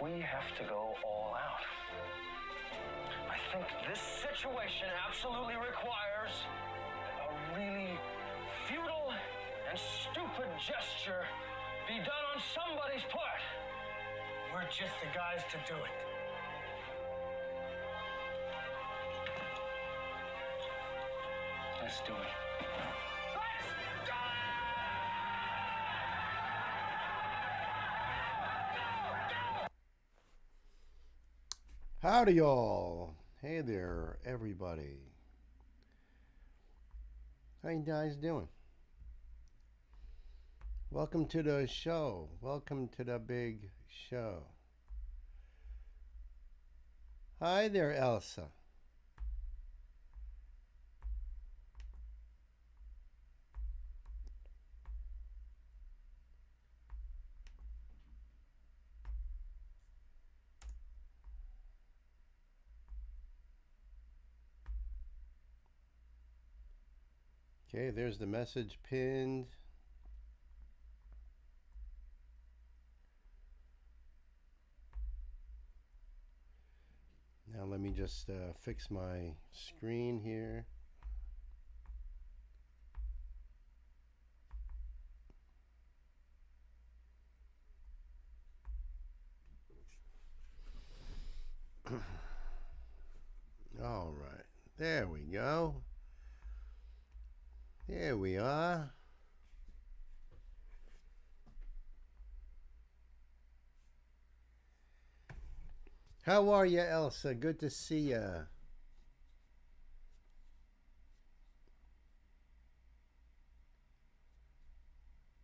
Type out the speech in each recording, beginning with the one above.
we have to go all out. I think this situation absolutely requires a really futile and stupid gesture be done on somebody's part. We're just the guys to do it. Let's do it. Howdy, y'all. Hey there, everybody. How you guys doing? Welcome to the show. Welcome to the big show. Hi there, Elsa. Okay, there's the message pinned. Now let me just fix my screen here. All right, there we go. There we are. How are you, Elsa? Good to see you.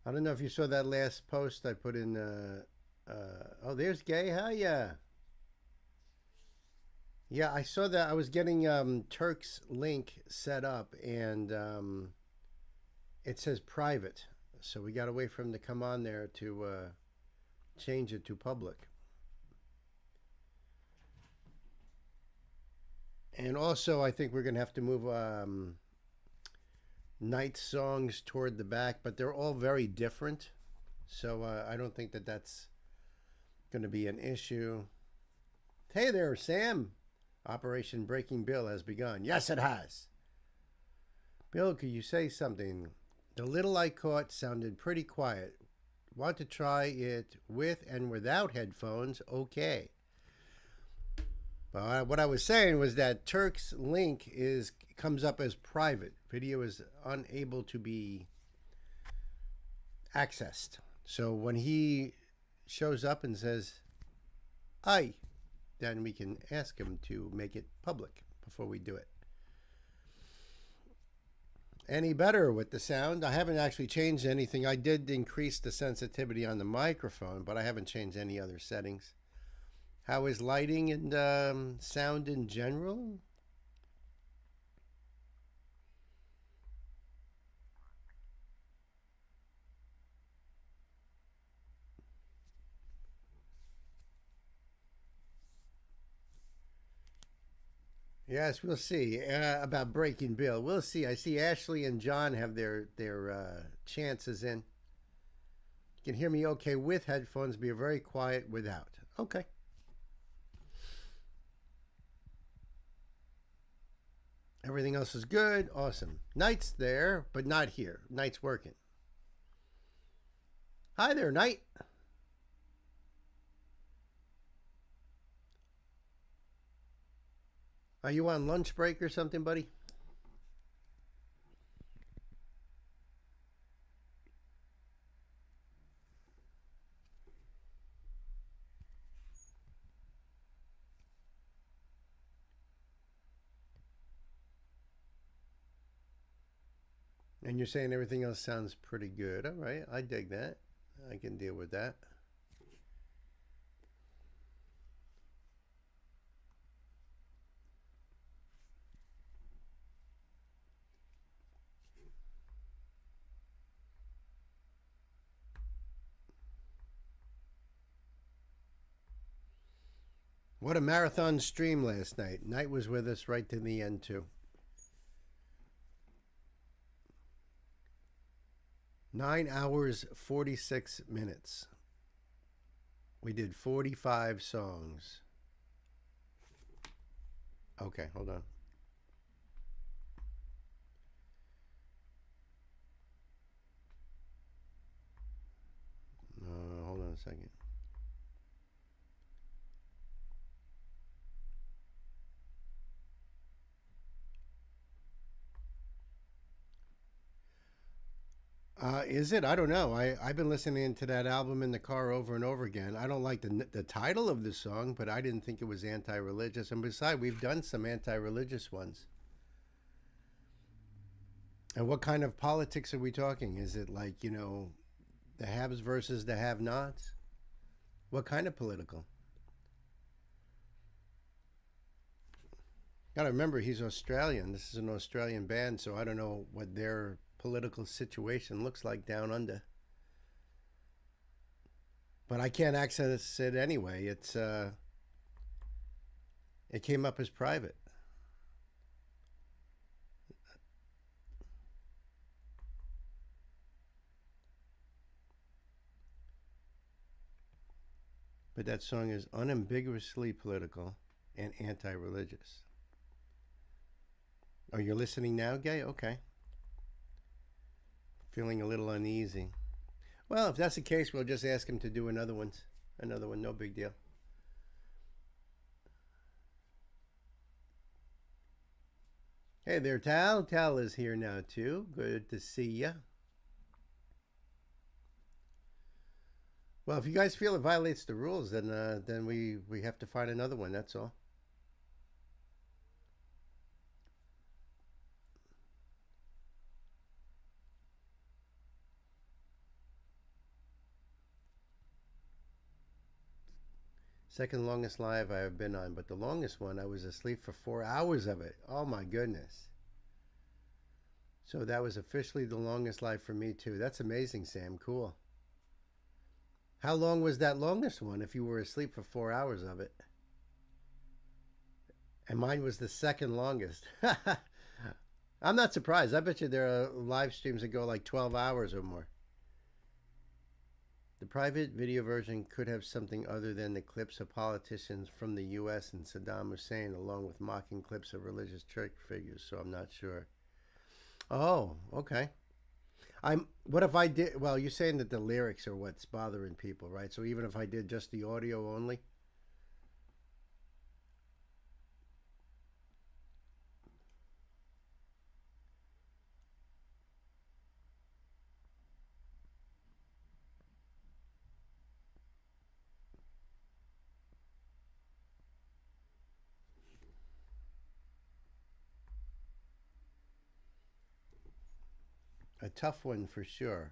I don't know if you saw that last post I put in. Oh, there's Gay. Hiya. Yeah, I saw that. I was getting Turk's link set up, and it says private. So we got to wait for him to come on there to change it to public. And also, I think we're going to have to move night songs toward the back, but they're all very different. So I don't think that that's going to be an issue. Hey there, Sam. Operation Breaking Bill has begun. Yes, it has. Bill, could you say something? The little I caught sounded pretty quiet. Want to try it with and without headphones? Okay. Well, what I was saying was that Turk's link comes up as private. Video is unable to be accessed. So when he shows up and says, "Hi," then we can ask him to make it public before we do it. Any better with the sound? I haven't actually changed anything. I did increase the sensitivity on the microphone, but I haven't changed any other settings. How is lighting and sound in general? Yes, we'll see about Breaking Bill. We'll see. I see Ashley and John have their chances in. You can hear me okay with headphones. Be very quiet without. Okay. Everything else is good. Awesome. Knight's there, but not here. Knight's working. Hi there, Knight. Are you on lunch break or something, buddy? And you're saying everything else sounds pretty good. All right, I dig that. I can deal with that. What a marathon stream last night. Knight was with us right to the end, too. 9 hours, 46 minutes. We did 45 songs. Okay, hold on. Hold on a second. Is it? I don't know. I've been listening to that album in the car over and over again. I don't like the title of the song, but I didn't think it was anti-religious. And besides, we've done some anti-religious ones. And what kind of politics are we talking? Is it like, you know, the haves versus the have-nots? What kind of political? Gotta remember, he's Australian. This is an Australian band, so I don't know what their political situation looks like down under. But I can't access it anyway. It came up as private. But that song is unambiguously political and anti-religious. Oh, you're listening now, Gay? Okay. Feeling a little uneasy. Well, if that's the case, we'll just ask him to do another one. Another one, no big deal. Hey there, Tal. Tal is here now, too. Good to see ya. Well, if you guys feel it violates the rules, then we have to find another one, that's all. Second longest live I have been on, but the longest one, I was asleep for 4 hours of it. Oh my goodness. So that was officially the longest live for me too. That's amazing, Sam. Cool. How long was that longest one if you were asleep for 4 hours of it? And mine was the second longest. I'm not surprised. I bet you there are live streams that go like 12 hours or more. The private video version could have something other than the clips of politicians from the U.S. and Saddam Hussein, along with mocking clips of religious church figures, so I'm not sure. Oh, okay. What if I did, well, you're saying that the lyrics are what's bothering people, right? So even if I did just the audio only? A tough one for sure.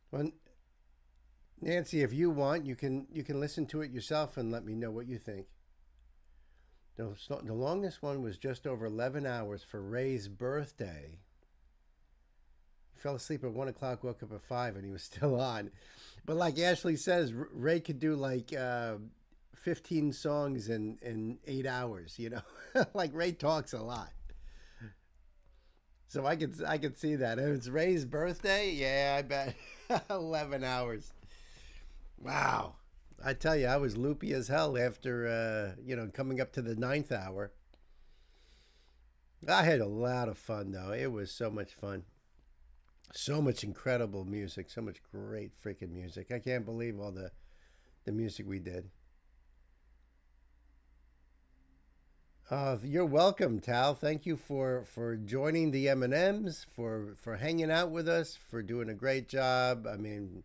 Well, Nancy, if you want, you can listen to it yourself and let me know what you think. The longest one was just over 11 hours for Ray's birthday. He fell asleep at 1 o'clock, woke up at 5, and he was still on. But like Ashley says, Ray could do like 15 songs in 8 hours, you know. Like Ray talks a lot. So I could see that. And it's Ray's birthday? Yeah, I bet. 11 hours. Wow. I tell you, I was loopy as hell after, coming up to the 9th hour. I had a lot of fun, though. It was so much fun. So much incredible music. So much great freaking music. I can't believe all the music we did. You're welcome, Tal. Thank you for joining the M&Ms, for hanging out with us, for doing a great job. I mean,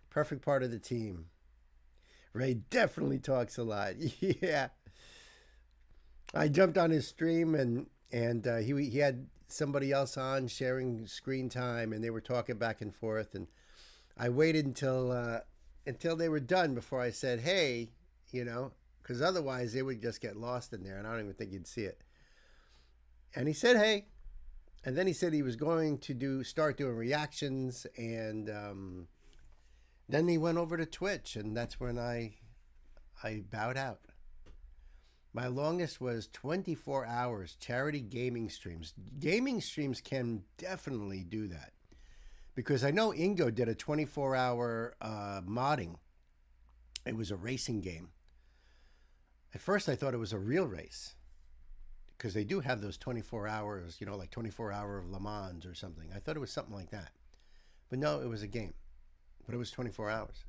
perfect part of the team. Ray definitely talks a lot. Yeah. I jumped on his stream and he had somebody else on sharing screen time, and they were talking back and forth, and I waited until they were done before I said, hey, because otherwise they would just get lost in there, and I don't even think you'd see it. And he said, hey. And then he said he was going to start doing reactions, and then he went over to Twitch, and that's when I bowed out. My longest was 24 hours charity gaming streams. Gaming streams can definitely do that because I know Ingo did a 24-hour modding. It was a racing game. At first, I thought it was a real race because they do have those 24 hours, you know, like 24-hour of Le Mans or something. I thought it was something like that. But no, it was a game. But it was 24 hours.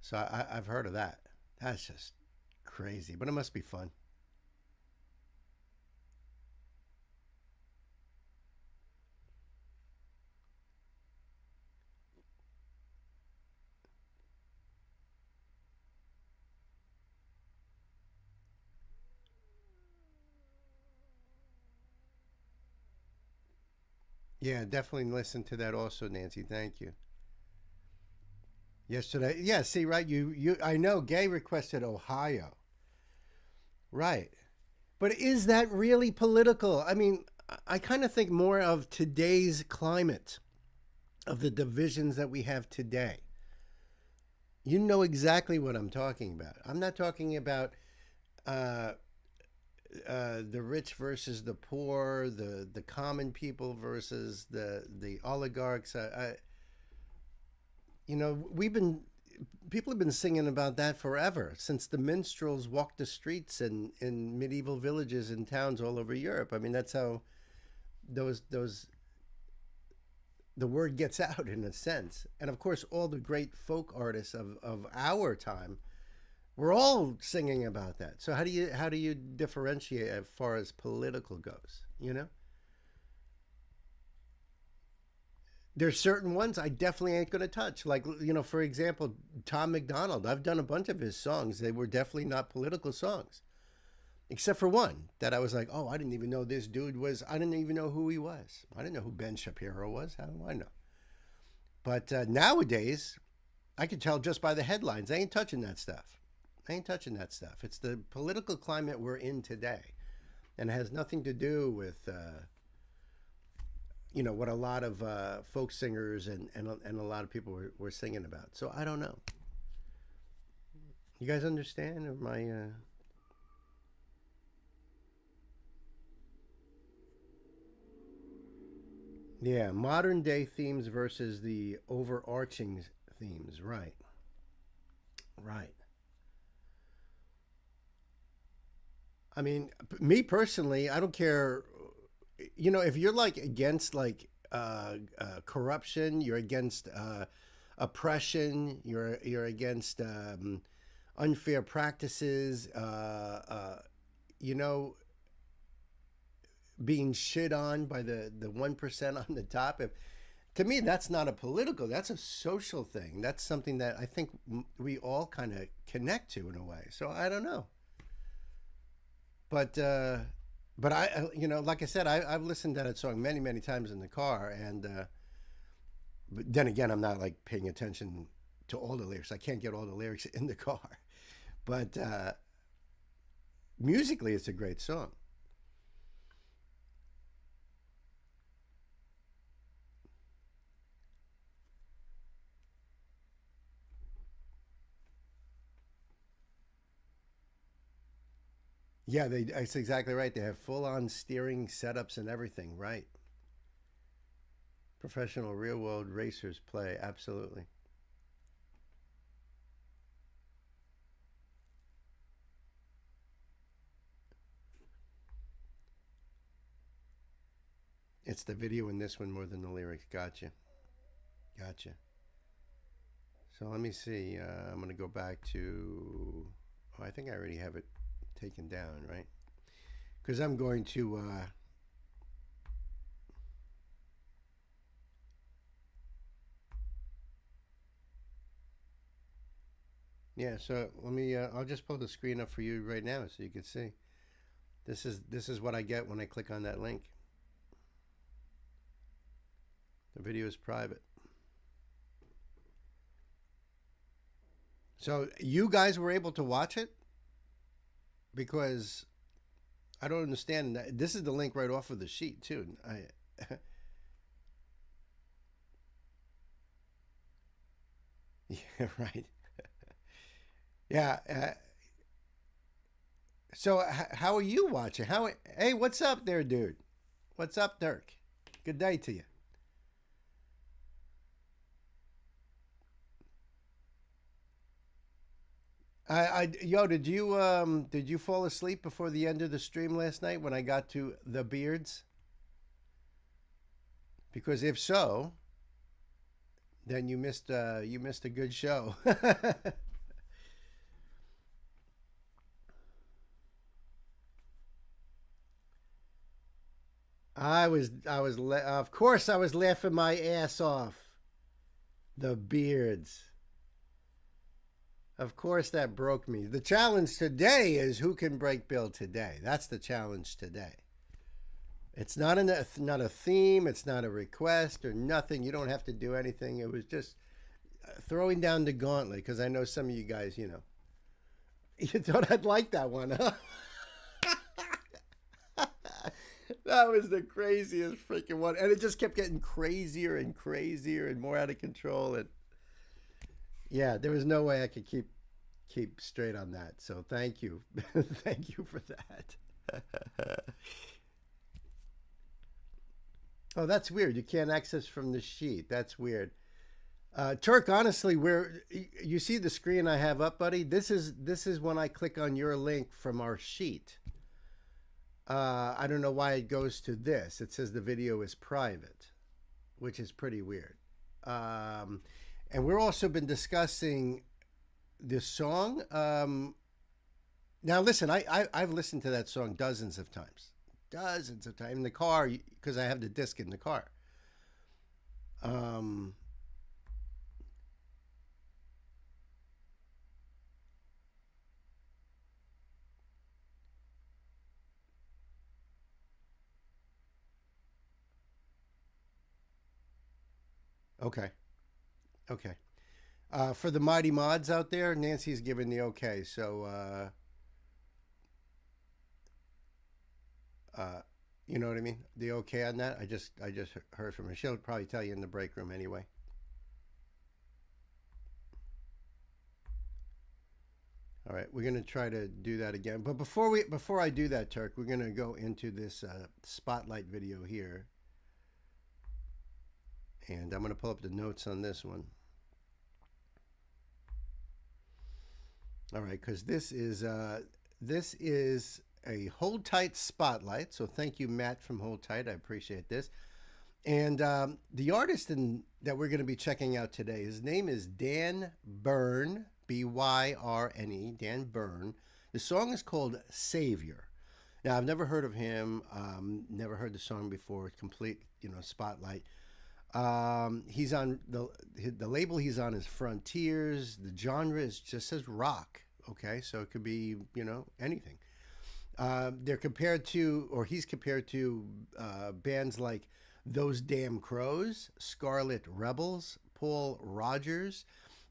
So I've heard of that. That's just crazy, but it must be fun. Yeah, definitely listen to that also, Nancy. Thank you. Yesterday, yeah, see, right, you I know Gay requested Ohio. Right. But is that really political? I mean, I kind of think more of today's climate, of the divisions that we have today. You know exactly what I'm talking about. I'm not talking about uh, the rich versus the poor, the common people versus the oligarchs. You know, people have been singing about that forever since the minstrels walked the streets in medieval villages and towns all over Europe. I mean, that's how those the word gets out in a sense. And of course, all the great folk artists of our time, we're all singing about that. So how do you differentiate as far as political goes? You know, there's certain ones I definitely ain't gonna touch. Like, you know, for example, Tom McDonald. I've done a bunch of his songs. They were definitely not political songs, except for one that I was like, oh, I didn't even know this dude was. I didn't even know who he was. I didn't know who Ben Shapiro was. How do I know? But nowadays, I can tell just by the headlines. I ain't touching that stuff. I ain't touching that stuff. It's the political climate we're in today, and it has nothing to do with you know what a lot of folk singers and a lot of people were singing about. So I don't know. You guys understand? Or my yeah, modern day themes versus the overarching themes. Right, right. I mean, me personally, I don't care. You know, if you're like against like corruption, you're against oppression, you're against unfair practices, you know, being shit on by the 1% on the top. If to me, that's not a political, that's a social thing. That's something that I think we all kind of connect to in a way. So I don't know. But you know, like I said, I've listened to that song many, many times in the car, and but then again, I'm not like paying attention to all the lyrics. I can't get all the lyrics in the car, but musically, it's a great song. Yeah, that's exactly right. They have full on steering setups and everything, right? Professional real world racers play, absolutely. It's the video in this one more than the lyrics. Gotcha. Gotcha. So let me see. I'm going to go back to. Oh, I think I already have it taken down, right? Because I'm going to. Yeah, so let me. I'll just pull the screen up for you right now so you can see. This is what I get when I click on that link. The video is private. So you guys were able to watch it because I don't understand that. This is the link right off of the sheet too. Yeah, right. Yeah, So how are you watching? Hey, what's up there, dude? What's up, Dirk? Good day to you. Yo, did you fall asleep before the end of the stream last night when I got to the beards? Because if so, then you missed a good show. Of course I was laughing my ass off. The beards. Of course that broke me. The challenge today is who can break Bill today. That's the challenge today. It's not not a theme, it's not a request or nothing. You don't have to do anything. It was just throwing down the gauntlet because I know some of you guys, you thought I'd like that one, huh? That was the craziest freaking one. And it just kept getting crazier and crazier and more out of control. And yeah, there was no way I could keep straight on that. So thank you. Thank you for that. Oh, that's weird. You can't access from the sheet. That's weird. Turk, honestly, you see the screen I have up, buddy? This is when I click on your link from our sheet. I don't know why it goes to this. It says the video is private, which is pretty weird. And we've also been discussing this song. Now, listen, I've listened to that song dozens of times in the car because I have the disc in the car. Okay. For the mighty mods out there, Nancy's giving the okay. So, you know what I mean? The okay on that. I just heard from her. She'll probably tell you in the break room anyway. All right, we're gonna try to do that again. But before I do that, Turk, we're gonna go into this spotlight video here. And I'm going to pull up the notes on this one. All right, because this is a Hold Tight spotlight. So thank you, Matt from Hold Tight. I appreciate this. And the artist that we're going to be checking out today, his name is Dan Byrne, Byrne, Dan Byrne. The song is called Savior. Now, I've never heard of him. Never heard the song before. Complete, spotlight. He's on the label he's on is Frontiers. The genre just says rock. Okay, so it could be anything. He's compared to bands like Those Damn Crows, Scarlet Rebels, Paul Rogers,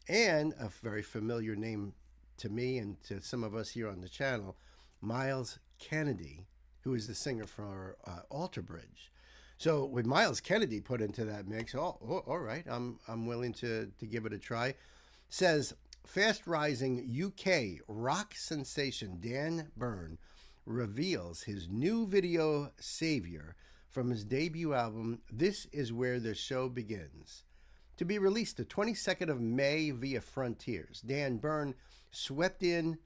and a very familiar name to me and to some of us here on the channel, Miles Kennedy, who is the singer for Alter Bridge. So with Miles Kennedy put into that mix, all right, I'm willing to give it a try. Says fast-rising UK rock sensation Dan Byrne reveals his new video Savior from his debut album This Is Where the Show Begins. To be released the 22nd of May via Frontiers, Dan Byrne swept in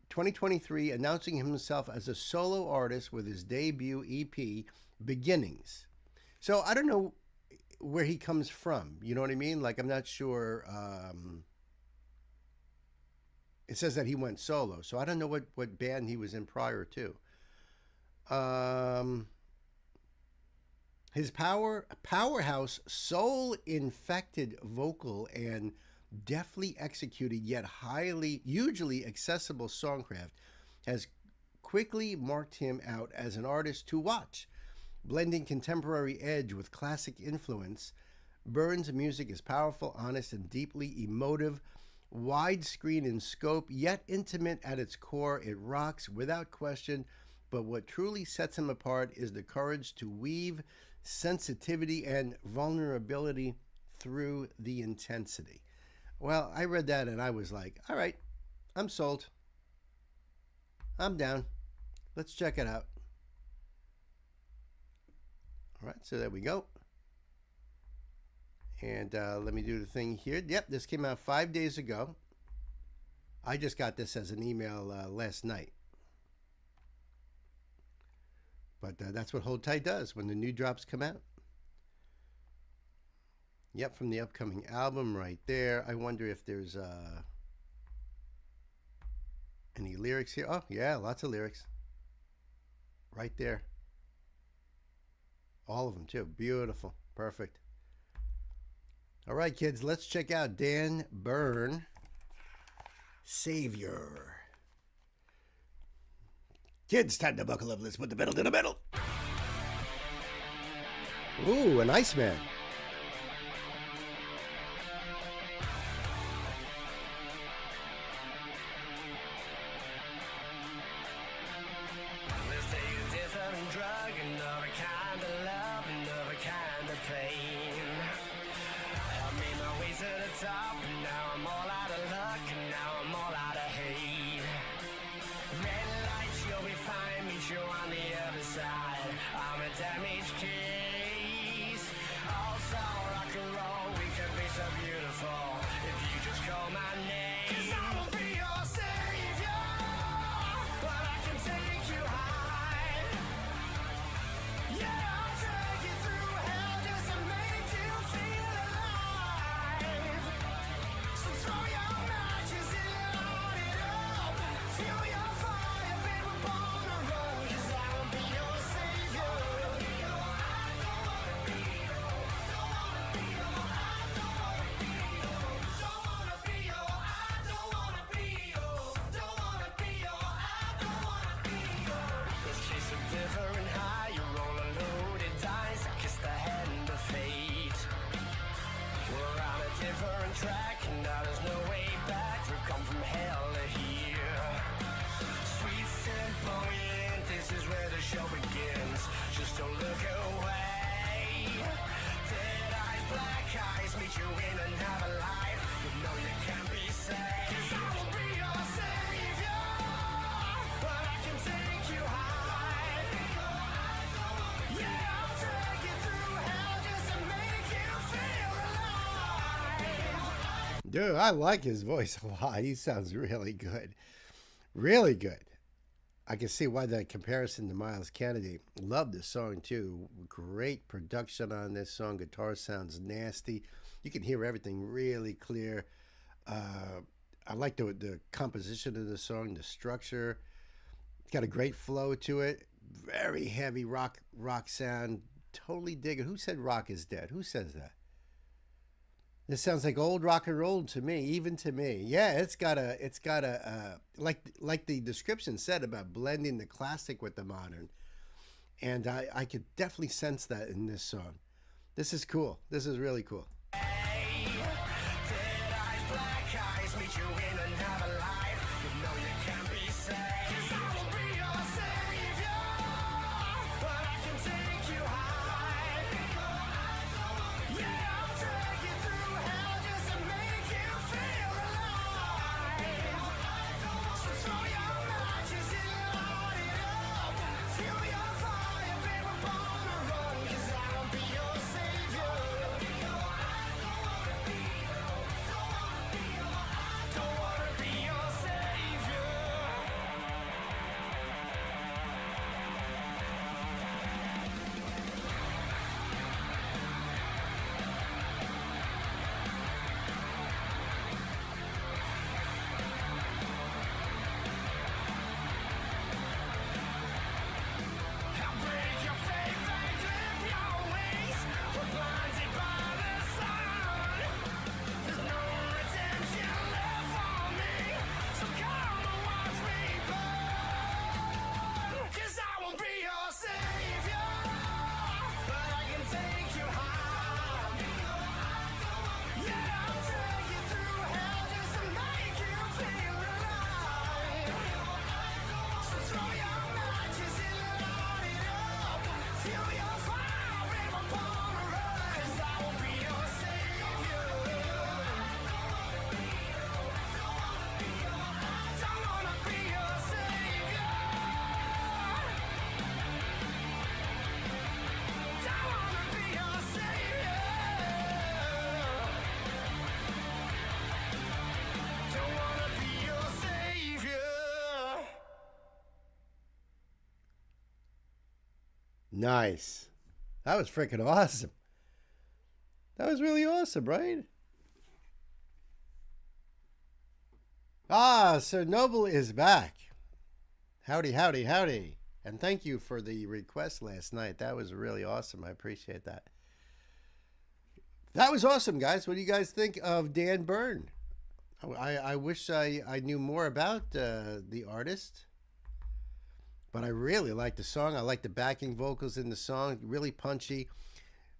2023, announcing himself as a solo artist with his debut EP Beginnings. So I don't know where he comes from. You know what I mean? Like, I'm not sure. It says that he went solo. So I don't know what band he was in prior to. His powerhouse, soul-infected vocal and deftly executed yet hugely accessible songcraft has quickly marked him out as an artist to watch. Blending contemporary edge with classic influence, Byrne's music is powerful, honest, and deeply emotive. Widescreen in scope, yet intimate at its core, it rocks without question. But what truly sets him apart is the courage to weave sensitivity and vulnerability through the intensity. Well, I read that and I was like, all right, I'm sold. I'm down. Let's check it out. All right, so there we go. And let me do the thing here. Yep, this came out 5 days ago. I just got this as an email last night. But that's what Hold Tight does when the new drops come out. Yep, from the upcoming album right there. I wonder if there's any lyrics here. Oh, yeah, lots of lyrics. Right there. All of them, too. Beautiful. Perfect. All right, kids, let's check out Dan Byrne, Savior. Kids, time to buckle up. Let's put the pedal to the metal. Ooh, an Iceman. Dude, I like his voice a lot. He sounds really good. Really good. I can see why that comparison to Miles Kennedy. Love this song, too. Great production on this song. Guitar sounds nasty. You can hear everything really clear. I like the composition of the song, the structure. It's got a great flow to it. Very heavy rock sound. Totally dig it. Who said rock is dead? Who says that? This sounds like old rock and roll to me, even to me. Yeah, it's got a like the description said about blending the classic with the modern. And I could definitely sense that in this song. This is cool. This is really cool. Nice. That was freaking awesome. That was really awesome, right? Ah, Sir Noble is back. Howdy, howdy, howdy. And thank you for the request last night. That was really awesome. I appreciate that. That was awesome, guys. What do you guys think of Dan Byrne? I wish I knew more about the artist. But I really like the song. I like the backing vocals in the song. Really punchy.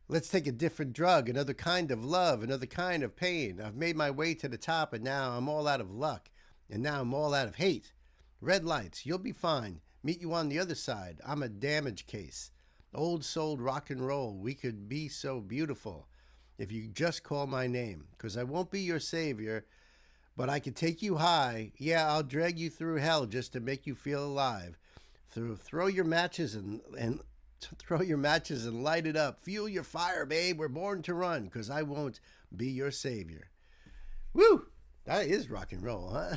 Let's take a different drug, another kind of love, another kind of pain. I've made my way to the top and now I'm all out of luck. And now I'm all out of hate. Red lights, you'll be fine. Meet you on the other side. I'm a damage case. Old soul rock and roll. We could be so beautiful if you just call my name. Because I won't be your savior, but I could take you high. Yeah, I'll drag you through hell just to make you feel alive. Throw your matches and throw your matches and light it up. Fuel your fire, babe. We're born to run because I won't be your savior. Woo! That is rock and roll, huh?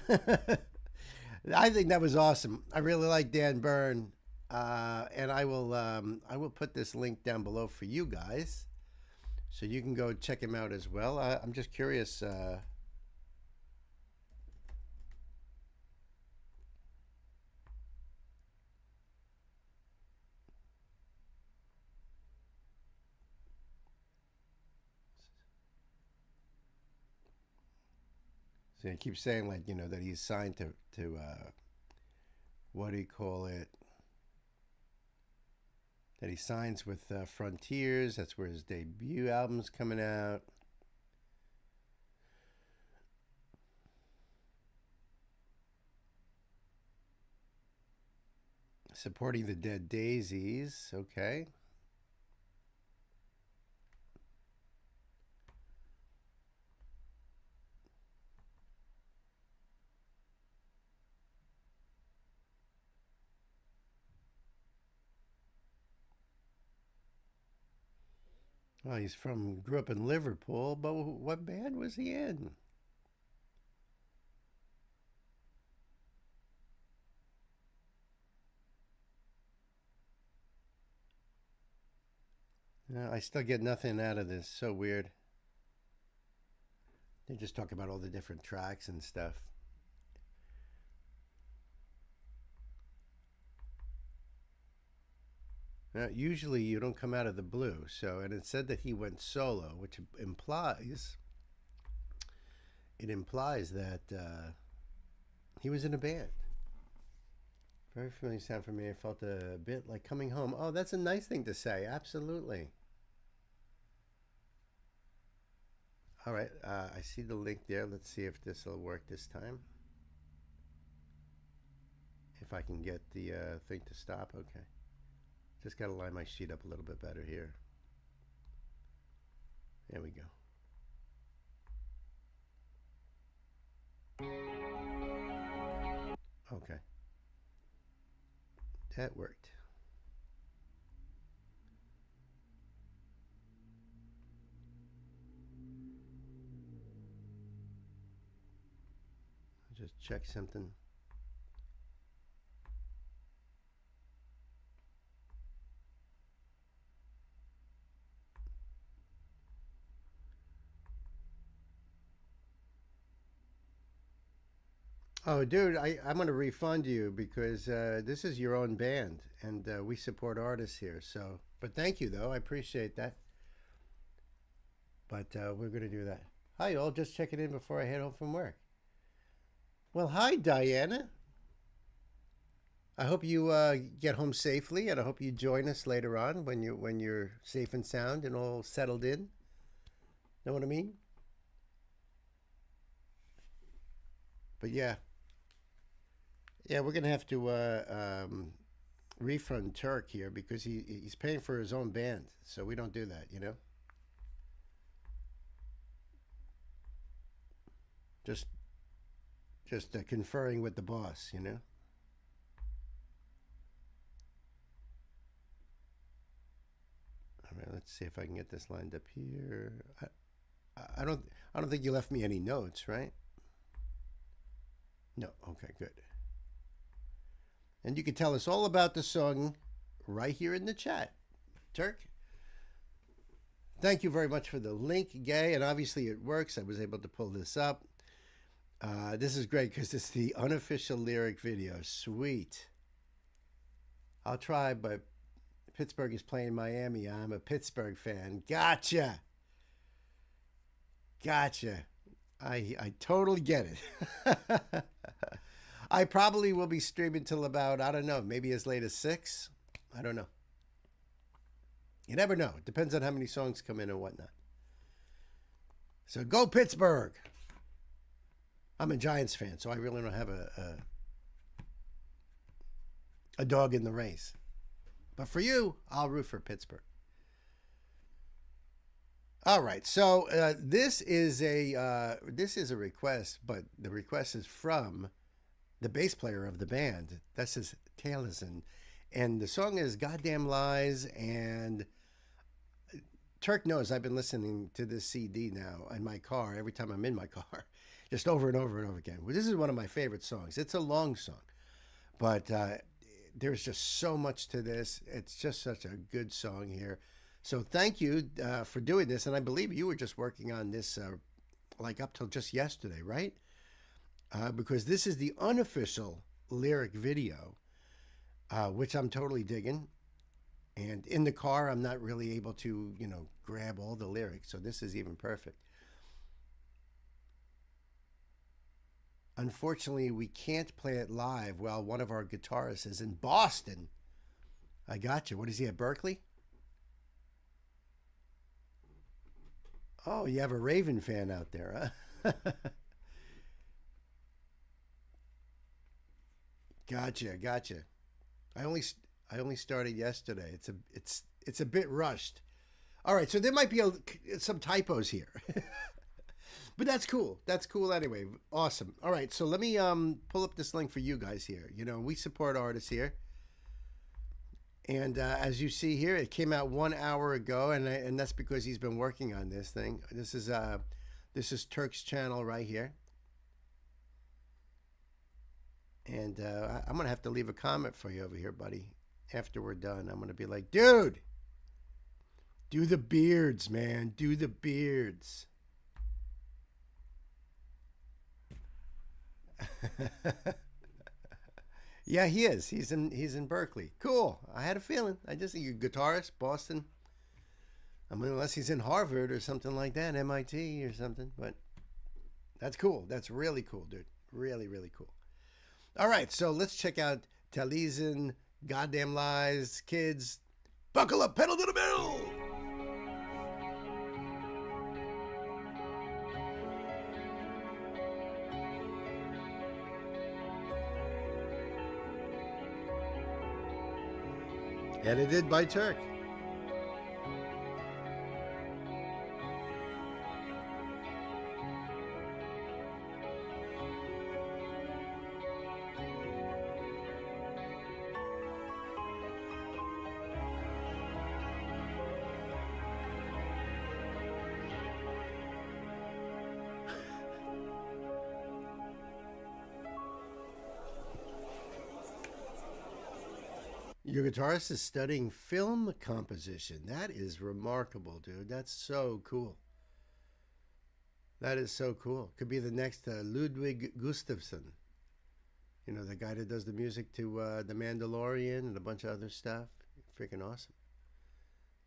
I think that was awesome. I really like Dan Byrne, and I will put this link down below for you guys, so you can go check him out as well. I'm just curious. So he keeps saying, like, that he's signed to what do you call it? That he signs with Frontiers. That's where his debut album's coming out. Supporting the Dead Daisies. Okay. Well, grew up in Liverpool, but what band was he in? No, I still get nothing out of this. So weird. They just talk about all the different tracks and stuff. Now, usually you don't come out of the blue. So, and it said that he went solo, which implies that he was in a band. Very familiar sound for me. I felt a bit like coming home. Oh, that's a nice thing to say. Absolutely. All right, I see the link there. Let's see if this will work this time. If I can get the thing to stop. Okay. Just got to line my sheet up a little bit better here. There we go. Okay. That worked. I'll just check something. Oh, dude, I'm going to refund you because this is your own band, and we support artists here. So, but thank you, though. I appreciate that. But we're going to do that. Hi, all. Just checking in before I head home from work. Well, hi, Diana. I hope you get home safely, and I hope you join us later on when you're safe and sound and all settled in. Know what I mean? But yeah. Yeah, we're gonna have to refund Turk here because he's paying for his own band, so we don't do that, Just conferring with the boss, All right, let's see if I can get this lined up here. I don't think you left me any notes, right? No. Okay, good. And you can tell us all about the song right here in the chat. Turk. Thank you very much for the link, Gay. And obviously it works. I was able to pull this up. This is great because it's the unofficial lyric video. Sweet. I'll try, but Pittsburgh is playing Miami. I'm a Pittsburgh fan. Gotcha. I totally get it. I probably will be streaming till about, I don't know, maybe as late as 6. I don't know. You never know. It depends on how many songs come in and whatnot. So go Pittsburgh. I'm a Giants fan, so I really don't have a dog in the race. But for you, I'll root for Pittsburgh. All right, so this is a request, but the request is from the bass player of the band. This is Taylorson, and the song is "Goddamn Lies." And Turk knows I've been listening to this CD now in my car every time I'm in my car, just over and over and over again. Well, this is one of my favorite songs. It's a long song, but there's just so much to this. It's just such a good song here. So thank you for doing this. And I believe you were just working on this like up till just yesterday, right? Because this is the unofficial lyric video, which I'm totally digging. And in the car, I'm not really able to, grab all the lyrics. So this is even perfect. Unfortunately, we can't play it live while one of our guitarists is in Boston. I got you. What is he, at Berkeley? Oh, you have a Raven fan out there, huh? Gotcha. I only started yesterday. It's a bit rushed. All right, so there might be some typos here. But that's cool. That's cool anyway. Awesome. All right, so let me pull up this link for you guys here. We support artists here. And as you see here, it came out 1 hour ago, and that's because he's been working on this thing. This is Turk's channel right here. And I'm going to have to leave a comment for you over here, buddy. After we're done, I'm going to be like, dude, do the beards, man. Do the beards. Yeah, he is. He's in Berkeley. Cool. I had a feeling. I just think a guitarist, Boston. I mean, unless he's in Harvard or something like that, MIT or something. But that's cool. That's really cool, dude. Really, really cool. All right, so let's check out Taylorson, Goddamn Lies. Kids, buckle up, pedal to the metal. Edited by Turk. Your guitarist is studying film composition. That is remarkable, dude. That's so cool. That is so cool. Could be the next Ludwig Gustafsson. The guy that does the music to The Mandalorian and a bunch of other stuff. Freaking awesome.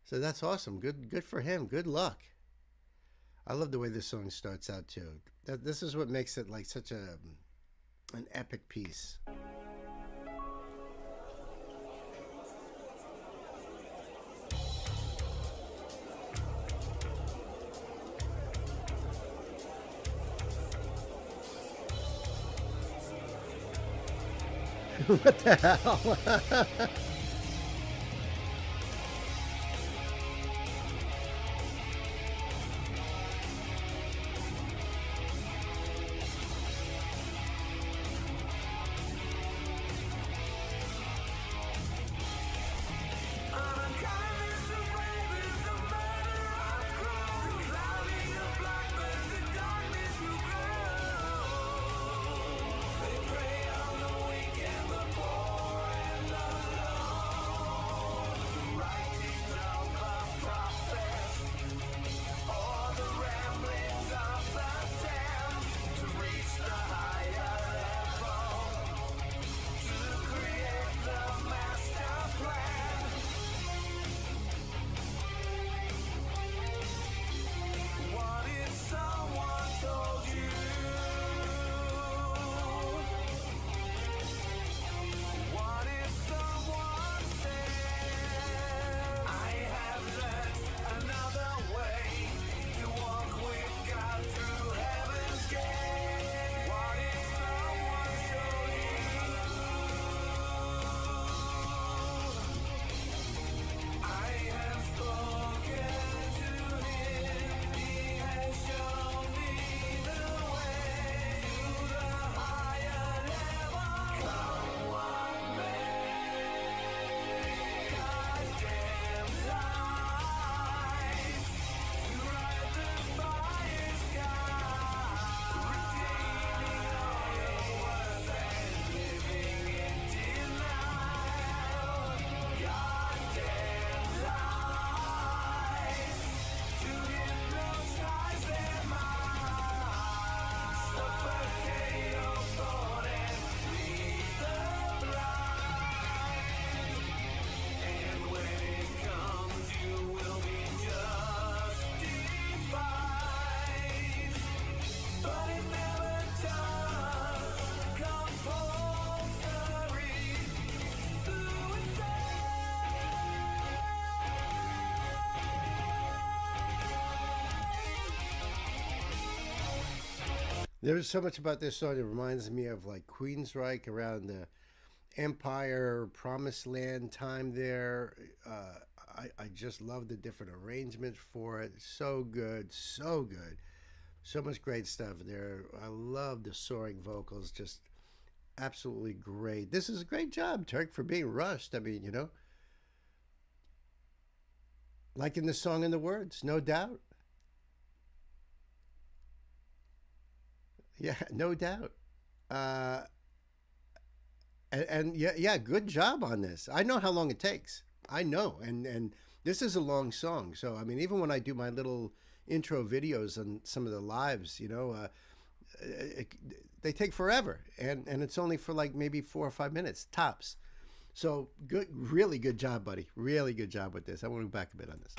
So that's awesome. Good for him. Good luck. I love the way this song starts out too. This is what makes it like such an epic piece. What the hell? There's so much about this song. It reminds me of like Queensryche around the Empire, Promised Land time there. I just love the different arrangements for it. So good, so good. So much great stuff there. I love the soaring vocals. Just absolutely great. This is a great job, Turk, for being rushed. I mean, you know, like in the song and the words, no doubt. Yeah, no doubt. Uh, and yeah, good job on this. I know how long it takes. I know, and this is a long song. So I mean, even when I do my little intro videos on some of the lives, you know, it, they take forever, and it's only for like maybe 4 or 5 minutes tops. So good, really good job, buddy. Really good job with this. I want to go back a bit on this.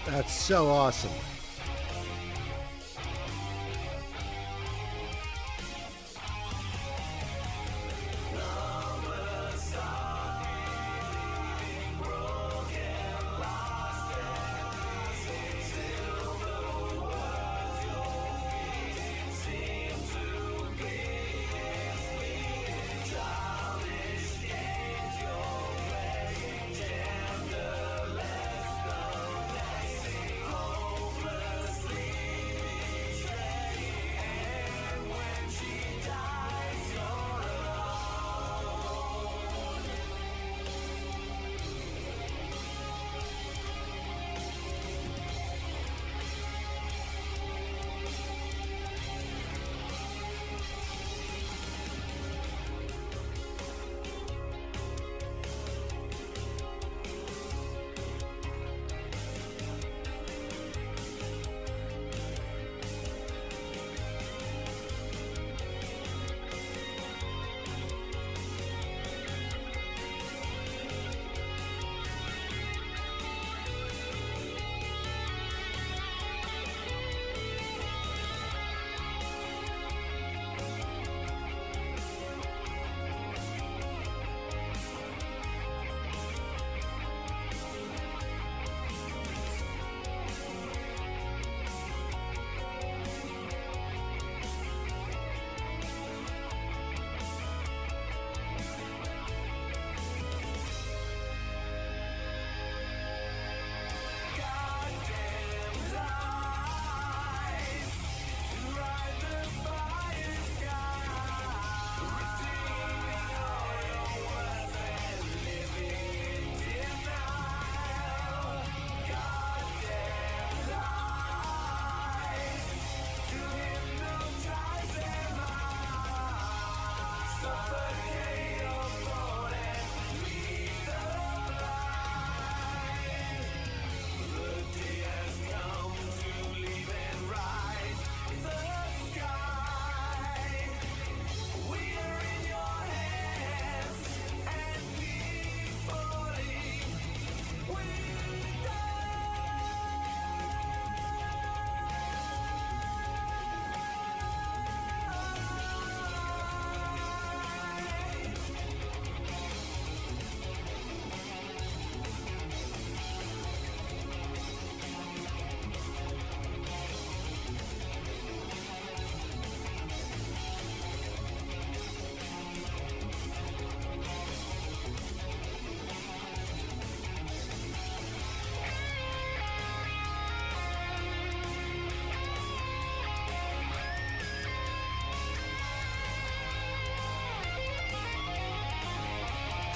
That's so awesome.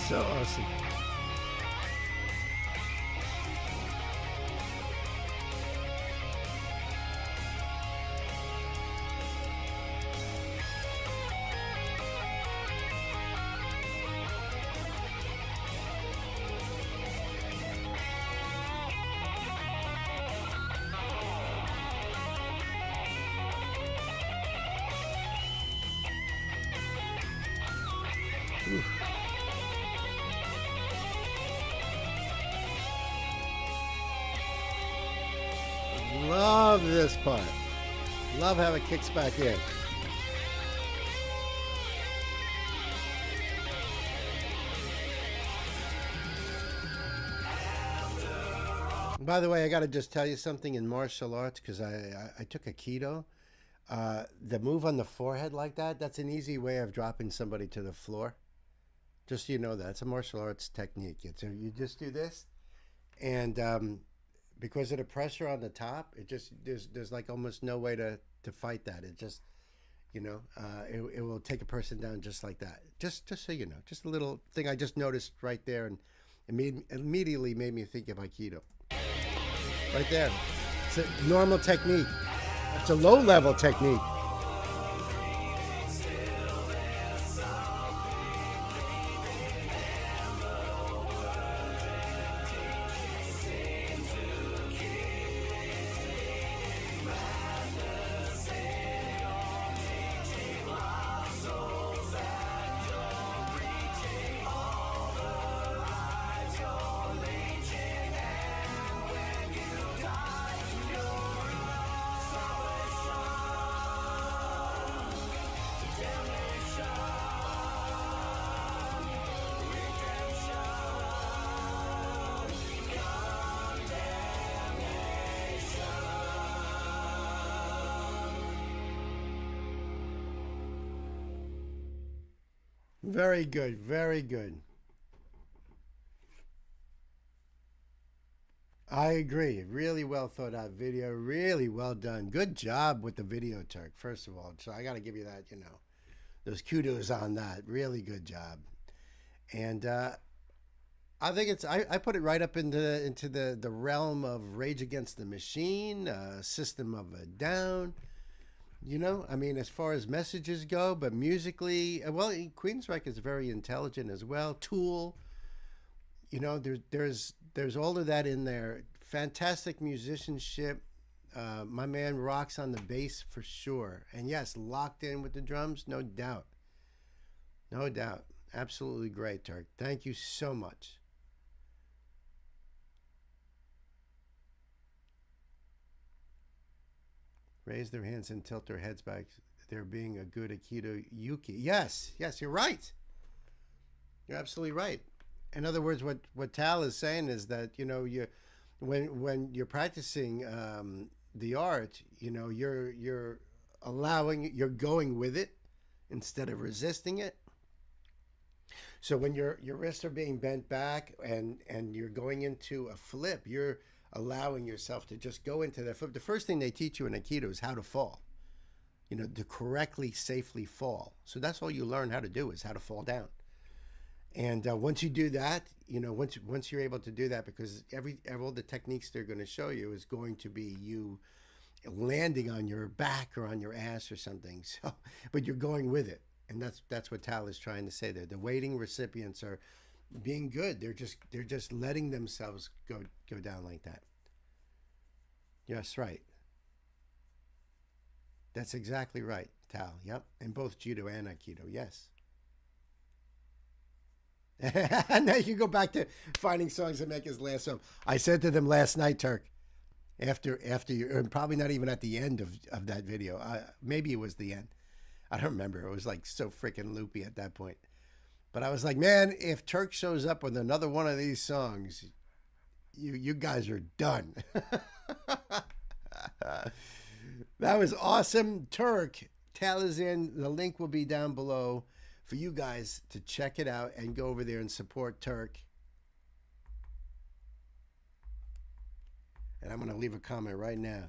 So awesome. Oof. Love this part. Love how it kicks back in. By the way, I got to just tell you something in martial arts because I took Aikido. The move on the forehead like that, that's an easy way of dropping somebody to the floor. Just so you know that. It's a martial arts technique. You just do this, and because of the pressure on the top, it just there's like almost no way to fight that. It just it will take a person down just like that. Just so you know, just a little thing I just noticed right there, and immediately made me think of Aikido. Right there, it's a normal technique. It's a low level technique. Very good, very good. I agree. Really well thought out video. Really well done. Good job with the video, Turk, first of all. So I got to give you that, those kudos on that. Really good job. And I think I put it right up into the realm of Rage Against the Machine, System of a Down. I mean, as far as messages go, but musically, well, Queensryche is very intelligent as well. Tool, there's all of that in there. Fantastic musicianship. My man rocks on the bass for sure. And yes, locked in with the drums, no doubt. No doubt. Absolutely great, Turk. Thank you so much. Raise their hands and tilt their heads back. They're being a good Aikido Yuki. Yes, you're right. You're absolutely right. In other words, what Tal is saying is that when you're practicing the art, you're going with it instead of resisting it. So when your wrists are being bent back and you're going into a flip, you're allowing yourself to just go into that flip. The first thing they teach you in Aikido is how to fall, to correctly, safely fall. So that's all you learn how to do is how to fall down. And once you do that, once you're able to do that, because all the techniques they're going to show you is going to be you landing on your back or on your ass or something. So, but you're going with it. And that's what Tal is trying to say there. The waiting recipients are being good. They're just letting themselves go down like that. Yes, right. That's exactly right, Tal. Yep. In both Judo and Aikido. Yes. And now you go back to finding songs that make us laugh. So I said to them last night, Turk, after you, or probably not even at the end of that video. Maybe it was the end. I don't remember. It was like so freaking loopy at that point. But I was like, man, if Turk shows up with another one of these songs, you guys are done. That was awesome. Turk, Tal is in. The link will be down below for you guys to check it out and go over there and support Turk. And I'm going to leave a comment right now.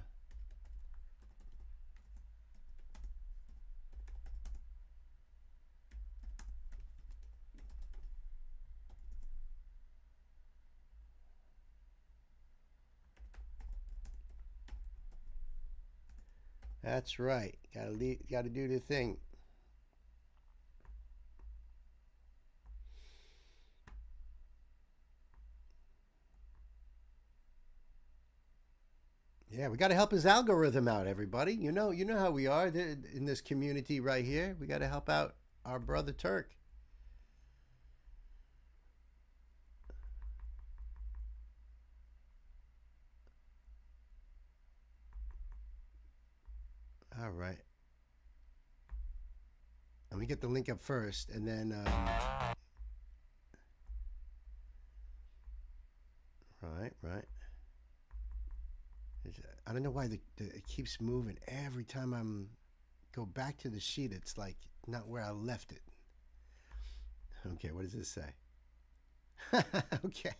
That's right. Gotta do the thing. Yeah, we got to help his algorithm out, everybody. You know how we are in this community right here. We got to help out our brother Turk. All right. Let me get the link up first, and then right. I don't know why it keeps moving. Every time I'm go back to the sheet, it's like not where I left it. Okay, what does this say? Okay.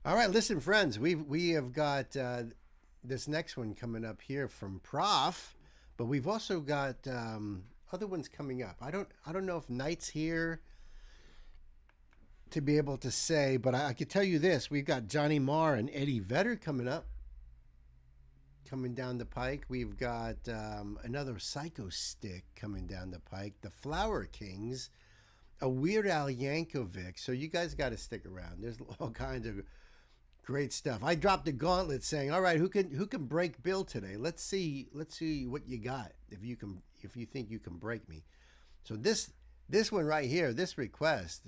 All right, listen, friends. We have got this next one coming up here from Prof, but we've also got other ones coming up. I don't know if Knight's here to be able to say, but I could tell you this: we've got Johnny Marr and Eddie Vedder coming down the pike. We've got another Psycho Stick coming down the pike. The Flower Kings, a Weird Al Yankovic. So you guys got to stick around. There's all kinds of great stuff. I dropped a gauntlet saying, "All right, who can break Bill today? Let's see what you got. If you think you can break me." So this one right here, this request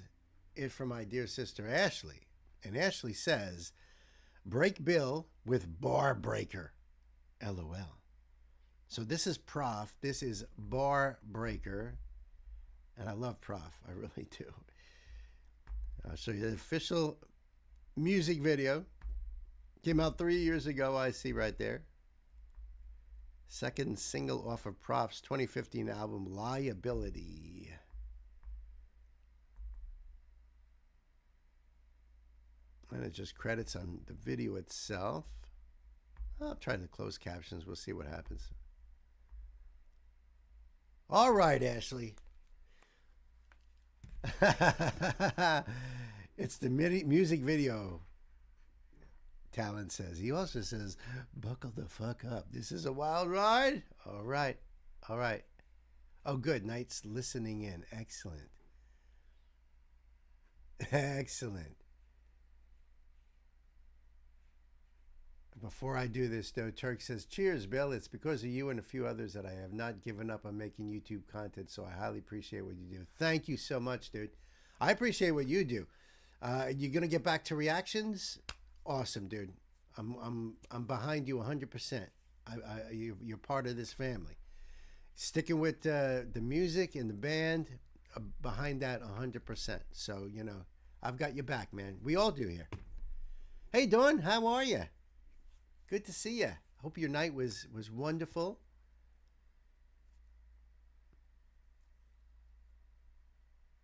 is from my dear sister Ashley, and Ashley says, "Break Bill with Bar Breaker." LOL. So this is Prof. This is Bar Breaker. And I love Prof. I really do. I'll show you the official music video. Came out 3 years ago, I see right there. Second single off of Prof's 2015 album, Liability. And it just credits on the video itself. I'll try the closed captions. We'll see what happens. All right, Ashley. It's the music video, Talent says. He also says, "Buckle the fuck up. This is a wild ride." All right. All right. Oh, good. Knight's listening in. Excellent. Excellent. Before I do this, though, Turk says, "Cheers, Bill. It's because of you and a few others that I have not given up on making YouTube content, so I highly appreciate what you do." Thank you so much, dude. I appreciate what you do. You're gonna get back to reactions? Awesome, dude. I'm behind you 100%. You're part of this family. Sticking with the music and the band, behind that 100%. So, you know, I've got your back, man. We all do here. Hey, Dawn, how are you? Good to see you. Hope your night was wonderful.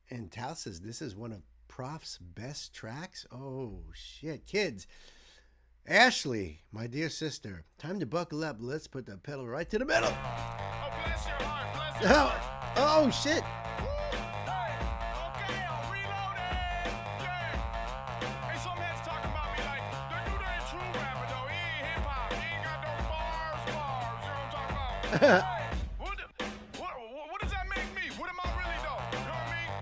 And Tal says this is one of Prof's best tracks. Oh, shit. Kids. Ashley, my dear sister, time to buckle up. Let's put the pedal right to the metal. Oh, bless your heart. Bless your heart. Oh, shit. Okay, I'm reloading. Yeah. Hey, some heads talking about me like, the dude ain't true rapper, though. He ain't hip-hop. He ain't got those bars. You know what I'm talking about? What does that make me? What am I really, though? You know what I mean?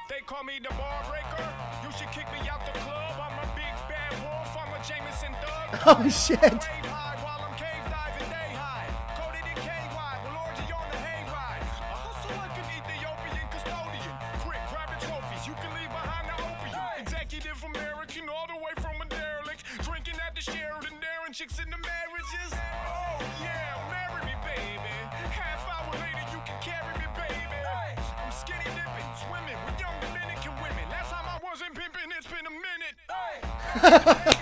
They call me the bar breaker. You should kick me out the club. I'm a big bad wolf. I'm a Jameson Thug. Oh, shit. Chicks in the marriages. Oh yeah, marry me, baby. Half hour later, you can carry me, baby. I'm skinny dipping, swimming with young Dominican women. Last time I wasn't pimping, it's been a minute.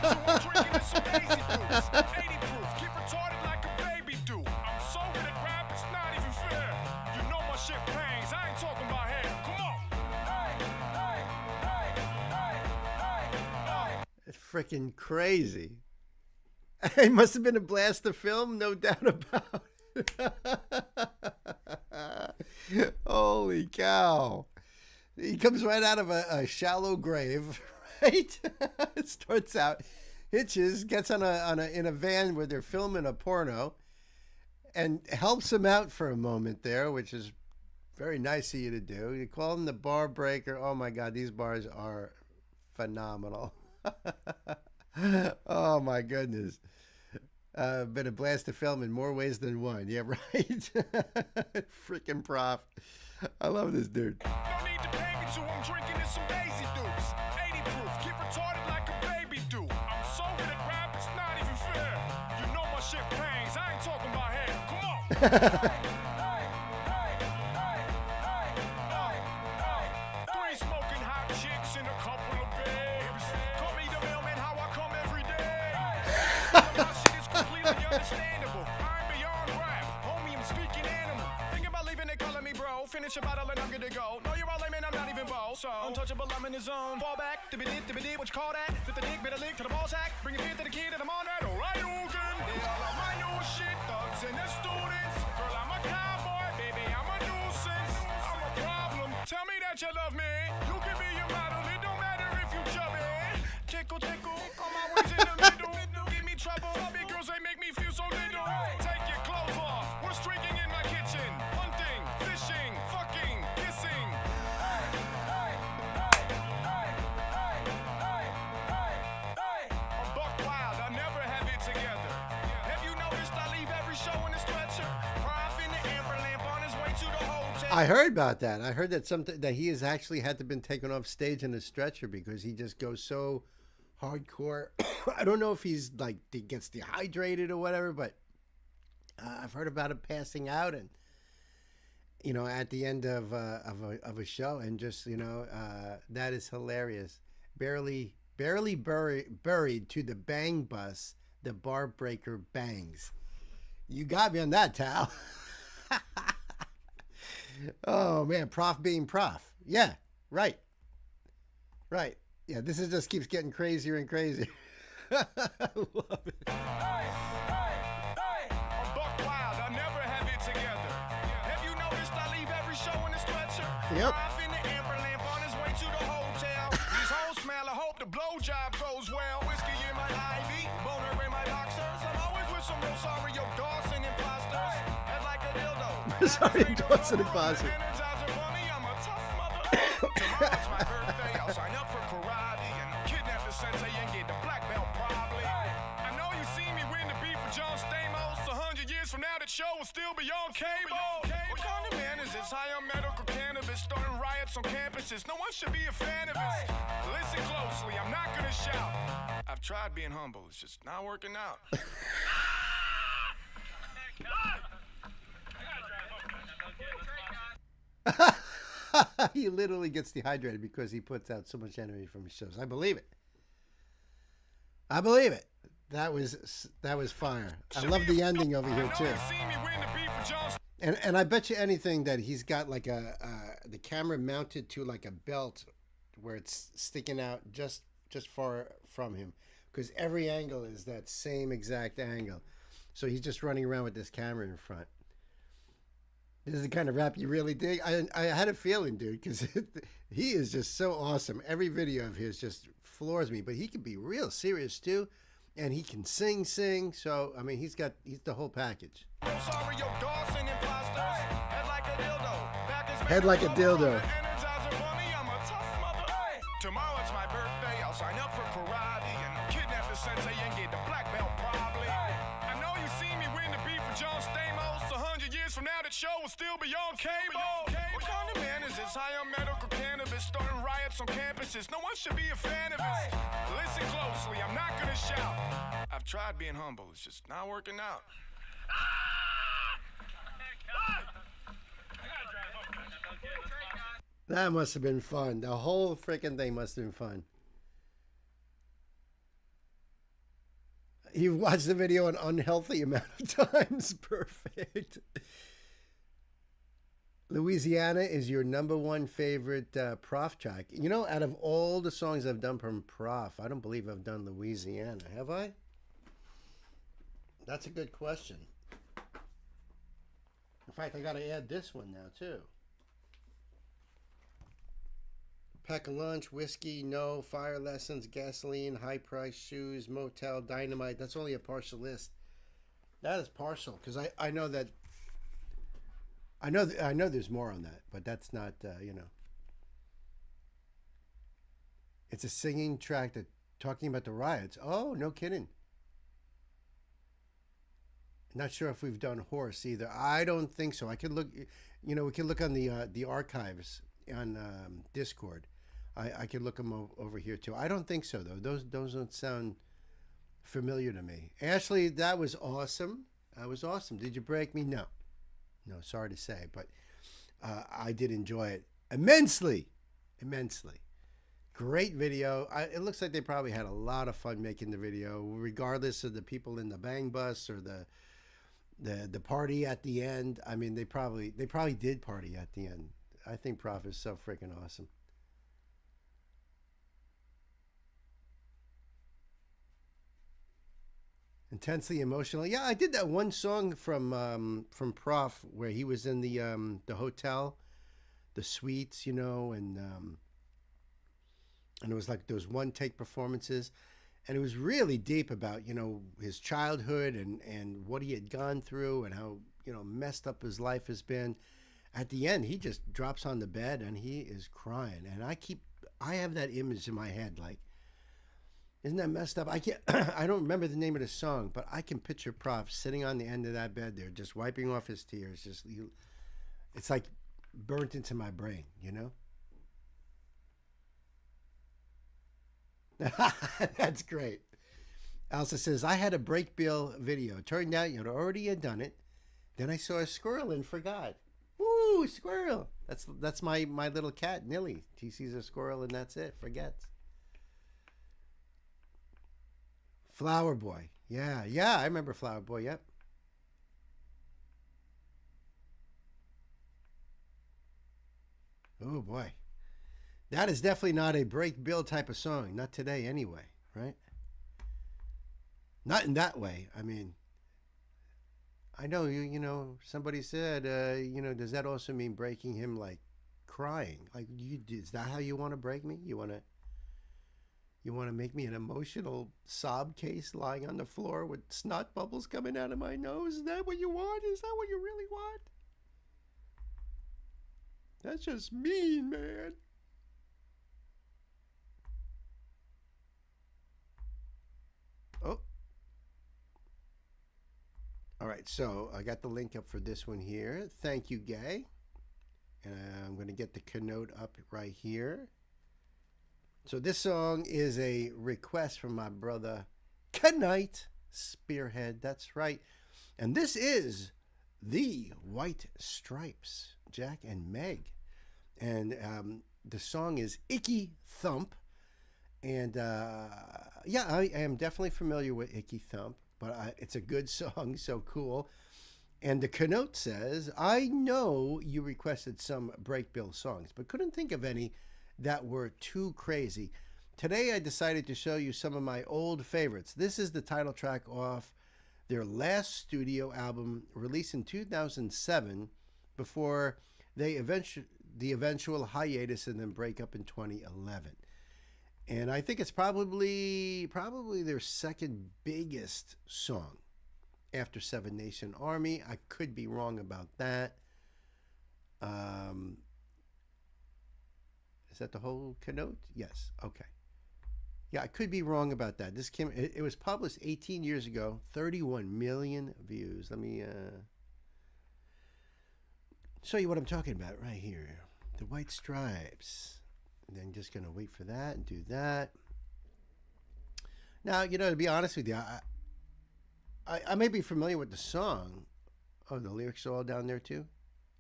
So I'm drinking some Daisy Dukes. 80 proof, get retarded like a baby do. I'm so good at rap, it's not even fair. You know my shit bangs, I ain't talking about hair. Come on. It's freaking crazy. It must have been a blast to film, no doubt about it. Holy cow. He comes right out of a shallow grave, right? It starts out, hitches, gets in a van where they're filming a porno, and helps him out for a moment there, which is very nice of you to do. You call him the bar breaker. Oh my God, these bars are phenomenal. Oh my goodness. Been a blast to film in more ways than one. Yeah, right. Freaking Prof. I love this dude. No need to pay me to, I'm drinking in some Daisy Dukes. 80 proof, get retarded like a baby do. I'm so good at rap, it's not even fair. You know my shit bangs, I ain't talking about hair. Come on. Three smoking hot chicks and a couple of babes. Call me the mailman, how I come every day. finish your bottle and I'm good to go. No, you're all lame and I'm not even bold. So untouchable, I'm in the zone. Fall back, dibby-dip, what you call that? Fit the dick, better lick to the ball sack. Bring it in to the kid and I'm on that. Alright, Hogan. They all on my new shit, thugs and the students. Girl, I'm a cowboy, baby, I'm a nuisance. I'm a problem. Tell me that you love me. You can be your model, it don't matter if you chubby. Tickle, tickle, on my ways in the middle. Give me trouble, big girls, they make me feel so little. Take your clothes off, we're streaking in my kitchen. Hunting, fishing, fucking, kissing. I'm buck wild, I never have it together. Have you noticed I leave every show in a stretcher? Prof in the amber lamp on his way to the hotel. I heard about that. I heard that he has actually had to been taken off stage in a stretcher because he just goes so hardcore. I don't know if he's like he gets dehydrated or whatever, but I've heard about him passing out and at the end of a show, and just that is hilarious. Barely buried to the bang bus, the bar breaker bangs. You got me on that, Tal. Oh man, Prof being Prof. Yeah, right. Yeah, this just keeps getting crazier and crazier. I love it. I'm buck wild, I never have it together. Have you noticed I leave every show in a stretcher? Yep. Prof in the amber lamp on his way to the hotel. These hoes smell, I hope the blowjob goes well. Whiskey in my IV, boner in my boxers. I'm always with some Rosario Dawson imposters. Head like a dildo. Rosario Dawson imposter. Energizer bunny, I'm a tough mother. Tomorrow's my birthday, I'll sign up for karate and kidnap the sensei and get the black belt probably. I know you see me win the beef for John Stamos. 100 years from now, that show will still be on cable. What kind of man is this? High on medical cannabis, starting riots on campuses. No one should be a fan of this. Listen closely, I'm not gonna shout. I've tried being humble, it's just not working out. He literally gets dehydrated because he puts out so much energy from his shows. I believe it. That was fire. I love the ending over here too. And I bet you anything that he's got like the camera mounted to like a belt where it's sticking out just far from him, because every angle is that same exact angle. So he's just running around with this camera in front. This is the kind of rap you really dig. I had a feeling, dude, because he is just so awesome. Every video of his just floors me. But he can be real serious too, and he can sing. So I mean, he's the whole package. Head like a dildo. Tomorrow it's my birthday. I'll sign up for karate and kidnap the sensei and get the black belt probably. I know you see me win the beef for John Stamos. 100 years from now, that show will still be on cable. What kind of man is this? High on medical cannabis, starting riots on campuses. No one should be a fan of this. Listen closely, I'm not gonna shout. I've tried being humble, it's just not working out. That must have been fun. The whole freaking thing must have been fun. You've watched the video an unhealthy amount of times. Perfect. Louisiana is your #1 favorite Prof track. Out of all the songs I've done from Prof, I don't believe I've done Louisiana. Have I? That's a good question. In fact, I got to add this one now, too. Pack a lunch, whiskey, no, fire lessons, gasoline, high price shoes, motel, dynamite. That's only a partial list. That is partial, because I know that I know there's more on that, but that's not It's a singing track that talking about the riots. Oh, no kidding. Not sure if we've done Horse either. I don't think so. I could look. We could look on the archives on Discord. I could look them over here too. I don't think so though. Those don't sound familiar to me. Ashley, that was awesome. That was awesome. Did you break me? No, sorry to say, but I did enjoy it immensely. Great video. It looks like they probably had a lot of fun making the video, regardless of the people in the bang bus or the party at the end. I mean, they probably did party at the end. I think Prof is so freaking awesome. Intensely emotional. Yeah, I did that one song from Prof where he was in the hotel, the suites, you know, and it was like those one take performances, and it was really deep about, you know, his childhood and what he had gone through and how, you know, messed up his life has been. At the end, he just drops on the bed and he is crying, and I have that image in my head, like, isn't that messed up? I don't remember the name of the song, but I can picture Prof sitting on the end of that bed there, just wiping off his tears. It's like burnt into my brain, you know? That's great. Elsa says, I had a break bill video. Turned out you'd already done it. Then I saw a squirrel and forgot. Woo, squirrel. That's my little cat, Nilly. She sees a squirrel and that's it. Forgets. Flower Boy. Yeah, I remember Flower Boy, yep. Oh, boy. That is definitely not a break bill type of song. Not today, anyway, right? Not in that way. I mean, I know you know, somebody said, you know, does that also mean breaking him, like crying? Like, is that how you want to break me? You want to make me an emotional sob case lying on the floor with snot bubbles coming out of my nose? Is that what you want? Is that what you really want? That's just mean, man. Oh. All right, so I got the link up for this one here. Thank you, Gay. And I'm going to get the connote up right here. So this song is a request from my brother, Knight Spearhead. That's right. And this is the White Stripes, Jack and Meg. And the song is Icky Thump. And yeah, I am definitely familiar with Icky Thump, but it's a good song, so cool. And the connote says, I know you requested some break bill songs, but couldn't think of any that were too crazy. Today I decided to show you some of my old favorites. This is the title track off their last studio album released in 2007 before the eventual hiatus and then breakup in 2011. And I think it's probably their second biggest song after Seven Nation Army. I could be wrong about that. Is that the whole connote? Yes. Okay. Yeah, I could be wrong about that. It was published 18 years ago, 31 million views. Let me show you what I'm talking about right here. The White Stripes. And then just going to wait for that and do that. Now, you know, to be honest with you, I may be familiar with the song. Oh, the lyrics are all down there too?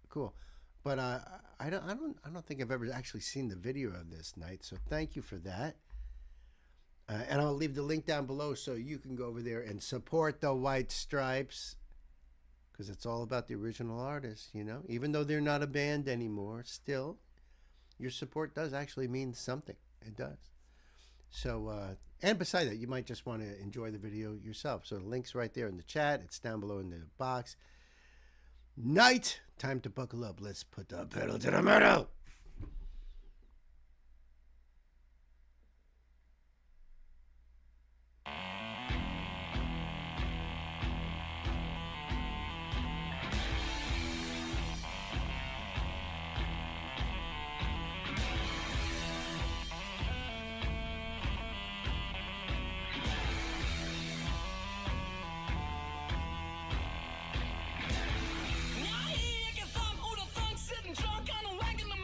Cool. But I don't think I've ever actually seen the video of this night. So thank you for that. And I'll leave the link down below so you can go over there and support the White Stripes. Because it's all about the original artist, you know. Even though they're not a band anymore, still, your support does actually mean something. It does. So, and beside that, you might just want to enjoy the video yourself. So the link's right there in the chat. It's down below in the box. Night! Time to buckle up. Let's put the pedal to the metal. Sitting drunk on a wagon to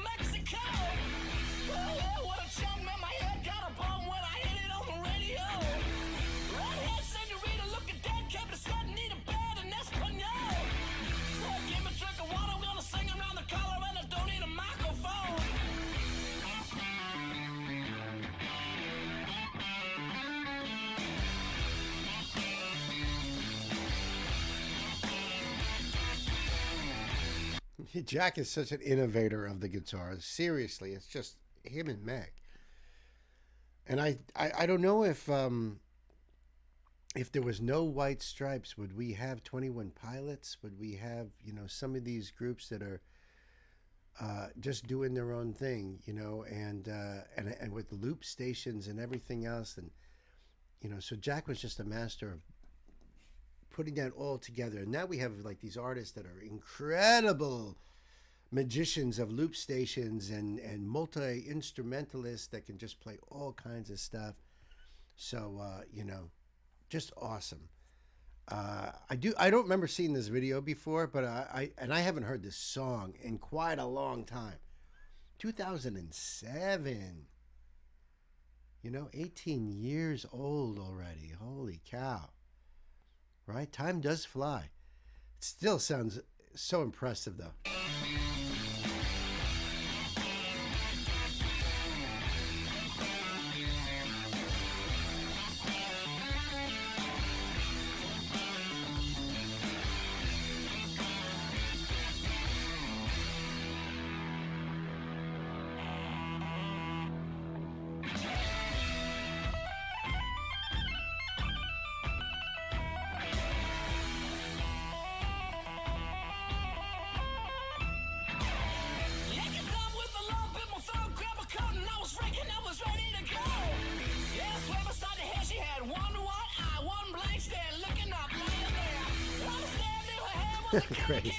Jack is such an innovator of the guitar. Seriously, it's just him and Meg. And I don't know if there was no White Stripes, would we have 21 Pilots? Would we have, you know, some of these groups that are just doing their own thing, you know, and with the loop stations and everything else, and you know, so Jack was just a master of putting that all together. And now we have like these artists that are incredible magicians of loop stations and multi-instrumentalists that can just play all kinds of stuff. So you know, just awesome. I don't remember seeing this video before, but I haven't heard this song in quite a long time. 2007. You know, 18 years old already. Holy cow. Right? Time does fly. It still sounds so impressive, though. Great.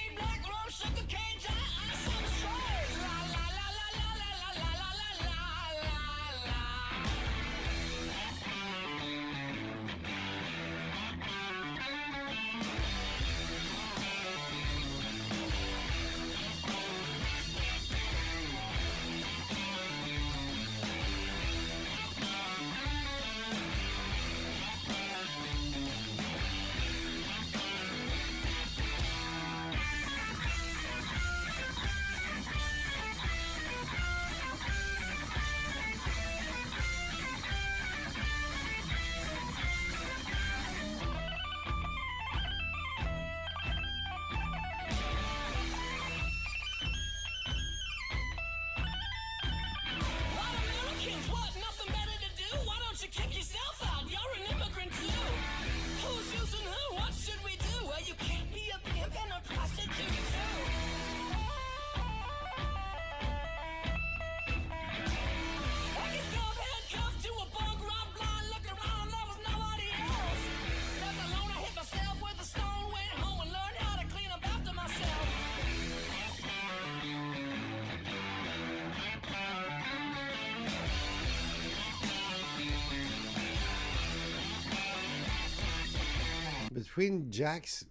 Between Jack's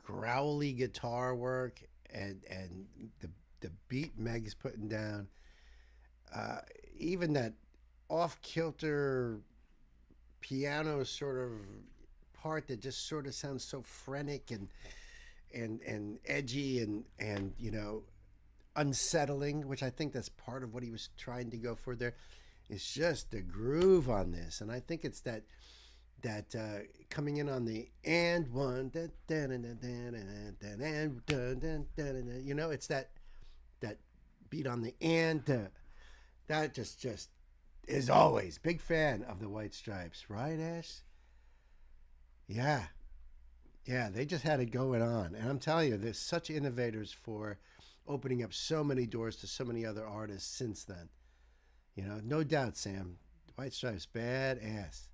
growly guitar work and the beat Meg's putting down, even that off-kilter piano sort of part that just sort of sounds so frenetic and edgy and you know, unsettling, which I think that's part of what he was trying to go for there. It's just the groove on this, and I think it's that coming in on the and one, you know, it's that beat on the and that just is always big fan of the White Stripes, right, Ash? Yeah, they just had it going on, and I'm telling you, there's such innovators for opening up so many doors to so many other artists since then. You know, no doubt, Sam. White Stripes, badass.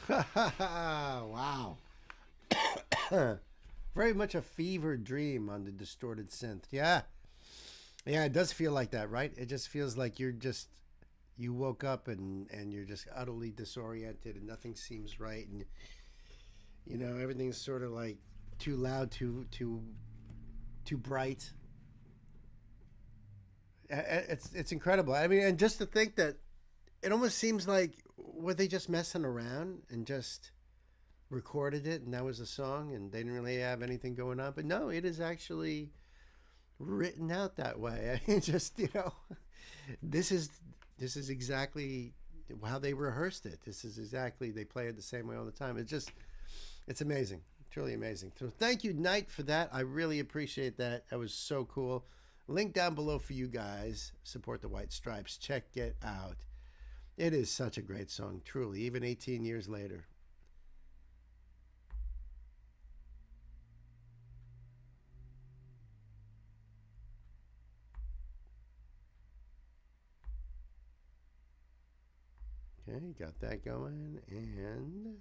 Wow. Very much a fever dream on the distorted synth. Yeah. Yeah, it does feel like that, right? It just feels like you woke up and you're just utterly disoriented and nothing seems right, and everything's sort of like too loud, too bright. It's incredible. I mean, and just to think that it almost seems like, were they just messing around and just recorded it and that was a song and they didn't really have anything going on? But no, it is actually written out that way. I mean, just, this is exactly how they rehearsed it. This is exactly, they play it the same way all the time. It's amazing. Truly amazing. So thank you, Knight, for that. I really appreciate that. That was so cool. Link down below for you guys. Support the White Stripes. Check it out. It is such a great song, truly, even 18 years later. Okay, got that going. And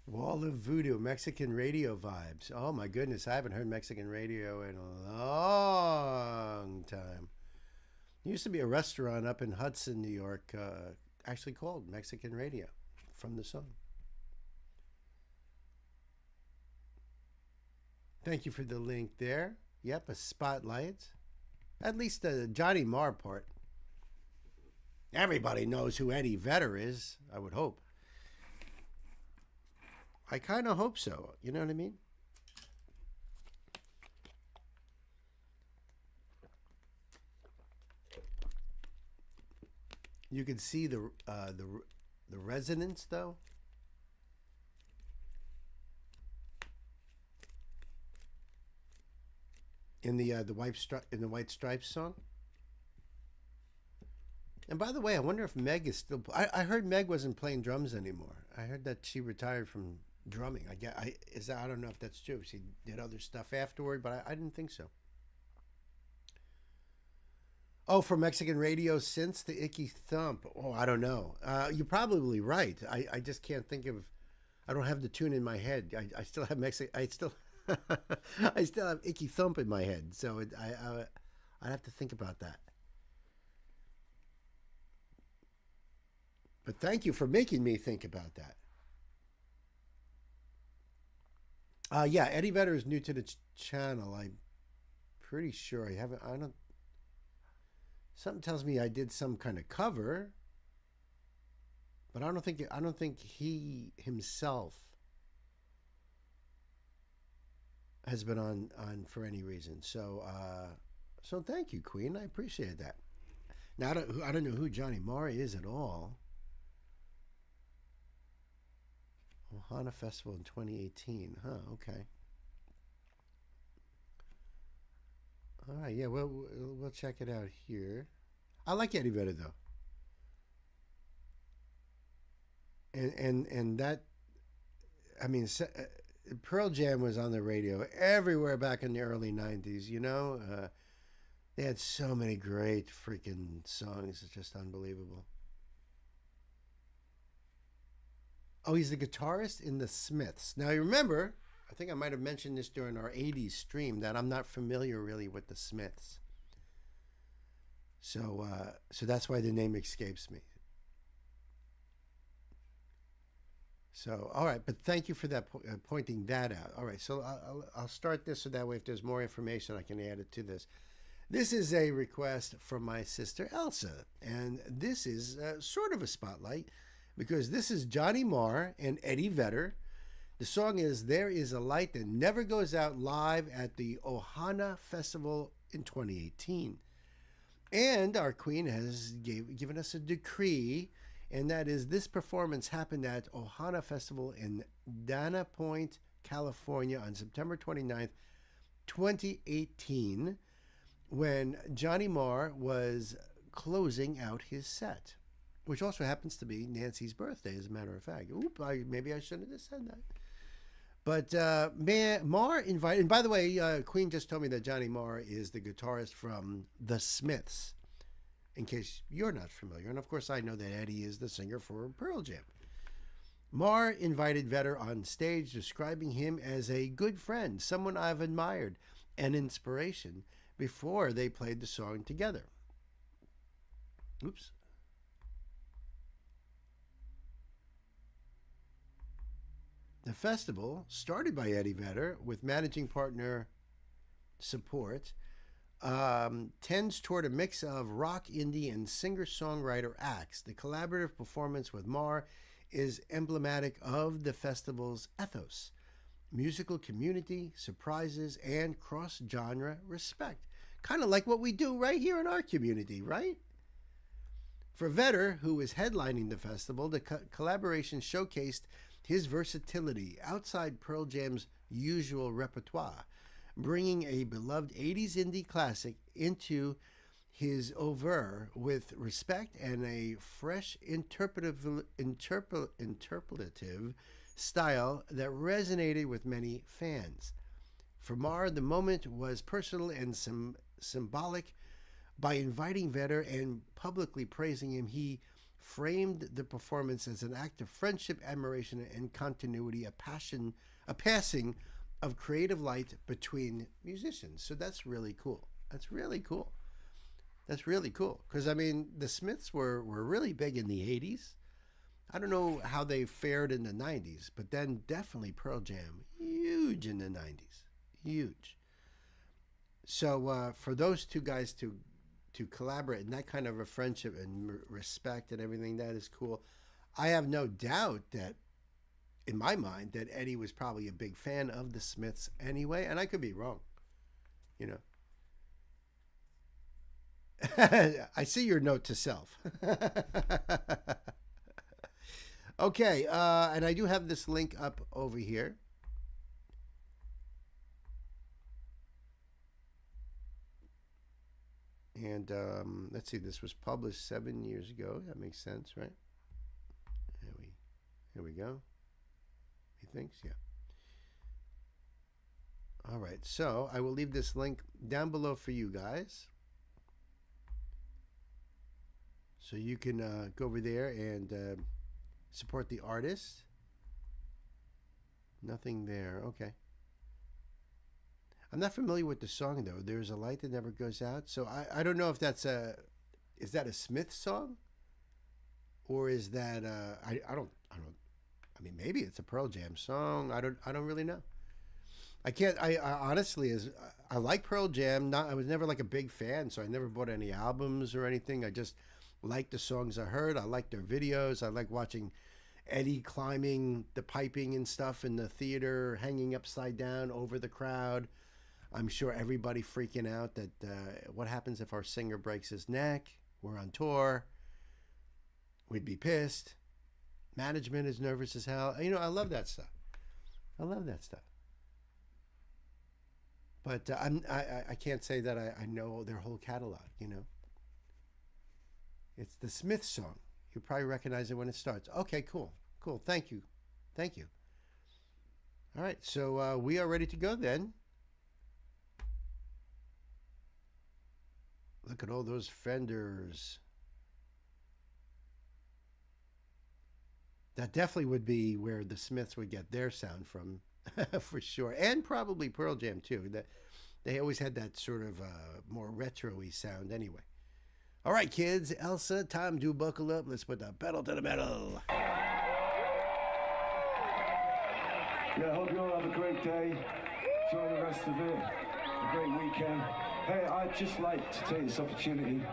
Wall of Voodoo, Mexican radio vibes. Oh my goodness, I haven't heard Mexican radio in a long time. There used to be a restaurant up in Hudson, New York, actually called Mexican Radio, from the song. Thank you for the link there. Yep, a spotlight. At least the Johnny Marr part. Everybody knows who Eddie Vedder is, I would hope. I kind of hope so. You know what I mean? You can see the resonance, though. In the White Stripes song. And by the way, I wonder if Meg is still. I heard Meg wasn't playing drums anymore. I heard that she retired from drumming. I don't know if that's true. She did other stuff afterward, but I didn't think so. Oh, for Mexican radio since the Icky Thump. Oh, I don't know. You're probably right. I just can't think of. I don't have the tune in my head. I still have I still have Icky Thump in my head. So I'd have to think about that. But thank you for making me think about that. Yeah, Eddie Vedder is new to the channel. I'm pretty sure I haven't. I don't. Something tells me I did some kind of cover, but I don't think he himself has been on for any reason. So so thank you, Queen. I appreciate that. Now I don't know who Johnny Marr is at all. Ohana Festival in 2018. Huh, okay. All right, yeah, we'll check it out here. I like Eddie Vedder, though. And that, I mean, Pearl Jam was on the radio everywhere back in the early 90s, They had so many great freaking songs. It's just unbelievable. Oh, he's the guitarist in the Smiths. Now, you remember, I think I might have mentioned this during our 80s stream, that I'm not familiar really with the Smiths. So that's why the name escapes me. So, all right, but thank you for that pointing that out. All right, so I'll start this so that way if there's more information, I can add it to this. This is a request from my sister Elsa, and this is sort of a spotlight, because this is Johnny Marr and Eddie Vedder. The song is There Is a Light That Never Goes Out, live at the Ohana Festival in 2018. And our queen has given us a decree, and that is this performance happened at Ohana Festival in Dana Point, California on September 29th, 2018, when Johnny Marr was closing out his set, which also happens to be Nancy's birthday, as a matter of fact. Maybe I shouldn't have said that. But man, Marr invited, and by the way, Queen just told me that Johnny Marr is the guitarist from The Smiths, in case you're not familiar. And of course, I know that Eddie is the singer for Pearl Jam. Marr invited Vedder on stage, describing him as a good friend, someone I've admired, and inspiration before they played the song together. Oops. The festival, started by Eddie Vedder with managing partner support, tends toward a mix of rock, indie, and singer-songwriter acts. The collaborative performance with Marr is emblematic of the festival's ethos: musical community, surprises, and cross-genre respect. Kind of like what we do right here in our community, right? For Vedder, who is headlining the festival, the collaboration showcased his versatility outside Pearl Jam's usual repertoire, bringing a beloved 80s indie classic into his oeuvre with respect and a fresh interpretative style that resonated with many fans. For Marr, the moment was personal and symbolic. By inviting Vedder and publicly praising him, he framed the performance as an act of friendship, admiration, and continuity, a passing of creative light between musicians. So that's really cool. That's really cool. That's really cool. Because, I mean, the Smiths were really big in the 80s. I don't know how they fared in the 90s, but then definitely Pearl Jam, huge in the 90s. Huge. So for those two guys to collaborate in that kind of a friendship and respect and everything, that is cool. I have no doubt that, in my mind, that Eddie was probably a big fan of the Smiths anyway, and I could be wrong, you know. I see your note to self. Okay, and I do have this link up over here. And let's see, this was published 7 years ago. That makes sense, right? Here we go. He thinks, yeah. All right, so I will leave this link down below for you guys, so you can go over there and support the artist. Nothing there. Okay. I'm not familiar with the song though. There's a light that never goes out. So I don't know if that's is that a Smith song, or is that I mean, maybe it's a Pearl Jam song. I don't really know. I honestly, I like Pearl Jam. I was never like a big fan, so I never bought any albums or anything. I just liked the songs I heard. I liked their videos. I like watching Eddie climbing the piping and stuff in the theater, hanging upside down over the crowd. I'm sure everybody freaking out that what happens if our singer breaks his neck? We're on tour. We'd be pissed. Management is nervous as hell. You know, I love that stuff. I love that stuff. But I can't say that I know their whole catalog, you know. It's the Smith song. You probably recognize it when it starts. Okay, cool. Cool. Thank you. Thank you. All right, so we are ready to go then. Look at all those Fenders. That definitely would be where the Smiths would get their sound from, for sure. And probably Pearl Jam, too. They always had that sort of more retro-y sound anyway. All right, kids. Elsa, time to buckle up. Let's put the pedal to the metal. Yeah, hope you all have a great day. Enjoy the rest of it. A great weekend. Hey, I'd just like to take this opportunity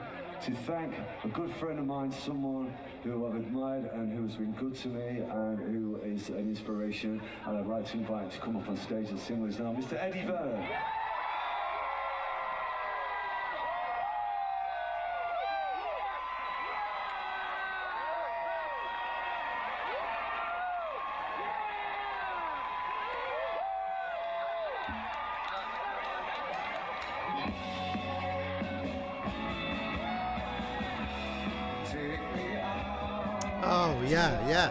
to thank a good friend of mine, someone who I've admired and who's been good to me and who is an inspiration. And I'd like to invite him to come up on stage and sing with us now, Mr. Eddie Vedder. Oh, yeah, yeah.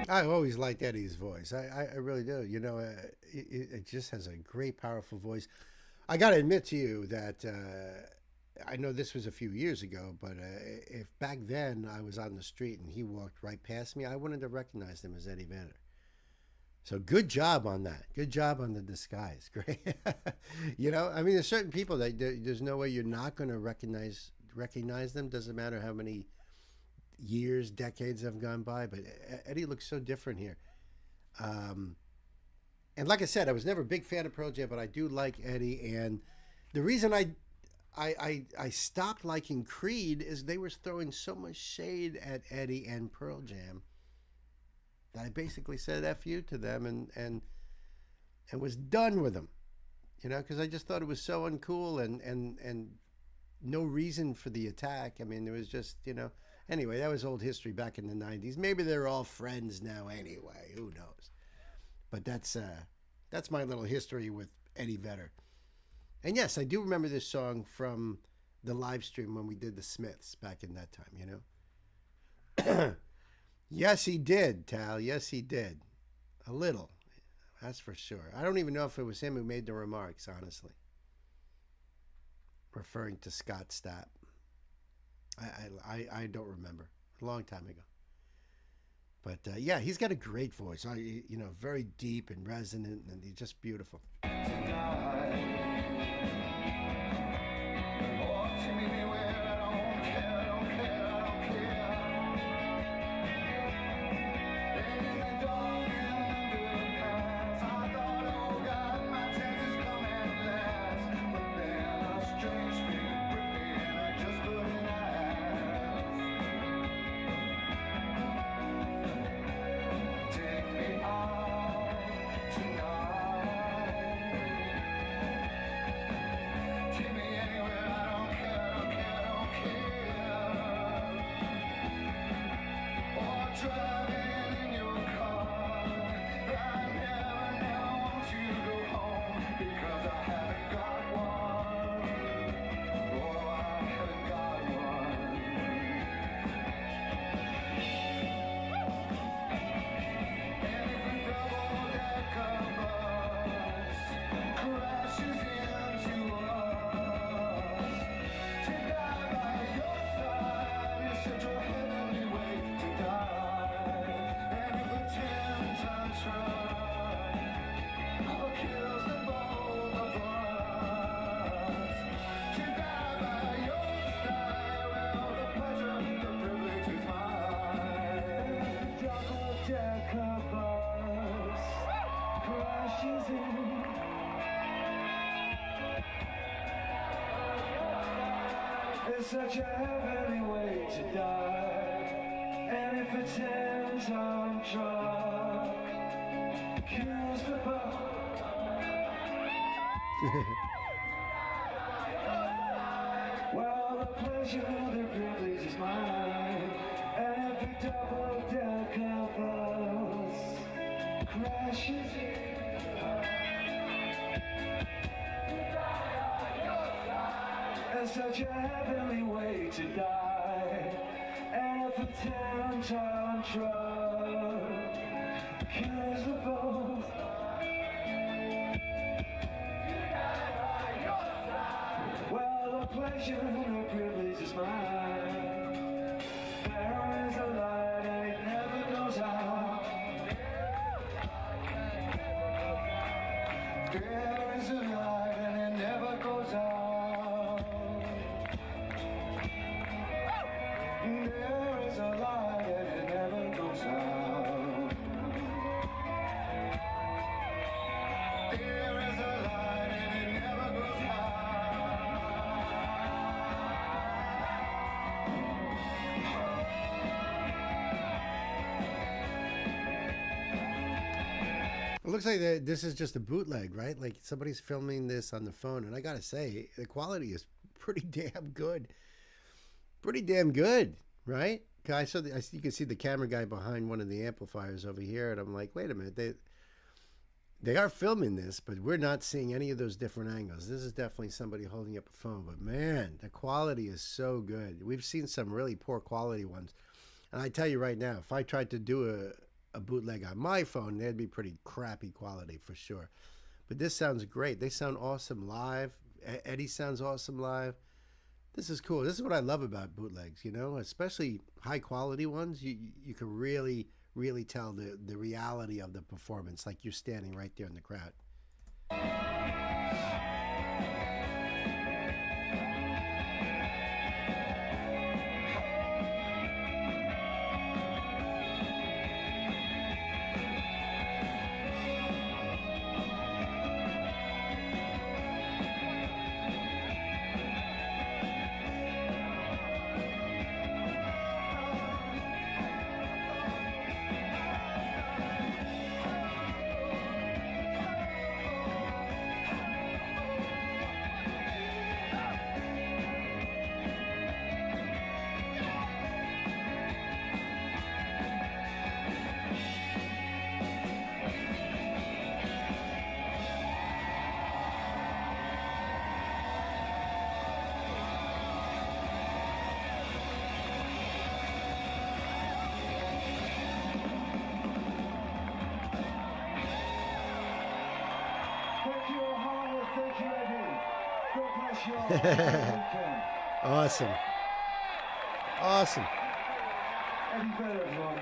I always liked Eddie's voice. I really do. You know, it just has a great, powerful voice. I got to admit to you that I know this was a few years ago, but if back then I was on the street and he walked right past me, I wouldn't have recognized him as Eddie Vedder. So good job on that. Good job on the disguise. Great. You know, I mean, there's certain people that there's no way you're not going to recognize them. Doesn't matter how many years, decades have gone by. But Eddie looks so different here. And like I said, I was never a big fan of Pearl Jam, but I do like Eddie. And the reason I stopped liking Creed is they were throwing so much shade at Eddie and Pearl Jam that I basically said F you to them and was done with them, you know, because I just thought it was so uncool and no reason for the attack. I mean, it was just, you know, anyway, that was old history back in the 90s. Maybe they're all friends now anyway, who knows. But that's my little history with Eddie Vedder. And yes, I do remember this song from the live stream when we did the Smiths back in that time, you know. Yes, he did, Tal. Yes, he did. A little. That's for sure. I don't even know if it was him who made the remarks, honestly. Referring to Scott Stapp. I don't remember. A long time ago. But, yeah, he's got a great voice. You know, very deep and resonant, and he's just beautiful. It's such a heavenly way to die, and if it ends on drug, kills the bug. Well, the pleasure, the privilege is mine, and if a double-decker bus crashes in. It's such a heavenly way to die, and if a 10-ton truck kills the both. Well, the pleasure and the privilege is mine. There is a light and it never goes out. There is a light and it never goes out. There is a light and it never goes out. There is a light and it never goes out. It looks like this is just a bootleg, right? Like somebody's filming this on the phone. And I got to say, the quality is pretty damn good. Pretty damn good, right? You can see the camera guy behind one of the amplifiers over here. And I'm like, wait a minute. They are filming this, but we're not seeing any of those different angles. This is definitely somebody holding up a phone. But, man, the quality is so good. We've seen some really poor quality ones. And I tell you right now, if I tried to do a bootleg on my phone, they'd be pretty crappy quality for sure. But this sounds great. They sound awesome live. Eddie sounds awesome live. This is cool. This is what I love about bootlegs, you know, especially high quality ones. You can really, really tell the reality of the performance, like you're standing right there in the crowd. Awesome. Awesome. Eddie Vedder, everyone.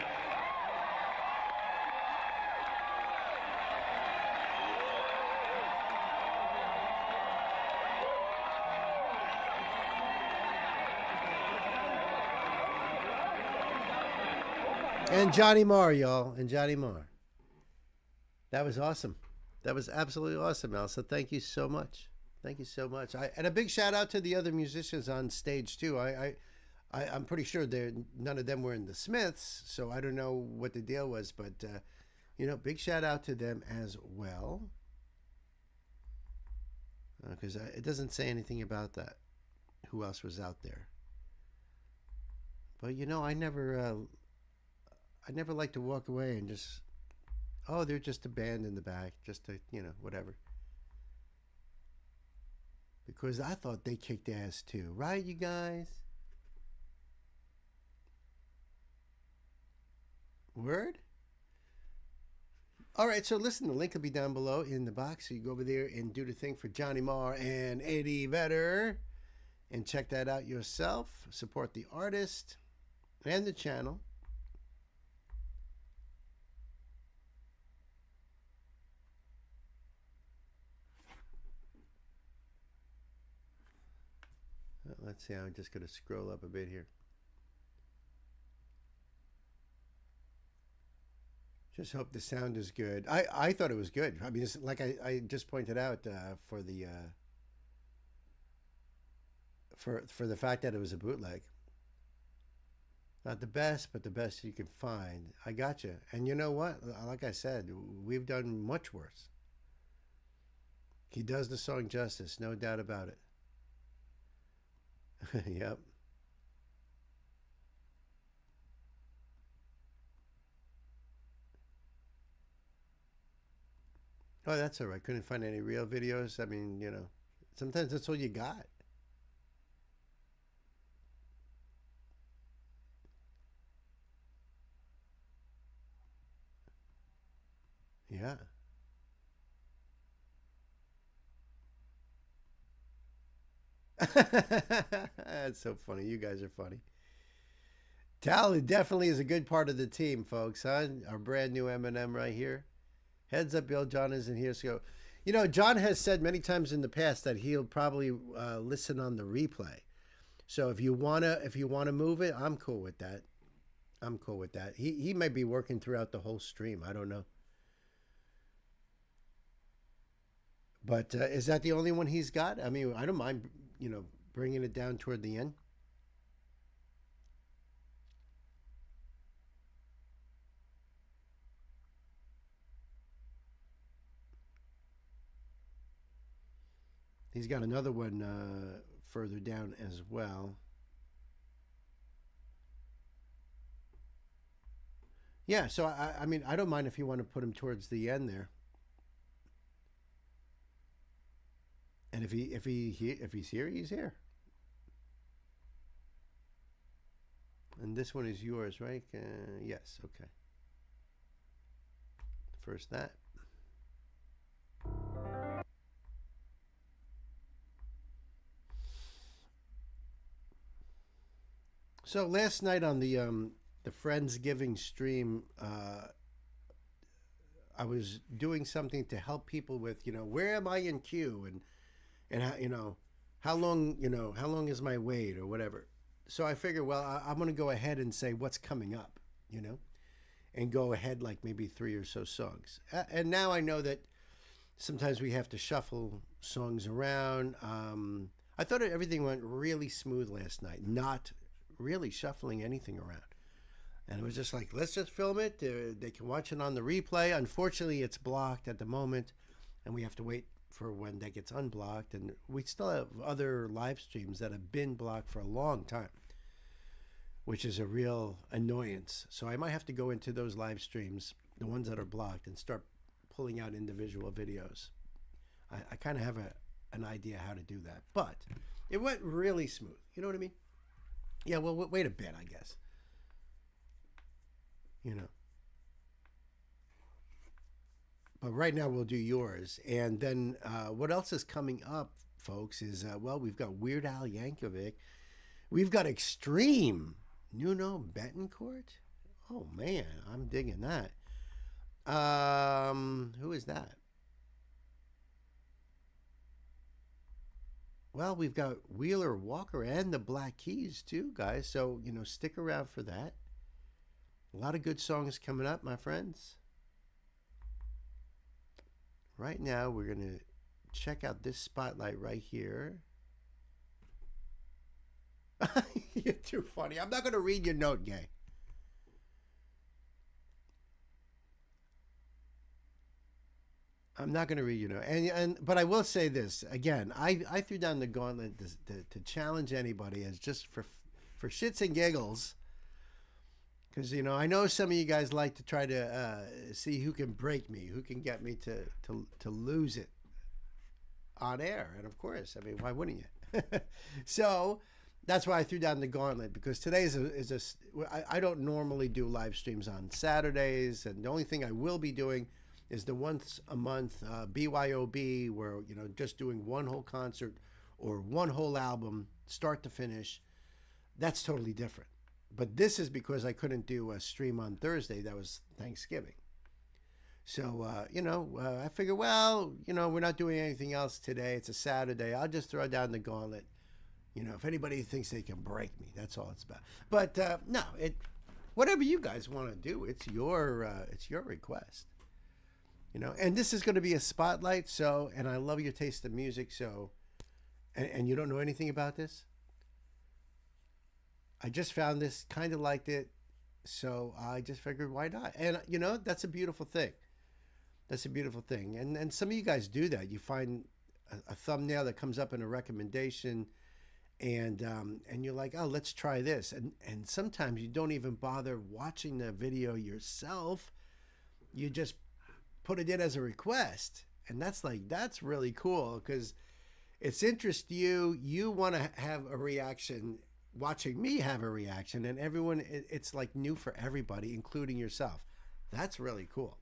And Johnny Marr, y'all. And Johnny Marr. That was awesome. That was absolutely awesome, Elsa. Thank you so much. Thank you so much. And a big shout out to the other musicians on stage too. I'm pretty sure none of them were in the Smiths, so I don't know what the deal was, but you know, big shout out to them as well. Because it doesn't say anything about that. Who else was out there? But you know, I never like to walk away and just, oh, they're just a band in the back, just to, you know, whatever. Because I thought they kicked ass too, right, you guys? Word? All right, so listen, the link will be down below in the box. So you go over there and do the thing for Johnny Marr and Eddie Vedder. And check that out yourself. Support the artist and the channel. Let's see, I'm just going to scroll up a bit here. Just hope the sound is good. I thought it was good. I mean, it's like I just pointed out for the for the fact that it was a bootleg. Not the best, but the best you can find. I got you. And you know what? Like I said, we've done much worse. He does the song justice, no doubt about it. Yep. Oh, that's all right. Couldn't find any real videos. I mean, you know, sometimes that's all you got. Yeah. That's so funny. You guys are funny. Tal definitely is a good part of the team, folks, huh? Our brand new M&M right here. Heads up, Bill. John isn't here. So, you know, John has said many times in the past that he'll probably listen on the replay. So if you wanna move it, I'm cool with that. I'm cool with that. He might be working throughout the whole stream. I don't know. But is that the only one he's got? I mean, I don't mind, you know, bringing it down toward the end. He's got another one further down as well. Yeah, so I mean, I don't mind if you want to put him towards the end there. And if he's here, he's here. And this one is yours, right? Yes, okay. First that. So last night on the Friendsgiving stream, I was doing something to help people with, where am I in queue, and how, how long is my wait or whatever. So I figured, well, I'm going to go ahead and say what's coming up, and go ahead like maybe 3 or so songs. And now I know that sometimes we have to shuffle songs around. I thought everything went really smooth last night, not really shuffling anything around. And it was just like, let's just film it. They can watch it on the replay. Unfortunately, it's blocked at the moment, and we have to wait for when that gets unblocked. And we still have other live streams that have been blocked for a long time, which is a real annoyance. So I might have to go into those live streams, the ones that are blocked, and start pulling out individual videos. I kind of have an idea how to do that. But it went really smooth. You know what I mean? Yeah, well, wait a bit, I guess. But right now we'll do yours. And then what else is coming up, folks, is, we've got Weird Al Yankovic. We've got Extreme. Nuno Betancourt. Oh, man, I'm digging that. Who is that? Well, we've got Wheeler Walker and the Black Keys, too, guys. So, stick around for that. A lot of good songs coming up, my friends. Right now, we're going to check out this spotlight right here. You're too funny. I'm not going to read your note, Gay. I'm not going to read your note. But I will say this. Again, I threw down the gauntlet to challenge anybody as just for shits and giggles. Because, I know some of you guys like to try to see who can break me, who can get me to lose it on air. And, of course, why wouldn't you? So that's why I threw down the gauntlet, because today I don't normally do live streams on Saturdays. And the only thing I will be doing is the once a month BYOB, where, just doing one whole concert or one whole album, start to finish. That's totally different. But this is because I couldn't do a stream on Thursday. That was Thanksgiving. So, I figure, we're not doing anything else today. It's a Saturday. I'll just throw down the gauntlet. If anybody thinks they can break me, that's all it's about. But, no, whatever you guys want to do, it's your request. And this is going to be a spotlight. So, and I love your taste in music. So, and you don't know anything about this? I just found this, kind of liked it, so I just figured, why not? And, that's a beautiful thing. That's a beautiful thing. And some of you guys do that. You find a thumbnail that comes up in a recommendation, and you're like, oh, let's try this. And sometimes you don't even bother watching the video yourself. You just put it in as a request. And that's really cool, because it's interest you. You want to have a reaction watching me have a reaction, and everyone, it's like new for everybody, including yourself. That's really cool.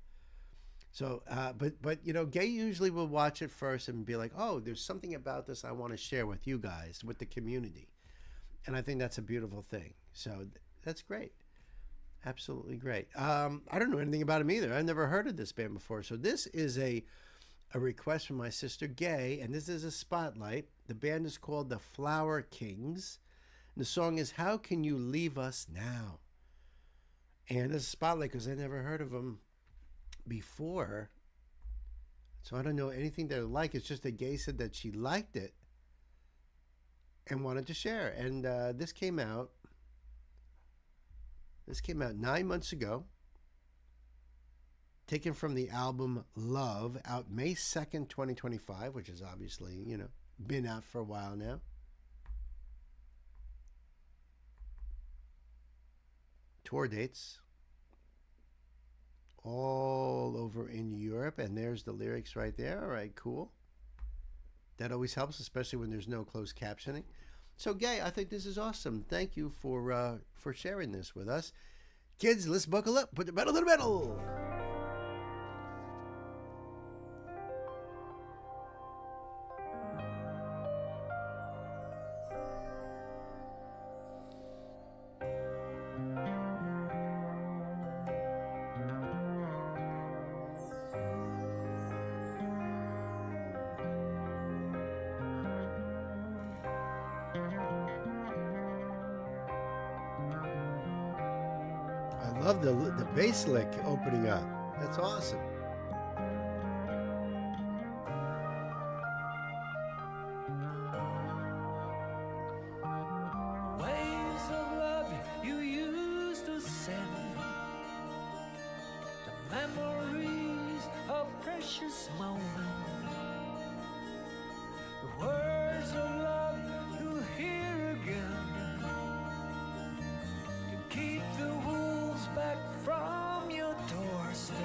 So, but Gay usually will watch it first and be like, oh, there's something about this I want to share with you guys, with the community. And I think that's a beautiful thing. So that's great. Absolutely great. I don't know anything about him either. I've never heard of this band before. So this is a request from my sister Gay, and this is a spotlight. The band is called the Flower Kings. The song is How Can You Leave Us Now? And this is spotlight because I never heard of them before. So I don't know anything they're like. It's just that Gay said that she liked it and wanted to share. And this came out 9 months ago. Taken from the album Love, out May 2nd, 2025, which is obviously, been out for a while now. Tour dates all over in Europe, and there's the lyrics right there. All right, cool. That always helps, especially when there's no closed captioning. So, Gay, I think this is awesome. Thank you for sharing this with us. Kids, let's buckle up. Put the pedal to the metal. love the bass lick opening up. That's awesome. Waves of love you used to send, the memories of precious moments, the words of love you hear again, to keep the wolves back from your doorstep.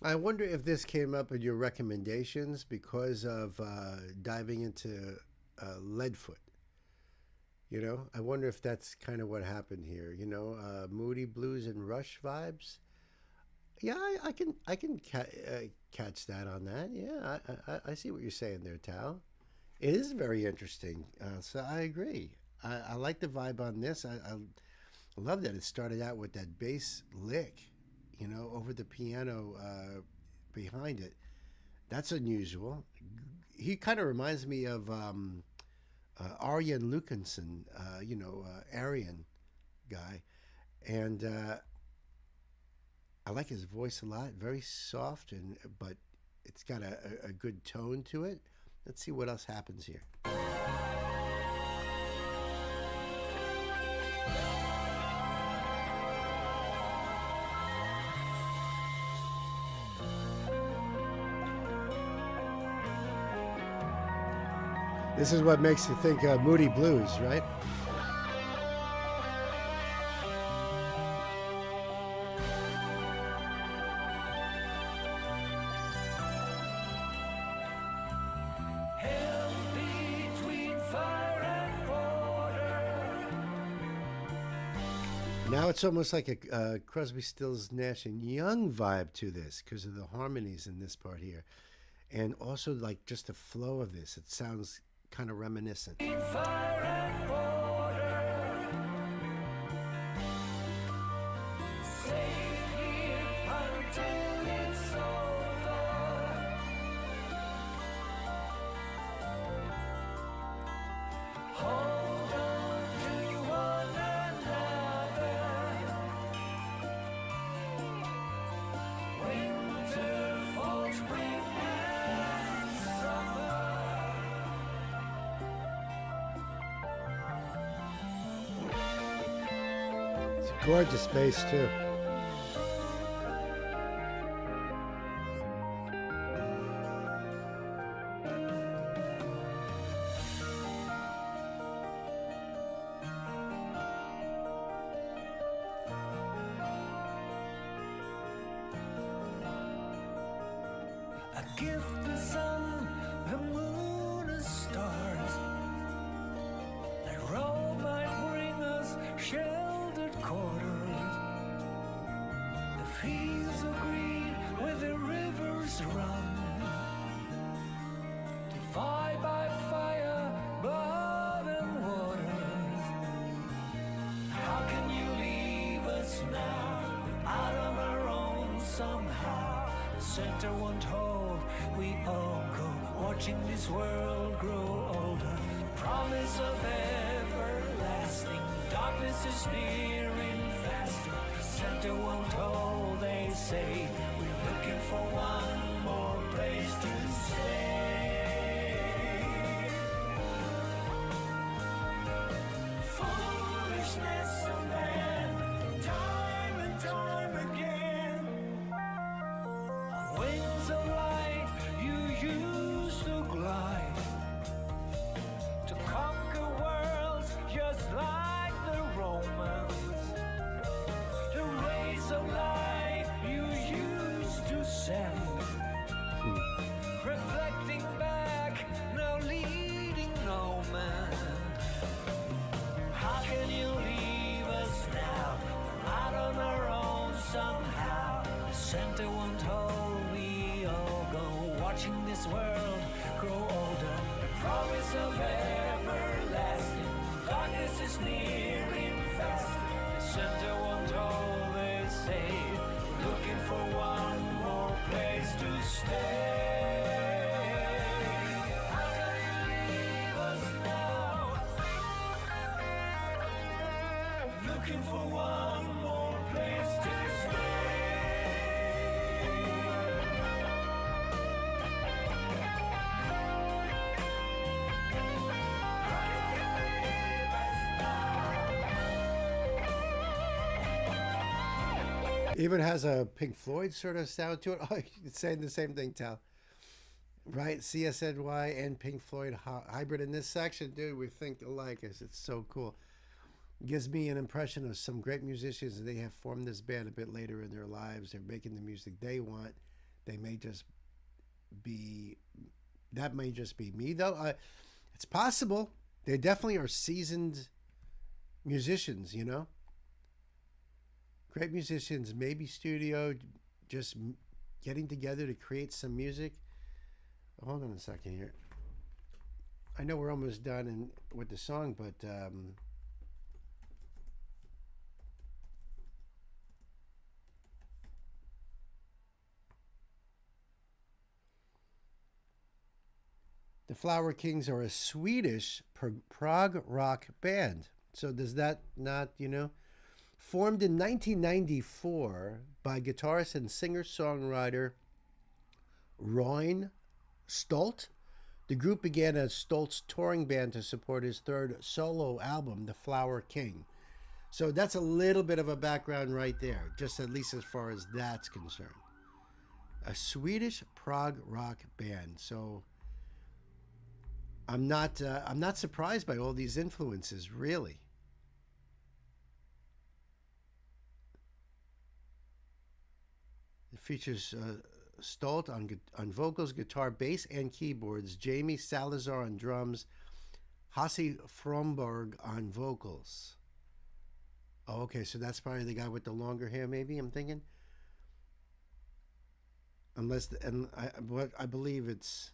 I wonder if this came up in your recommendations because of diving into Leadfoot. You know, I wonder if that's kind of what happened here. You know, Moody Blues and Rush vibes. Yeah, I can catch that on that. Yeah, I see what you're saying there, Tal. It is very interesting. So I agree. I like the vibe on this. I love that it started out with that bass lick, you know, over the piano behind it. That's unusual. He kind of reminds me of Arjen Lucanson, you know, Aryan guy. And I like his voice a lot. Very soft, but it's got a good tone to it. Let's see what else happens here. This is what makes you think Moody Blues, right? Held between fire and water. Now it's almost like a Crosby, Stills, Nash and Young vibe to this because of the harmonies in this part here. And also like just the flow of this. It sounds kind of reminiscent. Fire and water. Safe here until it's over. Hold on to one another. Winter, fall, spring, and summer. It's a gorgeous space too. A gift, the sun, the moon, and stars. That road might bring us sheltered quarters. The fields of green where the rivers run. Divide by fire, blood, and waters. How can you leave us now, out on our own somehow? The center won't hold, we all go, watching this world grow older. Promise of everlasting, darkness is nearing faster. The center won't hold, they say, we're looking for one more place to stay. Foolishness of man, time and time again. On wings of light, you used to glide, to conquer worlds just like the Romans. The rays of light you used to send, reflecting Santa won't hold, we all go watching this world grow older. The promise of everlasting darkness is nearing fast. Santa won't hold, they say, looking for one more place to stay. How can you leave us now? Looking for one more place to stay. How can you leave us now? Even has a Pink Floyd sort of sound to it. Oh, it's saying the same thing, Tal. Right? CSNY and Pink Floyd hybrid in this section. Dude, we think alike. It's so cool. Gives me an impression of some great musicians, and they have formed this band a bit later in their lives. They're making the music they want. They may just be, that may just be me, though. It's possible. They definitely are seasoned musicians, you know? Great musicians, maybe studio, just getting together to create some music. Hold on a second here. I know we're almost done with the song, but the Flower Kings are a Swedish prog rock band. So does that not, you know? Formed in 1994 by guitarist and singer-songwriter Roine Stolt, the group began as Stolt's touring band to support his third solo album, The Flower King. So that's a little bit of a background right there, just at least as far as that's concerned. A Swedish prog rock band. So I'm not surprised by all these influences, really. It features Stolt on vocals, guitar, bass, and keyboards. Jamie Salazar on drums. Hasse Fromberg on vocals. Oh, okay, so that's probably the guy with the longer hair, maybe, I'm thinking. I believe it's...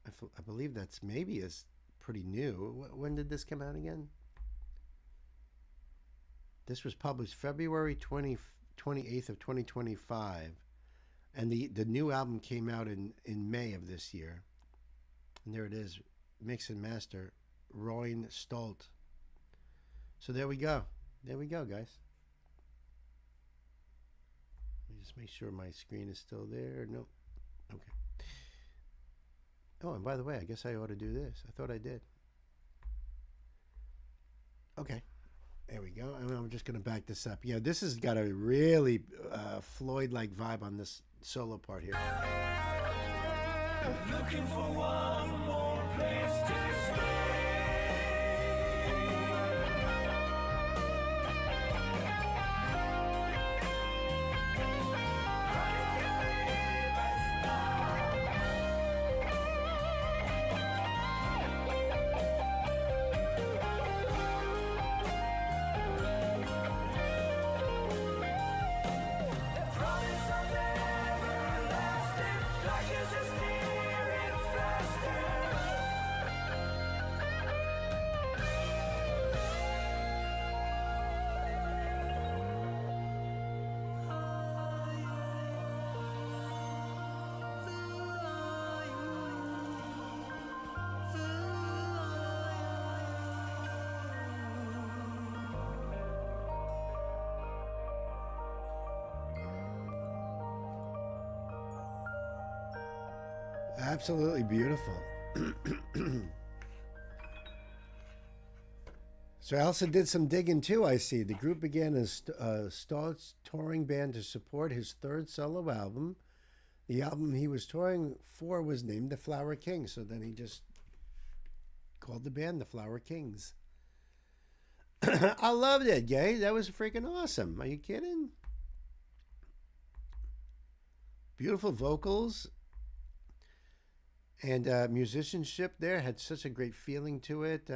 I believe that's maybe is pretty new. When did this come out again? This was published February 28th of 2025. And the new album came out in May of this year. And there it is. Mix and master. Roine Stolt. So there we go. There we go, guys. Let me just make sure my screen is still there. Nope. Okay. Oh, and by the way, I guess I ought to do this. I thought I did. Okay. There we go. And I'm just going to back this up. Yeah, this has got a really Floyd-like vibe on this solo part here. Looking for one more place to stay. Absolutely beautiful. So Elsa did some digging too, I see. The group began as Stolt's touring band to support his third solo album. The album he was touring for was named The Flower King, so then he just called the band The Flower Kings. I loved it, Gay. That was freaking awesome. Are you kidding? Beautiful vocals. And musicianship there had such a great feeling to it.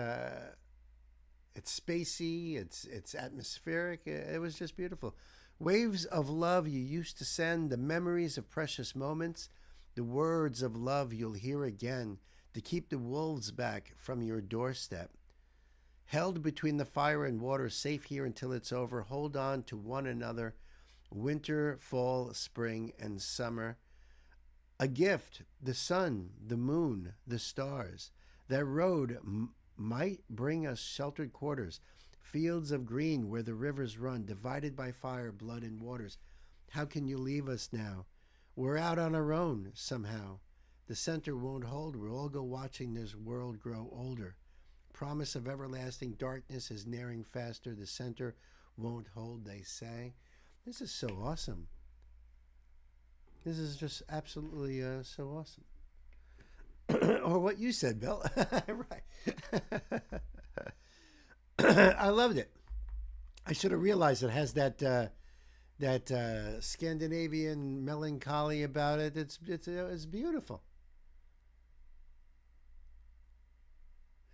It's spacey, it's atmospheric. It was just beautiful. Waves of love you used to send, the memories of precious moments, the words of love you'll hear again to keep the wolves back from your doorstep. Held between the fire and water, safe here until it's over. Hold on to one another. Winter, fall, spring, and summer. A gift, the sun, the moon, the stars. That road might bring us sheltered quarters, fields of green where the rivers run, divided by fire, blood, and waters. How can you leave us now? We're out on our own somehow. The center won't hold. We'll all go watching this world grow older. Promise of everlasting darkness is nearing faster. The center won't hold, they say. This is so awesome. This is just absolutely so awesome. Or what you said, Bill. Right. I loved it. I should have realized it has that Scandinavian melancholy about it. It's beautiful.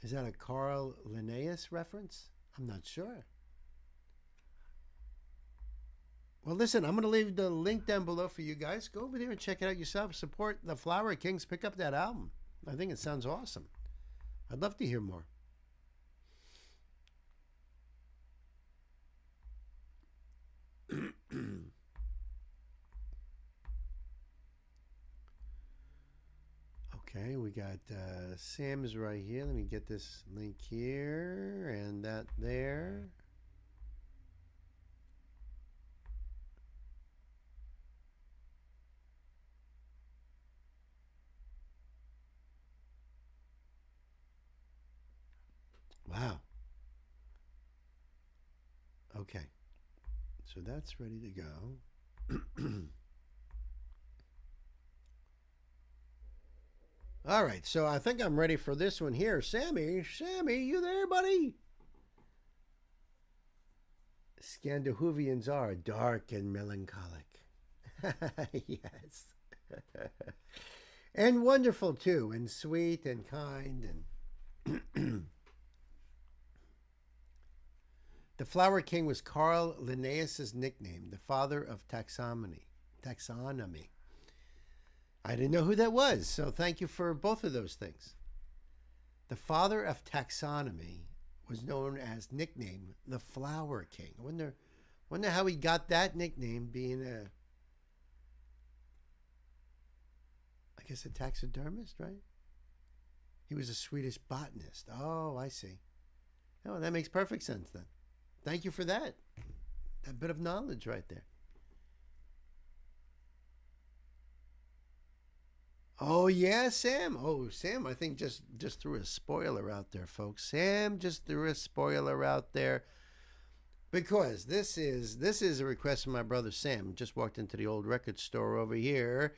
Is that a Carl Linnaeus reference? I'm not sure. Well, listen, I'm going to leave the link down below for you guys. Go over there and check it out yourself. Support the Flower Kings. Pick up that album. I think it sounds awesome. I'd love to hear more. Okay, we got Sam's right here. Let me get this link here and that there. Wow. Okay. So that's ready to go. All right, so I think I'm ready for this one here. Sammy, you there, buddy? Scandinavians are dark and melancholic. Yes. And wonderful, too, and sweet and kind. And the Flower King was Carl Linnaeus' nickname, the father of taxonomy. I didn't know who that was, so thank you for both of those things. The father of taxonomy was known as nickname the Flower King. I wonder how he got that nickname, being I guess a taxidermist, right? He was a Swedish botanist. Oh, I see. Oh, that makes perfect sense then. Thank you for that. That bit of knowledge right there. Oh, yeah, Sam. Oh, Sam, I think just threw a spoiler out there, folks. Sam just threw a spoiler out there because this is a request from my brother Sam. Just walked into the old record store over here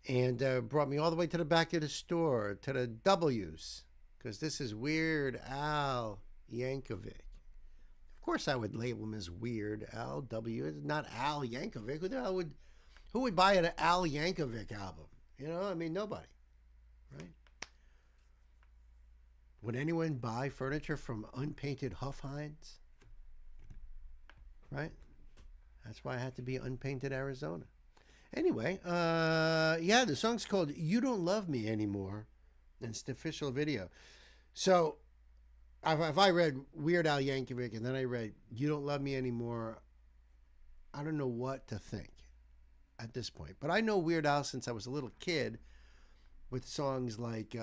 and brought me all the way to the back of the store, to the W's, because this is Weird Al Yankovic. Of course, I would label him as Weird Al W. It's not Al Yankovic. Who would buy an Al Yankovic album? You know, I mean, nobody, right? Would anyone buy furniture from unpainted Huff Hines? Right? That's why I had to be unpainted Arizona. Anyway, yeah, the song's called You Don't Love Me Anymore. And it's the official video. So, if I read Weird Al Yankovic and then I read You Don't Love Me Anymore, I don't know what to think at this point. But I know Weird Al since I was a little kid with songs like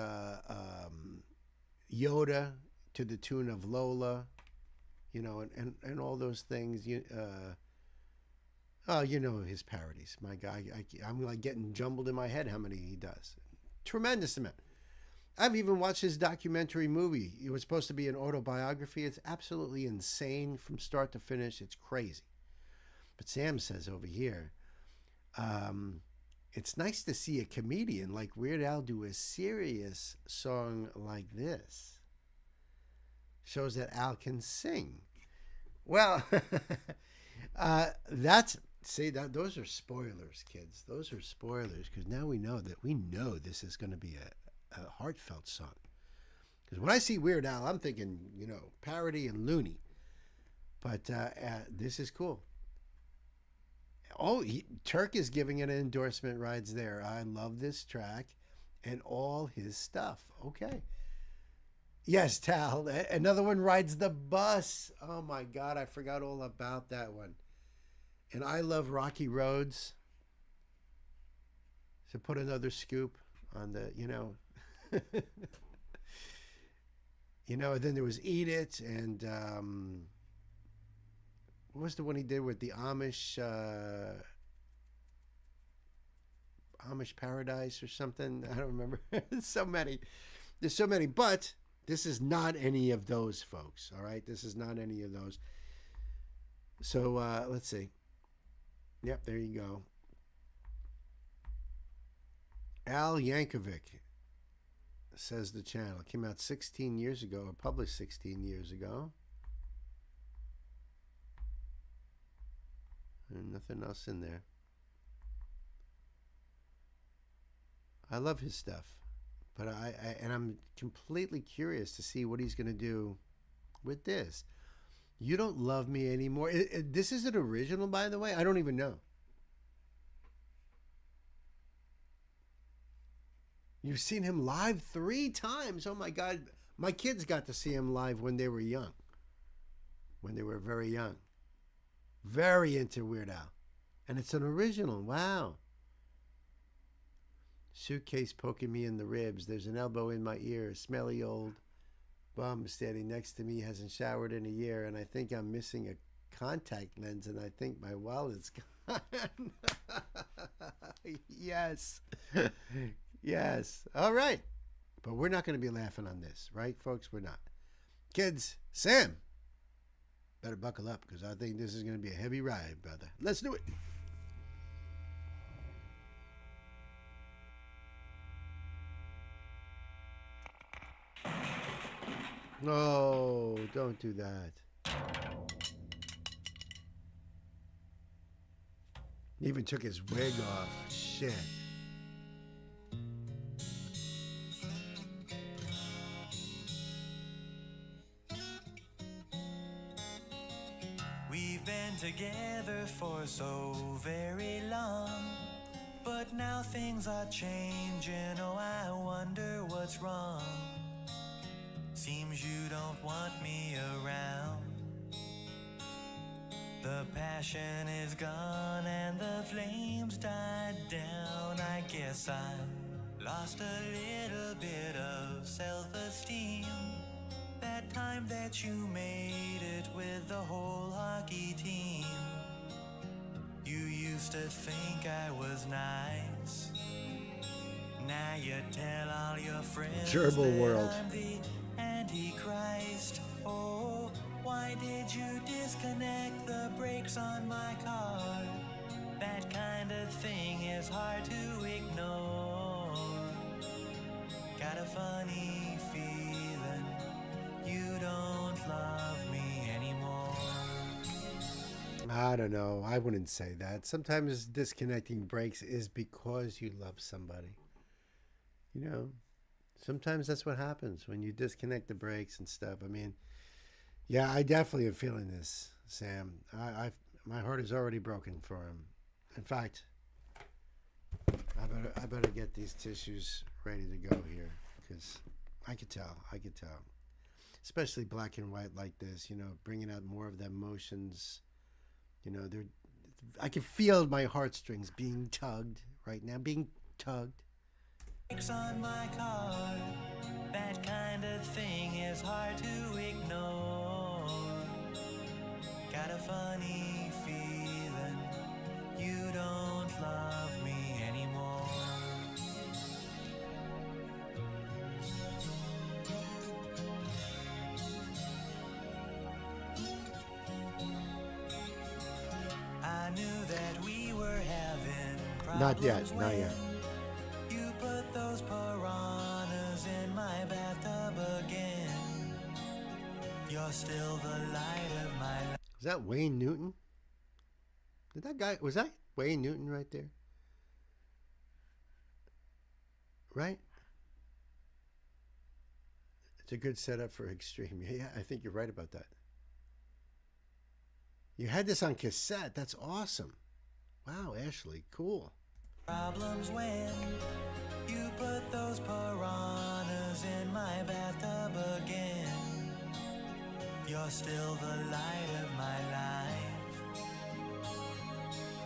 Yoda to the tune of Lola, you know, and all those things. Oh, you know his parodies. My guy, I'm like getting jumbled in my head how many he does. Tremendous amount. I've even watched his documentary movie. It was supposed to be an autobiography. It's absolutely insane from start to finish. It's crazy. But Sam says over here, it's nice to see a comedian like Weird Al do a serious song like this. Shows that Al can sing. Well, those are spoilers, kids. Those are spoilers, because now we know this is going to be a heartfelt song. Because when I see Weird Al, I'm thinking, you know, parody and loony. But this is cool. Oh, Turk is giving it an endorsement rides there. I love this track and all his stuff. Okay. Yes, Tal. Another one rides the bus. Oh my God, I forgot all about that one. And I love Rocky Roads. So put another scoop on the, then there was Eat It, and what was the one he did with the Amish Paradise or something? I don't remember. There's so many. But this is not any of those, folks. All right, this is not any of those. So let's see. Yep, there you go. Al Yankovic says the channel came out 16 years ago, or published 16 years ago. And nothing else in there. I love his stuff, but I'm completely curious to see what he's going to do with this. You Don't Love Me Anymore. This is an original, by the way. I don't even know. You've seen him live 3 times. Oh my God. My kids got to see him live when they were young. When they were very young. Very into Weird Al. And it's an original. Wow. Suitcase poking me in the ribs. There's an elbow in my ear. Smelly old bum standing next to me. Hasn't showered in a year. And I think I'm missing a contact lens. And I think my wallet's gone. Yes. Yes. All right. But we're not going to be laughing on this, right, folks? We're not. Kids, Sam, better buckle up because I think this is going to be a heavy ride, brother. Let's do it. No, don't do that. He even took his wig off. Shit. We've been together for so very long, but now things are changing. Oh, I wonder what's wrong. Seems you don't want me around. The passion is gone and the flames died down. I guess I lost a little bit of self-esteem. That time that you made it with the whole hockey team. You used to think I was nice. Now you tell all your friends Gerbil that world. I'm the Antichrist. Oh, why did you disconnect the brakes on my car? That kind of thing is hard to ignore. Got a funny feeling you don't love me anymore. I don't know. I wouldn't say that. Sometimes disconnecting brakes is because you love somebody. You know, sometimes that's what happens when you disconnect the brakes and stuff. I mean, yeah, I definitely am feeling this, Sam. My heart is already broken for him. In fact, I better get these tissues ready to go here because I could tell, especially black and white like this. You know, bringing out more of the emotions. You know, I can feel my heartstrings being tugged right now, being tugged. On my car, that kind of thing is hard to ignore. Got a funny feeling you don't love me anymore. I knew that we were having problems. Not yet, not yet. You put those piranhas in my bathtub again. You're still the light of my life. Is that Wayne Newton? Was that Wayne Newton right there? Right? It's a good setup for Extreme. Yeah, I think you're right about that. You had this on cassette. That's awesome. Wow, Ashley, cool. Problems when you put those piranhas in my bathtub again. You're still the light of my life.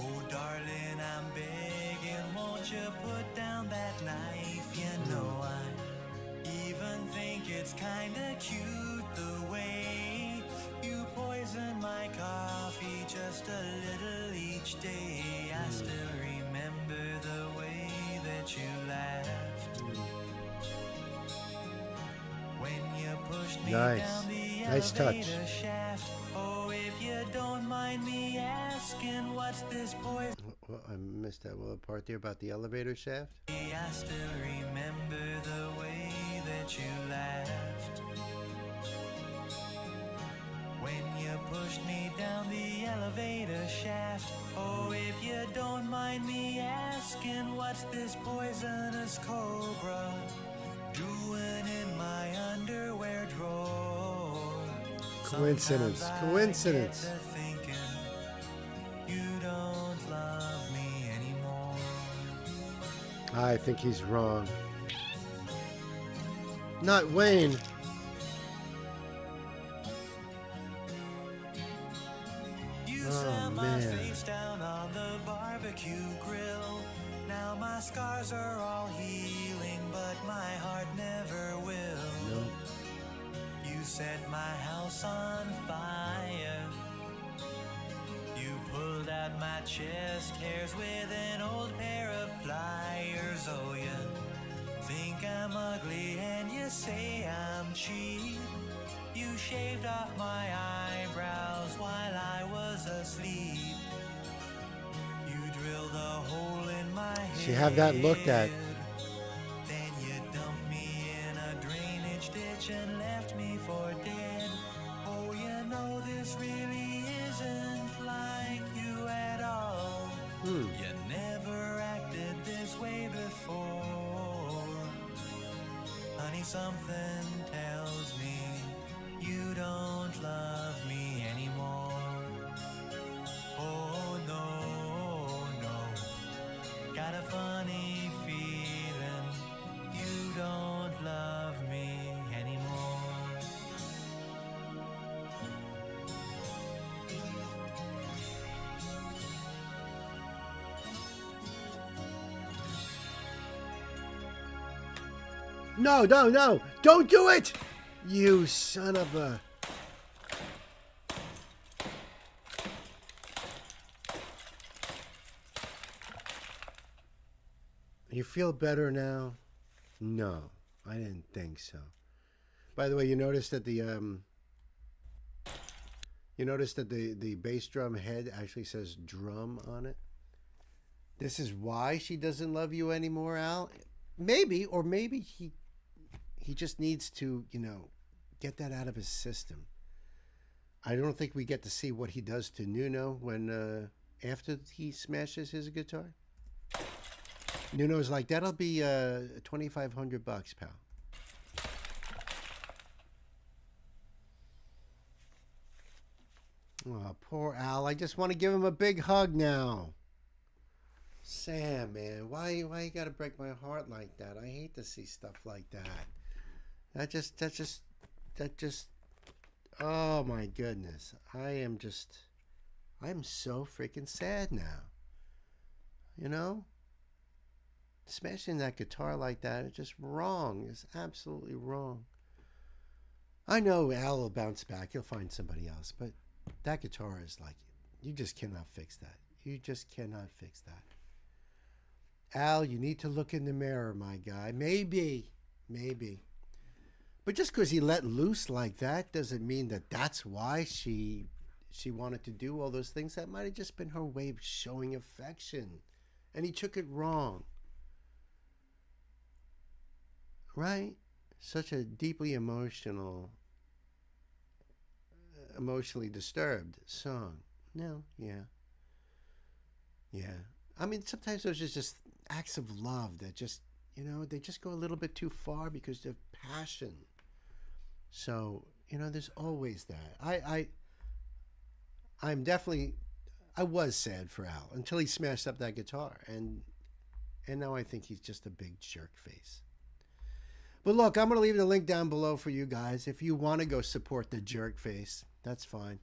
Oh, darling, I'm begging, won't you put down that knife? You know, I even think it's kinda cute the way you poison my coffee just a little each day. I still remember the way that you laughed when you pushed me down the Nice touch. elevator shaft. Oh, if you don't mind me asking, what's this poison? Well, I missed that little part there about the elevator shaft. I still remember the way that you laughed when you pushed me down the elevator shaft. Oh, if you don't mind me asking, what's this poisonous cobra doing in my underwear drawer? Coincidence. Sometimes Coincidence. I get to thinking you don't love me anymore. I think he's wrong. Not Wayne. You Oh, sat my man. face down on the barbecue grill. Now my scars are all healing, but my heart never will. Nope. You set my house on fire. You pulled out my chest hairs with an old pair of pliers. Oh, you think I'm ugly and you say I'm cheap. You shaved off my eyebrows while I was asleep. You drilled a hole in my head. She have that looked at. Then you dumped me in a drainage ditch and left me for dead. Oh, you know this really isn't like you at all. You never acted this way before. Honey, something tells me you don't love me anymore. Oh, no, no. Got a funny feeling you don't love me anymore. No, no, no. Don't do it. You son of a... You feel better now? No, I didn't think so. By the way, you noticed that the bass drum head actually says drum on it. This is why she doesn't love you anymore, Al. Maybe, or maybe he just needs to, get that out of his system. I don't think we get to see what he does to Nuno when after he smashes his guitar. Nuno's like, that'll be $2,500, pal. Oh, poor Al. I just want to give him a big hug now. Sam, man, why you gotta break my heart like that? I hate to see stuff like that. That just. Oh my goodness, I'm so freaking sad now. Smashing that guitar like that is just wrong. It's absolutely wrong. I know Al will bounce back. He'll find somebody else, but that guitar is like, you just cannot fix that. You just cannot fix that. Al, you need to look in the mirror, my guy. Maybe. But just because he let loose like that doesn't mean that that's why she wanted to do all those things. That might have just been her way of showing affection. And he took it wrong. Right? Such a deeply emotionally disturbed song. No, yeah. I mean, sometimes those are just acts of love that just, they just go a little bit too far because of passion. So, there's always that. I'm definitely I was sad for Al until he smashed up that guitar, and now I think he's just a big jerk face. But look, I'm going to leave the link down below for you guys. If you want to go support the jerk face, that's fine.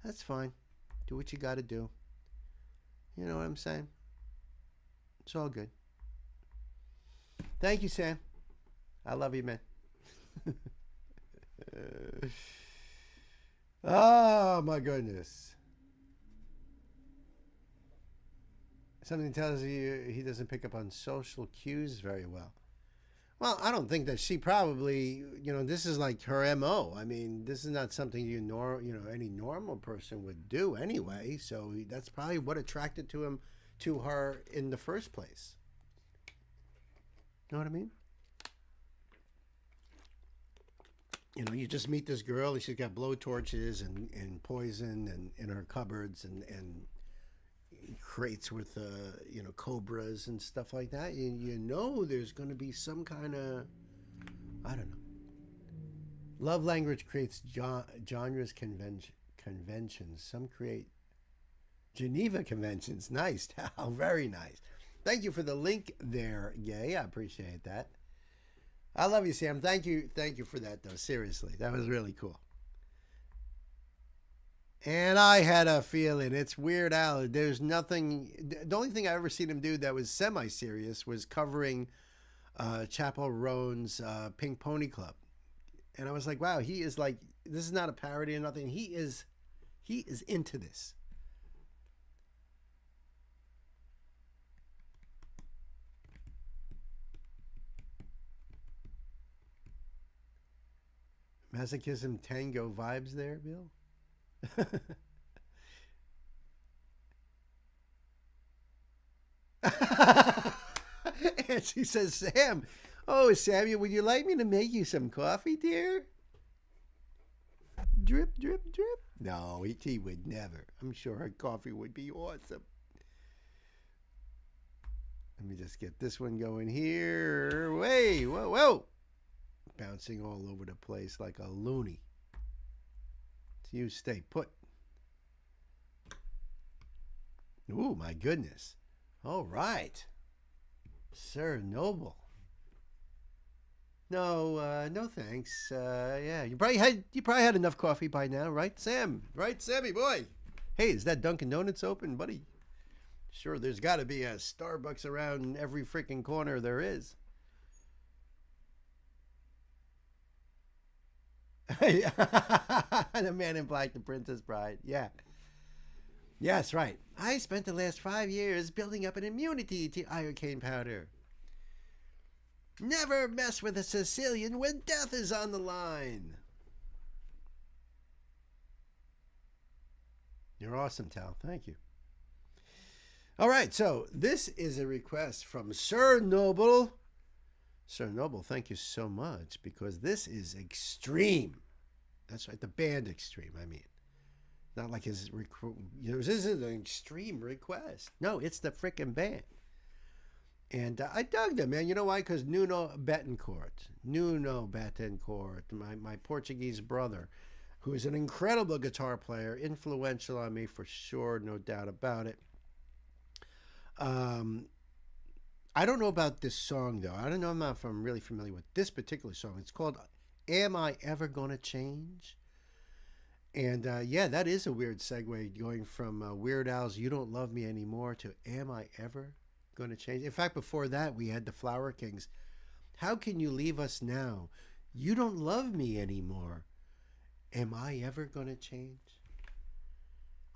That's fine. Do what you got to do. You know what I'm saying? It's all good. Thank you, Sam. I love you, man. Oh, my goodness. Something tells you he doesn't pick up on social cues very well. Well, I don't think that she probably, this is like her MO. I mean, this is not something any normal person would do anyway. So that's probably what attracted to her in the first place. Know what I mean? You just meet this girl and she's got blowtorches and poison and in her cupboards and crates with cobras and stuff like that. There's going to be some kind of, I don't know. Love language creates genres conventions. Some create Geneva conventions. Nice. Very nice. Thank you for the link there, Gay. I appreciate that. I love you, Sam. Thank you for that, though. Seriously, that was really cool. And I had a feeling it's Weird Al. There's nothing. The only thing I ever seen him do that was semi-serious was covering Chappell Roan's Pink Pony Club, and I was like, wow, he is like, this is not a parody or nothing. He is into this. Masochism tango vibes there, Bill. And she says, Sam, oh, Samuel, would you like me to make you some coffee, dear? Drip, drip, drip. No, he would never. I'm sure her coffee would be awesome. Let me just get this one going here. Way, whoa, whoa. Bouncing all over the place like a loony. So you stay put. Ooh, my goodness. All right. Sir Noble. No, no thanks. Yeah, you probably had enough coffee by now, right, Sam? Right, Sammy boy? Hey, is that Dunkin' Donuts open, buddy? Sure, there's got to be a Starbucks around every freaking corner there is. The Man in Black, The Princess Bride. Yeah. Yes, right. I spent the last 5 years building up an immunity to iocane powder. Never mess with a Sicilian when death is on the line. You're awesome, Tal. Thank you. All right, so this is a request from Sir Noble. Sir Noble, thank you so much, because this is Extreme. That's right, the band Extreme, I mean. Not like his, this is an Extreme request. No, it's the frickin' band. And I dug them, man. You know why? Because Nuno Betancourt, my Portuguese brother, who is an incredible guitar player, influential on me for sure, no doubt about it. I don't know about this song, though. I don't know if I'm really familiar with this particular song. It's called Am I Ever Gonna Change? And yeah, that is a weird segue going from Weird Al's You Don't Love Me Anymore to Am I Ever Gonna Change? In fact, before that, we had the Flower Kings. How can you leave us now? You don't love me anymore. Am I ever gonna change?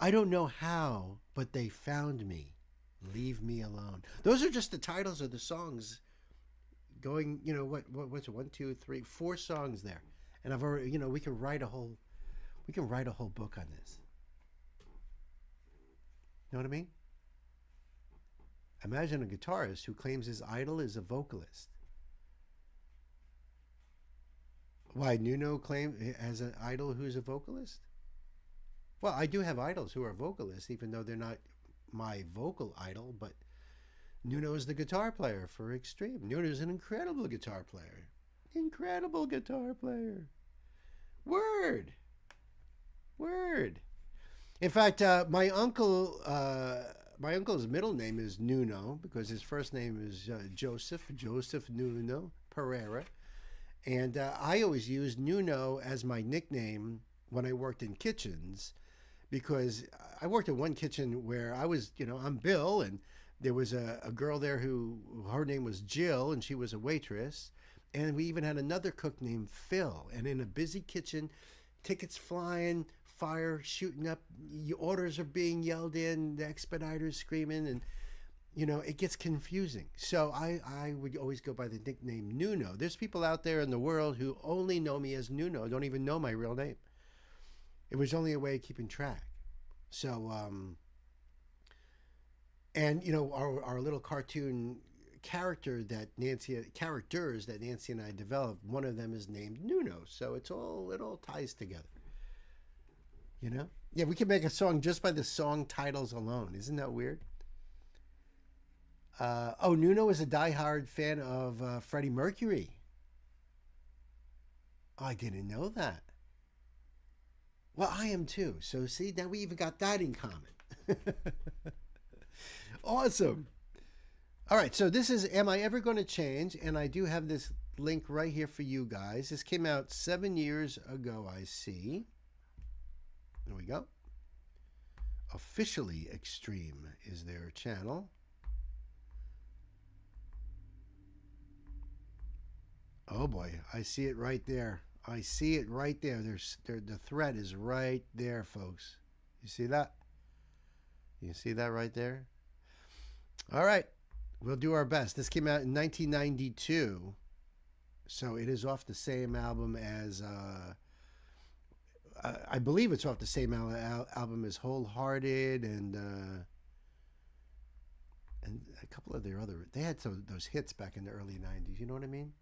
I don't know how, but they found me. Leave me alone. Those are just the titles of the songs. Going, what's it? 1, 2, 3, 4 songs there, and I've already, we can write a whole book on this. You know what I mean? Imagine a guitarist who claims his idol is a vocalist. Why, Nuno has an idol who's a vocalist? Well, I do have idols who are vocalists, even though they're not my vocal idol, but Nuno is the guitar player for Extreme. Nuno is an incredible guitar player. Incredible guitar player. Word. In fact, my uncle's middle name is Nuno because his first name is Joseph Nuno Pereira, and I always used Nuno as my nickname when I worked in kitchens, because I worked in one kitchen where I was, I'm Bill, and there was a girl there who her name was Jill, and she was a waitress, and we even had another cook named Phil. And in a busy kitchen, tickets flying, fire shooting up, orders are being yelled in, the expediters screaming, and it gets confusing. So I would always go by the nickname Nuno. There's people out there in the world who only know me as Nuno, don't even know my real name. It was only a way of keeping track. So and our little cartoon characters that Nancy and I developed, one of them is named Nuno. So it all ties together. Yeah, we can make a song just by the song titles alone. Isn't that weird? Nuno is a diehard fan of Freddie Mercury. Oh, I didn't know that. Well, I am too. So see, now we even got that in common. Awesome. All right, so this is Am I Ever Going to Change? And I do have this link right here for you guys. This came out 7 years ago, I see. There we go. Officially Extreme is their channel. Oh boy, I see it right there. I see it right there. The thread is right there, folks. You see that? You see that right there? All right, we'll do our best. This came out in 1992, so it is off the same album as... I believe it's off the same album as Wholehearted and a couple of their other... They had those hits back in the early 90s. You know what I mean?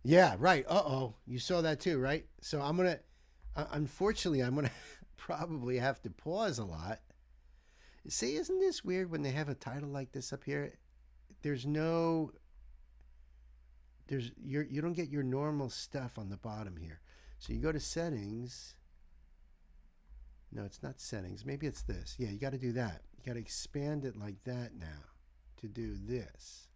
Yeah, right. Uh-oh. You saw that too, right? So I'm going to... Unfortunately, I'm going to probably have to pause a lot. See, isn't this weird when they have a title like this up here? You don't get your normal stuff on the bottom here. So you go to settings. No, it's not settings. Maybe it's this. Yeah, you got to do that. You got to expand it like that now to do this.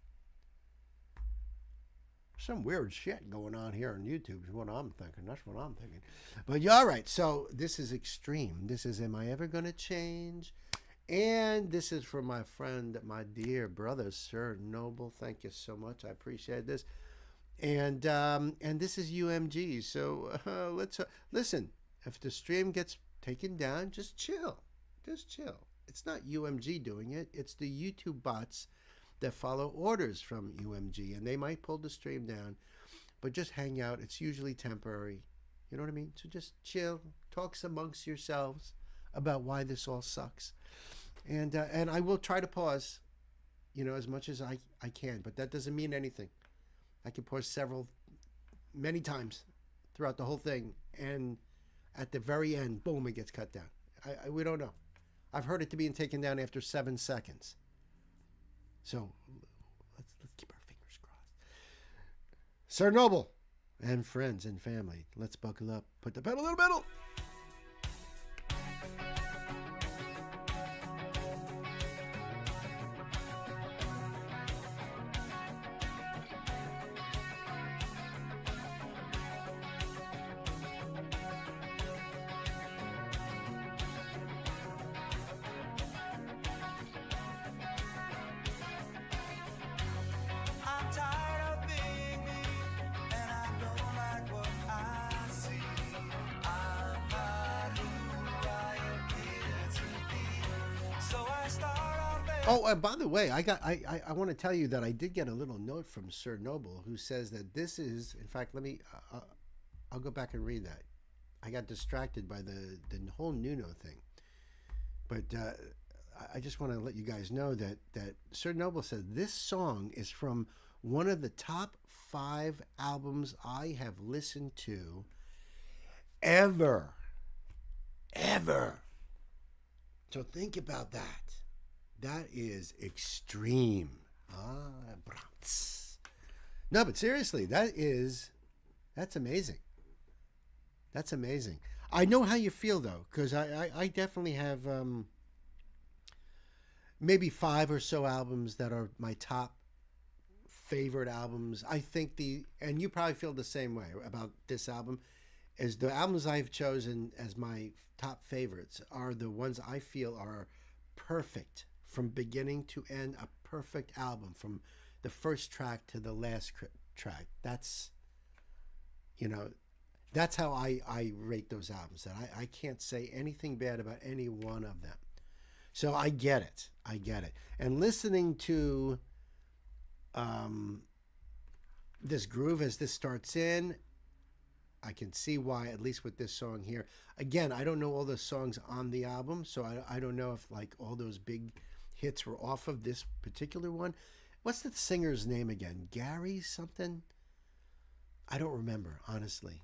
Some weird shit going on here on YouTube is what I'm thinking. That's what I'm thinking. But yeah, all right. So this is Extreme. This is Am I Ever Gonna Change? And this is from my friend, my dear brother, Sir Noble. Thank you so much. I appreciate this. And this is UMG. So let's listen. If the stream gets taken down, just chill. Just chill. It's not UMG doing it. It's the YouTube bots that follow orders from UMG, and they might pull the stream down, but just hang out. It's usually temporary. You know what I mean? So just chill. Talk amongst yourselves about why this all sucks. And I will try to pause, as much as I can, but that doesn't mean anything. I can pause many times throughout the whole thing, and at the very end, boom, it gets cut down. We don't know. I've heard it to being taken down after 7 seconds. So let's keep our fingers crossed. Sir Noble and friends and family, let's buckle up. Put the pedal in the metal. I'm tired of being me, and I don't like what I see. I'm not who I appear to be, so I start out there. Oh, by the way, I want to tell you that I did get a little note from Sir Noble who says that this is, in fact, I'll go back and read that. I got distracted by the whole Nuno thing, but I just want to let you guys know that Sir Noble said this song is from one of the top 5 albums I have listened to ever. So think about that. That is extreme. No, but seriously, that's amazing. That's amazing. I know how you feel though, because I definitely have maybe 5 or so albums that are my top favorite albums. I think and you probably feel the same way about this album, is the albums I've chosen as my top favorites are the ones I feel are perfect from beginning to end, a perfect album from the first track to the last track. That's, that's how I rate those albums. That I can't say anything bad about any one of them. So I get it. And listening to this groove as this starts in, I can see why, at least with this song here. Again, I don't know all the songs on the album, so I don't know if like all those big hits were off of this particular one. What's the singer's name again? Gary something? I don't remember, honestly.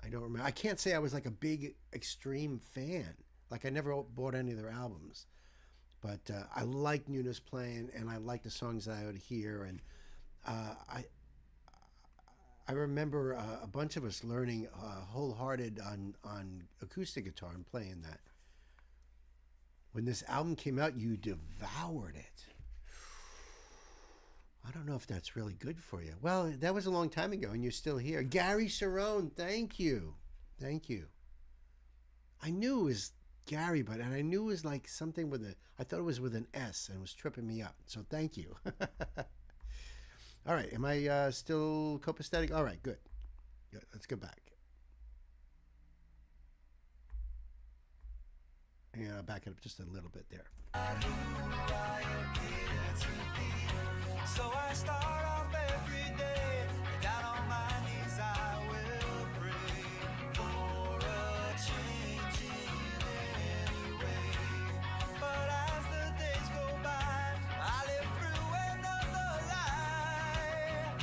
I don't remember. I can't say I was like a big Extreme fan. Like I never bought any of their albums. But I like Nuno's playing, and I like the songs that I would hear. And I remember a bunch of us learning Wholehearted on acoustic guitar and playing that. When this album came out, you devoured it. I don't know if that's really good for you. Well, that was a long time ago, and you're still here. Gary Sharon, thank you. Thank you. I knew it was Gary, but I knew it was like something with I thought it was with an S, and it was tripping me up. So thank you. All right, am I still copacetic? All right, good. Let's go back. Yeah, back it up just a little bit there. So I start off every day, down on my knees I will pray for a change in any way. But as the days go by, I live through another lie.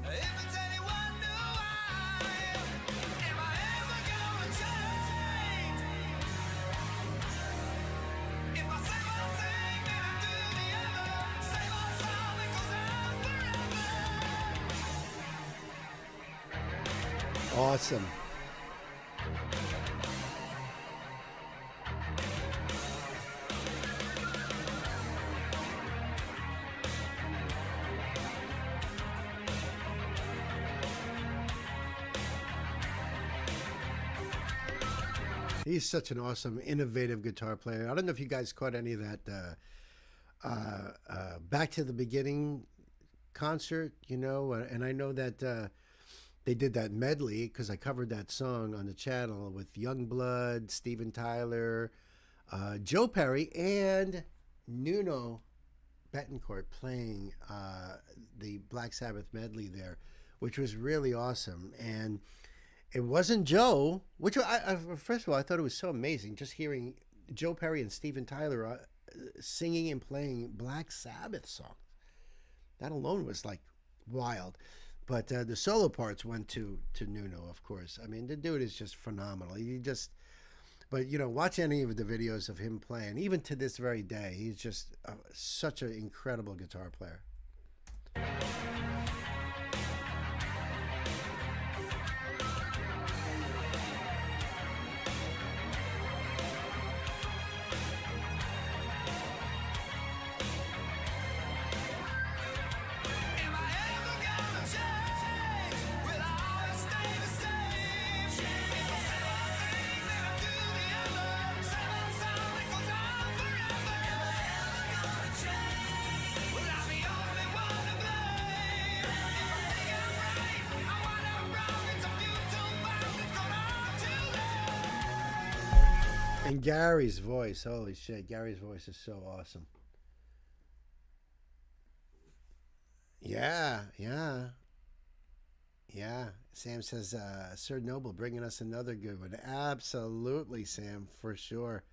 If it's anyone new, am I ever gonna change? If I say one thing, then I do the other. Say my song, it goes on forever. Awesome. He's such an awesome, innovative guitar player. I don't know if you guys caught any of that Back to the Beginning concert, and I know that they did that medley because I covered that song on the channel with Youngblood, Steven Tyler, Joe Perry, and Nuno Betancourt playing the Black Sabbath medley there, which was really awesome. And it wasn't Joe, which first of all, I thought it was so amazing just hearing Joe Perry and Steven Tyler singing and playing Black Sabbath songs. That alone was like wild. But the solo parts went to Nuno, of course. I mean, the dude is just phenomenal. But watch any of the videos of him playing. Even to this very day, he's just such an incredible guitar player. And Gary's voice, holy shit, Gary's voice is so awesome. Yeah. Sam says, Sir Noble bringing us another good one. Absolutely, Sam, for sure.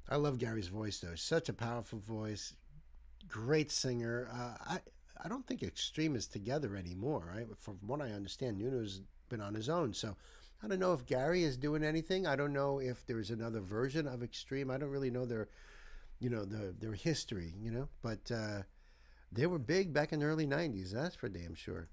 I love Gary's voice, though. Such a powerful voice. Great singer. I don't think Extreme is together anymore, right? From what I understand, Nuno's been on his own, so I don't know if Gary is doing anything. I don't know if there's another version of Extreme. I don't really know their history, but they were big back in the early 90s. That's for damn sure.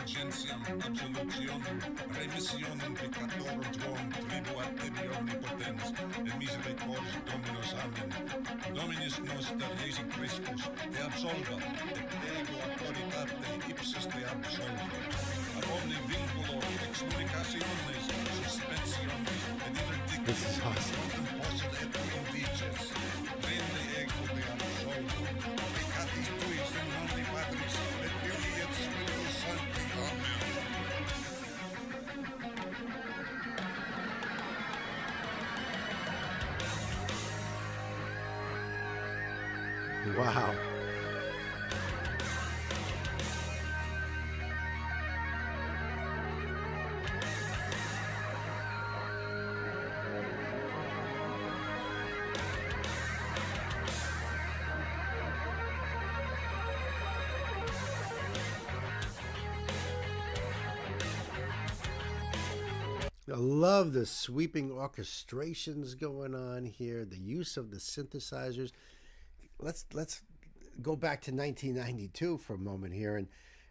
Indulgentiam, absolutionem, remissionem peccatorum tuum, tribuat tibi omnipotens, et misericors Dominus amen. Dominus noster Jesu Christus, te absolva, et ego auctoritate ipsis te absolva. Ad omni vinculo excommunicationes, suspensiones, et interdictis, This is awesome. post et indices, rende ego te absolvo. Peccatis tuis in nomine Patris, et Filii et Spiritus Sancti. Amen. Wow. I love the sweeping orchestrations going on here, the use of the synthesizers. Let's go back to 1992 for a moment here and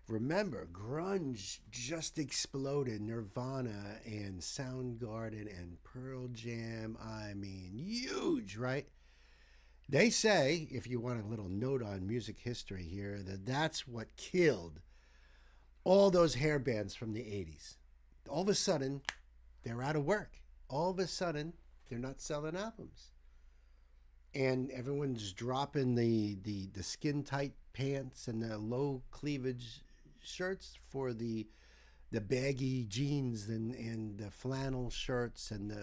remember, grunge just exploded. Nirvana and Soundgarden and Pearl Jam. I mean, huge, right? They say, if you want a little note on music history here, that that's what killed all those hair bands from the 80s. All of a sudden, they're out of work. All of a sudden, they're not selling albums. And everyone's dropping the skin tight pants and the low cleavage shirts for the baggy jeans and the flannel shirts and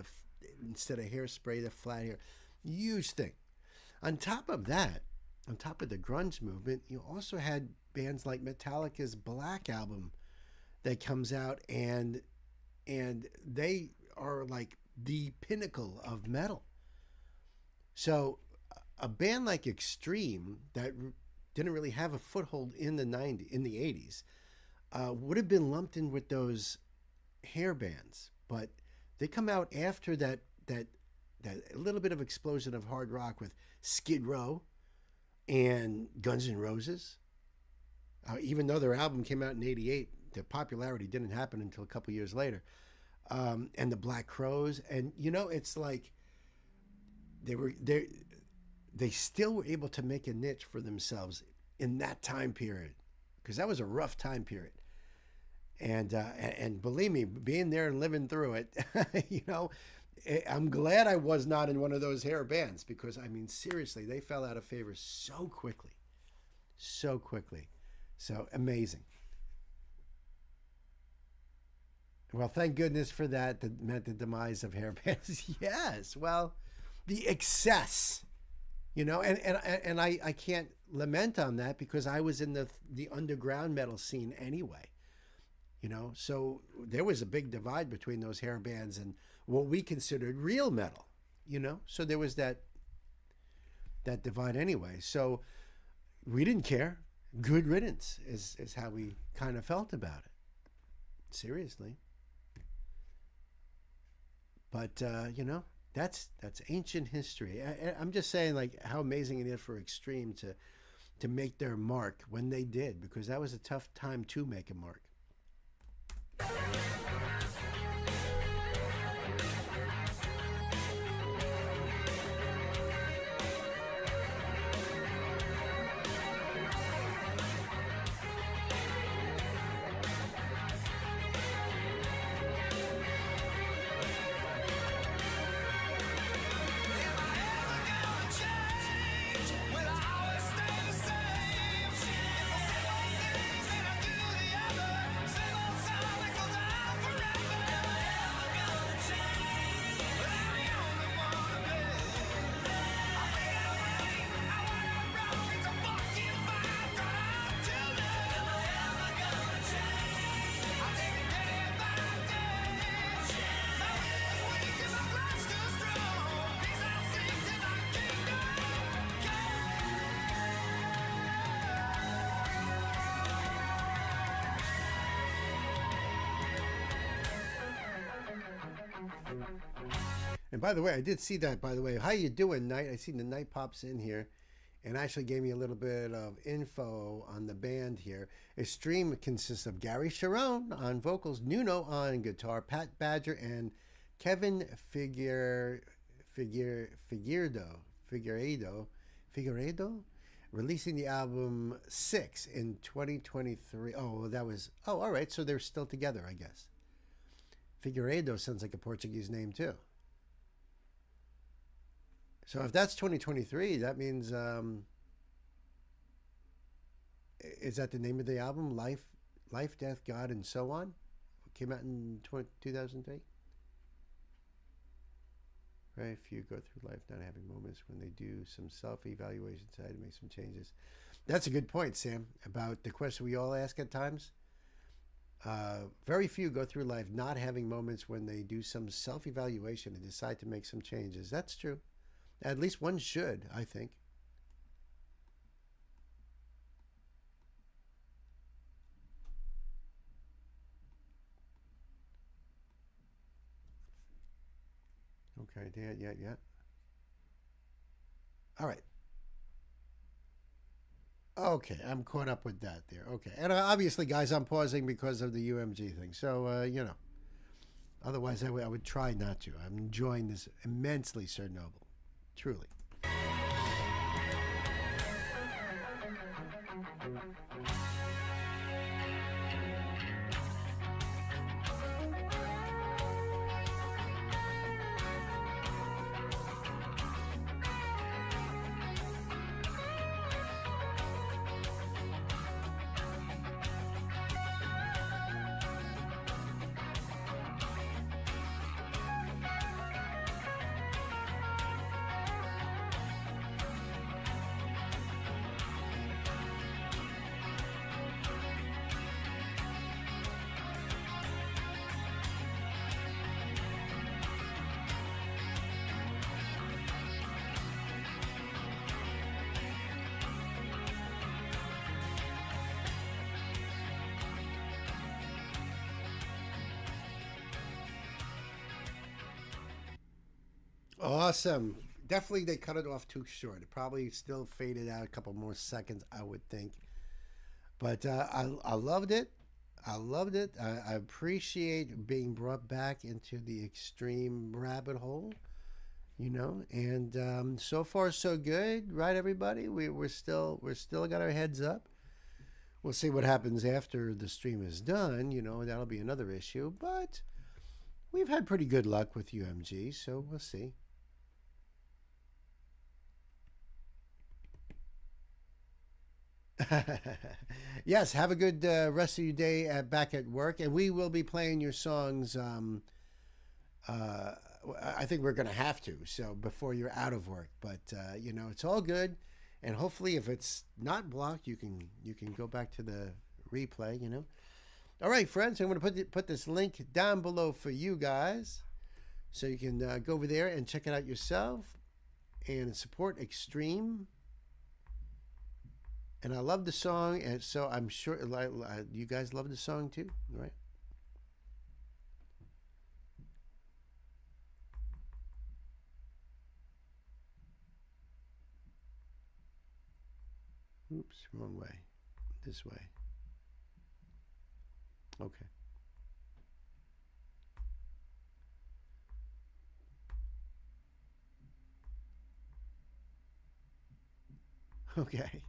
instead of hairspray, the flat hair. Huge thing. On top of that, on top of the grunge movement, you also had bands like Metallica's Black Album that comes out, and they are like the pinnacle of metal. So a band like Extreme that didn't really have a foothold in the 80s would have been lumped in with those hair bands, but they come out after that little bit of explosion of hard rock with Skid Row and Guns N' Roses. Even though their album came out in '88, the popularity didn't happen until a couple years later. And the Black Crowes, and it's like they still were able to make a niche for themselves in that time period, because that was a rough time period. And believe me, being there and living through it, I'm glad I was not in one of those hair bands, because I mean, seriously, they fell out of favor so quickly. So amazing. Well, thank goodness for that. That meant the demise of hair bands. Yes. Well, the excess, and I can't lament on that, because I was in the underground metal scene anyway. So there was a big divide between those hair bands and what we considered real metal. So there was that divide anyway. So we didn't care. Good riddance is how we kind of felt about it. Seriously. But, that's ancient history. I'm just saying, like, how amazing it is for Extreme to make their mark when they did, because that was a tough time to make a mark. And by the way, I did see that, by the way. How you doing, Night? I seen the Night pops in here. and actually gave me a little bit of info on the band here. Extreme consists of Gary Sharon on vocals, Nuno on guitar, Pat Badger, and Kevin Figueiredo, releasing the album 6 in 2023. Oh, that was, oh, all right, so they're still together, I guess. Figueiredo sounds like a Portuguese name, too. So if that's 2023, that means, is that the name of the album? Life, Death, God, and So On? It came out in 2003? Right, few go through life not having moments when they do some self-evaluation, decide to make some changes. That's a good point, Sam, about the question we all ask at times. Very few go through life not having moments when they do some self-evaluation and decide to make some changes. That's true. At least one should, I think. Okay, yeah. All right. Okay, I'm caught up with that there. Okay. And obviously, guys, I'm pausing because of the UMG thing. So, you know, otherwise I would try not to. I'm enjoying this immensely, Sir Noble. Truly. Awesome. Definitely they cut it off too short. It probably still faded out a couple more seconds, I would think. But I loved it. I loved it. I appreciate being brought back into the extreme rabbit hole, you know. And so far so good, right, everybody? We're still got our heads up. We'll see what happens after the stream is done. You know, that'll be another issue. But we've had pretty good luck with UMG, so we'll see. Yes, have a good rest of your day back at work, and we will be playing your songs. I think we're going to have to, so before you're out of work. But you know, it's all good, and hopefully, if it's not blocked, you can go back to the replay. You know. All right, friends, I'm going to put this link down below for you guys, so you can go over there and check it out yourself, and support Extreme. And I love the song, and so I'm sure you guys love the song too, right? Oops, wrong way. This way. Okay. Okay.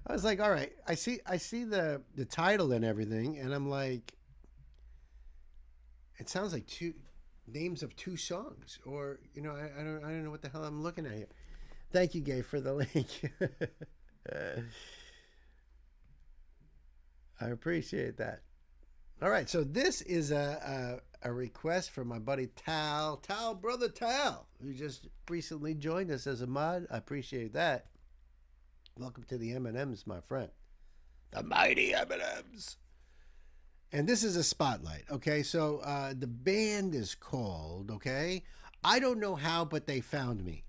I was like, all right, I see the title and everything, and I'm like, it sounds like two names of two songs, or you know, I don't know what the hell I'm looking at here. Thank you, Gay, for the link. I appreciate that. All right, so this is a request from my buddy Tal, brother Tal, who just recently joined us as a mod. I appreciate that. Welcome to the M&Ms, my friend. The mighty M&Ms. And this is a spotlight, okay? So the band is called, okay? I don't know how, but they found me.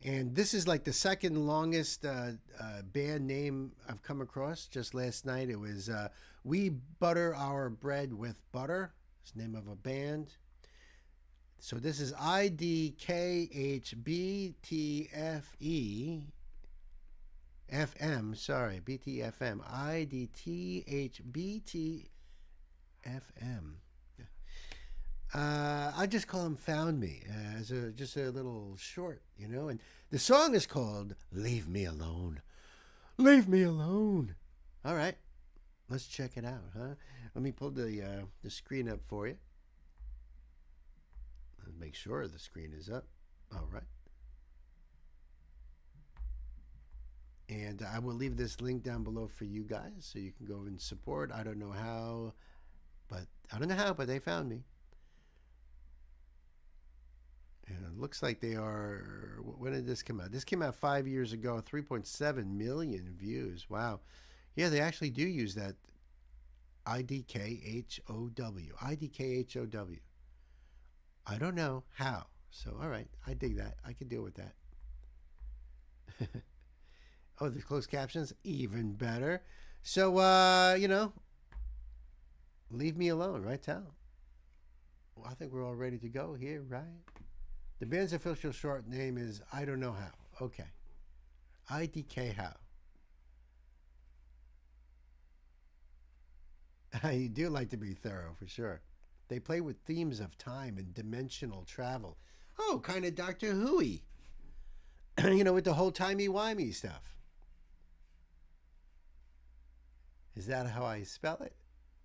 And this is like the second longest band name I've come across. Just last night, it was We Butter Our Bread with Butter. It's the name of a band. So this is IDKHBTFE FM. Sorry, BTFM. IDTHBTFM. I just call him Found Me as just a little short, and the song is called Leave Me Alone. Leave me alone. All right, let's check it out, huh? Let me pull the screen up for you. Let's make sure the screen is up. All right. And I will leave this link down below for you guys so you can go and support. I don't know how, but they found me. And it looks like they are, when did this come out? This came out 5 years ago, 3.7 million views. Wow. Yeah, they actually do use that IDKHOW. IDKHOW. I don't know how. So, all right. I dig that. I can deal with that. Oh, the closed captions? Even better. So, leave me alone, right, Tal? Well, I think we're all ready to go here, right? The band's official short name is I Don't Know How. Okay. IDK How. You do like to be thorough, for sure. They play with themes of time and dimensional travel. Oh, kind of Doctor Who-y. With the whole timey-wimey stuff. Is that how I spell it?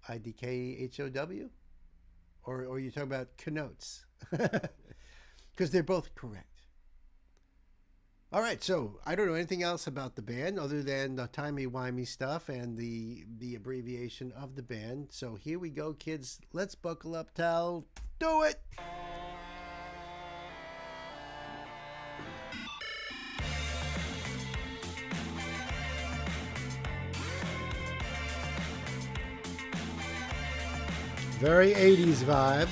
IDKHOW? Or you talking about connotes? Because they're both correct. All right, so I don't know anything else about the band other than the timey-wimey stuff and the abbreviation of the band. So here we go, kids. Let's buckle up, Tal. Do it! Very 80s vibe.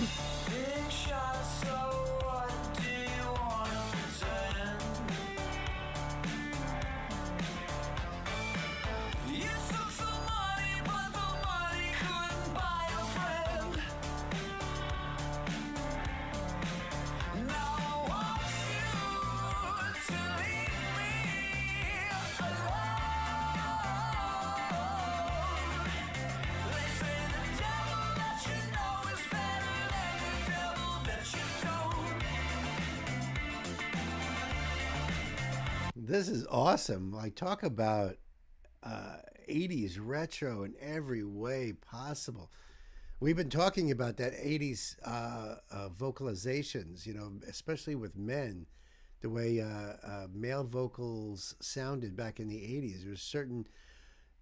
This is awesome. Like, talk about 80s retro in every way possible. We've been talking about that 80s vocalizations, especially with men, the way male vocals sounded back in the 80s. There was a certain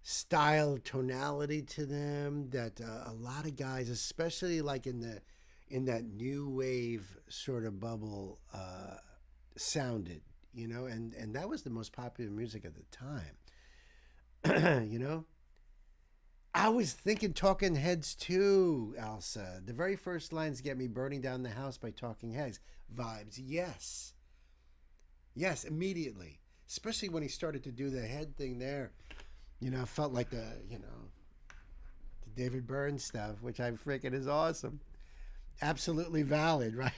style, tonality to them that a lot of guys, especially like in that new wave sort of bubble, sounded. And that was the most popular music at the time. I was thinking Talking Heads too, Elsa. The very first lines get me Burning Down the House by Talking Heads. Vibes, yes. Yes, immediately. Especially when he started to do the head thing there. Felt like the David Byrne stuff, which I freaking is awesome. Absolutely valid, right?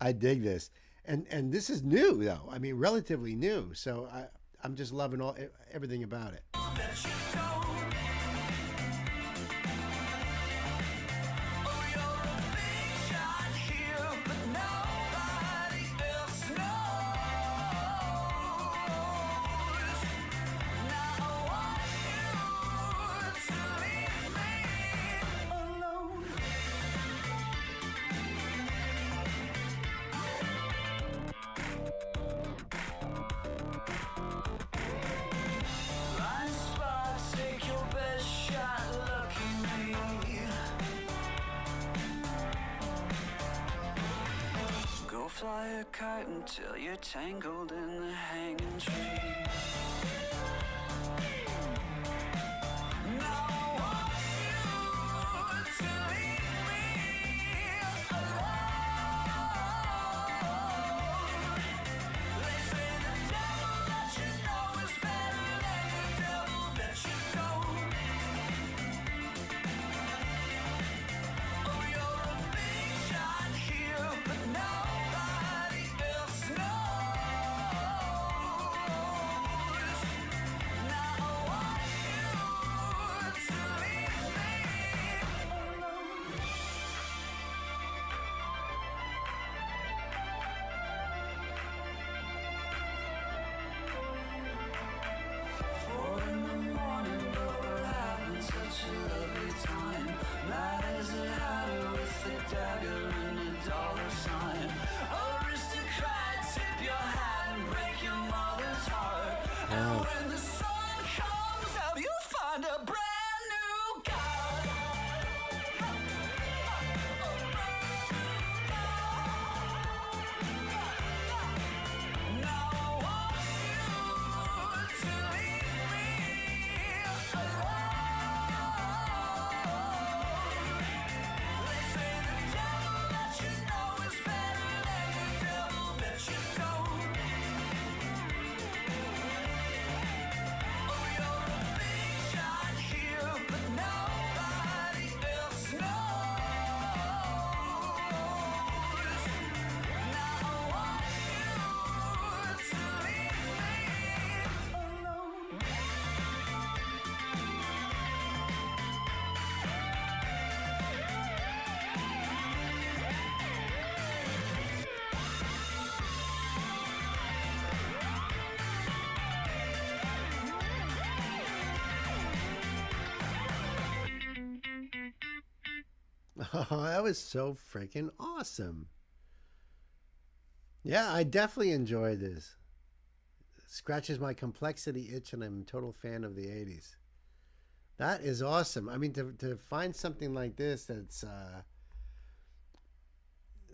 I dig this. And this is new, though. I mean, relatively new. So I'm just loving everything about it. Fly a kite until you're tangled in the hanging tree. Now I want you to leave me alone. They say the devil that you know is better than the devil that you don't. Oh, you're a big shot here, but Oh, that was so freaking awesome. Yeah, I definitely enjoyed this. Scratches my complexity itch, and I'm a total fan of the 80s. That is awesome. I mean, to find something like this that's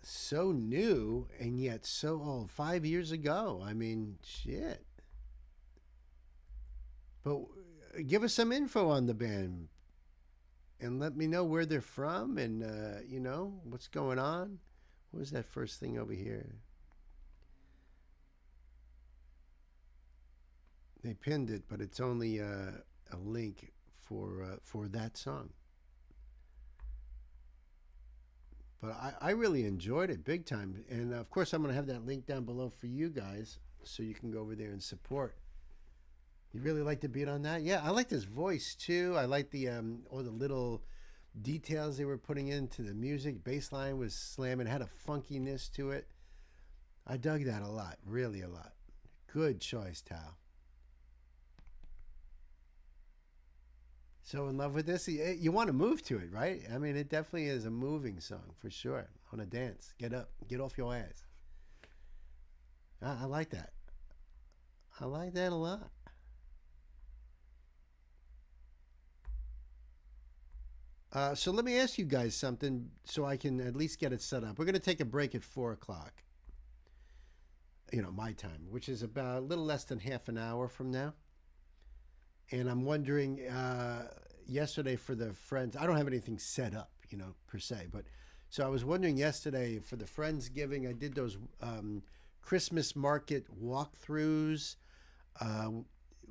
so new and yet so old. 5 years ago. I mean, shit. But give us some info on the band and let me know where they're from and, what's going on. What was that first thing over here? They pinned it, but it's only a link for that song. But I really enjoyed it big time. And, of course, I'm going to have that link down below for you guys so you can go over there and support. You really like the beat on that? Yeah, I like his voice, too. I like the all the little details they were putting into the music. Bass line was slamming, had a funkiness to it. I dug that a lot, really a lot. Good choice, Tal. So in love with this? You want to move to it, right? I mean, it definitely is a moving song, for sure. I want to dance. Get up. Get off your ass. I like that. I like that a lot. So let me ask you guys something so I can at least get it set up. We're going to take a break at 4 o'clock. My time, which is about a little less than half an hour from now. And I'm wondering, yesterday for the friends, I don't have anything set up, per se. But so I was wondering yesterday for the Friendsgiving, I did those Christmas market walkthroughs.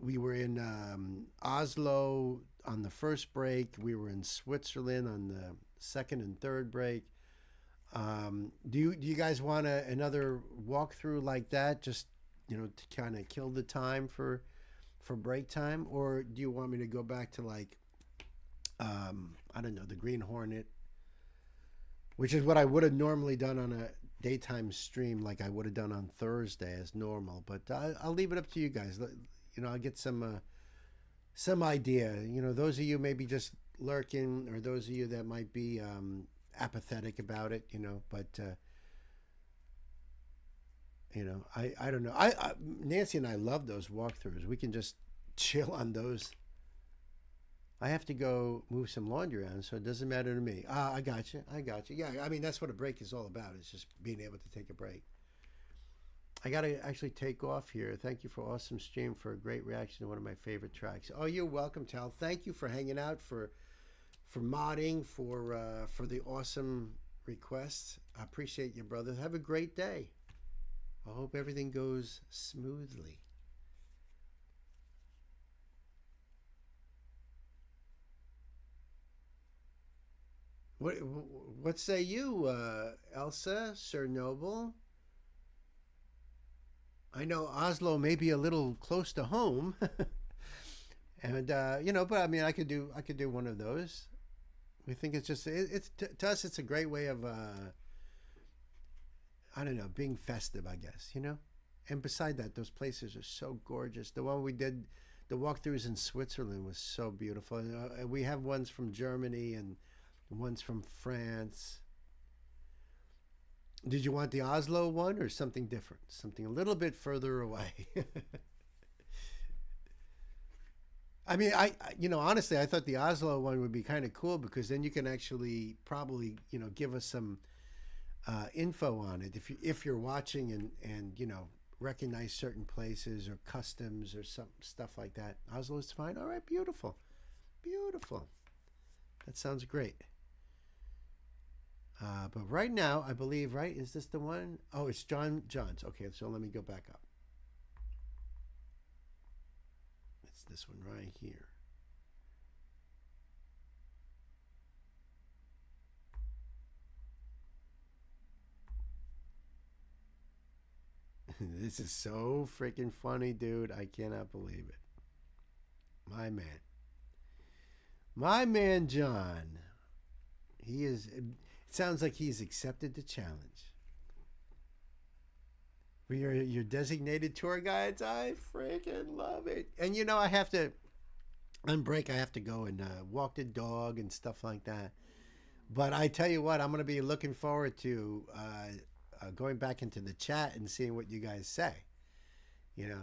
We were in Oslo on the first break. We were in Switzerland on the second and third break. Do you guys want another walkthrough like that, just to kind of kill the time for break time, or do you want me to go back to like I don't know, the Green Hornet, which is what I would have normally done on a daytime stream, like I would have done on Thursday as normal. But I'll leave it up to you guys. I'll get some idea. Those of you maybe just lurking, or those of you that might be apathetic about it. But I don't know. I Nancy and I love those walkthroughs. We can just chill on those. I have to go move some laundry around, so it doesn't matter to me. I got you. Yeah, I mean, that's what a break is all about. It's just being able to take a break. I got to actually take off here. Thank you for awesome stream, for a great reaction to one of my favorite tracks. Oh, you're welcome, Tal. Thank you for hanging out, for modding, for the awesome requests. I appreciate you, brother. Have a great day. I hope everything goes smoothly. What say you, Elsa, Sir Noble? I know Oslo may be a little close to home, and but I mean, I could do one of those. We think it's just it's to us, it's a great way of I don't know, being festive, I guess, And beside that, those places are so gorgeous. The one we did, the walkthroughs in Switzerland, was so beautiful. And we have ones from Germany and ones from France. Did you want the Oslo one or something different? Something a little bit further away? I mean, honestly, I thought the Oslo one would be kind of cool, because then you can actually probably, give us some info on it if you're watching and recognize certain places or customs or some stuff like that. Oslo is fine. All right, beautiful. That sounds great. But right now, I believe, right? Is this the one? Oh, it's John's. Okay, so let me go back up. It's this one right here. This is so freaking funny, dude. I cannot believe it. My man John. It sounds like he's accepted the challenge. We are your designated tour guides. I freaking love it. And I have to, on break, I have to go and walk the dog and stuff like that. But I tell you what, I'm going to be looking forward to going back into the chat and seeing what you guys say.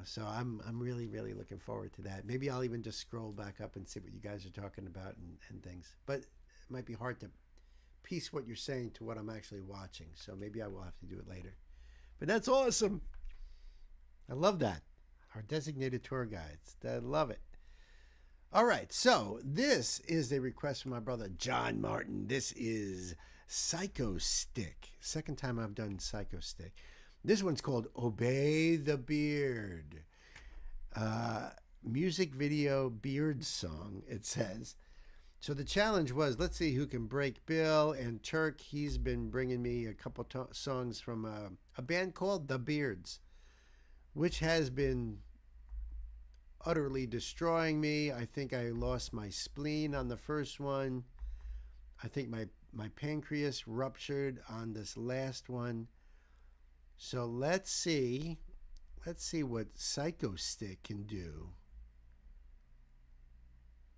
So I'm really, really looking forward to that. Maybe I'll even just scroll back up and see what you guys are talking about and things. But it might be hard to piece what you're saying to what I'm actually watching. So maybe I will have to do it later. But that's awesome. I love that. Our designated tour guides. I love it. All right. So this is a request from my brother, John Martin. This is Psycho Stick. Second time I've done Psycho Stick. This one's called Obey the Beard. Music video beard song, it says. So the challenge was, let's see who can break Bill and Turk. He's been bringing me a couple songs from a band called The Beards, which has been utterly destroying me. I think I lost my spleen on the first one. I think my pancreas ruptured on this last one. So let's see what Psycho Stick can do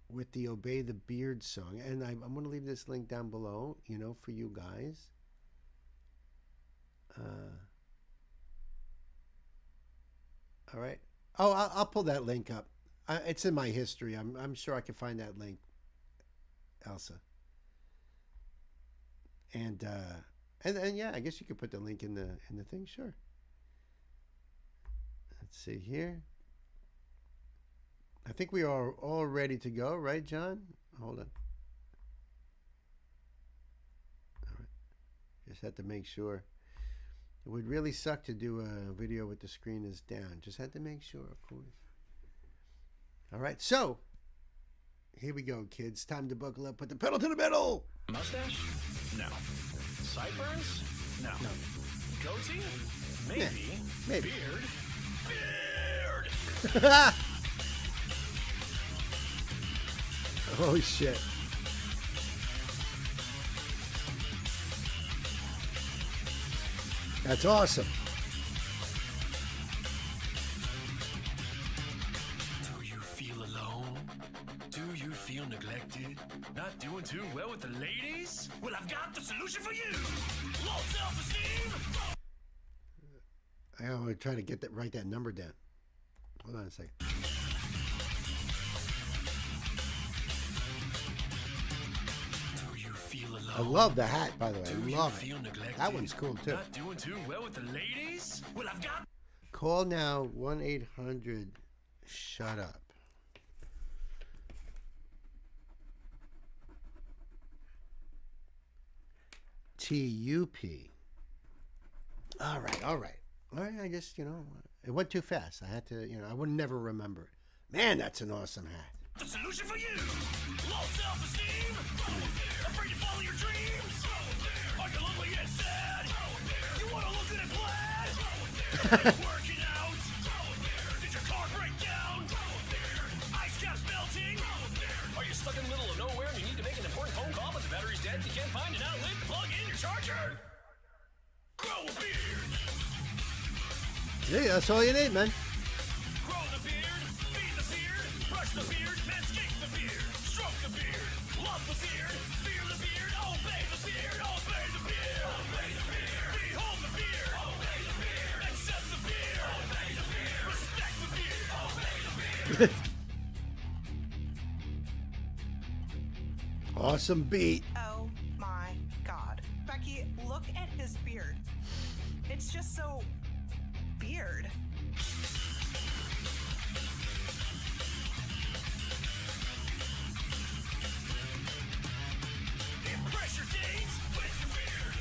with the Obey the Beard song. And I'm going to leave this link down below, for you guys. All right. Oh, I'll pull that link up. It's in my history. I'm sure I can find that link, Elsa. And yeah, I guess you could put the link in the thing. Sure. Let's see here. I think we are all ready to go, right, John? Hold on. All right. Just had to make sure. It would really suck to do a video with the screen is down. Just had to make sure, of course. All right, so here we go, kids. Time to buckle up. Put the pedal to the metal. Mustache? No. Sideburns? No. Goatee? Maybe. Yeah, maybe. Beard. Oh, shit. That's awesome. Do you feel alone? Do you feel neglected? Not doing too well with the ladies? Well, I've got the solution for you. Low self-esteem. I gotta try to write that number down. Hold on a second. I love the hat, by the way. I love it. That one's cool too. Not doing too well with the ladies? Well, I've got. Call now 1-800 shut up. TUP. All right. I guess, it went too fast. I had to, I would never remember it. Man, that's an awesome hat. The solution for you. Low self-esteem. Afraid to follow your dreams. Are you lonely and sad? You want to look good and glad? Are you working out? Did your car break down? Ice caps melting. Are you stuck in the middle of nowhere and you need to make an important phone call, but the battery's dead? You can't find an outlet to plug in your charger? Grow a beard. Yeah, that's all you need, man. Grow the beard. Feed the beard. Brush the beard. Manscape the beard. Stroke the beard. Love the beard. Fear the beard. Obey the beard. Obey the beard. Obey the beard. Behold the beard. Obey the beard. Accept the beard. Obey the beard. Respect the beard. Obey the beard. Awesome beat. Oh my God. Becky, look at his beard. It's just so weird.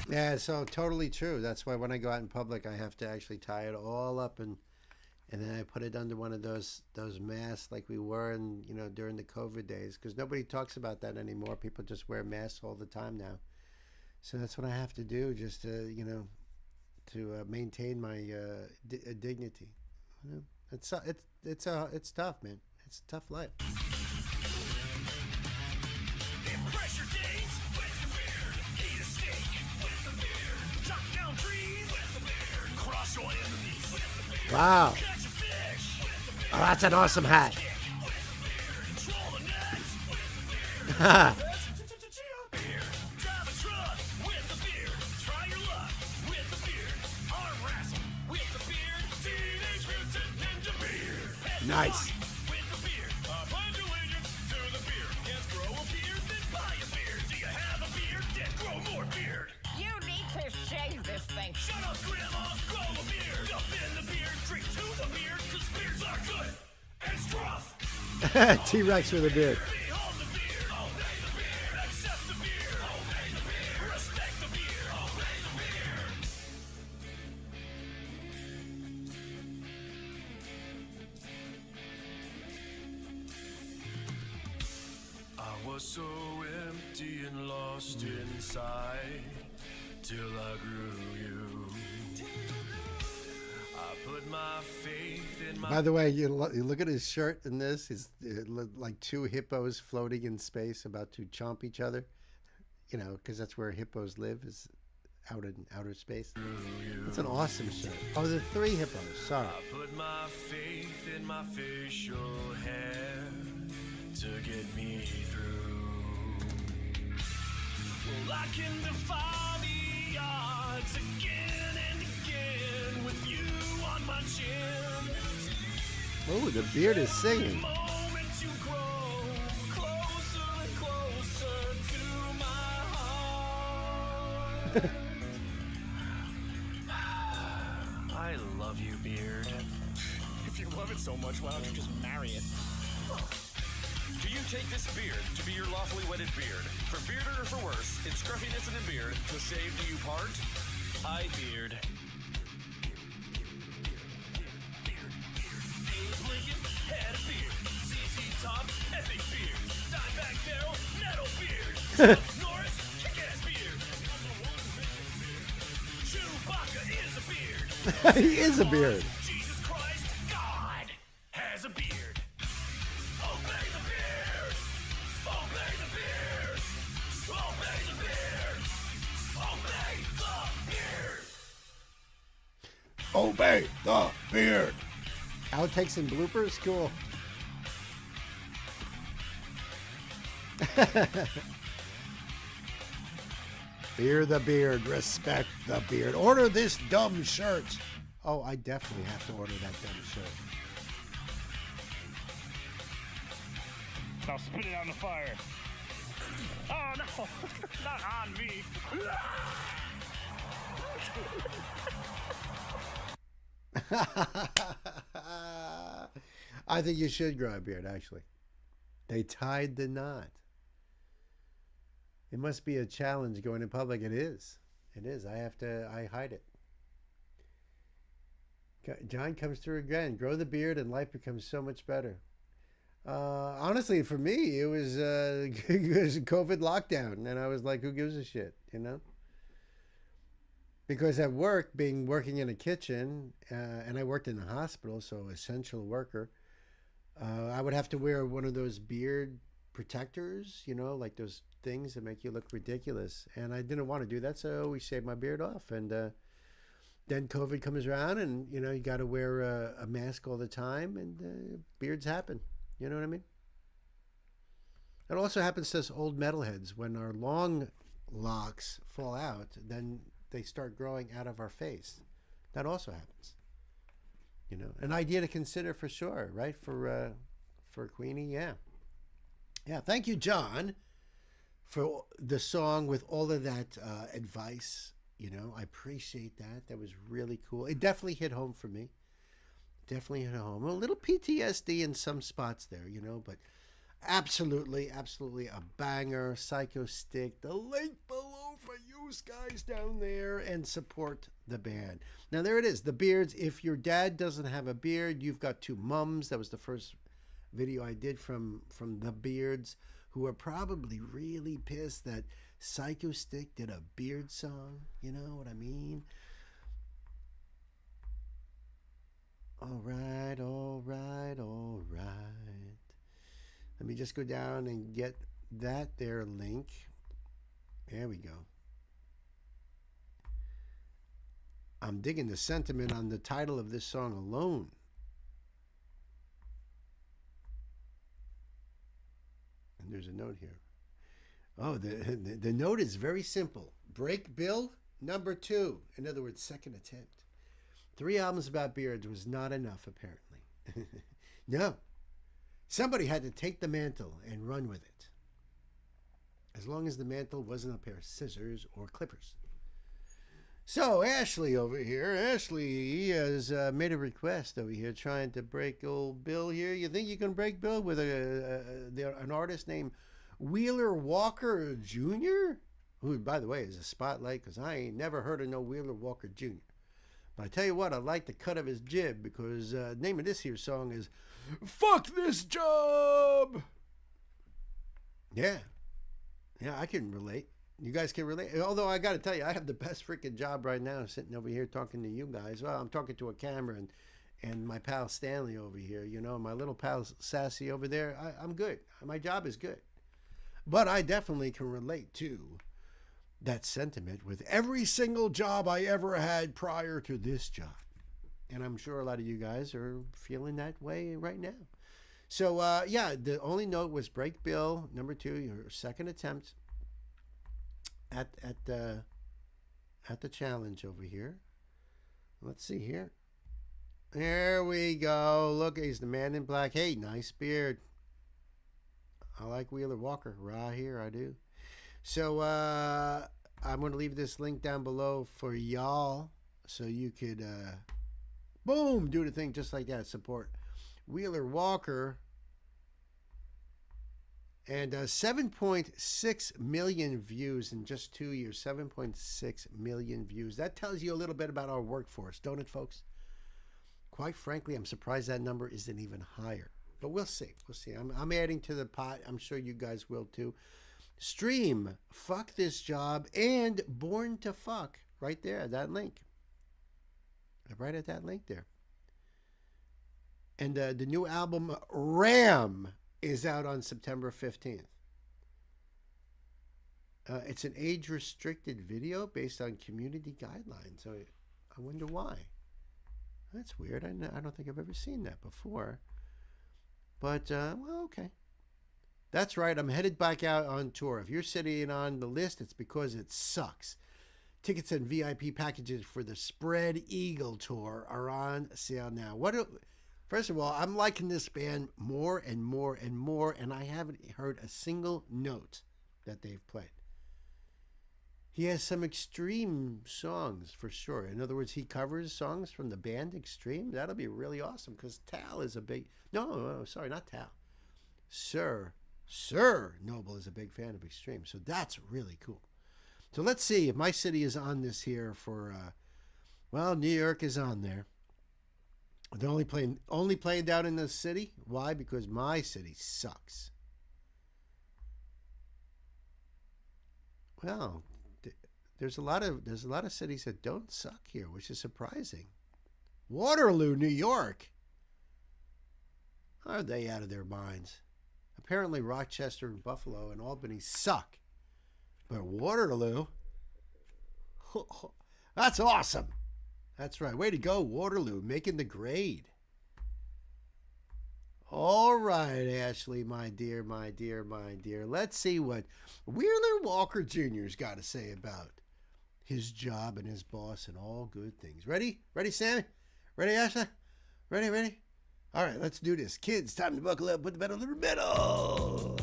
Yeah, so totally true. That's why when I go out in public, I have to actually tie it all up and then I put it under one of those masks like we were in, during the COVID days, because nobody talks about that anymore. People just wear masks all the time now. So that's what I have to do just to, to maintain my dignity. It's tough, man. It's a tough life. Impress your dates with the beard. Eat a steak with the beard. Chop down trees with the beard. Cross your enemies with the beard. Wow. Catch a fish with the beard. Oh, that's an awesome hat. Kick with the beard. Control the nets with the beard. Drive a T-Rex with a beard. I was so empty and lost inside till I grew you. I put my faith in my... By the way, you look at his shirt in this. It's like two hippos floating in space about to chomp each other. You know, because that's where hippos live, is out in outer space. It's an awesome shirt. Oh, there are three hippos. Sorry. I put my faith in my facial hair to get me through. Well, I can defy the odds again and again with you on my chin. Oh, the beard is singing. The moment you grow closer and closer to my heart. I love you, beard. If you love it so much, why don't you just marry it? Do you take this beard to be your lawfully wedded beard? For bearder or for worse, in scruffiness and in beard, till shave do you part? I beard. Abe Lincoln had a beard. ZZ Top, epic beard. Dimebag Darrell, metal beard. Norris, kick-ass beard. Chewbacca is a beard. He is a beard. Jesus Christ, God has a beard. Obey the beard. Obey the beard. Obey the beard. Obey the beard. Obey the beard. Outtakes and bloopers? Cool. Fear the beard. Respect the beard. Order this dumb shirt. Oh, I definitely have to order that dumb shirt. Now spit it on the fire. Oh no, not on me. I think you should grow a beard, actually. They tied the knot. It must be a challenge going in public. It is. It is. I hide it. John comes through again. Grow the beard and life becomes so much better. Honestly, for me, it was a COVID lockdown. And I was like, who gives a shit, you know? Because at work, working in a kitchen, and I worked in a hospital, so essential worker, I would have to wear one of those beard protectors, you know, like those things that make you look ridiculous. And I didn't want to do that, so we shaved my beard off. And then COVID comes around, and, you know, you got to wear a mask all the time, and beards happen. You know what I mean? It also happens to us old metalheads. When our long locks fall out, then they start growing out of our face. That also happens. You know, an idea to consider for sure, right? For Queenie, yeah. Yeah, thank you, John, for the song with all of that advice. You know, I appreciate that. That was really cool. It definitely hit home for me. Definitely hit home. A little PTSD in some spots there, you know, but absolutely, absolutely a banger. Psycho Stick. The link below for you guys down there, and support the band. Now, there it is. The beards. If your dad doesn't have a beard, you've got two mums. That was the first video I did from the Beards, who are probably really pissed that Psycho Stick did a beard song. You know what I mean? All right, all right, all right. Let me just go down and get that there link. There we go. I'm digging the sentiment on the title of this song alone. And there's a note here. Oh, the note is very simple. Break bill number 2. In other words, second attempt. 3 albums about beards was not enough, apparently. No. Somebody had to take the mantle and run with it. As long as the mantle wasn't a pair of scissors or clippers. So Ashley over here, Ashley has made a request over here, trying to break old Bill here. You think you can break Bill with an artist named Wheeler Walker Jr., who, by the way, is a spotlight, because I ain't never heard of no Wheeler Walker Jr. But I tell you what, I like the cut of his jib, because the name of this here song is "Fuck This Job." Yeah, I can relate. You guys can relate. Although I got to tell you, I have the best freaking job right now, sitting over here talking to you guys. Well, I'm talking to a camera and my pal Stanley over here. You know, my little pal Sassy over there. I'm good. My job is good. But I definitely can relate to that sentiment with every single job I ever had prior to this job. And I'm sure a lot of you guys are feeling that way right now. So, yeah, the only note was break Bill, number 2, your second attempt at the challenge over here. Let's see here. There we go. Look, he's the man in black. Hey, nice beard. I like Wheeler Walker right here. I do. So I'm going to leave this link down below for y'all, so you could boom, do the thing just like that. Support Wheeler Walker. And 7.6 million views in just 2 years. 7.6 million views. That tells you a little bit about our workforce, don't it, folks? Quite frankly, I'm surprised that number isn't even higher. But we'll see. We'll see. I'm adding to the pot. I'm sure you guys will too. Stream Fuck This Job and Born to Fuck right there, that link. Right at that link there. And the new album, Ram, is out on September 15th. It's an age-restricted video based on community guidelines. So I wonder why. That's weird. I don't think I've ever seen that before. But, well, okay. That's right. I'm headed back out on tour. If you're sitting on the list, it's because it sucks. Tickets and VIP packages for the Spread Eagle tour are on sale now. First of all, I'm liking this band more and more and more, and I haven't heard a single note that they've played. He has some Extreme songs for sure. In other words, he covers songs from the band Extreme. That'll be really awesome, because Tal is a big... No, sorry, not Tal. Sir Noble is a big fan of Extreme, so that's really cool. So let's see if my city is on this here for... well, New York is on there. They're only playing down in the city. Why? Because my city sucks. Well, there's a lot of cities that don't suck here, which is surprising. Waterloo, New York. Are they out of their minds? Apparently Rochester and Buffalo and Albany suck. But Waterloo, that's awesome. That's right. Way to go, Waterloo, making the grade. All right, Ashley, my dear, my dear, my dear. Let's see what Wheeler Walker Jr.'s got to say about his job and his boss and all good things. Ready? Ready, Sammy? Ready, Ashley? Ready? All right, let's do this. Kids, time to buckle up. Put the pedal to the metal.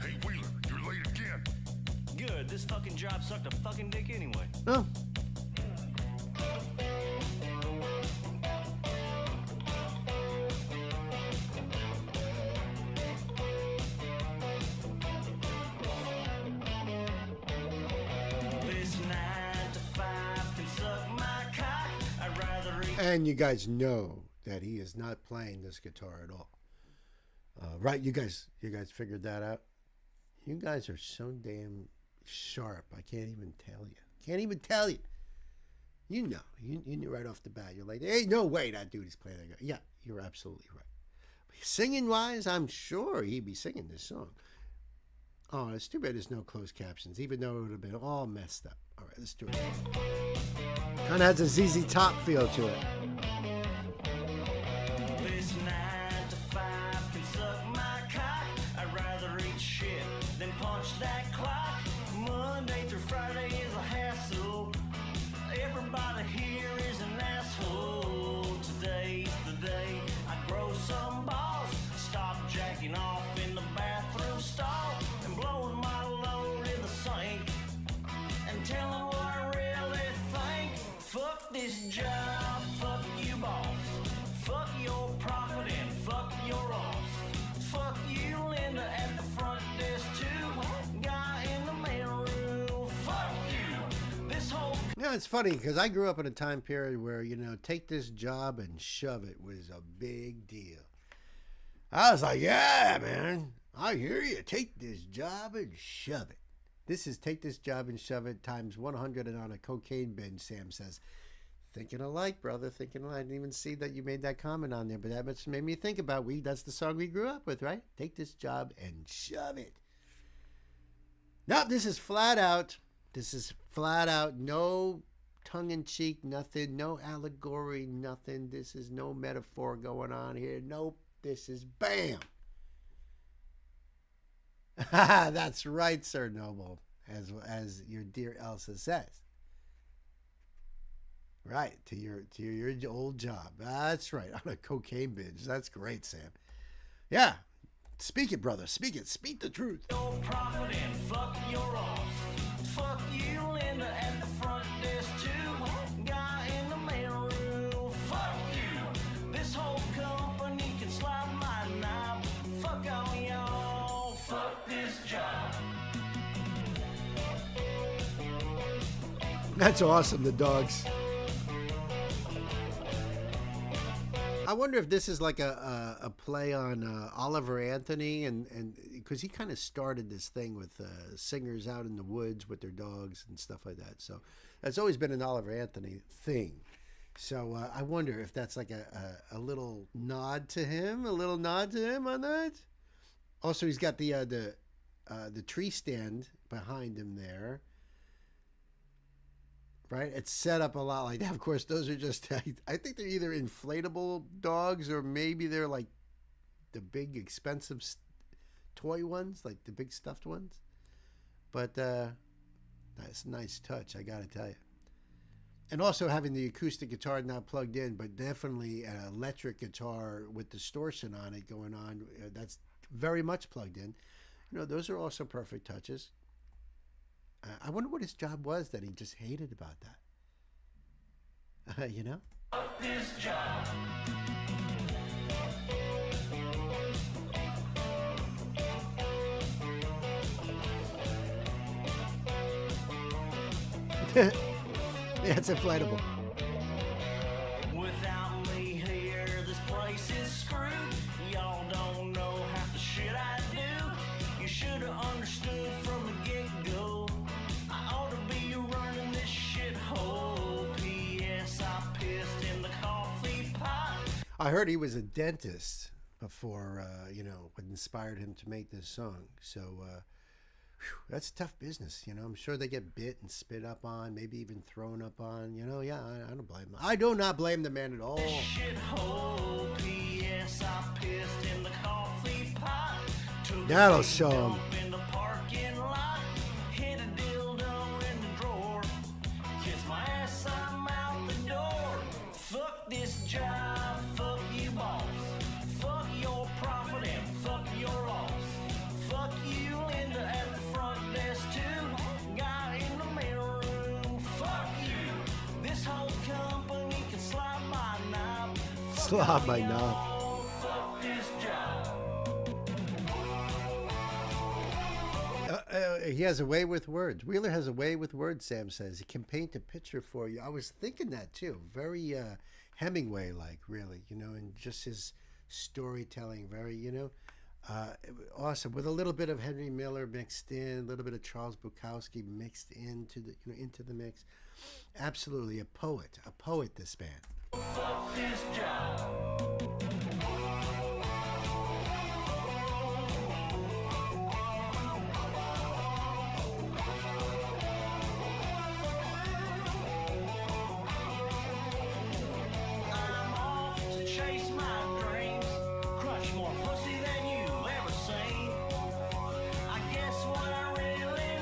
Hey, Wheeler, you're late again. Good. This fucking job sucked a fucking dick anyway. Oh. And you guys know that he is not playing this guitar at all. Right, you guys figured that out? You guys are so damn sharp. I can't even tell you. You know. You knew right off the bat. You're like, hey, no way that dude is playing that guitar. Yeah, you're absolutely right. Singing-wise, I'm sure he'd be singing this song. Oh, it's too bad there's no closed captions, even though it would have been all messed up. All right, let's do it. Kind of has a ZZ Top feel to it. This 9 to 5 can suck my cock. I'd rather eat shit than punch that clock. Monday through Friday is a hassle. Everybody here is an asshole. Today's the day I grow some balls. Stop jacking off in the bathroom stall and blowing my load. Yeah, it's funny because I grew up in a time period where, you know, take this job and shove it was a big deal. I was like, yeah, man, I hear you. Take this job and shove it. This is take this job and shove it times 100 and on a cocaine binge, Sam says. Thinking alike, brother. Thinking alike. I didn't even see that you made that comment on there, but that much made me think about that's the song we grew up with, right? Take this job and shove it. No, this is flat out. This is flat out. No tongue-in-cheek, nothing. No allegory, nothing. This is no metaphor going on here. Nope. This is bam. That's right, Sir Noble, as your dear Elsa says. Right, to your old job. That's right, on a cocaine binge. That's great, Sam. Yeah, speak it, brother. Speak it. Speak the truth. Your profit and fuck your off. Fuck you, Linda, at the front desk too. Guy in the mail room. Fuck you. This whole company can slide my knob. Fuck all y'all. Fuck this job. That's awesome, the dogs. I wonder if this is like a play on Oliver Anthony, and because he kind of started this thing with singers out in the woods with their dogs and stuff like that. So that's always been an Oliver Anthony thing. So I wonder if that's like a little nod to him, on that. Also, he's got the tree stand behind him there. Right, it's set up a lot like that. Of course, those are just, I think they're either inflatable dogs or maybe they're like the big expensive toy ones, like the big stuffed ones. But that's a nice touch, I gotta tell you. And also having the acoustic guitar not plugged in, but definitely an electric guitar with distortion on it going on, that's very much plugged in. You know, those are also perfect touches. I wonder what his job was that he just hated about that. You know? This job. Yeah, it's inflatable. Without me here, this place is screwed. Y'all don't know half the shit I do. You should have understood from the get-go. I ought to be running this shithole. P.S. I pissed in the coffee pot. I heard he was a dentist before, you know, what inspired him to make this song. So, that's tough business, you know. I'm sure they get bit and spit up on, maybe even thrown up on, you know. Yeah, I don't blame them. I do not blame the man at all. Shithole. P.S. I pissed in the coffee pot. That'll show him. In the parking lot. Hit a dildo in the drawer. Kiss my ass, I'm out the door. Fuck this job. Fuck you, boss. Fuck your profit and fuck your loss. Fuck you, Linda, at the front desk too. Guy in the mail room. Fuck you. This whole company can slide my knob. Slap my knob. Fuck this job. He has a way with words. Wheeler has a way with words, Sam says. He can paint a picture for you. I was thinking that too. Very Hemingway-like, really, you know, and just his storytelling, very, you know, awesome. With a little bit of Henry Miller mixed in, a little bit of Charles Bukowski mixed into the mix. Absolutely a poet, this man. Fuck this job. I'm off to chase my dreams, crush more pussy than you've ever seen. I guess what I really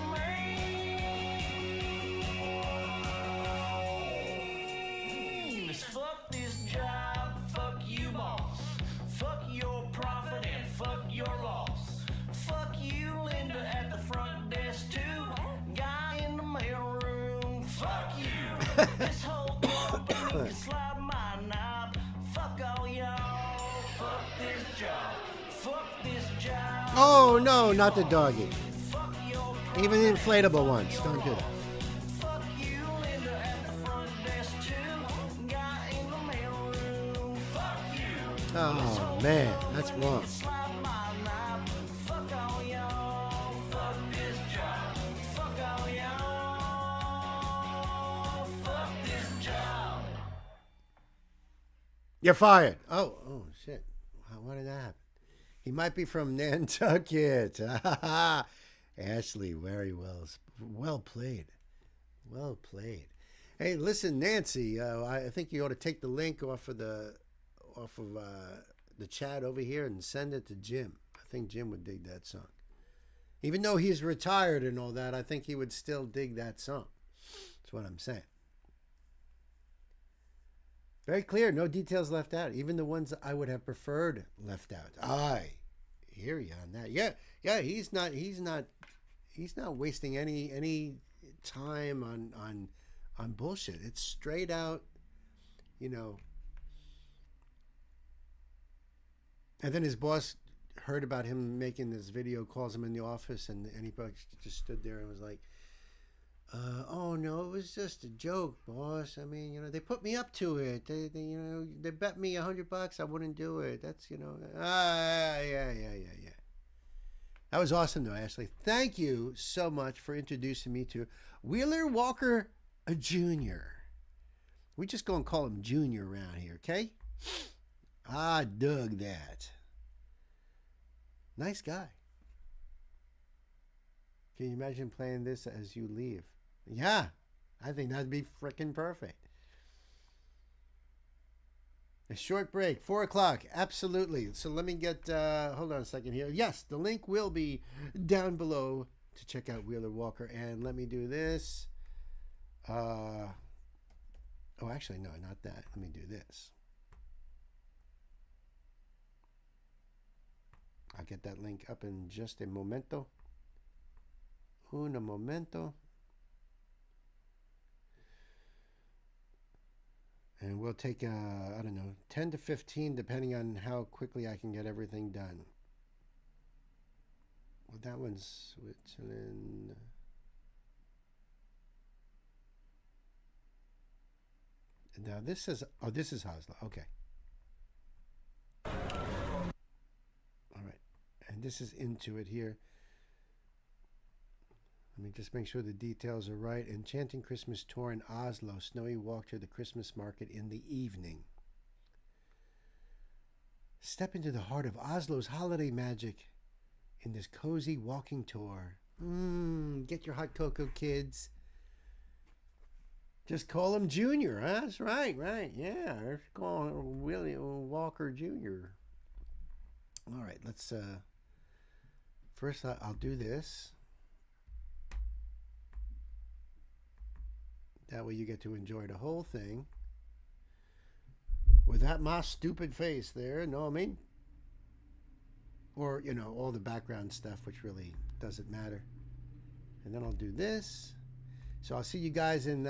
mean is fuck this job, fuck you, boss. Fuck your profit and fuck your loss. Fuck you, Linda, at the front desk too. Guy in the mail room. Fuck you. This whole company can slide my knob. Fuck all y'all. Fuck this job. Fuck this job. Oh, no, not the doggy. Fuck your Even the inflatable ones. Don't do that. fuck you, Linda, at Oh, man, that's wrong. You're fired. Oh, shit. Why did that happen? He might be from Nantucket. Ashley, very well played. Well played. Hey, listen, Nancy. I think you ought to take the link off of the chat over here and send it to Jim. I think Jim would dig that song. Even though he's retired and all that, I think he would still dig that song. That's what I'm saying. Very clear, no details left out. Even the ones I would have preferred left out. I hear you on that. Yeah, he's not wasting any time on bullshit. It's straight out, you know. And then his boss heard about him making this video, calls him in the office, and he just stood there and was like, oh no, it was just a joke, boss. I mean, you know, they put me up to it. They bet me $100 I wouldn't do it. That's, you know, yeah. That was awesome though, Ashley. Thank you so much for introducing me to Wheeler Walker Jr. We just gonna call him Junior around here, okay? I dug that. Nice guy. Can you imagine playing this as you leave? Yeah, I think that'd be freaking perfect. A short break, 4 o'clock, absolutely. So let me get, hold on a second here. Yes, the link will be down below to check out Wheeler Walker. And let me do this. Oh, actually, no, not that. Let me do this. I'll get that link up in just a momento. Un momento. And we'll take, I don't know, 10 to 15, depending on how quickly I can get everything done. Well, that one's Switzerland. Now this is, oh, this is Oslo. Okay. All right. And this is into it here. Let me just make sure the details are right. Enchanting Christmas Tour in Oslo. Snowy walk to the Christmas market in the evening. Step into the heart of Oslo's holiday magic in this cozy walking tour. Get your hot cocoa, kids. Just call him Junior. Huh? That's right. Yeah, let's call him William Walker Jr. All right, let's... First, I'll do this. That way you get to enjoy the whole thing without my stupid face there, know what I mean? Or, you know, all the background stuff, which really doesn't matter. And then I'll do this. So I'll see you guys in,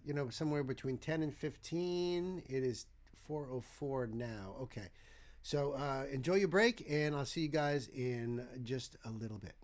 you know, somewhere between 10 and 15. It is 4:04 now. Okay. So enjoy your break, and I'll see you guys in just a little bit.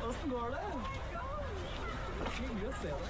Åssen går det? Hyggelig å se deg.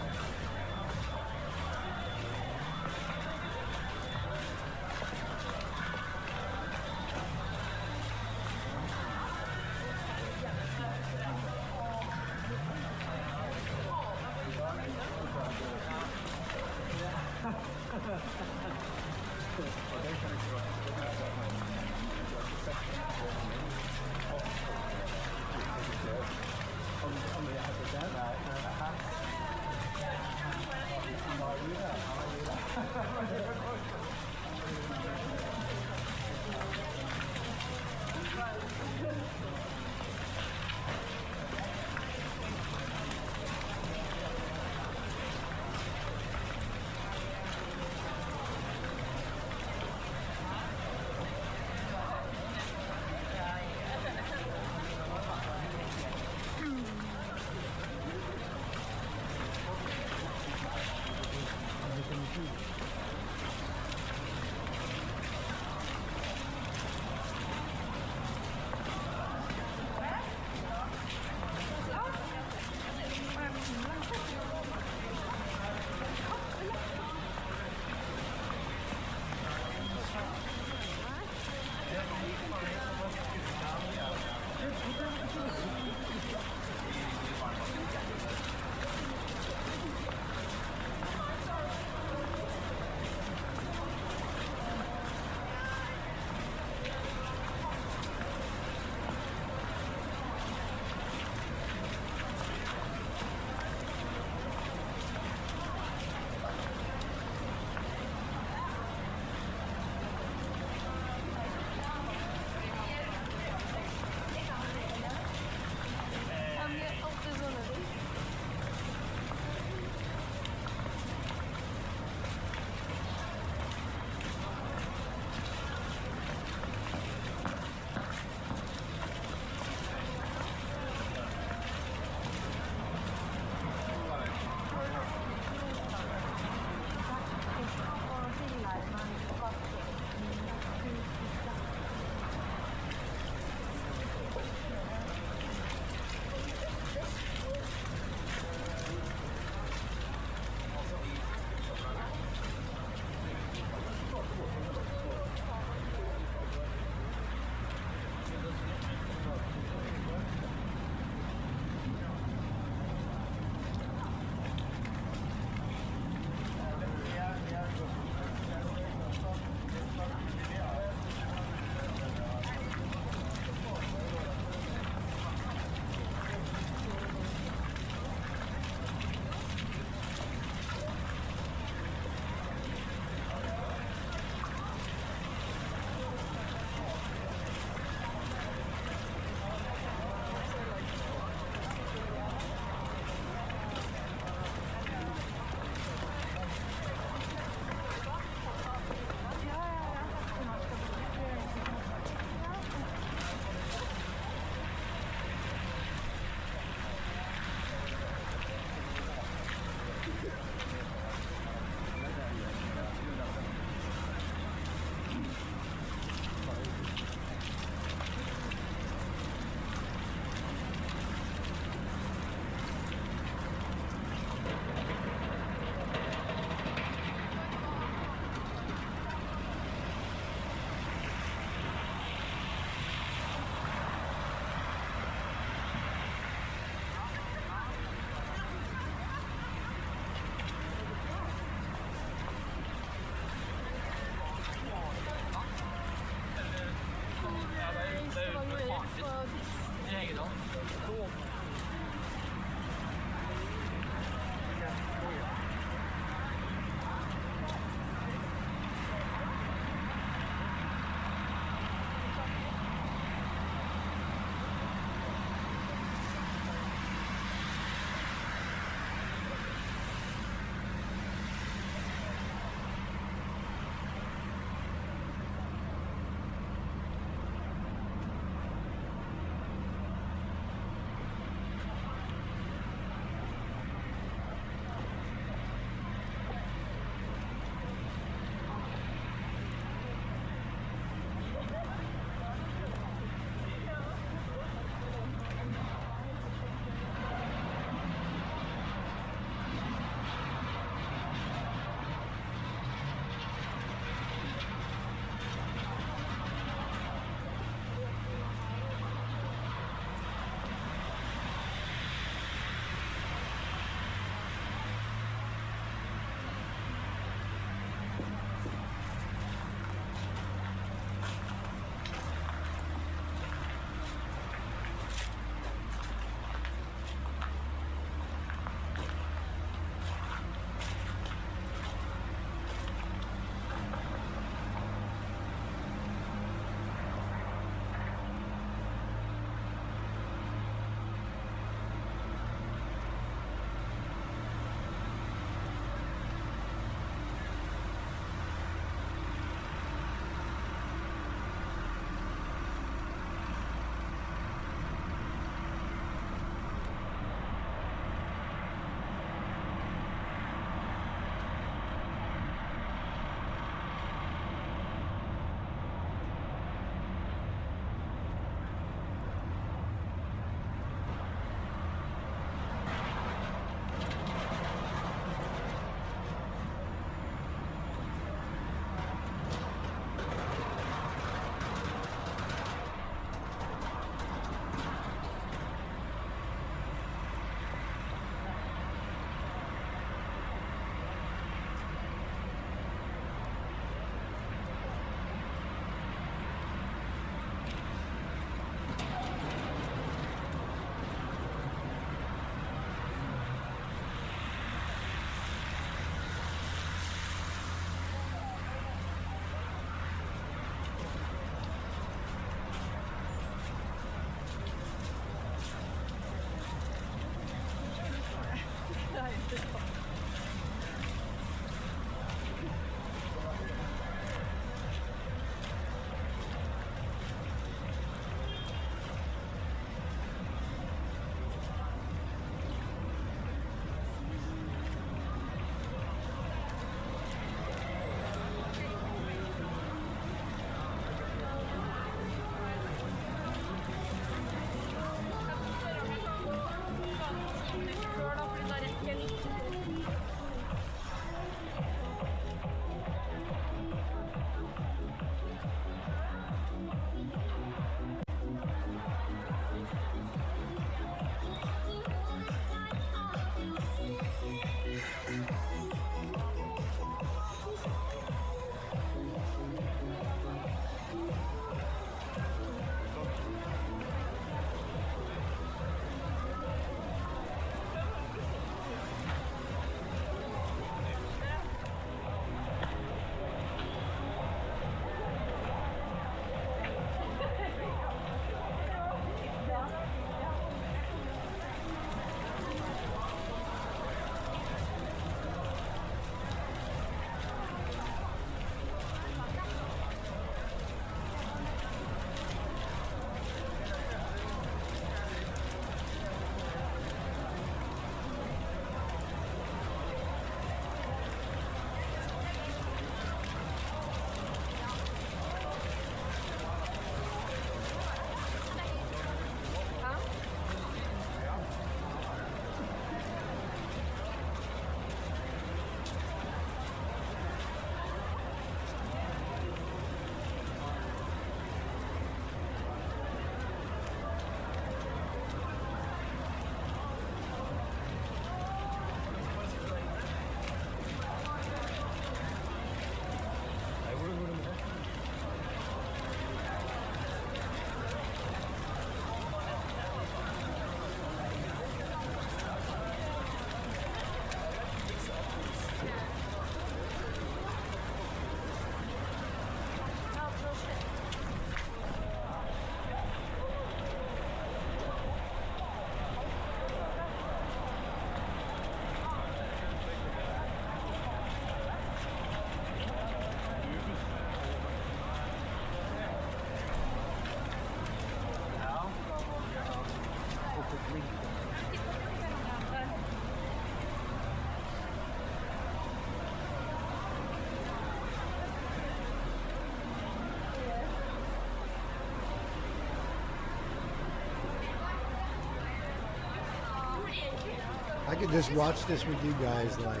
I could just watch this with you guys, like,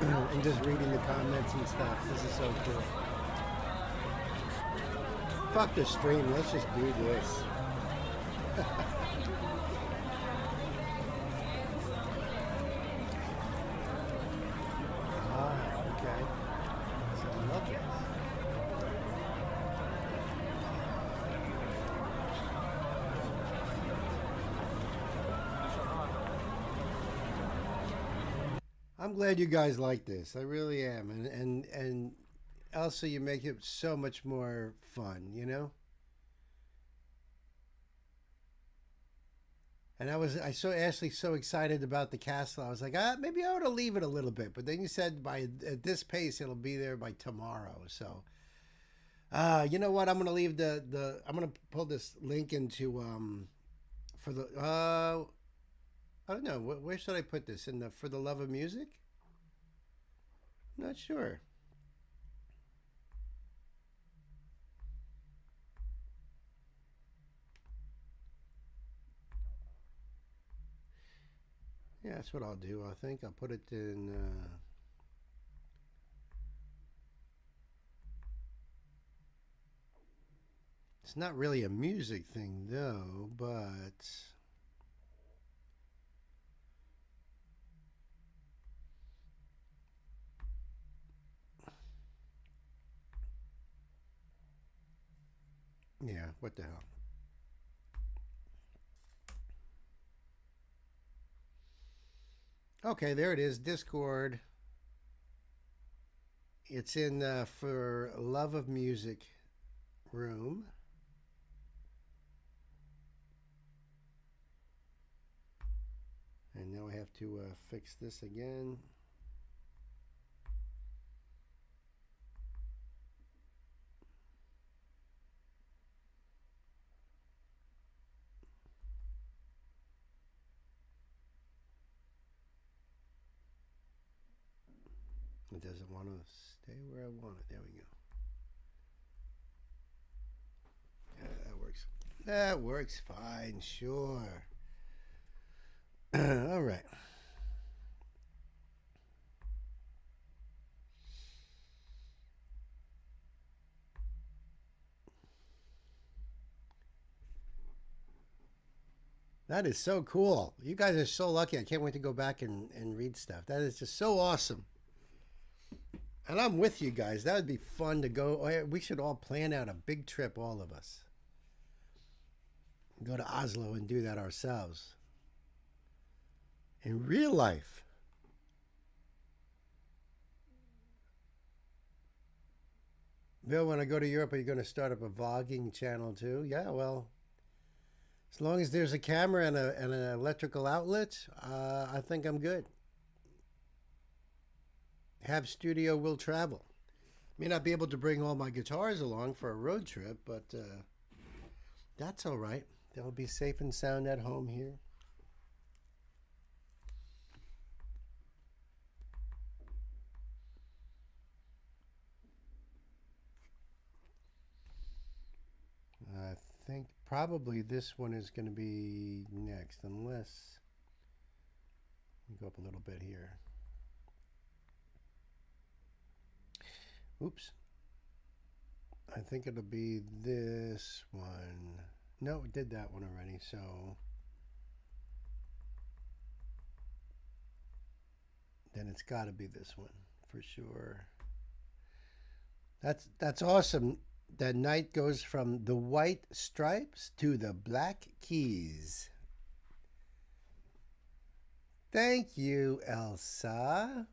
and just reading the comments and stuff. This is so cool. Fuck the stream. Let's just do this. Okay. So I love this. I'm glad you guys like this. I really am, and also you make it so much more fun, you know. And I saw Ashley so excited about the castle. I was like, maybe I ought to leave it a little bit. But then you said at this pace it'll be there by tomorrow. So, you know what? I'm gonna leave I'm gonna pull this link into for the I don't know. Where should I put this? In the For the Love of Music? I'm not sure. Yeah, that's what I'll do. I think I'll put it in... It's not really a music thing, though, but... Yeah, what the hell. Okay, there it is, Discord. It's in the For Love of Music room. And now I have to fix this again. It doesn't want to stay where I want it. There we go. Yeah, that works. That works fine, sure. All right. That is so cool. You guys are so lucky. I can't wait to go back and read stuff. That is just so awesome. And I'm with you guys. That would be fun to go. We should all plan out a big trip, all of us. Go to Oslo and do that ourselves. In real life. Bill, when I go to Europe, are you going to start up a vlogging channel too? Yeah, well, as long as there's a camera and an electrical outlet, I think I'm good. Have studio will travel. May not be able to bring all my guitars along for a road trip, but that's all right. They'll be safe and sound at home here. I think probably this one is going to be next, unless we go up a little bit here. Oops. I think it'll be this one. No, we did that one already, so then it's got to be this one for sure. That's awesome. That night goes from the white stripes to the black keys. Thank you, Elsa.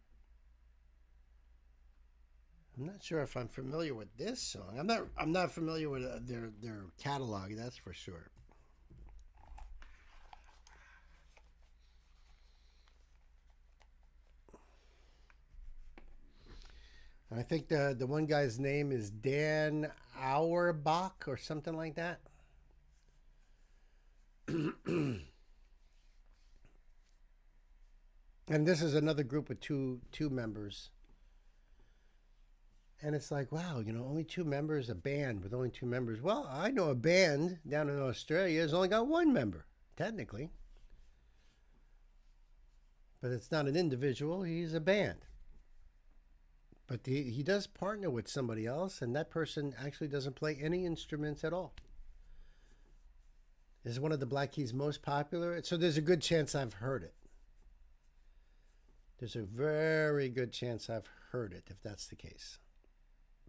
I'm not sure if I'm familiar with this song. I'm not familiar with their catalog, that's for sure. I think the one guy's name is Dan Auerbach or something like that. And this is another group with two members. And it's like, wow, you know, only 2 members, a band with only 2 members. Well, I know a band down in Australia has only got 1 member, technically. But it's not an individual, he's a band. But he does partner with somebody else, and that person actually doesn't play any instruments at all. Is one of the Black Keys' most popular, so there's a good chance I've heard it. There's a very good chance I've heard it, if that's the case.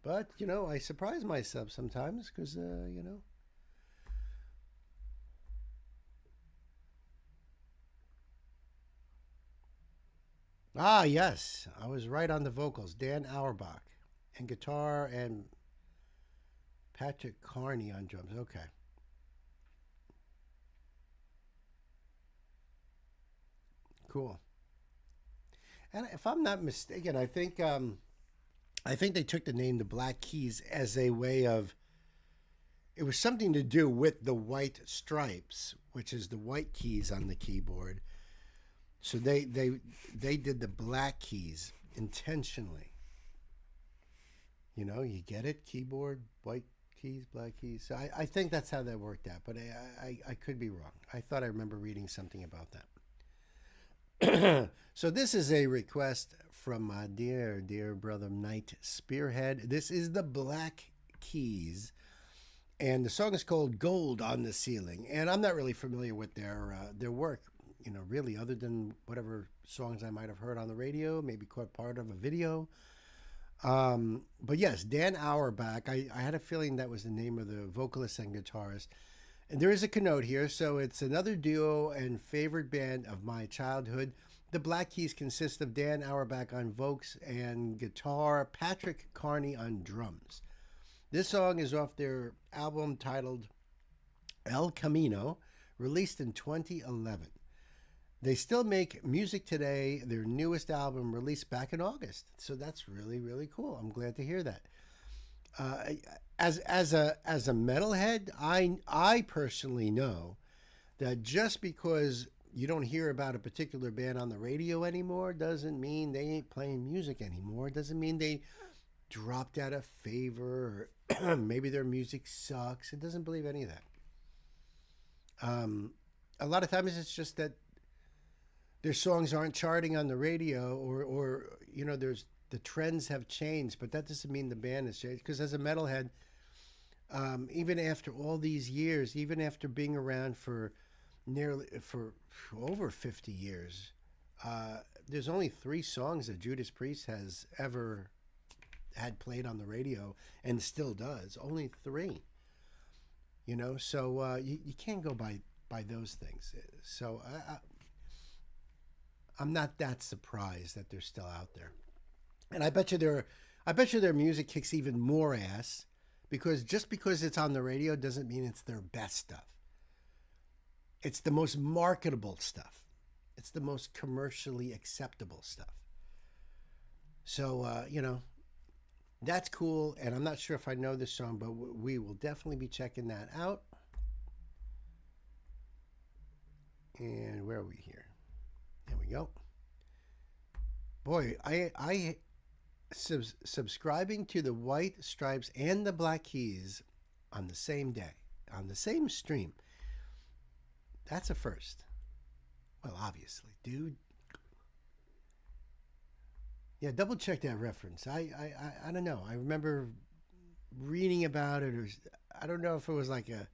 But, you know, I surprise myself sometimes because, you know. Ah, yes. I was right on the vocals. Dan Auerbach. And guitar and Patrick Carney on drums. Okay. Cool. And if I'm not mistaken, I think they took the name the Black Keys as a way of, it was something to do with the white stripes, which is the white keys on the keyboard. So they did the Black Keys intentionally. You know, you get it? Keyboard, white keys, black keys. So I think that's how that worked out, but I could be wrong. I thought I remember reading something about that. So this is a request from my dear brother Knight Spearhead. This is the Black Keys, and the song is called Gold on the Ceiling. And I'm not really familiar with their work, you know, really, other than whatever songs I might have heard on the radio, maybe caught part of a video. But yes, Dan Auerbach, I had a feeling that was the name of the vocalist and guitarist. And there is a connote here, so it's another duo and favorite band of my childhood. The Black Keys consist of Dan Auerbach on vocals and guitar, Patrick Carney on drums. This song is off their album titled El Camino, released in 2011. They still make music today. Their newest album released back in August. So that's really, really cool. I'm glad to hear that. As a metalhead, I personally know that just because you don't hear about a particular band on the radio anymore doesn't mean they ain't playing music anymore. Doesn't mean they dropped out of favor or maybe their music sucks. It doesn't believe any of that. A lot of times it's just that their songs aren't charting on the radio, or you know, the trends have changed, but that doesn't mean the band has changed. Because as a metalhead, even after all these years, even after being around for over 50 years, there's only 3 songs that Judas Priest has ever had played on the radio and still does. Only 3. You know, so you can't go by those things. So I'm not that surprised that they're still out there. And I bet you their music kicks even more ass, because just because it's on the radio doesn't mean it's their best stuff. It's the most marketable stuff. It's the most commercially acceptable stuff. So, you know, that's cool. And I'm not sure if I know this song, but we will definitely be checking that out. And where are we here? There we go. Boy, I subscribing to the White Stripes and the Black Keys on the same day, on the same stream. That's a first. Well, obviously, dude. Yeah, double check that reference. I don't know. I remember reading about it, or I don't know if it was like a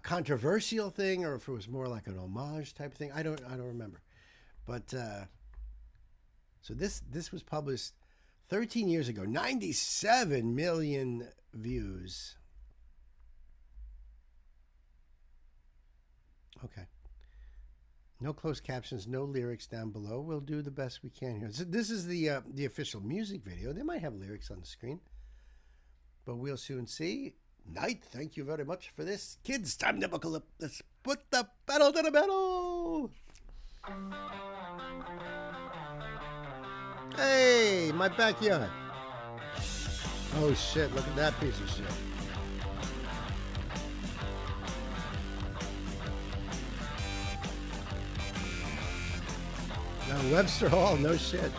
controversial thing or if it was more like an homage type of thing. I don't remember. But so this was published 13 years ago. 97 million views. Okay. No closed captions, no lyrics down below. We'll do the best we can here. So this is the official music video. They might have lyrics on the screen, but we'll soon see. Knight, thank you very much for this. Kids, time to buckle up. Let's put the pedal to the metal. Hey, my backyard. Oh shit, look at that piece of shit. No, Webster Hall, no shit.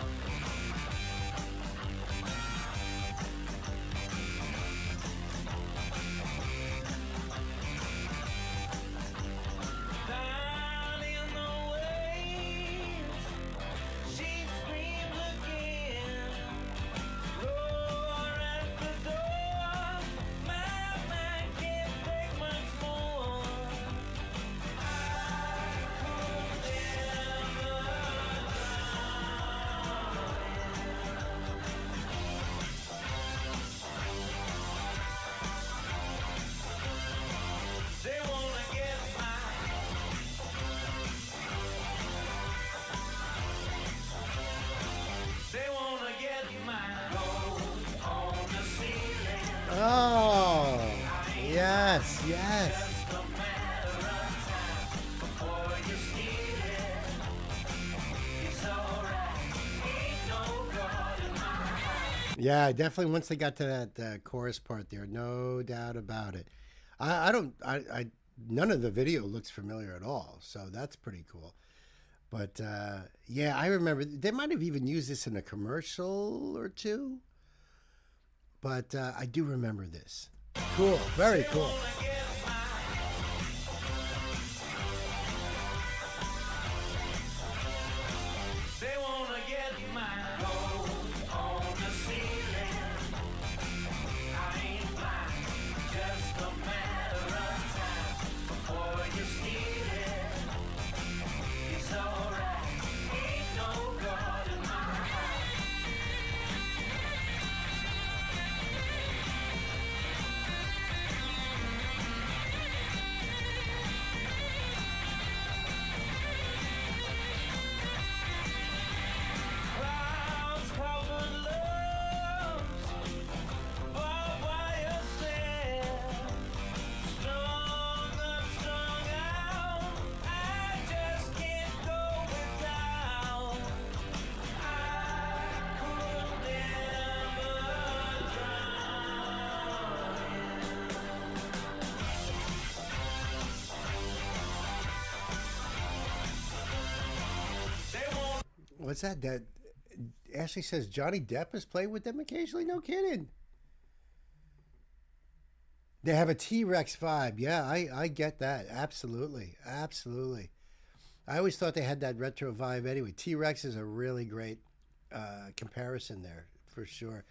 Down in the way Yeah, definitely. Once they got to that chorus part there, no doubt about it. I don't. None of the video looks familiar at all, so that's pretty cool. But yeah, I remember they might have even used this in a commercial or two. But I do remember this. Cool, very cool. What's that? That Ashley says Johnny Depp has played with them occasionally. No kidding. They have a T-Rex vibe. Yeah, I get that. Absolutely. Absolutely. I always thought they had that retro vibe anyway. T-Rex is a really great comparison there for sure.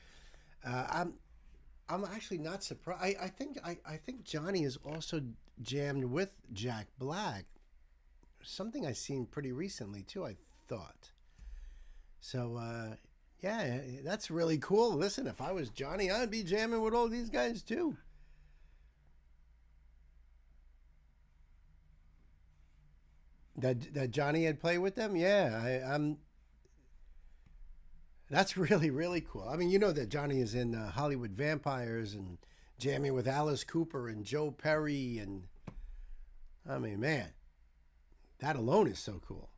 I'm actually not surprised. I think Johnny is also jammed with Jack Black. Something I seen pretty recently too, I thought. So yeah, that's really cool. Listen, if I was Johnny, I'd be jamming with all these guys too. That Johnny had played with them, yeah. I'm. That's really really cool. I mean, you know that Johnny is in Hollywood Vampires and jamming with Alice Cooper and Joe Perry, and I mean, man, that alone is so cool.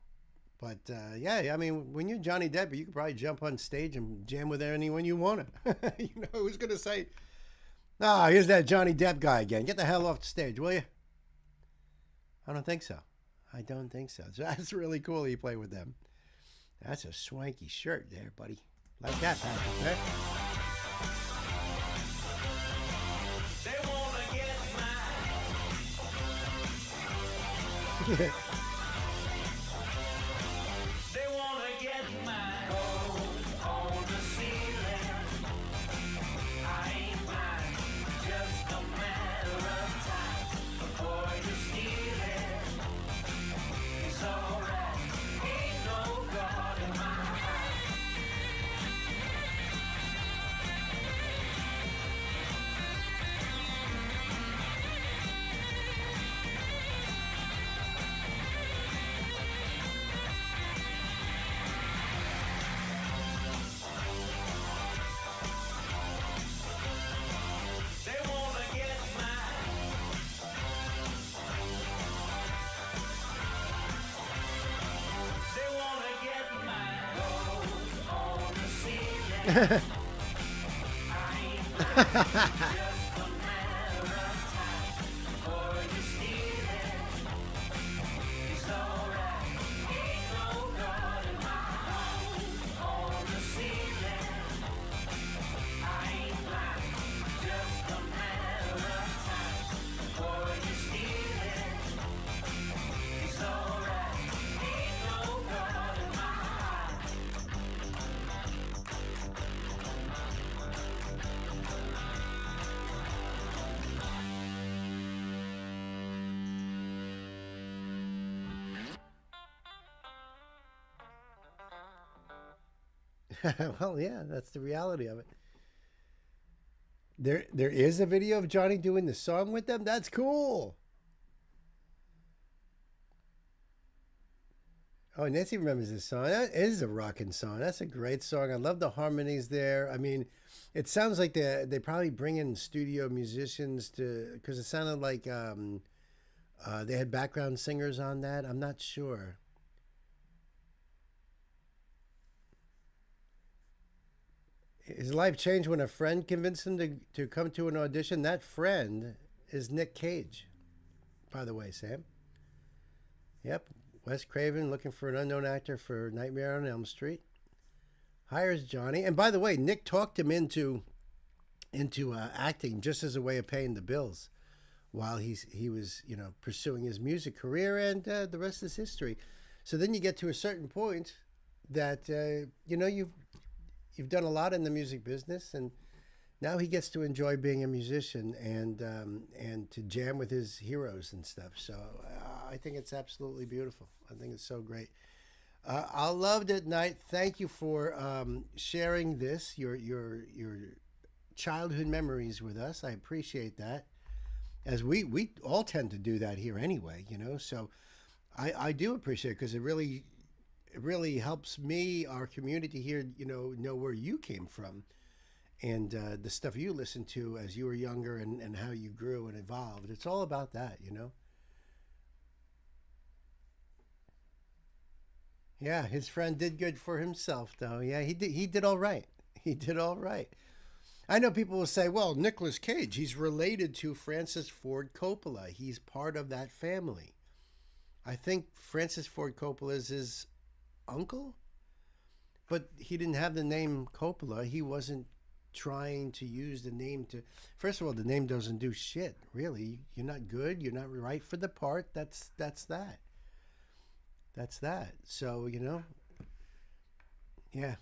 But yeah, I mean, when you're Johnny Depp, you could probably jump on stage and jam with anyone you want to. You know, who's gonna say, "Ah, here's that Johnny Depp guy again. Get the hell off the stage, will you?" I don't think so. I don't think so. So that's really cool you play with them. That's a swanky shirt there, buddy. Like that, Patrick, eh? They wanna get mine. They wanna get mine. Gold on the ceiling. I ain't mine. Just a matter of time before you steal it. It's alright. Ain't no God in my heart. They wanna get mine. They wanna get mine. Gold on the ceiling. I ain't mine. Just a matter of time before you steal it. It's alright. Ain't no God in my heart. On the ceiling. I ain't mine. Just a matter of time before you steal it. It's alright. Ain't no God in my heart. Well, yeah, that's the reality of it. There is a video of Johnny doing the song with them. That's cool. Oh, Nancy remembers this song. That is a rocking song. That's a great song. I love the harmonies there. I mean, it sounds like they probably bring in studio musicians because it sounded like they had background singers on that. I'm not sure. His life changed when a friend convinced him to come to an audition. That friend is Nick Cage, by the way, Sam. Yep, Wes Craven looking for an unknown actor for Nightmare on Elm Street. Hires Johnny. And by the way, Nick talked him into acting just as a way of paying the bills while he was, you know, pursuing his music career, and the rest is history. So then you get to a certain point that, you know, you've done a lot in the music business, and now he gets to enjoy being a musician and to jam with his heroes and stuff. So I think it's absolutely beautiful. I think it's so great. I loved it, Knight. Thank you for sharing this, your childhood memories with us. I appreciate that, as we all tend to do that here anyway, you know. So I do appreciate it, because it really helps me, our community here, you know where you came from, and the stuff you listened to as you were younger, and how you grew and evolved. It's all about that, you know. Yeah, his friend did good for himself, though. Yeah, he did all right. He did all right. I know people will say, well, Nicolas Cage, he's related to Francis Ford Coppola. He's part of that family. I think Francis Ford Coppola is his uncle, but he didn't have the name Coppola. He wasn't trying to use the name to... First of all, the name doesn't do shit, really. You're not good. You're not right for the part. That's that. That's that. So, you know, yeah,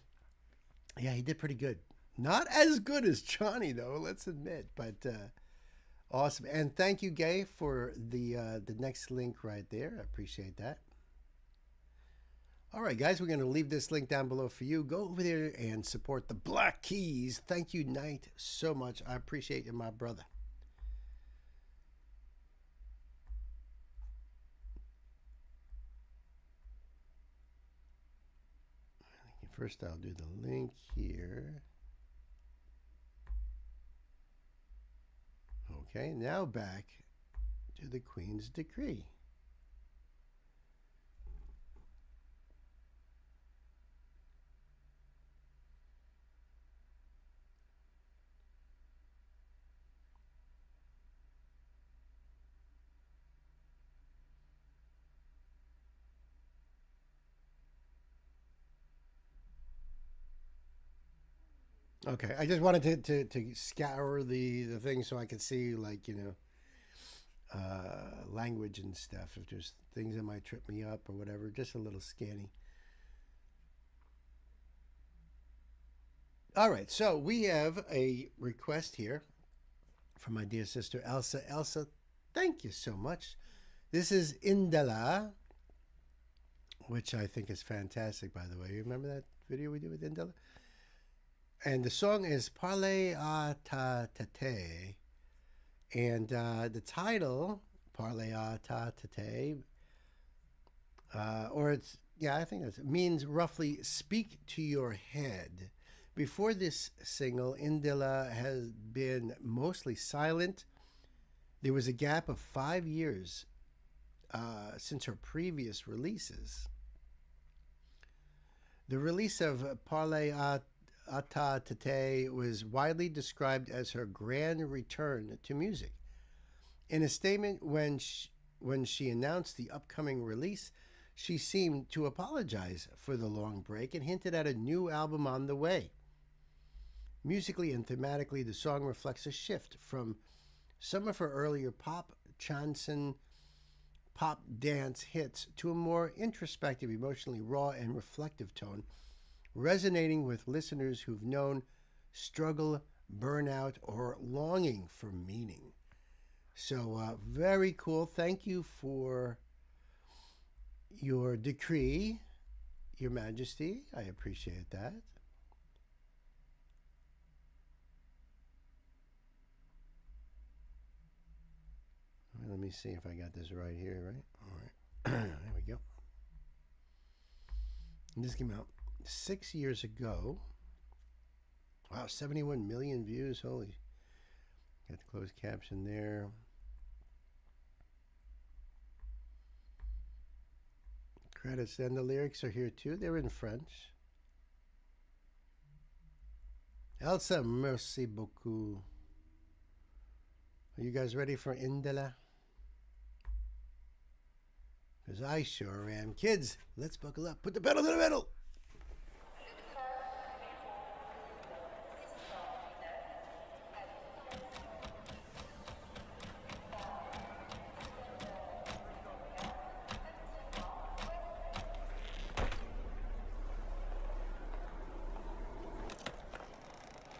he did pretty good. Not as good as Johnny, though, let's admit, but awesome. And thank you, Gay, for the next link right there. I appreciate that. All right, guys, we're going to leave this link down below for you. Go over there and support the Black Keys. Thank you, Knight, so much. I appreciate you, my brother. First, I'll do the link here. Okay, now back to the Queen's Decree. Okay, I just wanted to scour the thing so I could see, like, you know, language and stuff. If there's things that might trip me up or whatever, just a little scanning. All right, so we have a request here from my dear sister Elsa. Elsa, thank you so much. This is Indela, which I think is fantastic, by the way. You remember that video we did with Indela? And the song is Parle a ta tate. And the title, Parle a ta tate, or it's, yeah, I think it means roughly speak to your head. Before this single, Indela has been mostly silent. There was a gap of 5 years since her previous releases. The release of Parle a ta tate was widely described as her grand return to music. In a statement when she announced the upcoming release, she seemed to apologize for the long break and hinted at a new album on the way. Musically and thematically, the song reflects a shift from some of her earlier pop, chanson, pop dance hits to a more introspective, emotionally raw and reflective tone, resonating with listeners who've known struggle, burnout, or longing for meaning. So very cool. Thank you for your decree, Your Majesty. I appreciate that. Let me see if I got this right here, right? All right. There we go. And this came out 6 years ago. Wow, 71 million views. Holy. Got the closed caption there. Credits, and the lyrics are here too. They're in French. Elsa, merci beaucoup. Are you guys ready for Indela? Because I sure am. Kids, let's buckle up. Put the pedal to the metal.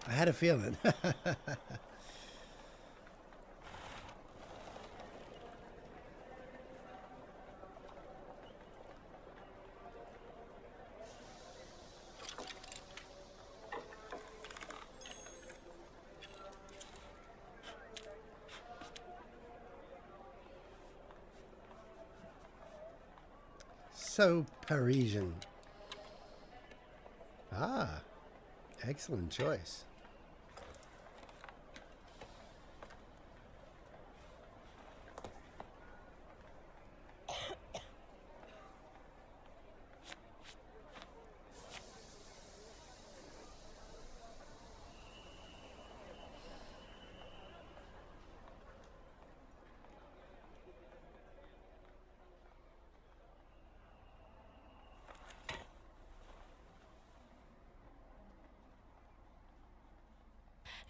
I had a feeling. So Parisian. Ah, excellent choice.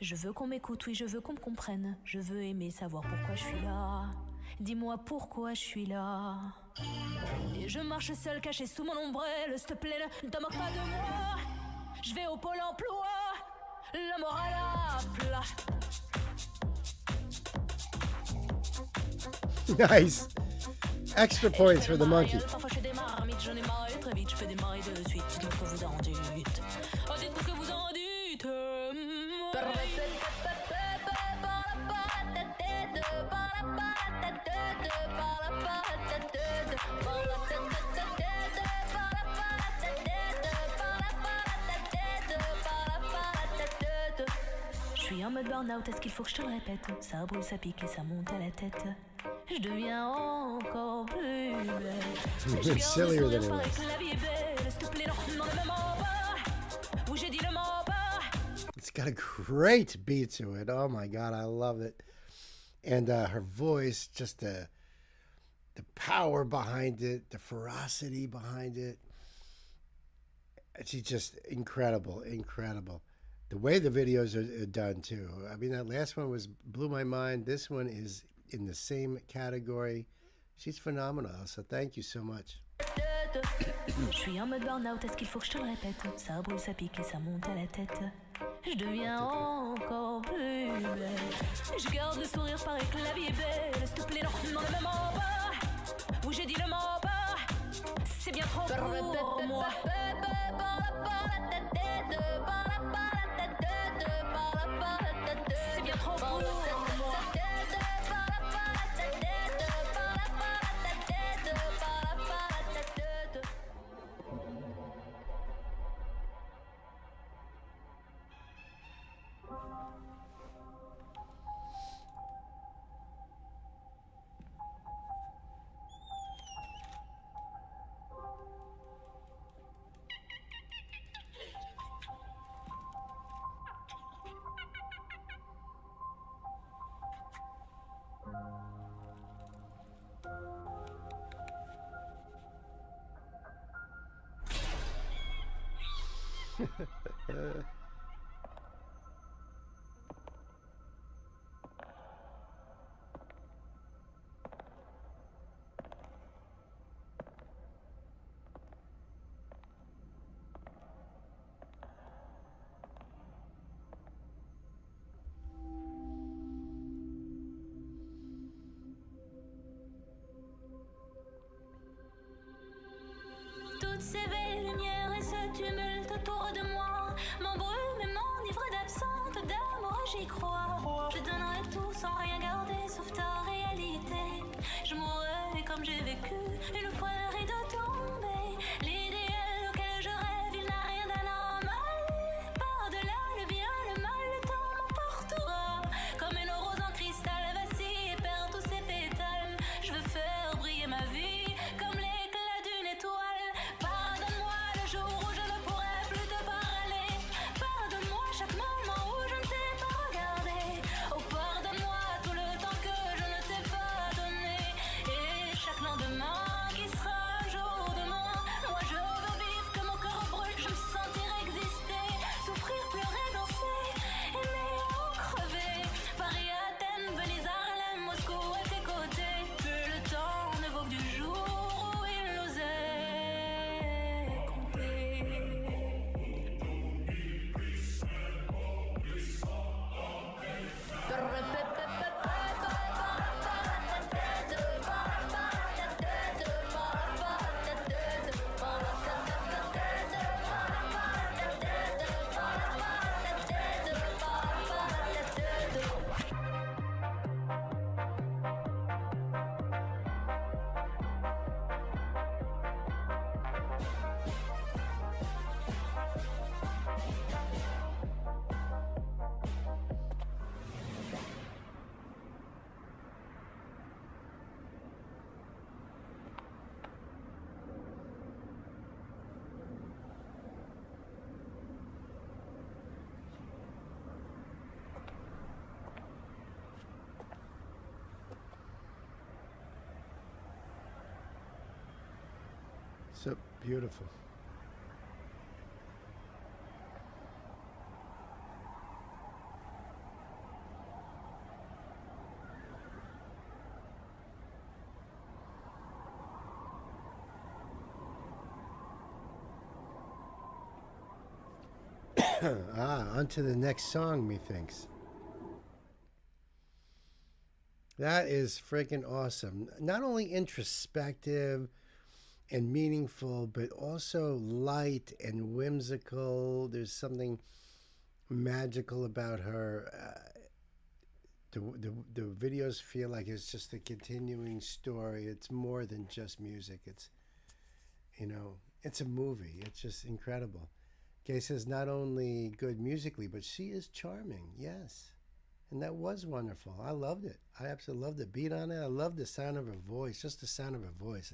Je veux qu'on m'écoute, oui, je veux qu'on me comprenne. Je veux aimer savoir pourquoi je suis là. Dis-moi pourquoi je suis là. Et je marche seule, cachée sous mon ombrelle. S'il te plaît, ne te moque pas de moi. Je vais au pôle emploi. La morale à plat. Nice. Extra points for the monkey. Parfois je fais des marmites, j'en ai marre très vite. Je peux démarrer de suite. Dites-moi ce que vous en dites. Oh, dites-moi ce que vous en dites. Je suis en mode burn-out, est-ce qu'il faut que je te le répète? Ça brûle, ça pique et ça monte à la tête. Je deviens encore plus belle. It's sillier than it was. It's got a great beat to it. Oh my God, I love it. And her voice, just the power behind it, the ferocity behind it. She's just incredible, incredible. The way the videos are done too. I mean, that last one blew my mind. This one is in the same category. She's phenomenal. So thank you so much. Je suis en mode burn-out, est-ce qu'il faut que je te le répète? Ça brûle, ça pique et ça monte à la tête. Je deviens encore plus belle. Je garde le sourire, paraît que la vie est belle. S'il te plaît, non, non, le même en bas. Oui, j'ai dit le mot bas. C'est bien trop pour moi. C'est bien trop pour moi. Toutes ces belles lumières et ce tumulte autour de moi m'embrument et m'enivrent d'absence d'amour, j'y crois. Je donnerai tout sans rien garder sauf ta réalité. Je mourrai comme j'ai vécu une fois le rideau tombé. L'idéal auquel je rêve, il n'a rien d'anormal. Par-delà le bien, le mal, le temps m'emportera. Comme une rose en cristal vacille et perd tous ses pétales. Je veux faire briller ma vie comme l'éclat d'une étoile. Pardonne-moi le jour où je ne pourrai plus te parler. Pardonne-moi chaque moment So beautiful. On to the next song, methinks. That is freaking awesome. Not only introspective and meaningful, but also light and whimsical. There's something magical about her. The videos feel like it's just a continuing story. It's more than just music. It's, it's a movie. It's just incredible. Kay says not only good musically, but she is charming. Yes. And that was wonderful. I loved it. I absolutely loved the beat on it. I loved the sound of her voice. Just the sound of her voice.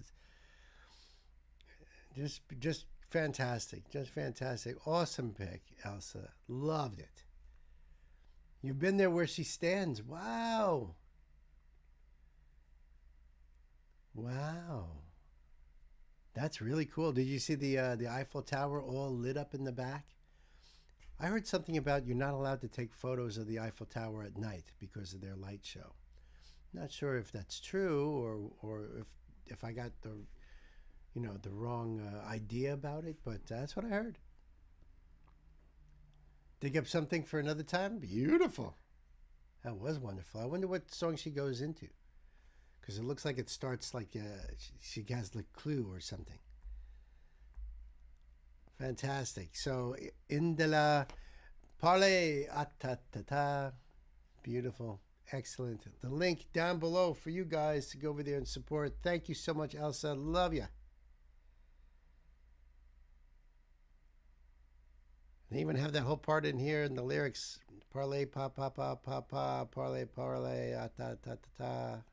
It's just fantastic. Just fantastic. Awesome pick, Elsa. Loved it. You've been there where she stands. Wow. Wow. That's really cool. Did you see the Eiffel Tower all lit up in the back? I heard something about you're not allowed to take photos of the Eiffel Tower at night because of their light show. Not sure if that's true or if I got the wrong idea about it, but that's what I heard. Dig up something for another time? Beautiful. That was wonderful. I wonder what song she goes into. Because it looks like it starts like she has the clue or something. Fantastic. So, Indela Parle Atatata. Beautiful. Excellent. The link down below for you guys to go over there and support. Thank you so much, Elsa. Love ya. They even have that whole part in here in the lyrics. Parle pa pa pa pa pa. Parle parle atatata.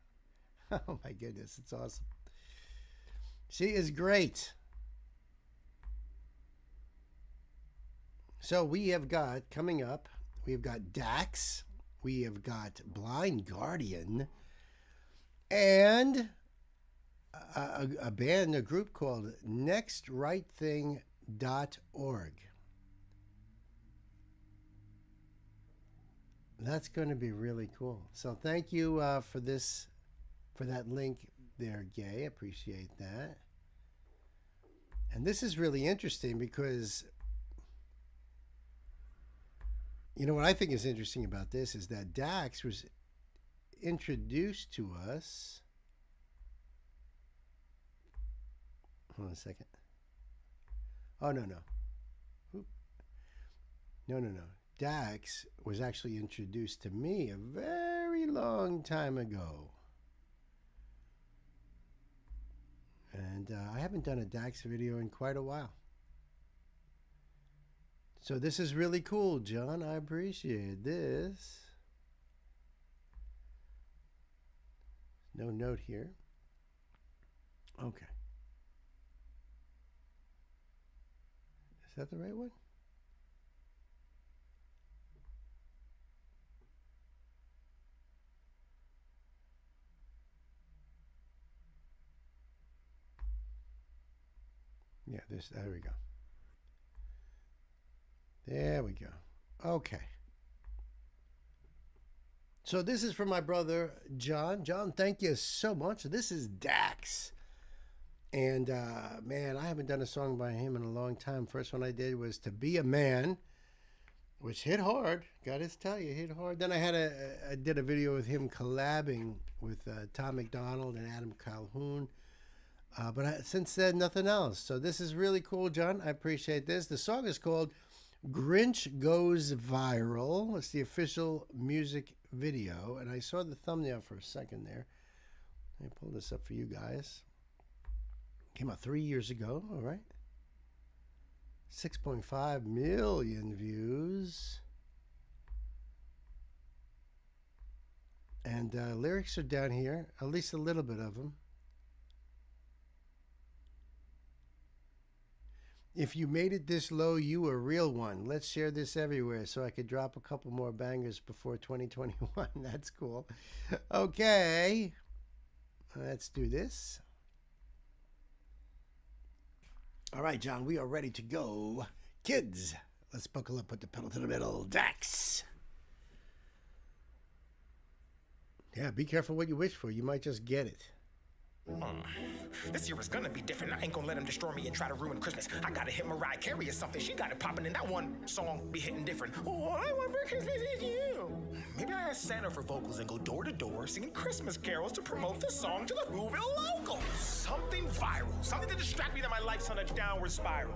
Oh my goodness, it's awesome. She is great. So we have got, coming up, we have got Dax, we have got Blind Guardian, and a band, a group called nextrightthing.org. That's going to be really cool. So thank you for that link there, Gay. Appreciate that. And this is really interesting because, what I think is interesting about this is that Dax was introduced to us. Hold on a second. Oh, no. Oop. No. Dax was actually introduced to me a very long time ago. And I haven't done a Dax video in quite a while. So this is really cool, John. I appreciate this. No note here. Okay. Is that the right one? Yeah, there we go. There we go. Okay. So this is from my brother, John. John, thank you so much. This is Dax. And, man, I haven't done a song by him in a long time. First one I did was To Be a Man, which hit hard. Gotta tell you, hit hard. Then I did a video with him collabing with Tom McDonald and Adam Calhoun. But since then, nothing else. So this is really cool, John. I appreciate this. The song is called Grinch Goes Viral. It's the official music video. And I saw the thumbnail for a second there. Let me pull this up for you guys. Came out 3 years ago. All right. 6.5 million views. And lyrics are down here, at least a little bit of them. If you made it this low, you a real one. Let's share this everywhere so I could drop a couple more bangers before 2021. That's cool. Okay. Let's do this. All right, John, we are ready to go. Kids, let's buckle up, put the pedal to the metal. Dax. Yeah, be careful what you wish for. You might just get it. This year is gonna be different. I ain't gonna let him destroy me and try to ruin Christmas. I gotta hit Mariah Carey or something. She got it popping, and that one song be hitting different. All I want for Christmas is you. Maybe I ask Santa for vocals and go door to door singing Christmas carols to promote the song to the Whoville locals. Something viral, something to distract me that my life's on a downward spiral.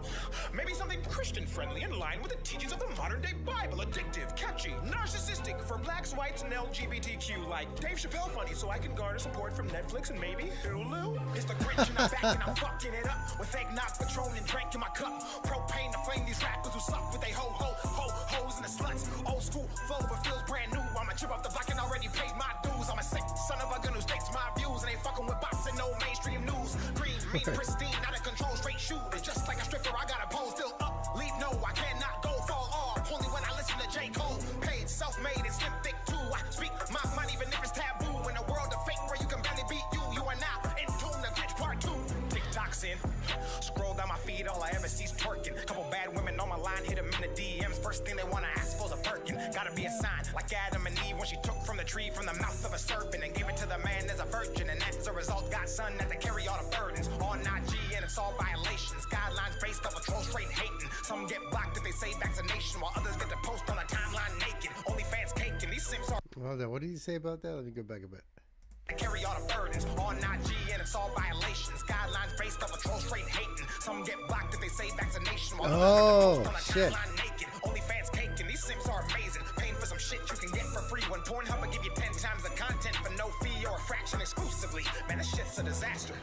Maybe something Christian-friendly in line with the teachings of the modern-day Bible. Addictive, catchy, narcissistic for blacks, whites, and LGBTQ. Like Dave Chappelle funny, so I can garner support from Netflix and maybe Hulu. It's the Grinch and I'm back and I'm fucking it up with eggnog, Patron, and drink in my cup. Propane to flame these rappers who suck with they hoes and the sluts. Old school, flow, but feels brand new. I'm a chip off the block and already paid my dues. I'm a sick son of a gun who states my views and ain't fucking with boxing, no mainstream news. Green, mean, pristine, out of control, straight shoot. It's just like a stripper, I got a pole still up. Lead, no, I cannot go fall off. Only when I listen to J. Cole. Paid, self-made, and slim thick too. I speak my mind even if it's taboo. In a world of fake where you can barely beat you, you are now in tune to Glitch Part 2. TikTok's in. Scroll down my feed, all I ever see's twerking. Couple bad women on my line, hit them in the DMs. First thing they wanna ask for's a Birkin. Gotta be a sign, like Adam and Eve when she took from the tree from the mouth of a serpent and gave it to the man as a virgin. And as a result, got son had to carry all the burdens on IG, and it's all violations. Guidelines based off of troll straight hating. Some get blocked if they say vaccination, while others get to post on a timeline naked. Only fans caking. These Sims are. Hold on, what did you say about that? Let me go back a bit. Carry all the burdens on IG, and it's all violations. Guidelines based off of troll straight hating. Some get blocked if they say vaccination. While others get to post on a timeline naked. Only fans caking. These Sims are amazing. Paying for some shit you can get for free when Pornhub will give you 10 times the content for no fee or a fraction exclusively. Man, this shit's a disaster.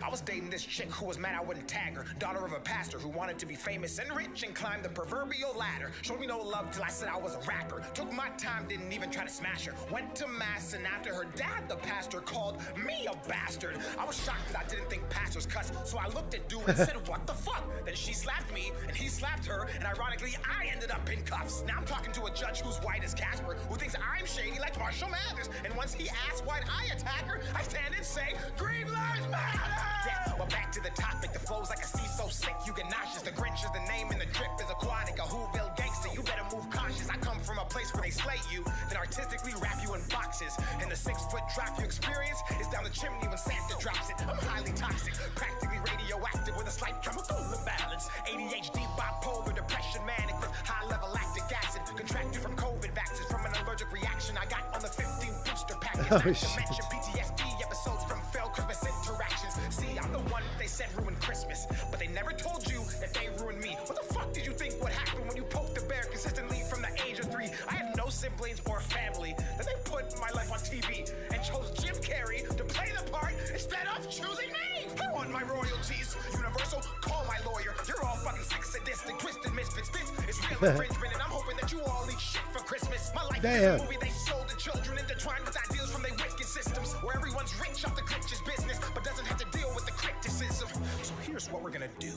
I was dating this chick who was mad I wouldn't tag her. Daughter of a pastor who wanted to be famous and rich and climb the proverbial ladder. Showed me no love till I said I was a rapper. Took my time, didn't even try to smash her. Went to mass, and after her dad, the pastor, called me a bastard. I was shocked that I didn't think pastors cuss, so I looked at dude and said, what the fuck? Then she slapped me, and he slapped her, and ironically, I ended up in cuffs. Now I'm talking to a judge who's white as Casper, who thinks I'm shady like Marshall Mathers. And once he asks why'd I attack her, I stand and say, Green Lives Matter! Yeah, well, back to the topic. The flow's like a sea so sick you get nauseous. The Grinch is the name and the drip is aquatic. A Whoville gangster, you better move cautious. I come from a place where they slay you, then artistically wrap you in boxes. And the 6-foot drop you experience is down the chimney when Santa drops it. I'm highly toxic, practically radioactive with a slight chemical imbalance. ADHD, bipolar, depression, manic with high-level lactic acid. Contracted from COVID vaccines from an allergic reaction I got on the 15th booster package. Not to mention PTSD episodes from failed Christmas interactions. See, I'm the one they said ruined Christmas, but they never told you that they ruined me. What the fuck did you think would happen when you poked the bear consistently from the age of 3? I had no siblings or family. Then they put my life on TV and chose Jim Carrey to play the part instead of choosing me. I want my royalties. Universal, call my lawyer. You're all fucking sick, sadistic, twisted misfits. This is real infringement, and I'm hoping that you all eat shit for Christmas. My life is a movie they sold to children, intertwined with ideas from their wicked systems, where everyone's rich off the glitch's business, but doesn't have to deal with the criticism. So here's what we're gonna do.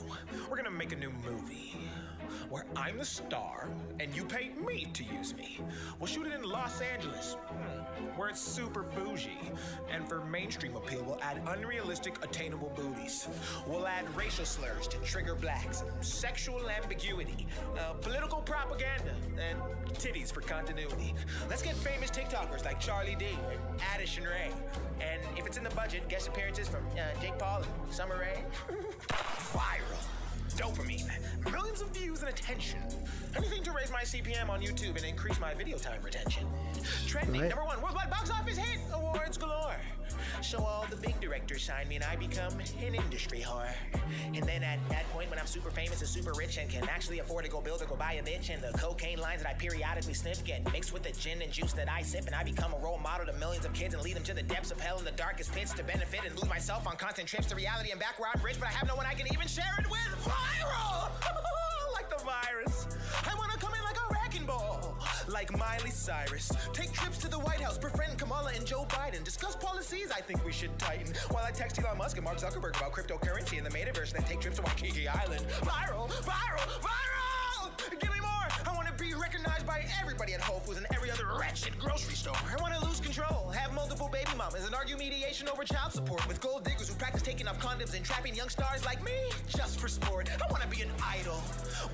We're gonna make a new movie where I'm the star and you pay me to use me. We'll shoot it in Los Angeles, where it's super bougie. And for mainstream appeal, we'll add unrealistic, attainable booties. We'll add racial slurs to trigger blacks, sexual ambiguity, political propaganda, and titties for continuity. Let's get famous TikTokers like Charlie D and Adish and Ray. And if it's in the budget, guest appearances from Jake Paul and Summer Rae. Viral. Dopamine, millions of views and attention. Anything to raise my CPM on YouTube and increase my video time retention. Trending, #1 worldwide box office hit, awards galore. So all the big directors sign me and I become an industry whore. And then at that point when I'm super famous and super rich and can actually afford to go build or go buy a bitch, and the cocaine lines that I periodically sniff get mixed with the gin and juice that I sip, and I become a role model to millions of kids and lead them to the depths of hell in the darkest pits to benefit and lose myself on constant trips to reality and back where I'm rich, but I have no one I can even share it with. Viral! like Miley Cyrus. Take trips to the White House, befriend Kamala and Joe Biden. Discuss policies I think we should tighten. While I text Elon Musk and Mark Zuckerberg about cryptocurrency and the metaverse, and then take trips to Waikiki Island. Viral, viral, viral! Give me more! I want to be recognized by everybody at Whole Foods and every other wretched grocery store. I want to lose control, have multiple baby mamas, and argue mediation over child support with gold diggers who practice taking off condoms and trapping young stars like me just for sport. I want to be an idol,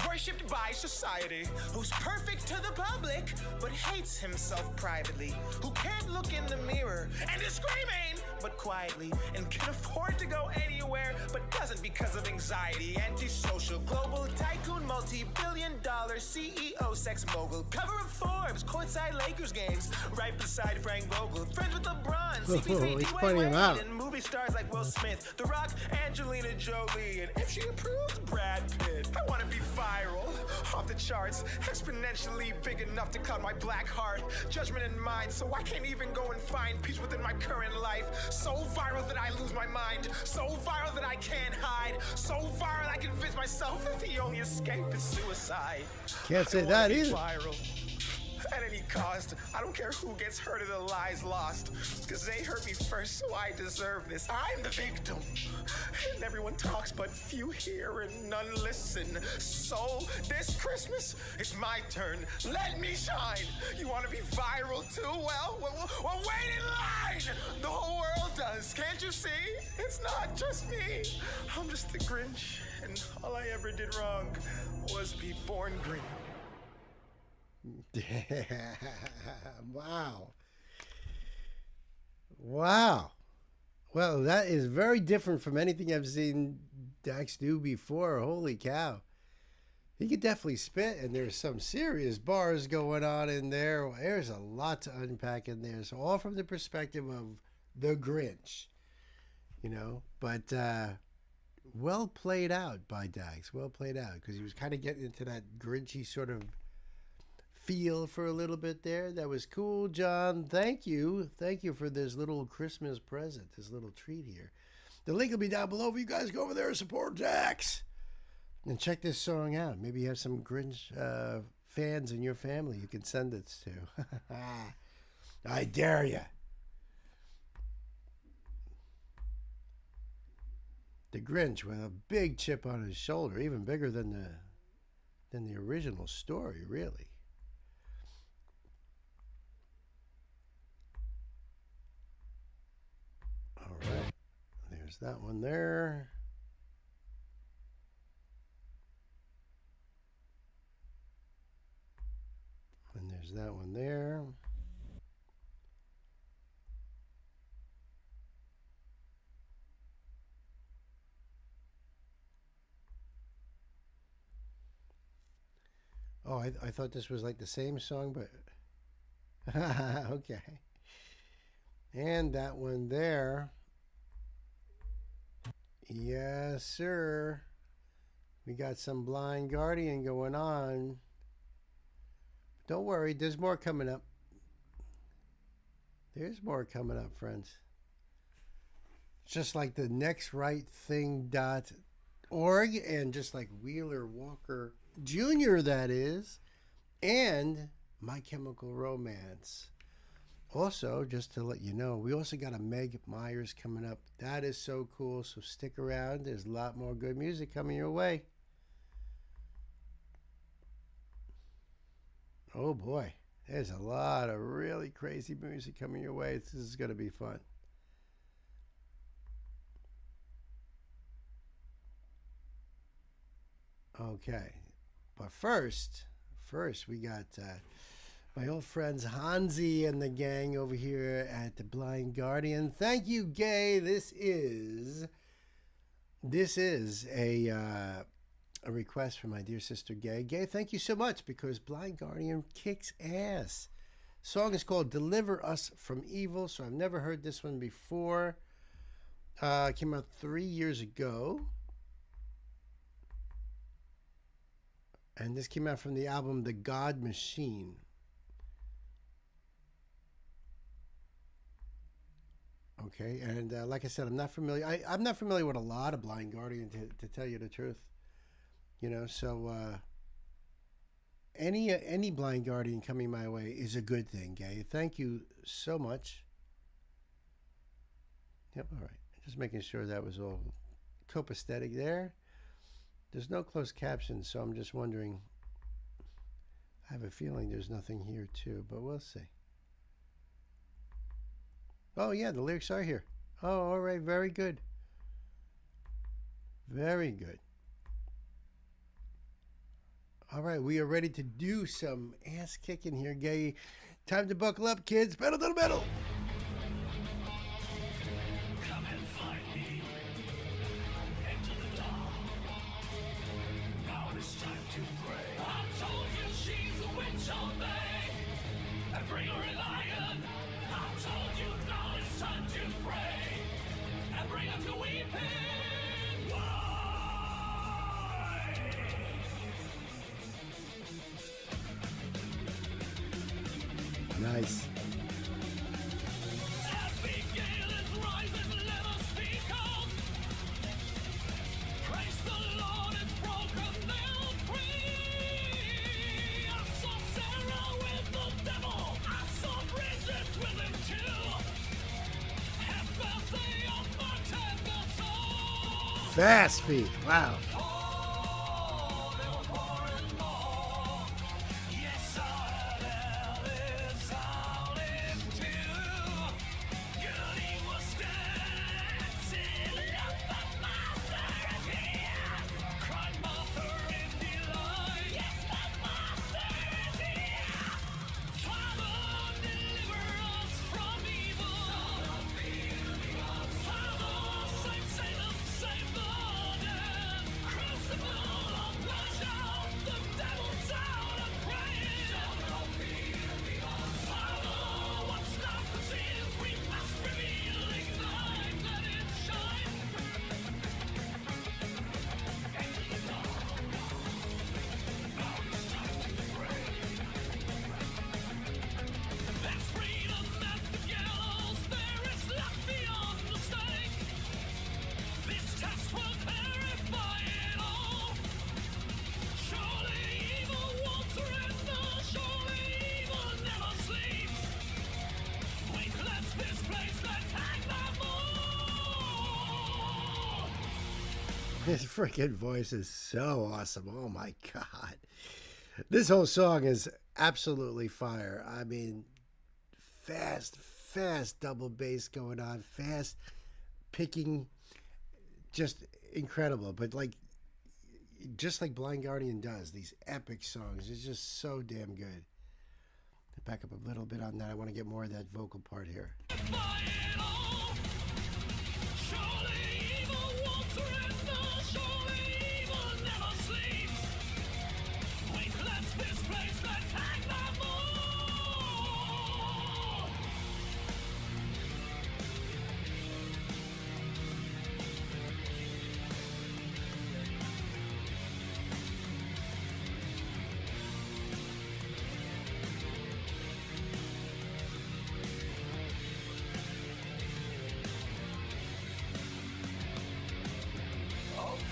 worshipped by society, who's perfect to the public, but hates himself privately, who can't look in the mirror and is screaming, but quietly, and can afford to go anywhere, but doesn't because of anxiety. Antisocial, global tycoon, multi-billion-dollar CEO, sex mogul, cover of Forbes, courtside Lakers games, right beside Frank Vogel, friends with LeBron, CP3, he's pointing him out. and movie stars like Will Smith, The Rock, Angelina Jolie, and if she approves, Brad Pitt. I want to be viral, off the charts, exponentially big enough to cloud my black heart, judgment in mind, so I can't even go and find peace within my current life. So viral that I lose my mind, so viral that I can't hide, so viral I convince myself that the only escape is suicide. Can't say that either. Viral. At any cost, I don't care who gets hurt or the lies lost, because they hurt me first, so I deserve this. I'm the victim, and everyone talks, but few hear and none listen. So this Christmas, it's my turn. Let me shine. You want to be viral too? Well, wait in line. The whole world does. Can't you see? It's not just me. I'm just the Grinch, and all I ever did wrong was be born green. Wow. Wow. Well, that is very different from anything I've seen Dax do before. Holy cow. He could definitely spit, and there's some serious bars going on in there. There's a lot to unpack in there. So all from the perspective of the Grinch, you know, but well played out by Dax. Well played out, because he was kind of getting into that Grinchy sort of feel for a little bit there. That was cool, John. Thank you for this little Christmas present, this little treat here. The link will be down below if you guys go over there and support Dax and check this song out. Maybe you have some Grinch fans in your family you can send it to. I dare you. The Grinch with a big chip on his shoulder, even bigger than the original story, really. All right, there's that one there. And there's that one there. Oh, I thought this was like the same song, but okay. And that one there. Yes, sir. We got some Blind Guardian going on. Don't worry, there's more coming up. There's more coming up, friends. Just like the nextrightthing.org, and just like Wheeler Walker Jr., that is, and My Chemical Romance. Also, just to let you know, we also got a Meg Myers coming up. That is so cool, so stick around. There's a lot more good music coming your way. Oh boy, there's a lot of really crazy music coming your way. This is going to be fun. Okay, but first we got my old friends Hansi and the gang over here at the Blind Guardian. Thank you, Gay. This is a request from my dear sister Gay. Gay, thank you so much, because Blind Guardian kicks ass. Song is called Deliver Us From Evil, so I've never heard this one before. It came out 3 years ago. And this came out from the album The God Machine. Okay, and like I said, I'm not familiar. I'm not familiar with a lot of Blind Guardian, to tell you the truth. You know, so any blind guardian coming my way is a good thing, Gay. Thank you so much. Yep, all right. Just making sure that was all copacetic there. There's no closed captions, so I'm just wondering. I have a feeling there's nothing here too, but we'll see. Oh yeah, the lyrics are here. Oh, all right, very good. Very good. All right, we are ready to do some ass kicking here, Gay. Time to buckle up, kids. Pedal to the metal. Come and find me. Enter the dark. Now it's time to pray. I told you she's a witch on me. And bring her a lion. I told you now it's time to pray. And bring her to weeping. Why? Nice. Abigail is rising, let us speak up. Praise the Lord, it's broken, now free. I saw Sarah with the devil, I saw Bridget with him too. Have mercy on my tender soul. Fast feet. Wow. His freaking voice is so awesome. Oh my God. This whole song is absolutely fire. I mean, fast double bass going on, fast picking, just incredible. But like, just like Blind Guardian does, these epic songs, it's just so damn good. Back up a little bit on that. I want to get more of that vocal part here.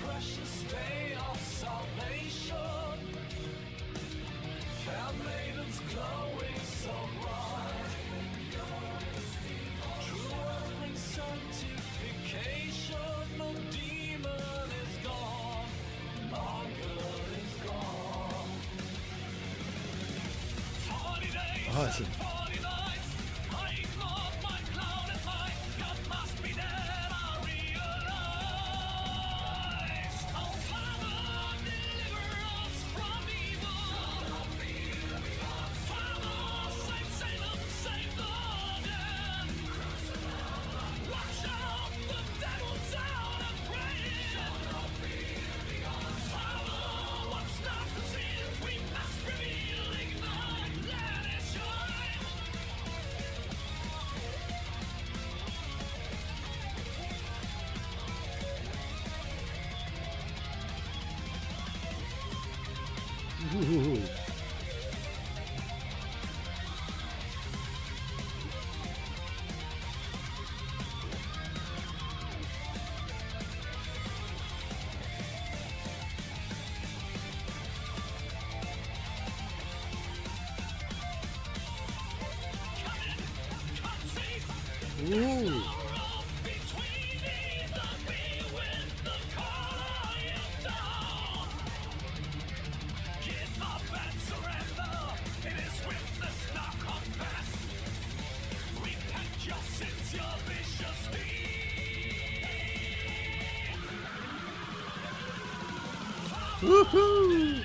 Precious day of salvation, fair maidens glowing so bright. True earth brings sanctification. No demon is gone, our good is gone. 40 days Awesome. and 40 nights, I ignored my cloud at night. God must be dead, I realize. Ooh. Ooh. Woohoo!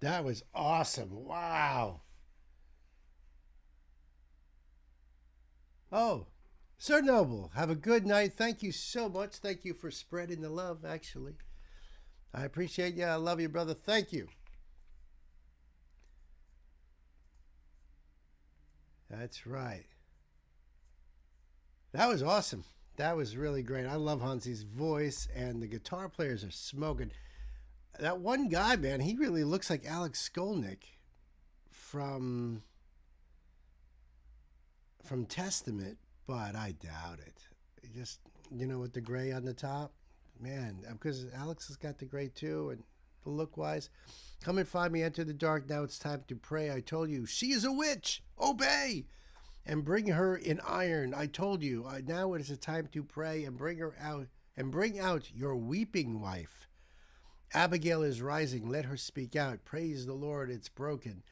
That was awesome. Wow. Oh, Sir Noble, have a good night. Thank you so much. Thank you for spreading the love, actually. I appreciate you. I love you, brother. Thank you. That's right. That was awesome. That was really great. I love Hansi's voice, and the guitar players are smoking. That one guy, man, he really looks like Alex Skolnick from Testament, but I doubt it. Just, with the gray on the top. Man, because Alex has got the gray too, and the look-wise. Come and find me, enter the dark, now it's time to pray. I told you, she is a witch, obey! And bring her in iron, I told you. Now it is a time to pray, and bring her out, and bring out your weeping wife. Abigail is rising, let her speak out. Praise the Lord, it's broken.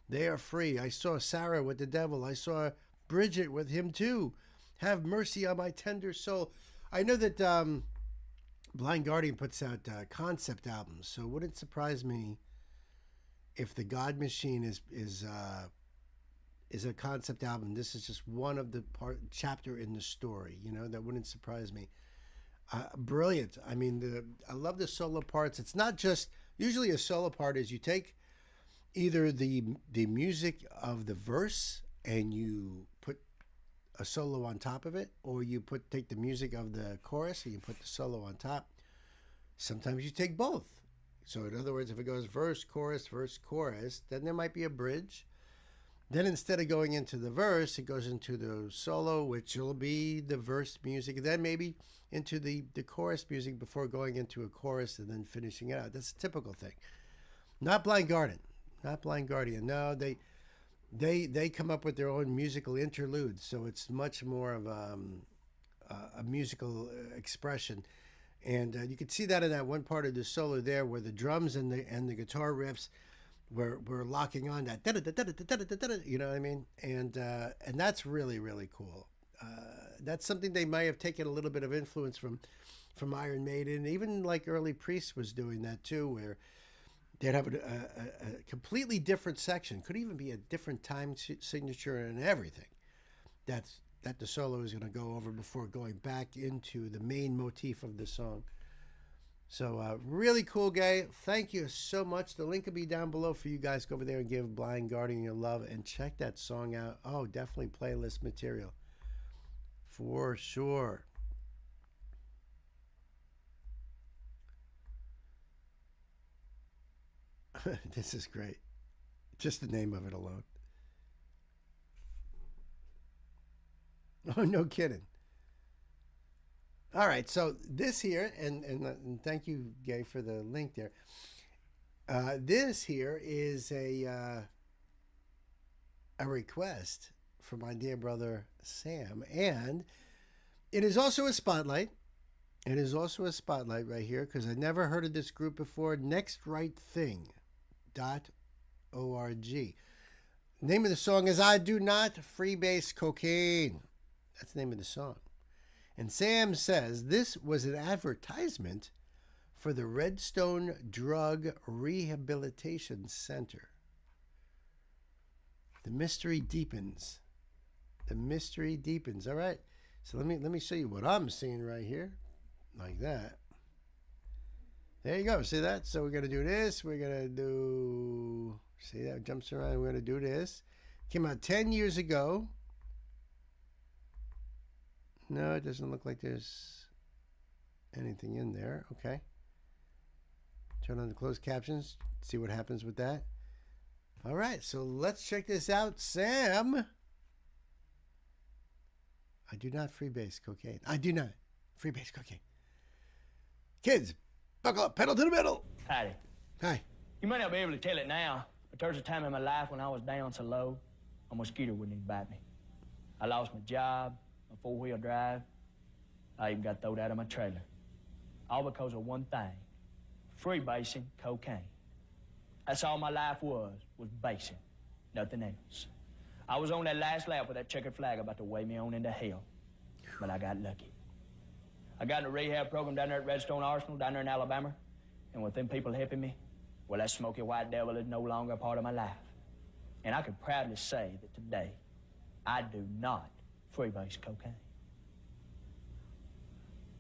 They are free. I saw Sarah with the devil. I saw Bridget with him too. Have mercy on my tender soul. I know that Blind Guardian puts out concept albums, so it wouldn't surprise me if the God Machine is a concept album. This is just one of the chapter in the story. That wouldn't surprise me. Brilliant. I mean, I love the solo parts. It's not just, usually a solo part is you take either the music of the verse and you put a solo on top of it, or you take the music of the chorus and you put the solo on top. Sometimes you take both. So in other words, if it goes verse, chorus, then there might be a bridge. Then instead of going into the verse, it goes into the solo, which will be the verse music. Then maybe into the chorus music before going into a chorus and then finishing it out. That's a typical thing. Not Blind Guardian. No, they come up with their own musical interludes. So it's much more of a musical expression. And you can see that in that one part of the solo there where the drums and the guitar riffs we're locking on that, you know what I mean? And that's really, really cool. That's something they might have taken a little bit of influence from Iron Maiden. Even like early Priest was doing that too, where they'd have a completely different section. Could even be a different time signature and everything. That the solo is going to go over before going back into the main motif of the song. So really cool, guy. Thank you so much. The link will be down below for you guys. Go over there and give Blind Guardian your love and check that song out. Oh, definitely playlist material. For sure. This is great. Just the name of it alone. Oh, no kidding. All right, so this here, and thank you, Gay, for the link there. This here is a request from my dear brother Sam, and it is also a spotlight. It is also a spotlight right here because I never heard of this group before. NextRightThing.org. Name of the song is I Do Not Freebase Cocaine. That's the name of the song. And Sam says this was an advertisement for the Redstone Drug Rehabilitation Center. The mystery deepens. The mystery deepens. All right. So let me show you what I'm seeing right here. Like that. There you go. See that? So we're going to do this. We're going to do... See that? It jumps around. We're going to do this. Came out 10 years ago. No, it doesn't look like there's anything in there. Okay. Turn on the closed captions. See what happens with that. All right. So let's check this out. Sam. I do not freebase cocaine. I do not freebase cocaine. Kids, buckle up. Pedal to the metal. Howdy. Hi. You might not be able to tell it now, but there's a time in my life when I was down so low, a mosquito wouldn't even bite me. I lost my job, my four-wheel drive. I even got thrown out of my trailer. All because of one thing, freebasing cocaine. That's all my life was basing, nothing else. I was on that last lap with that checkered flag about to weigh me on into hell, but I got lucky. I got in a rehab program down there at Redstone Arsenal, down there in Alabama, and with them people helping me, well, that smoky white devil is no longer a part of my life. And I can proudly say that today, I do not freebase cocaine.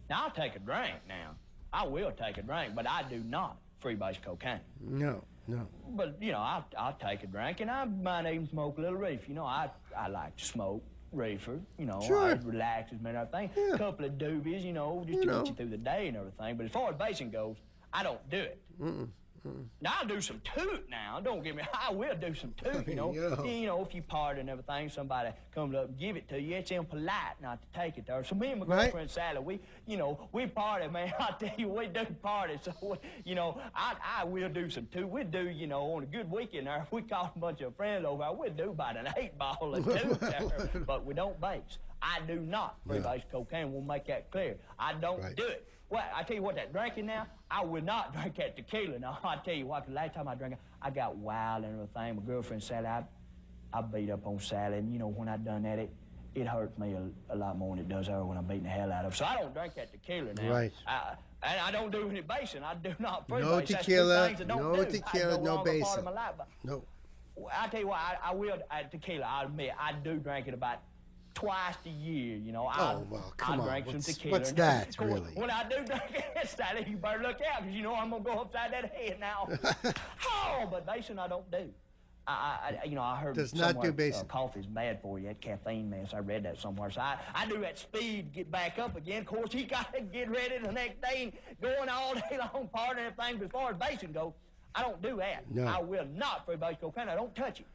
Now, I'll take a drink now. I will take a drink, but I do not freebase cocaine. No. But, you know, I'll take a drink, and I might even smoke a little reefer. You know, I like to smoke reefer. You know, sure. It relaxes me and everything. Yeah. A couple of doobies, you know, just to get you through the day and everything. But as far as basing goes, I don't do it. Now, I'll do some toot now. Don't get me. I will do some toot, you know. You know, if you party and everything, somebody comes up and give it to you, it's impolite not to take it there. So me and my girlfriend, Sally, we party, man. I tell you, we do party. So, you know, I will do some toot. We do, you know, on a good weekend there, if we call a bunch of friends over, we'll do about an 8-ball of toot there. But we don't base. I do not freebase cocaine. We'll make that clear. I don't do it. Well, I tell you what, that drinking now, I will not drink that tequila. Now, I tell you what, the last time I drank it, I got wild and everything. My girlfriend, Sally, I beat up on Sally. And, you know, when I done that, it hurts me a lot more than it does her when I'm beating the hell out of her. So I don't drink that tequila now. Right. And I don't do any basing. I do not freebase. No tequila, no tequila, no basing. No. I tell you what, I will, tequila, I admit, I do drink it about twice a year, you know. Come on. Drink some tequila. What's that, really? When I do drink it, Sally, you better look out, because you know I'm going to go upside that head now. But basing I don't do. I heard does not do basing. Coffee's bad for you, that caffeine mess. I read that somewhere. So I do that speed, get back up again. Of course, you got to get ready the next day and going all day long, partying and everything. But as far as basing goes, I don't do that. No. I will not freebase cocaine. I don't touch it.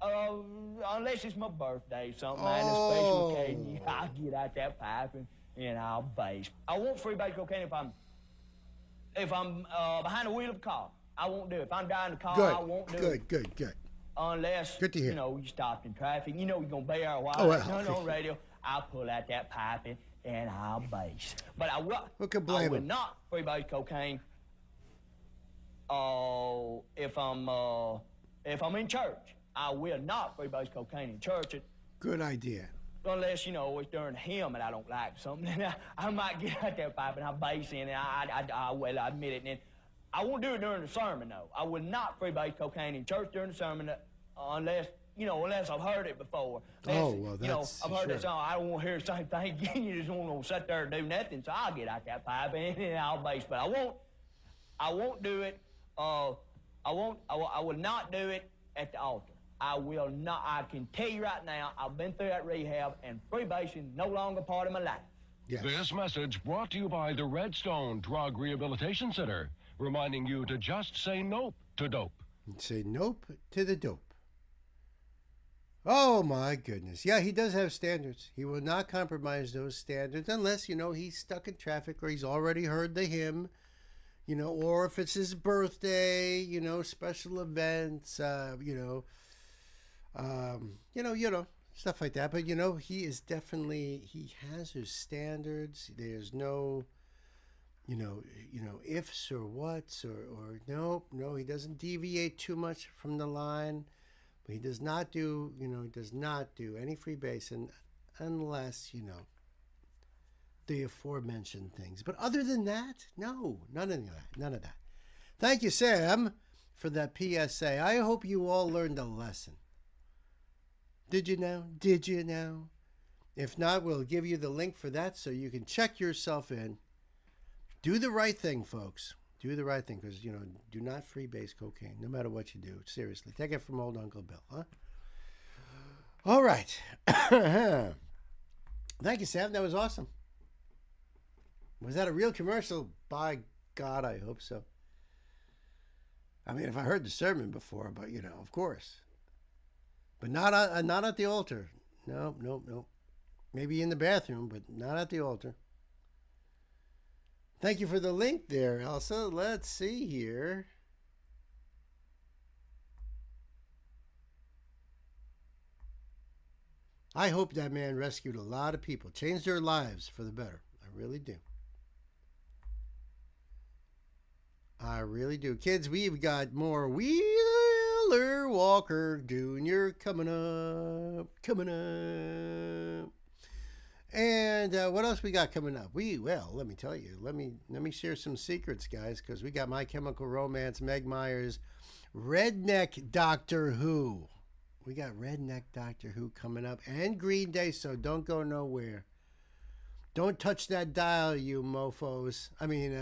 Unless it's my birthday, something, man, a special occasion, I'll get out that pipe and I'll base. I won't freebase cocaine if I'm behind the wheel of a car. I won't do it. If I'm driving the car, I won't do it. Good. Unless, good to hear. You know, you stopped in traffic. You know you're going to be there a while. On radio. I'll pull out that pipe and I'll base. But I will. Who can blame I will him? not freebase cocaine if I'm in church. I will not freebase cocaine in church. Good idea. Unless, you know, it's during a hymn and I don't like something. Then I might get out that pipe and I bass in and I will admit it. And then I won't do it during the sermon, though. I will not freebase cocaine in church during the sermon unless I've heard it before. Unless, I've heard that song. I don't want to hear the same thing again. You just want to sit there and do nothing. So I'll get out that pipe and I'll bass. But I won't do it. I will not do it at the altar. I will not. I can tell you right now, I've been through that rehab, and freebasing no longer part of my life. Yes. This message brought to you by the Redstone Drug Rehabilitation Center, reminding you to just say nope to dope. Say nope to the dope. Oh, my goodness. Yeah, he does have standards. He will not compromise those standards unless, you know, he's stuck in traffic or he's already heard the hymn, you know, or if it's his birthday, you know, special events, stuff like that. But, you know, he has his standards. There's no, ifs or whats or no, he doesn't deviate too much from the line. But he does not do, he does not do any freebasing unless, the aforementioned things. But other than that, no, none of that, none of that. Thank you, Sam, for that PSA. I hope you all learned a lesson. Did you know? Did you know? If not, we'll give you the link for that so you can check yourself in. Do the right thing, folks. Do the right thing, because, do not freebase cocaine, no matter what you do. Seriously. Take it from old Uncle Bill, huh? All right. Thank you, Sam. That was awesome. Was that a real commercial? By God, I hope so. I mean, if I heard the sermon before, but, of course. But not at the altar. No. Maybe in the bathroom, but not at the altar. Thank you for the link there, Elsa. Let's see here. I hope that man rescued a lot of people, changed their lives for the better. I really do. I really do. Kids, we've got more Wheeler Walker Jr. coming up. And what else we got coming up? Well, let me tell you. Let me share some secrets, guys, because we got My Chemical Romance, Meg Myers, Redneck Doctor Who. We got Redneck Doctor Who coming up, and Green Day, so don't go nowhere. Don't touch that dial, you mofos. I mean,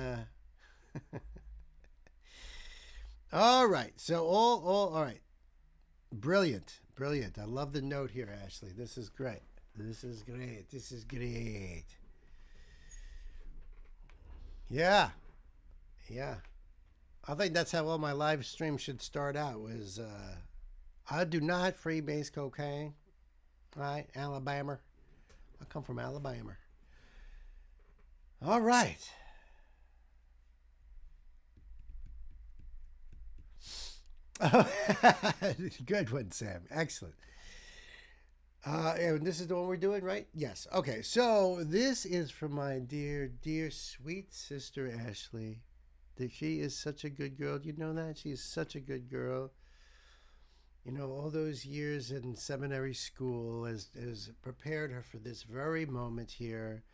all right. So all right. Brilliant. I love the note here, Ashley. This is great. Yeah. I think that's how all my live streams should start out, was I do not freebase cocaine. All right, Alabama. I come from Alabama. All right. Good one, Sam. Excellent. And this is the one we're doing, right? Yes. Okay, so this is from my dear, sweet sister, Ashley. She is such a good girl. You know that? She is such a good girl. All those years in seminary school has prepared her for this very moment here.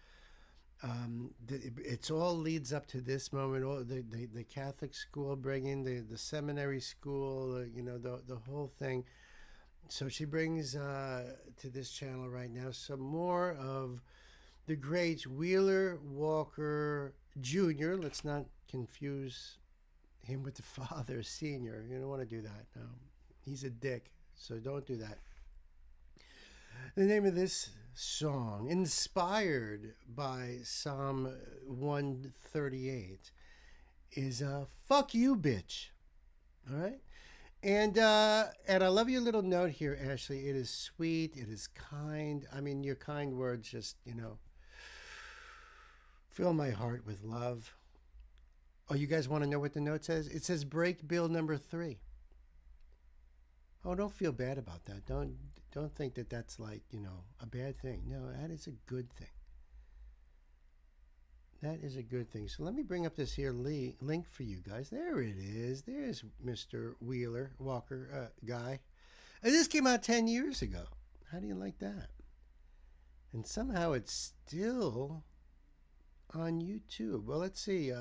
It's all leads up to this moment. All the Catholic school bringing the seminary school, the whole thing. So she brings to this channel right now some more of the great Wheeler Walker Jr. Let's not confuse him with the father, Senior. You don't want to do that. No, he's a dick, so don't do that. The name of this song, inspired by Psalm 138, is "Fuck You, Bitch." All right. And I love your little note here, Ashley. It is sweet. It is kind. I mean, your kind words just, fill my heart with love. Oh, you guys want to know what the note says? It says break bill number 3. Oh, don't feel bad about that. Don't think that that's like, a bad thing. No, that is a good thing. That is a good thing. So let me bring up this here link for you guys. There it is. There's Mr. Wheeler Walker guy. And this came out 10 years ago. How do you like that? And somehow it's still on YouTube. Well, let's see.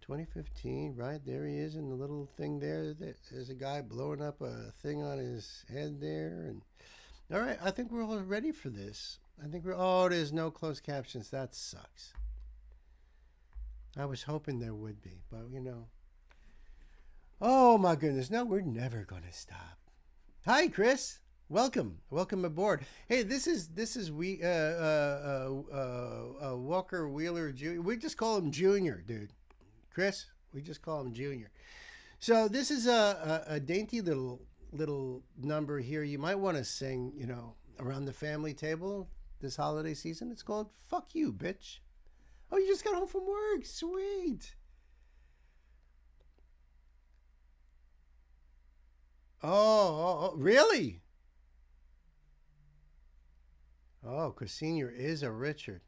2015, right? There he is in the little thing there. There's a guy blowing up a thing on his head there. And all right, I think we're all ready for this. I think there's no closed captions. That sucks. I was hoping there would be, but oh my goodness. No, we're never going to stop. Hi, Chris. Welcome aboard. Hey, this is Walker Wheeler Jr. We just call him Junior, dude. Chris, we just call him Junior. So this is a dainty little number here. You might want to sing, around the family table this holiday season. It's called "Fuck You, Bitch." Oh, you just got home from work. Sweet. Oh, really? Oh, because Senior is a Richard.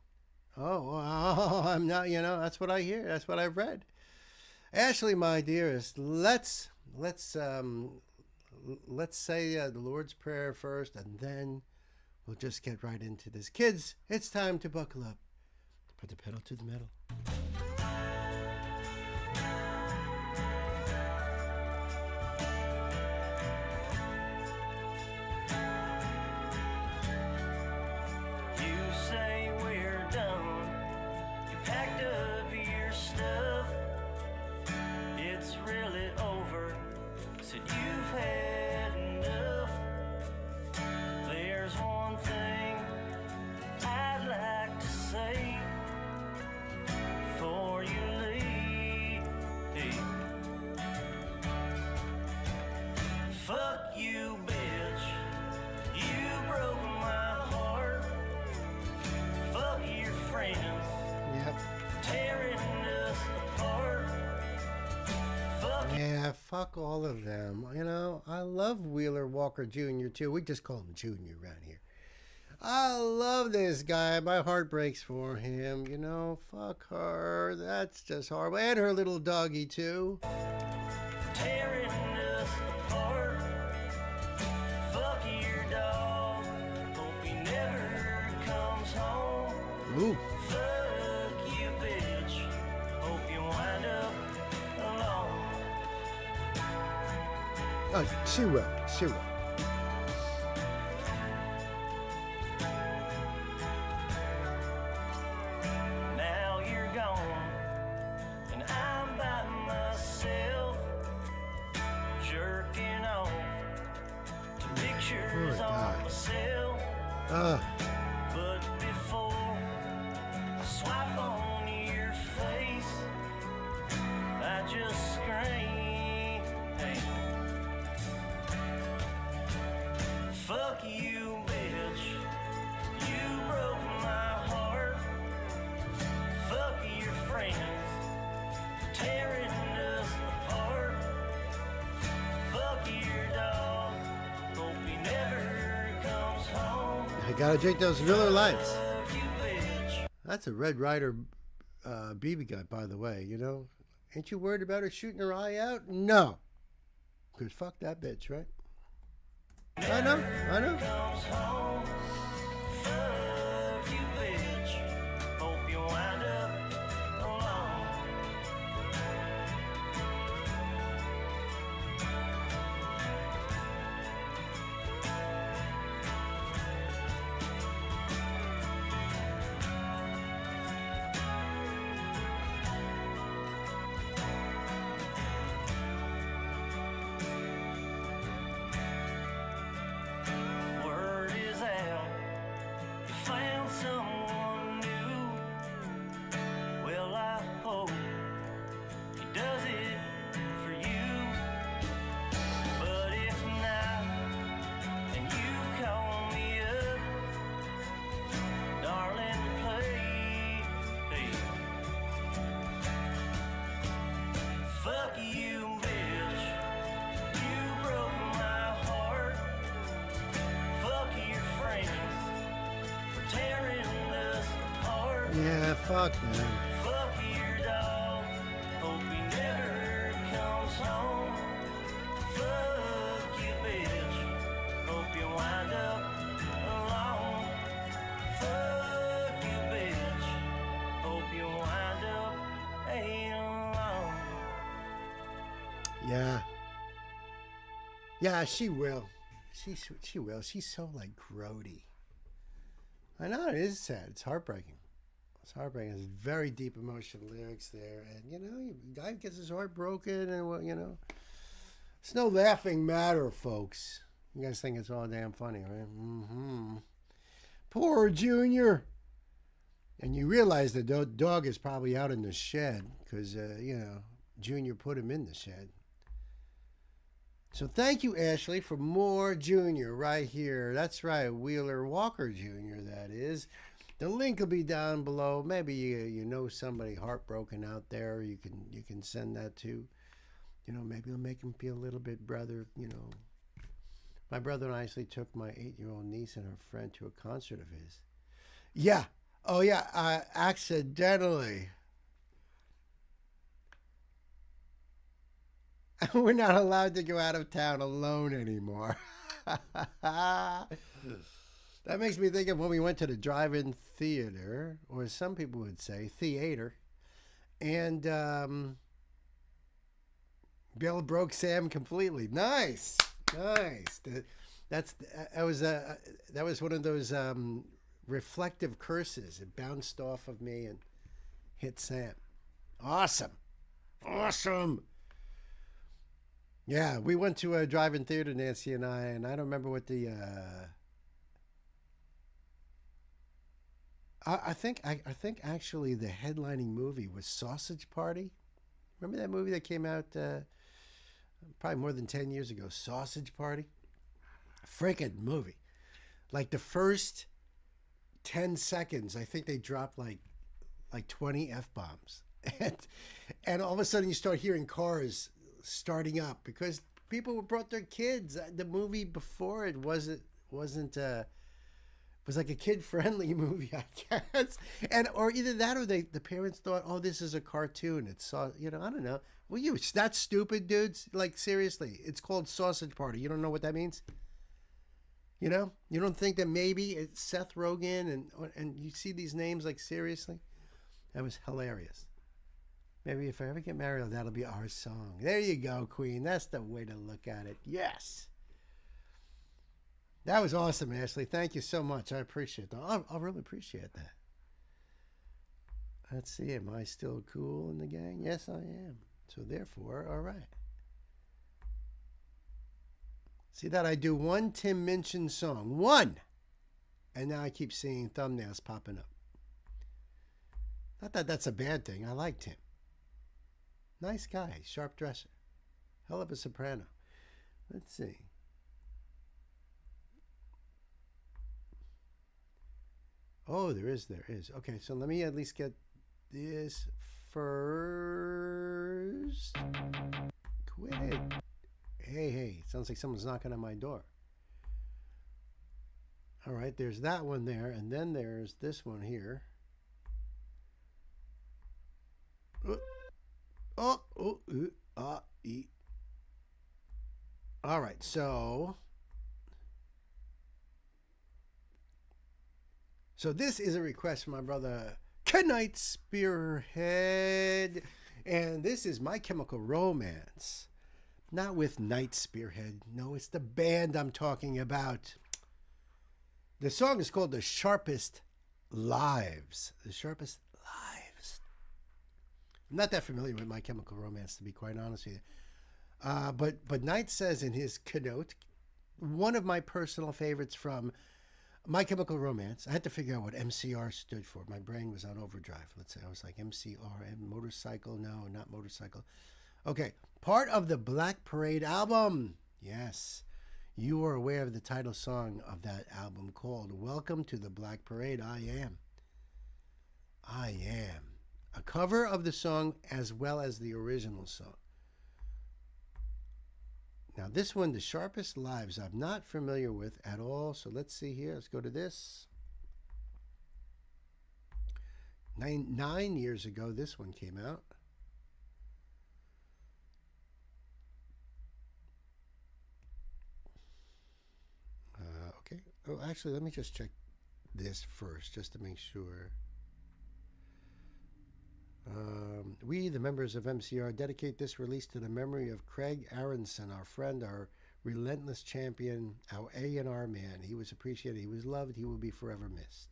Oh, I'm not, that's what I hear. That's what I've read. Ashley, my dearest, let's let's say the Lord's Prayer first, and then we'll just get right into this. Kids, it's time to buckle up. Put the pedal to the metal. You say we're done. You packed up your stuff. It's really over. Said you've had enough. There's one thing I'd like to say before you leave. Fuck you, bitch. You broke my heart. Fuck your friends. Yep. Tearing us apart. Fuck Yeah, fuck all of them. You know, I love Wheeler Walker Jr. too. We just call him Junior around here. I love this guy. My heart breaks for him. You know, fuck her. That's just horrible. And her little doggy too. tearing us apart. Fuck your dog. Hope he never comes home. Ooh. Fuck you, bitch. Hope you wind up alone. Oh, she will. She will. Now you're gone, and I'm by myself, jerking off to pictures on myself. But before I swipe on your face, I just scream, hey, fuck you, bitch. You broke my heart. Fuck your friends, tearing us apart. Fuck your dog, hope he never comes home. I gotta drink those Miller Lights. Fuck you, bitch. That's a Red Ryder BB gun, by the way. You know, ain't you worried about her shooting her eye out? No, cause fuck that bitch, right? I know, I know. Comes home. Fuck you, bitch. Hope you wind up alone. Word is out, you found someone new. Well, I hope he does it for you. But if not, and you call me up, darling, please. Fuck you, bitch. You broke my heart. Fuck your friends for tearing us apart. Yeah, fuck man. Fuck your dog. Hope he never comes home. Fuck you, bitch. Hope you wind up alone. Fuck you, bitch. Hope you wind up alone. Yeah. Yeah, she will. She will. She's so like grody. I know it is sad. It's heartbreaking. It's heartbreaking. There's very deep emotional lyrics there, and you know, guy gets his heart broken, and well, you know, it's no laughing matter, folks. You guys think it's all damn funny, right? Mm-hmm. Poor Junior. And you realize the dog is probably out in the shed because you know, Junior put him in the shed. So thank you, Ashley, for more Junior right here. That's right, Wheeler Walker Jr., that is. The link will be down below. Maybe you know somebody heartbroken out there. You can send that to. You know, maybe it'll make him feel a little bit better. You know, my brother and I actually took my 8-year-old niece and her friend to a concert of his. Yeah. Oh, yeah. Accidentally. We're not allowed to go out of town alone anymore. That makes me think of when we went to the drive-in theater, or as some people would say, theater. And Bill broke Sam completely. Nice. That was one of those reflective curses. It bounced off of me and hit Sam. Awesome. Yeah, we went to a drive-in theater, Nancy and I don't remember what the I think actually the headlining movie was Sausage Party. Remember that movie that came out probably more than 10 years ago, Sausage Party? Freaking movie. Like the first 10 seconds, I think they dropped like 20 F-bombs. And all of a sudden you start hearing cars starting up because people brought their kids. The movie before it wasn't was like a kid-friendly movie, I guess. And or either that or the parents thought, oh, this is a cartoon. It's I don't know. Well, that's stupid, dudes. Like, seriously, it's called Sausage Party. You don't know what that means? You know? You don't think that maybe it's Seth Rogen and you see these names, like, seriously? That was hilarious. Maybe if I ever get married, that'll be our song. There you go, Queen. That's the way to look at it. Yes. That was awesome, Ashley. Thank you so much. I appreciate that. I really appreciate that. Let's see. Am I still cool in the gang? Yes, I am. So therefore, all right. See that I do one Tim Minchin song. One! And now I keep seeing thumbnails popping up. Not that that's a bad thing. I like Tim. Nice guy. Sharp dresser. Hell of a soprano. Let's see. Oh, there is. Okay, so let me at least get this first. Quit it. Hey, sounds like someone's knocking on my door. All right, there's that one there, and then there's this one here. All right, so this is a request from my brother Knight Spearhead, and this is My Chemical Romance. Not with Night Spearhead. No, it's the band I'm talking about. The song is called The Sharpest Lives. The Sharpest Lives. I'm not that familiar with My Chemical Romance, to be quite honest with you. But Knight says in his keynote, one of my personal favorites from My Chemical Romance. I had to figure out what MCR stood for. My brain was on overdrive. Let's say I was like MCR, motorcycle. No, not motorcycle. Okay, part of the Black Parade album. Yes, you are aware of the title song of that album called Welcome to the Black Parade. I am. A cover of the song as well as the original song. Now this one, The Sharpest Lives, I'm not familiar with at all. So let's see here. Let's go to this. Nine years ago, this one came out. Okay. Oh, actually, let me just check this first, just to make sure. We, the members of MCR, dedicate this release to the memory of Craig Aronson, our friend, our relentless champion, our A&R man. He was appreciated. He was loved. He will be forever missed.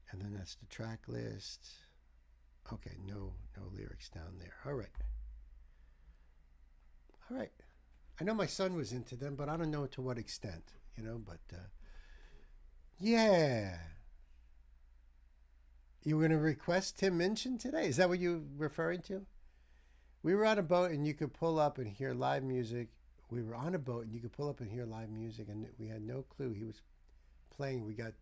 And then that's the track list. Okay, no lyrics down there. All right. I know my son was into them, but I don't know to what extent, but yeah. You were going to request Tim Minchin today? Is that what you're referring to? We were on a boat and you could pull up and hear live music. We were on a boat and you could pull up and hear live music, and we had no clue he was playing. We got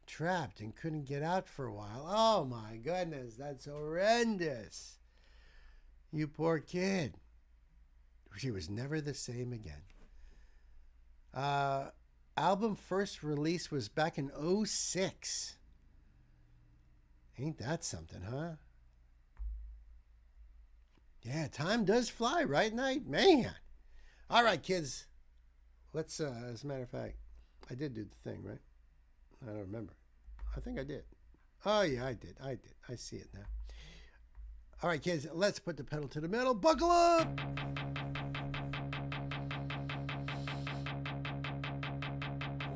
trapped and couldn't get out for a while. Oh my goodness, that's horrendous. You poor kid. She was never the same again. Album first release was back in 2006. Ain't that something, huh? Yeah, time does fly, right, Night? Man. All right, kids. Let's, as a matter of fact, I did do the thing, right? I don't remember. I think I did. Oh, yeah, I did. I see it now. All right, kids, let's put the pedal to the metal. Buckle up!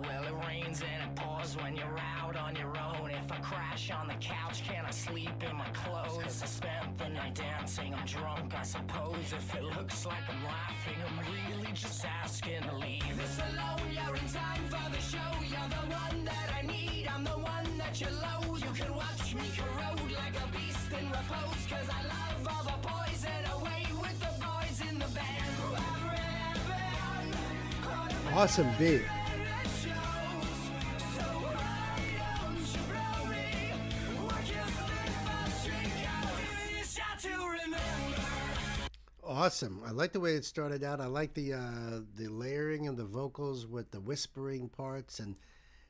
Well, it rains and it pours when you're out on your own. If I crash on the couch, can I sleep in my clothes? 'Cause I spent the night dancing, I'm drunk, I suppose. If it looks like I'm laughing, I'm really just asking to leave. This alone, you're in time for the show. You're the one that I need, I'm the one that you loathe. You can watch me corrode like a beast in repose. 'Cause I love all the boys and away with the boys in the band. Awesome beat. Awesome. I like the way it started out. I like the layering of the vocals with the whispering parts, and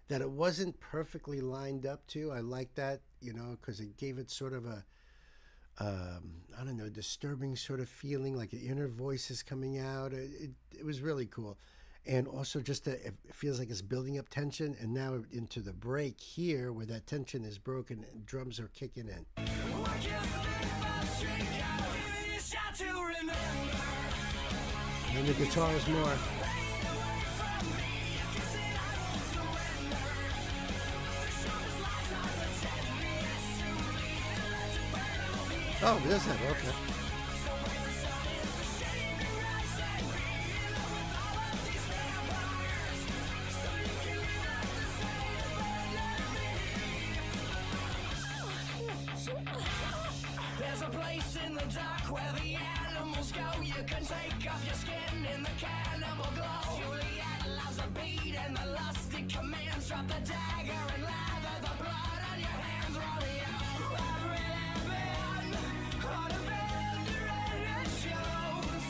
that it wasn't perfectly lined up too. I like that, because it gave it sort of a I don't know, disturbing sort of feeling, like the inner voices coming out. It was really cool. And also just it feels like it's building up tension, and now into the break here where that tension is broken and drums are kicking in. And the guitars more. Oh, it does that, okay. There's a place in the dark where the animals go. You can take off your skin in the cannibal glow. Juliet loves a beat and the lusty commands. Drop the dagger and lather the blood on your hands. Romeo, I've really been on a bender and it shows.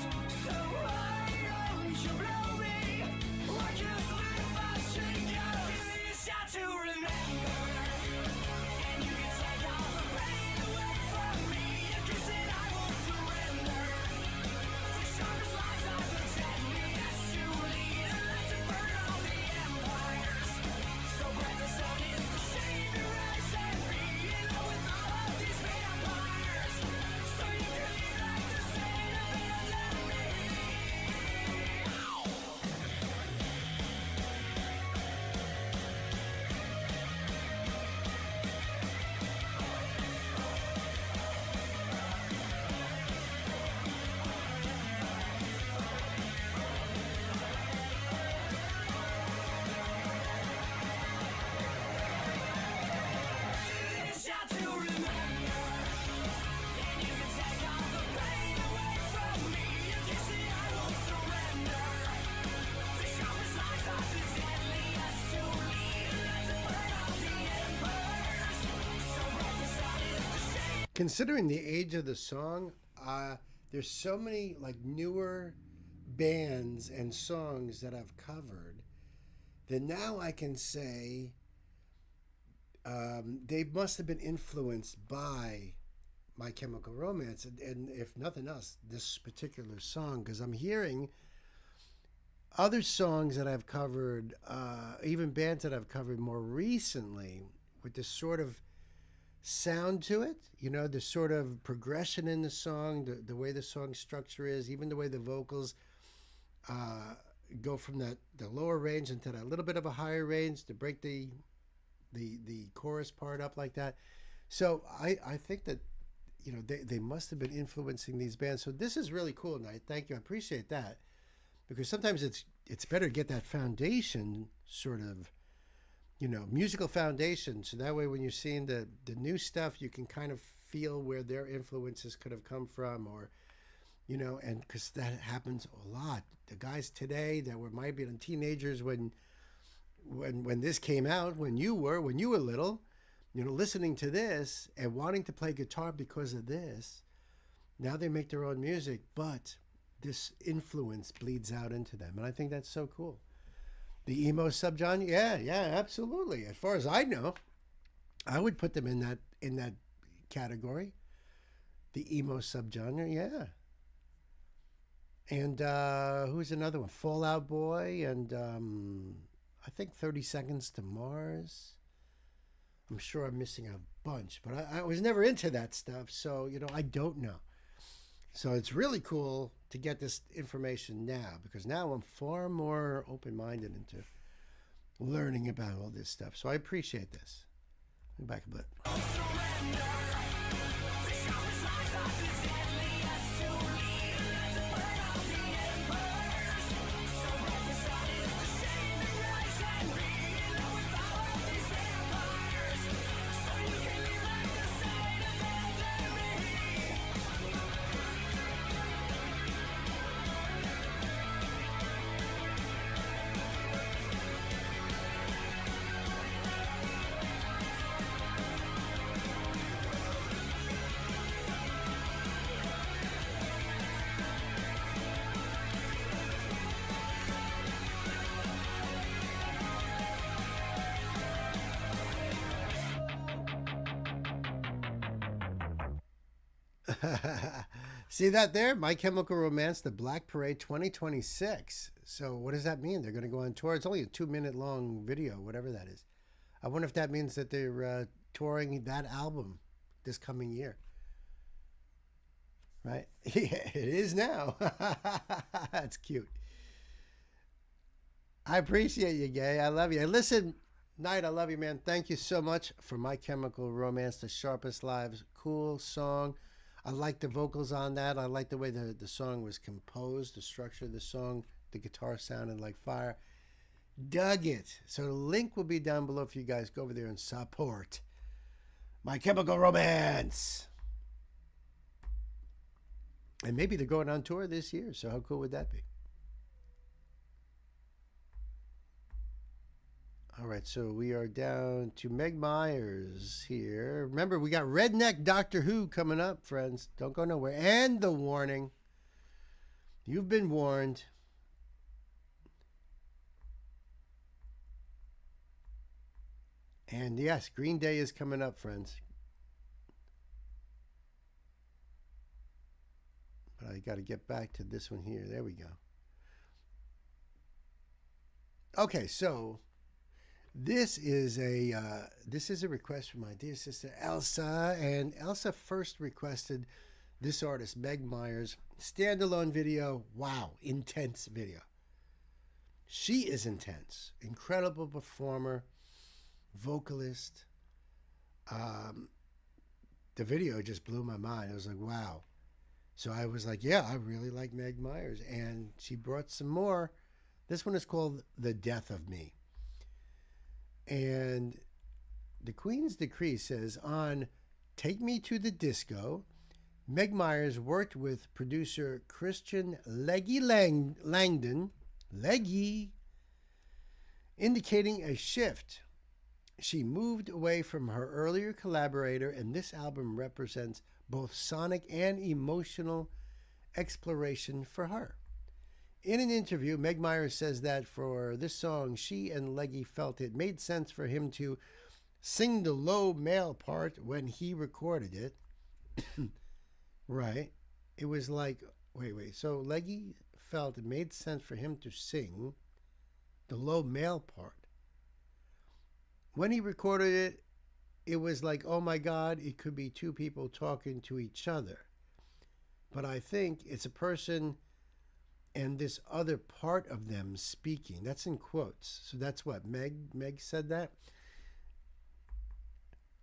So why don't you blow me? Like you slip my string goes. Shot to remember. And you can take all the pain away from me. You can say I won't surrender. The sharpest lies are the deadliest to lead. And let it burn all the empires. So breath the sun is the savior as and be. With all of these vampires. So you can leave like the saint abandon me. Shot to remember. And you can take all the pain away from me. You can see I won't surrender. The sharpest lies are the deadliest to lead. Let's burn out the embers. So bright the sun is the shade. Considering the age of the song, there's so many like newer bands and songs that I've covered that now I can say they must have been influenced by My Chemical Romance, and if nothing else, this particular song, because I'm hearing other songs that I've covered, even bands that I've covered more recently, with this sort of sound to it, the sort of progression in the song, the way the song structure is, even the way the vocals go from the lower range into that little bit of a higher range to break the chorus part up like that. So I think that they must have been influencing these bands. So this is really cool, Knight. Thank you. I appreciate that, because sometimes it's better to get that foundation sort of musical foundation, so that way when you're seeing the new stuff, you can kind of feel where their influences could have come from, or and because that happens a lot. The guys today that might be teenagers when this came out, when you were little, listening to this and wanting to play guitar because of this, now they make their own music, but this influence bleeds out into them, and I think that's so cool. The emo subgenre, yeah, absolutely. As far as I know, I would put them in that category. The emo subgenre, yeah. And who's another one? Fall Out Boy and I think 30 Seconds to Mars. I'm sure I'm missing a bunch, but I was never into that stuff, so, you know, I don't know. So it's really cool to get this information now, because now I'm far more open-minded into learning about all this stuff. So I appreciate this. Let me back a bit. See that there? My Chemical Romance, The Black Parade 2026. So what does that mean? They're going to go on tour. It's only a 2-minute long video, whatever that is. I wonder if that means that they're touring that album this coming year. Right? Yeah, it is now. That's cute. I appreciate you, Gay. I love you. And listen, Knight, I love you, man. Thank you so much for My Chemical Romance, The Sharpest Lives. Cool song. I like the vocals on that. I like the way the song was composed, the structure of the song. The guitar sounded like fire. Dug it. So the link will be down below if you guys go over there and support My Chemical Romance. And maybe they're going on tour this year, so how cool would that be? All right, so we are down to Meg Myers here. Remember, we got Redneck Doctor Who coming up, friends. Don't go nowhere. And the warning. You've been warned. And yes, Green Day is coming up, friends. But I got to get back to this one here. There we go. Okay, so this is a request from my dear sister Elsa, and Elsa first requested this artist Meg Myers standalone video. Wow, intense video. She is intense, incredible performer, vocalist. The video just blew my mind. I was like, wow. So I was like, yeah, I really like Meg Myers, and she brought some more. This one is called The Death of Me. And the Queen's Decree says, on Take Me to the Disco, Meg Myers worked with producer Christian Leggy Langdon, indicating a shift. She moved away from her earlier collaborator, and this album represents both sonic and emotional exploration for her. In an interview, Meg Myers says that for this song, she and Leggy felt it made sense for him to sing the low male part when he recorded it. Right. It was like, wait. So Leggy felt it made sense for him to sing the low male part. When he recorded it, it was like, oh my God, it could be two people talking to each other. But I think it's a person and this other part of them speaking. That's in quotes. So that's what Meg said that.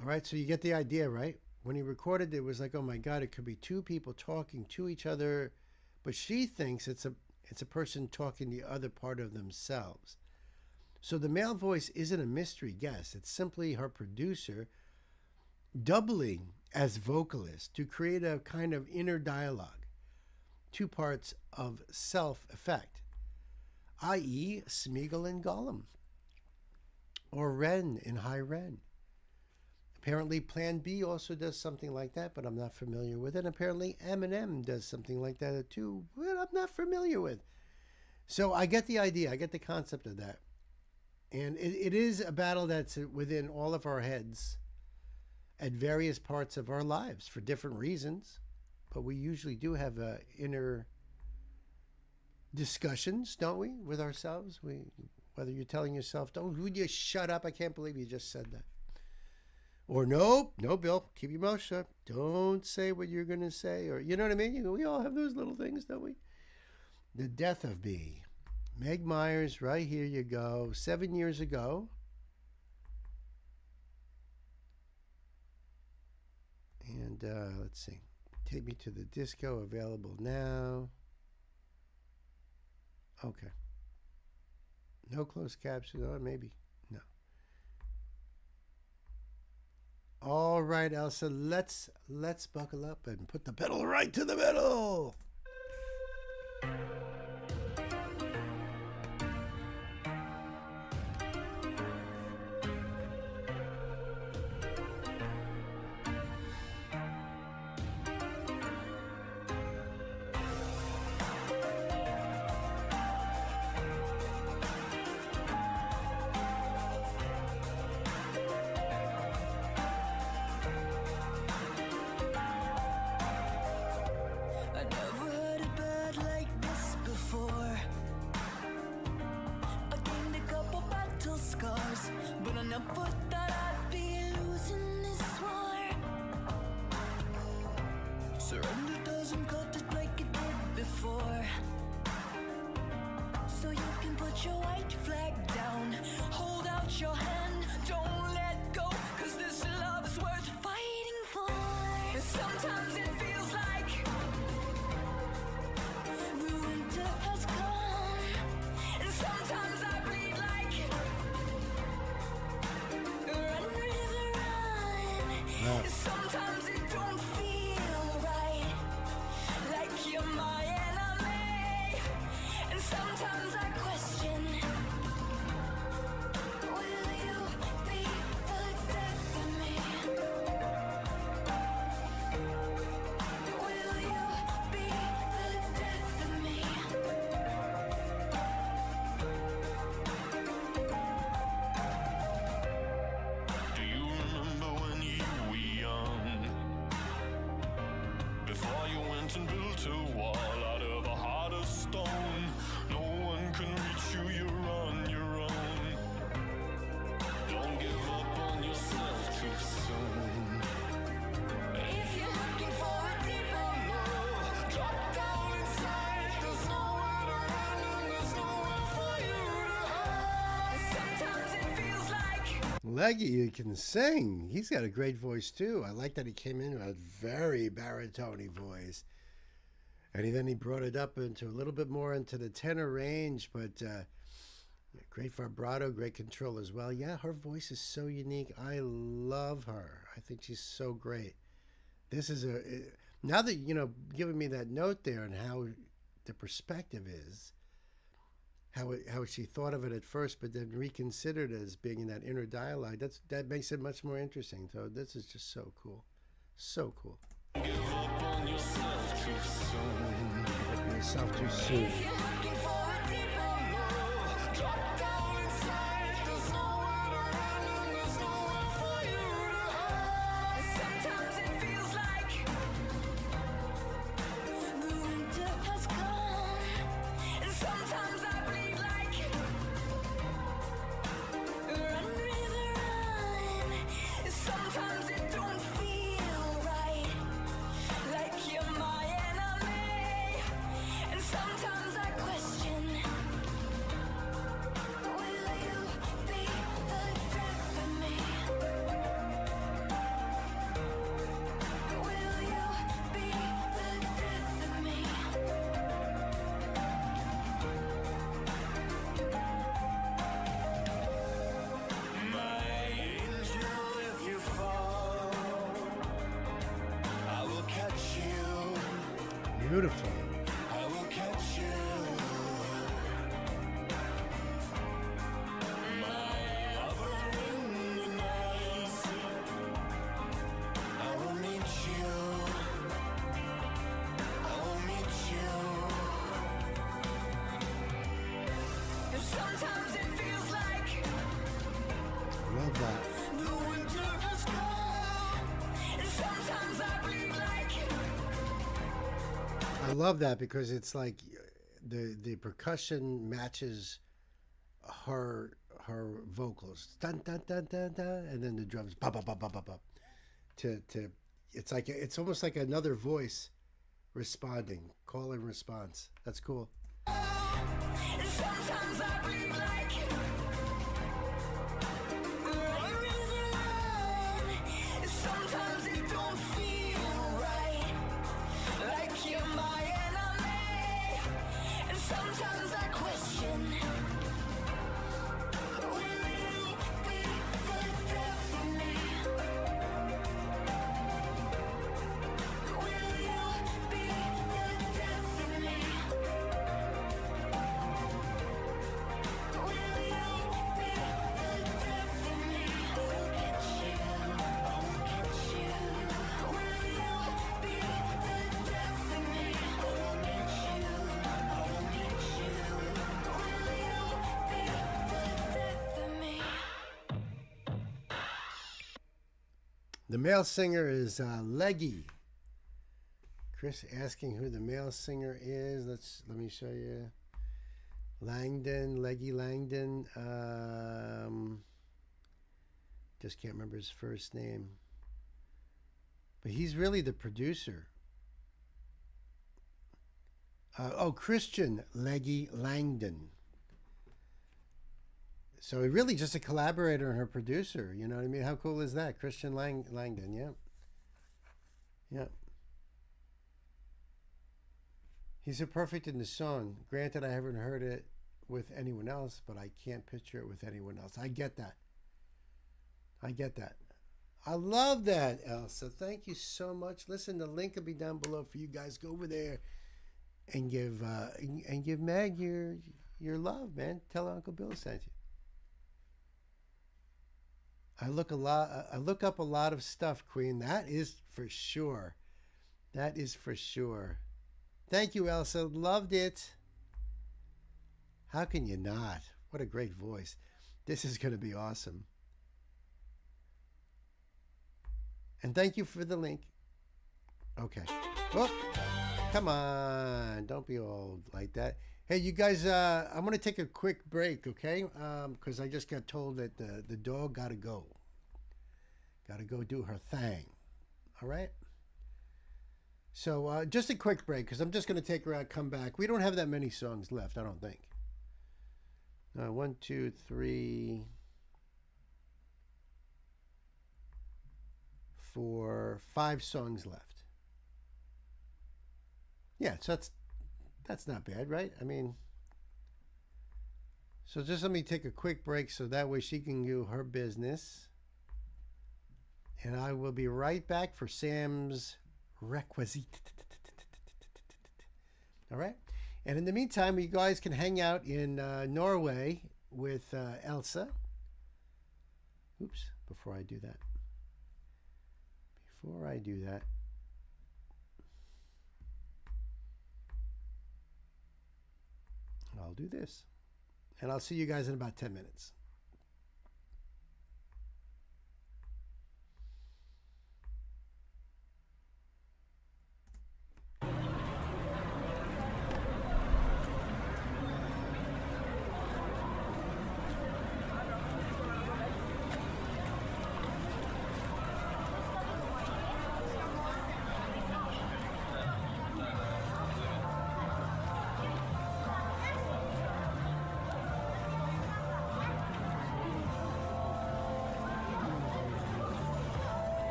All right, so you get the idea, right? When he recorded it, it was like, oh my God, it could be two people talking to each other, but she thinks it's a person talking the other part of themselves. So the male voice isn't a mystery guest. It's simply her producer doubling as vocalist to create a kind of inner dialogue. Two parts of self-effect, i.e. Smeagol and Gollum, or Ren in High Ren. Apparently Plan B also does something like that, but I'm not familiar with it. Apparently Eminem does something like that too, but I'm not familiar with. So I get the idea. I get the concept of that. And it is a battle that's within all of our heads at various parts of our lives for different reasons. but we usually do have inner discussions, don't we, with ourselves? Whether you're telling yourself, would you shut up? I can't believe you just said that. Or no, Bill, keep your mouth shut. Don't say what you're going to say. Or, you know what I mean? We all have those little things, don't we? The Death of B. Meg Myers, right here you go. 7 years ago. And let's see. Take Me to the Disco, available now. Okay. No closed captions. Oh, maybe. No. All right, Elsa. Let's buckle up and put the pedal right to the middle. Sometimes it don't feel right, like you're my enemy. And sometimes I question, will you be the death of me? Will you be the death of me? Do you remember when you were young? Before you went and built a wall out of a heart of stone. No one can reach you, you're on your own. Don't give up on yourself too soon. If you're looking for a deeper love, drop down inside. There's nowhere to run and there's nowhere for you to hide. Sometimes it feels like Leggy, you can sing. He's got a great voice too. I like that he came in with a very baritone voice, and then he brought it up into a little bit more into the tenor range. But great vibrato, great control as well. Yeah, her voice is so unique. I love her. I think she's so great. This is now that giving me that note there and how the perspective is. How she thought of it at first, but then reconsidered as being in that inner dialogue. That makes it much more interesting. So this is just so cool, so cool. Give up on yourself too soon. Give up on yourself too soon. If you're looking for a deeper love, drop down inside. There's nowhere to run and there's nowhere for you to hide. sometimes it feels like the winter has come, and sometimes I bleed like run, river, run. Sometimes it don't feel right, like you're my enemy. And sometimes I question, will you be the death of me? Will you be the death of me? My angel, if you fall, I will catch you. Beautiful. I will catch you. My lover in the night, I will meet you. I will meet you. Sometimes it feels like Love that. the winter has come, and sometimes I bleed like I love that because it's like the percussion matches her vocals, dun dun dun dun dun, and then the drums, ba ba ba ba ba ba. It's like it's almost like another voice responding, call and response. That's cool. Sometimes I breathe like sometimes it don't feel right, like you're my enemy, and sometimes I question, will you be the death of me? Will you be the death of me? Will you be the death of me? I'll get you, I'll get you. Will you be the death of me? I'll get you, I'll get you. Will you be the death of me? The male singer is Leggy. Chris asking who the male singer is. Let me show you. Langdon, Leggy Langdon. Just can't remember his first name. But he's really the producer. Christian Leggy Langdon. So he really just a collaborator and her producer. You know what I mean? How cool is that? Christian Langdon, yeah. Yeah. He's so perfect in the song. Granted, I haven't heard it with anyone else, but I can't picture it with anyone else. I get that. I get that. I love that, Elsa. Thank you so much. Listen, the link will be down below for you guys. Go over there and give Meg your love, man. Tell Uncle Bill sent you. I look up a lot of stuff, Queen. That is for sure. That is for sure. Thank you, Elsa. Loved it. How can you not? What a great voice. This is going to be awesome. And thank you for the link. Okay. Oh, come on. Don't be all like that. Hey, you guys, I'm going to take a quick break, okay? Because I just got told that the dog got to go. Got to go do her thing. All right? So just a quick break because I'm just going to take her out, come back. We don't have that many songs left, I don't think. 1, 2, 3, 4, 5 songs left. Yeah, so that's not bad, right? I mean, so just let me take a quick break so that way she can do her business. And I will be right back for Sam's requisite. All right. And in the meantime, you guys can hang out in Norway with Elsa. Oops, before I do that. I'll do this. And I'll see you guys in about 10 minutes.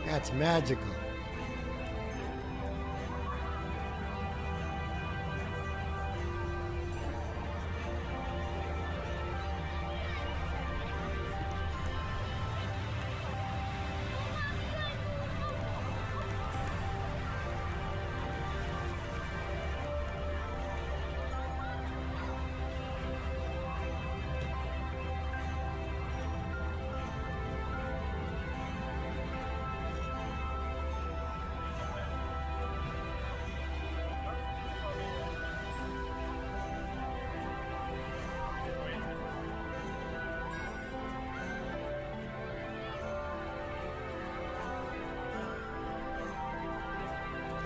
That's magical.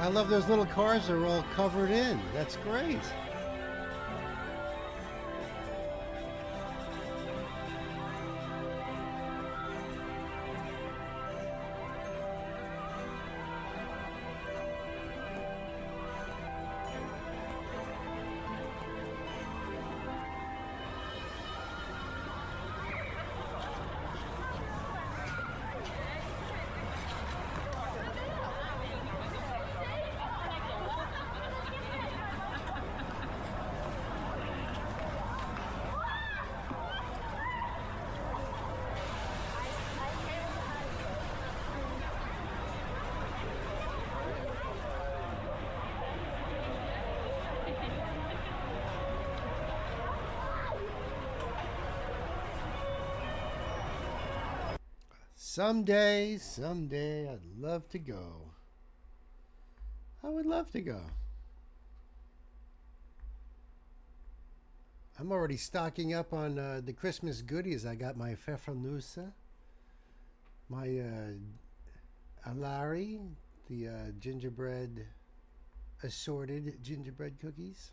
I love those little cars that are all covered in. That's great. Someday, I'd love to go. I would love to go. I'm already stocking up on the Christmas goodies. I got my Pfeffernusse, my Alari, the gingerbread, assorted gingerbread cookies.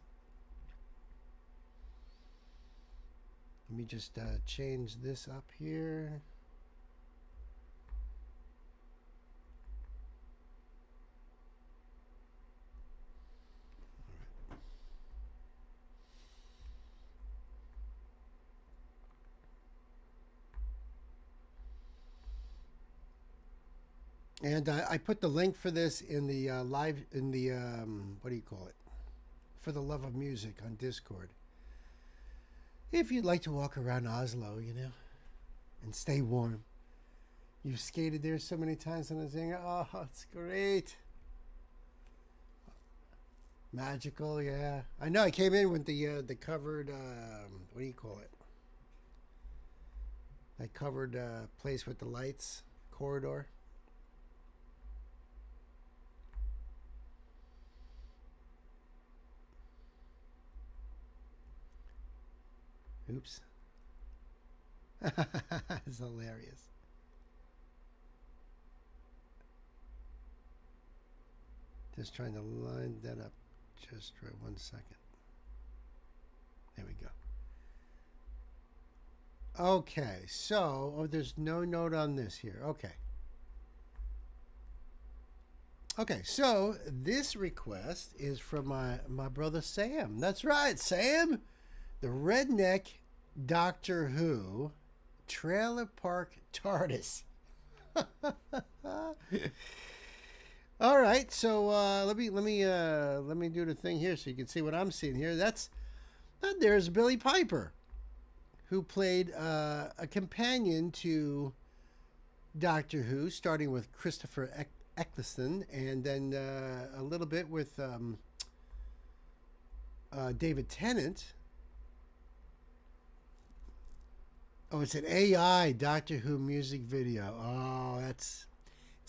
Let me just change this up here. And I put the link for this in the live, in the, what do you call it? For the Love of Music on Discord. If you'd like to walk around Oslo, you know, and stay warm. You've skated there so many times and I'm saying, oh, it's great. Magical, yeah. I know, I came in with the covered, what do you call it? That covered place with the lights, corridor. Oops. It's hilarious. Just trying to line that up just for 1 second. There we go. Okay, so, oh, there's no note on this here. Okay. Okay, so this request is from my brother Sam. That's right, Sam. The redneck Doctor Who Trailer Park TARDIS. All right, so let me do the thing here so you can see what I'm seeing here. There's Billy Piper, who played a companion to Doctor Who, starting with Christopher Eccleston, and then a little bit with David Tennant. Oh, it's an AI Doctor Who music video. Oh, it's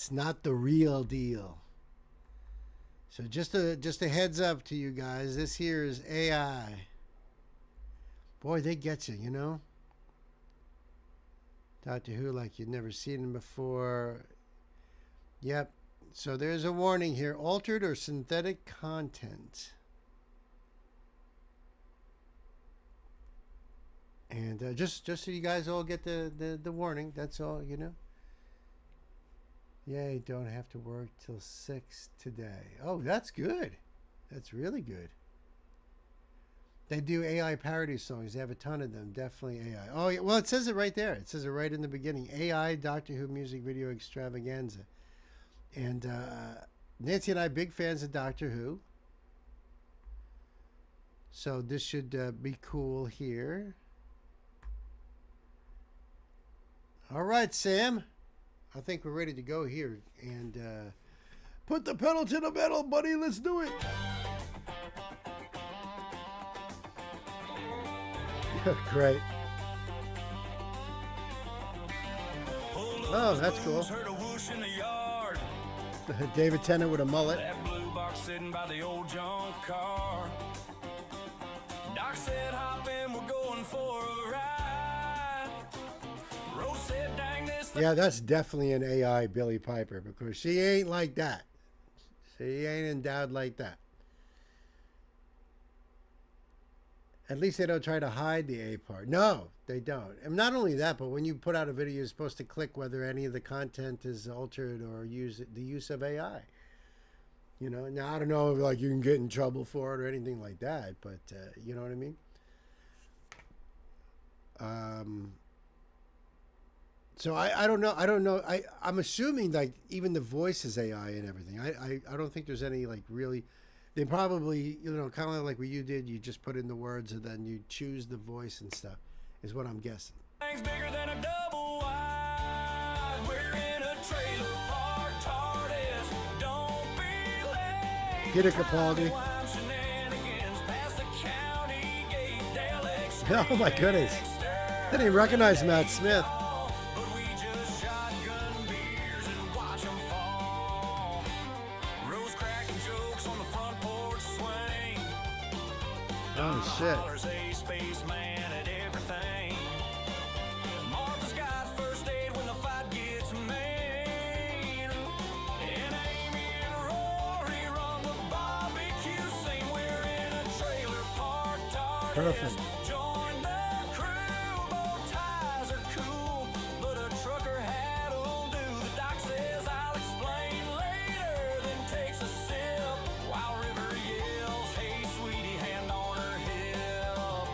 not the real deal. So just a heads up to you guys. This here is AI. Boy, they get you, you know. Doctor Who like you'd never seen him before. Yep. So there's a warning here. Altered or synthetic content. And just so you guys all get the warning, that's all, you know. Yay, don't have to work till 6 today. Oh, that's good. That's really good. They do AI parody songs. They have a ton of them. Definitely AI. Oh, yeah. Well, it says it right there. It says it right in the beginning. AI Doctor Who music video extravaganza. And Nancy and I, big fans of Doctor Who. So this should be cool here. All right, Sam. I think we're ready to go here. And put the pedal to the metal, buddy. Let's do it. Great. Oh, that's cool. David Tennant with a mullet. That blue box sitting by the old junk car. Doc said hop in, we're going for a ride. Rose said dang this. Yeah, that's definitely an AI Billy Piper because she ain't like that. So he ain't endowed like that. At least they don't try to hide the A part. No, they don't. And not only that, but when you put out a video, you're supposed to click whether any of the content is altered or use the use of AI. You know, now I don't know if like you can get in trouble for it or anything like that, but you know what I mean? So I don't know. I'm assuming like even the voice is AI and everything. I don't think there's any like really. They probably, you know, kind of like what you did. You just put in the words and then you choose the voice and stuff. Is what I'm guessing. Things bigger than a double wide. We're in a trailer park TARDIS. Don't be late. Peter Capaldi. Oh my goodness! I didn't even recognize Matt Smith. Oh shit. Perfect. Join the crew, both ties are cool, but a trucker hat'll do. The doc says I'll explain later, then takes a sip while River yells, hey sweetie, hand on her hip.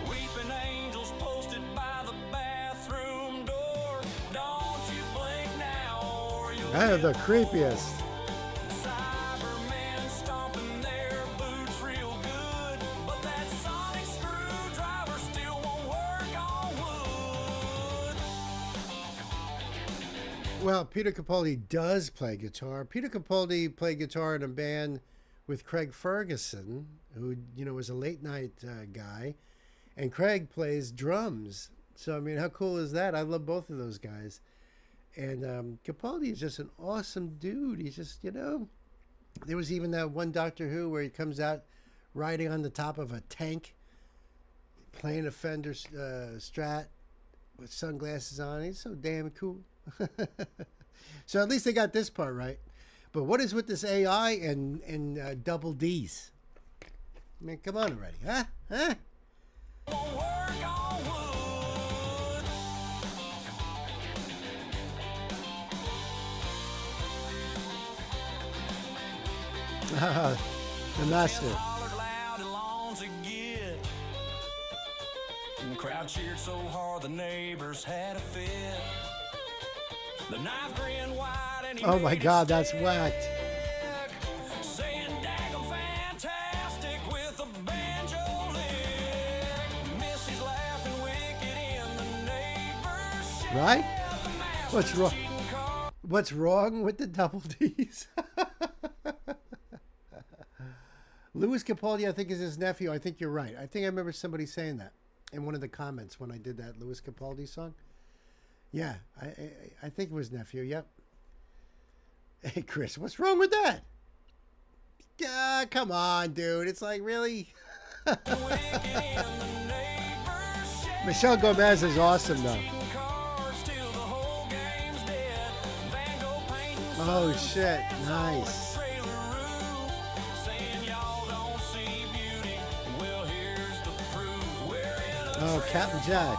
Weeping angels posted by the bathroom door. Don't you blink now or you'll I have the creepiest. Well, Peter Capaldi does play guitar. Peter Capaldi played guitar in a band with Craig Ferguson, who, you know, was a late night guy. And Craig plays drums. So, I mean, how cool is that? I love both of those guys. And Capaldi is just an awesome dude. He's just, you know, there was even that one Doctor Who where he comes out riding on the top of a tank, playing a Fender Strat with sunglasses on. He's so damn cool. So at least they got this part right. But what is with this AI and double D's? I mean, come on already, huh? The master. The crowd cheered so hard the neighbors had a fit. The knife grinned wide and he oh my God, that's whacked. saying daggum fantastic with a banjo lick. Missy's laughing wicked in the neighbor's shed. Right? What's wrong? What's wrong with the double D's? Louis Capaldi, I think, is his nephew. I think you're right. I think I remember somebody saying that in one of the comments when I did that Louis Capaldi song. Yeah, I think it was nephew. Yep. Hey, Chris, what's wrong with that? Come on, dude. It's like, really? Michelle Gomez is awesome, though. Oh, shit. Nice. Oh, Captain Jack.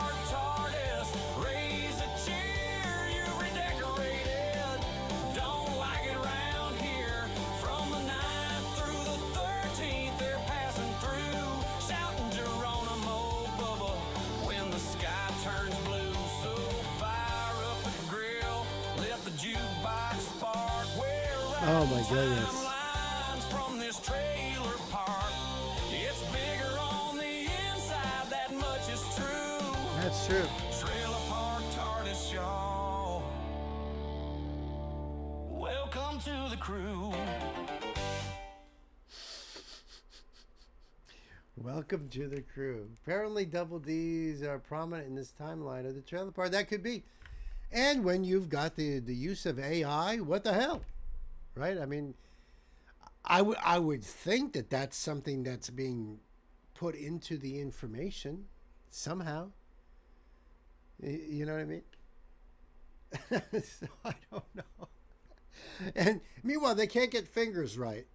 Oh my goodness. From this trailer park. It's bigger on the inside, that much is true. That's true. Trailer park TARDIS, y'all. Welcome to the crew. Welcome to the crew. Apparently double D's are prominent in this timeline of the trailer park. That could be. And when you've got the use of AI, what the hell? Right? I mean, I would think that that's something that's being put into the information somehow. You know what I mean? So I don't know. And meanwhile, they can't get fingers right,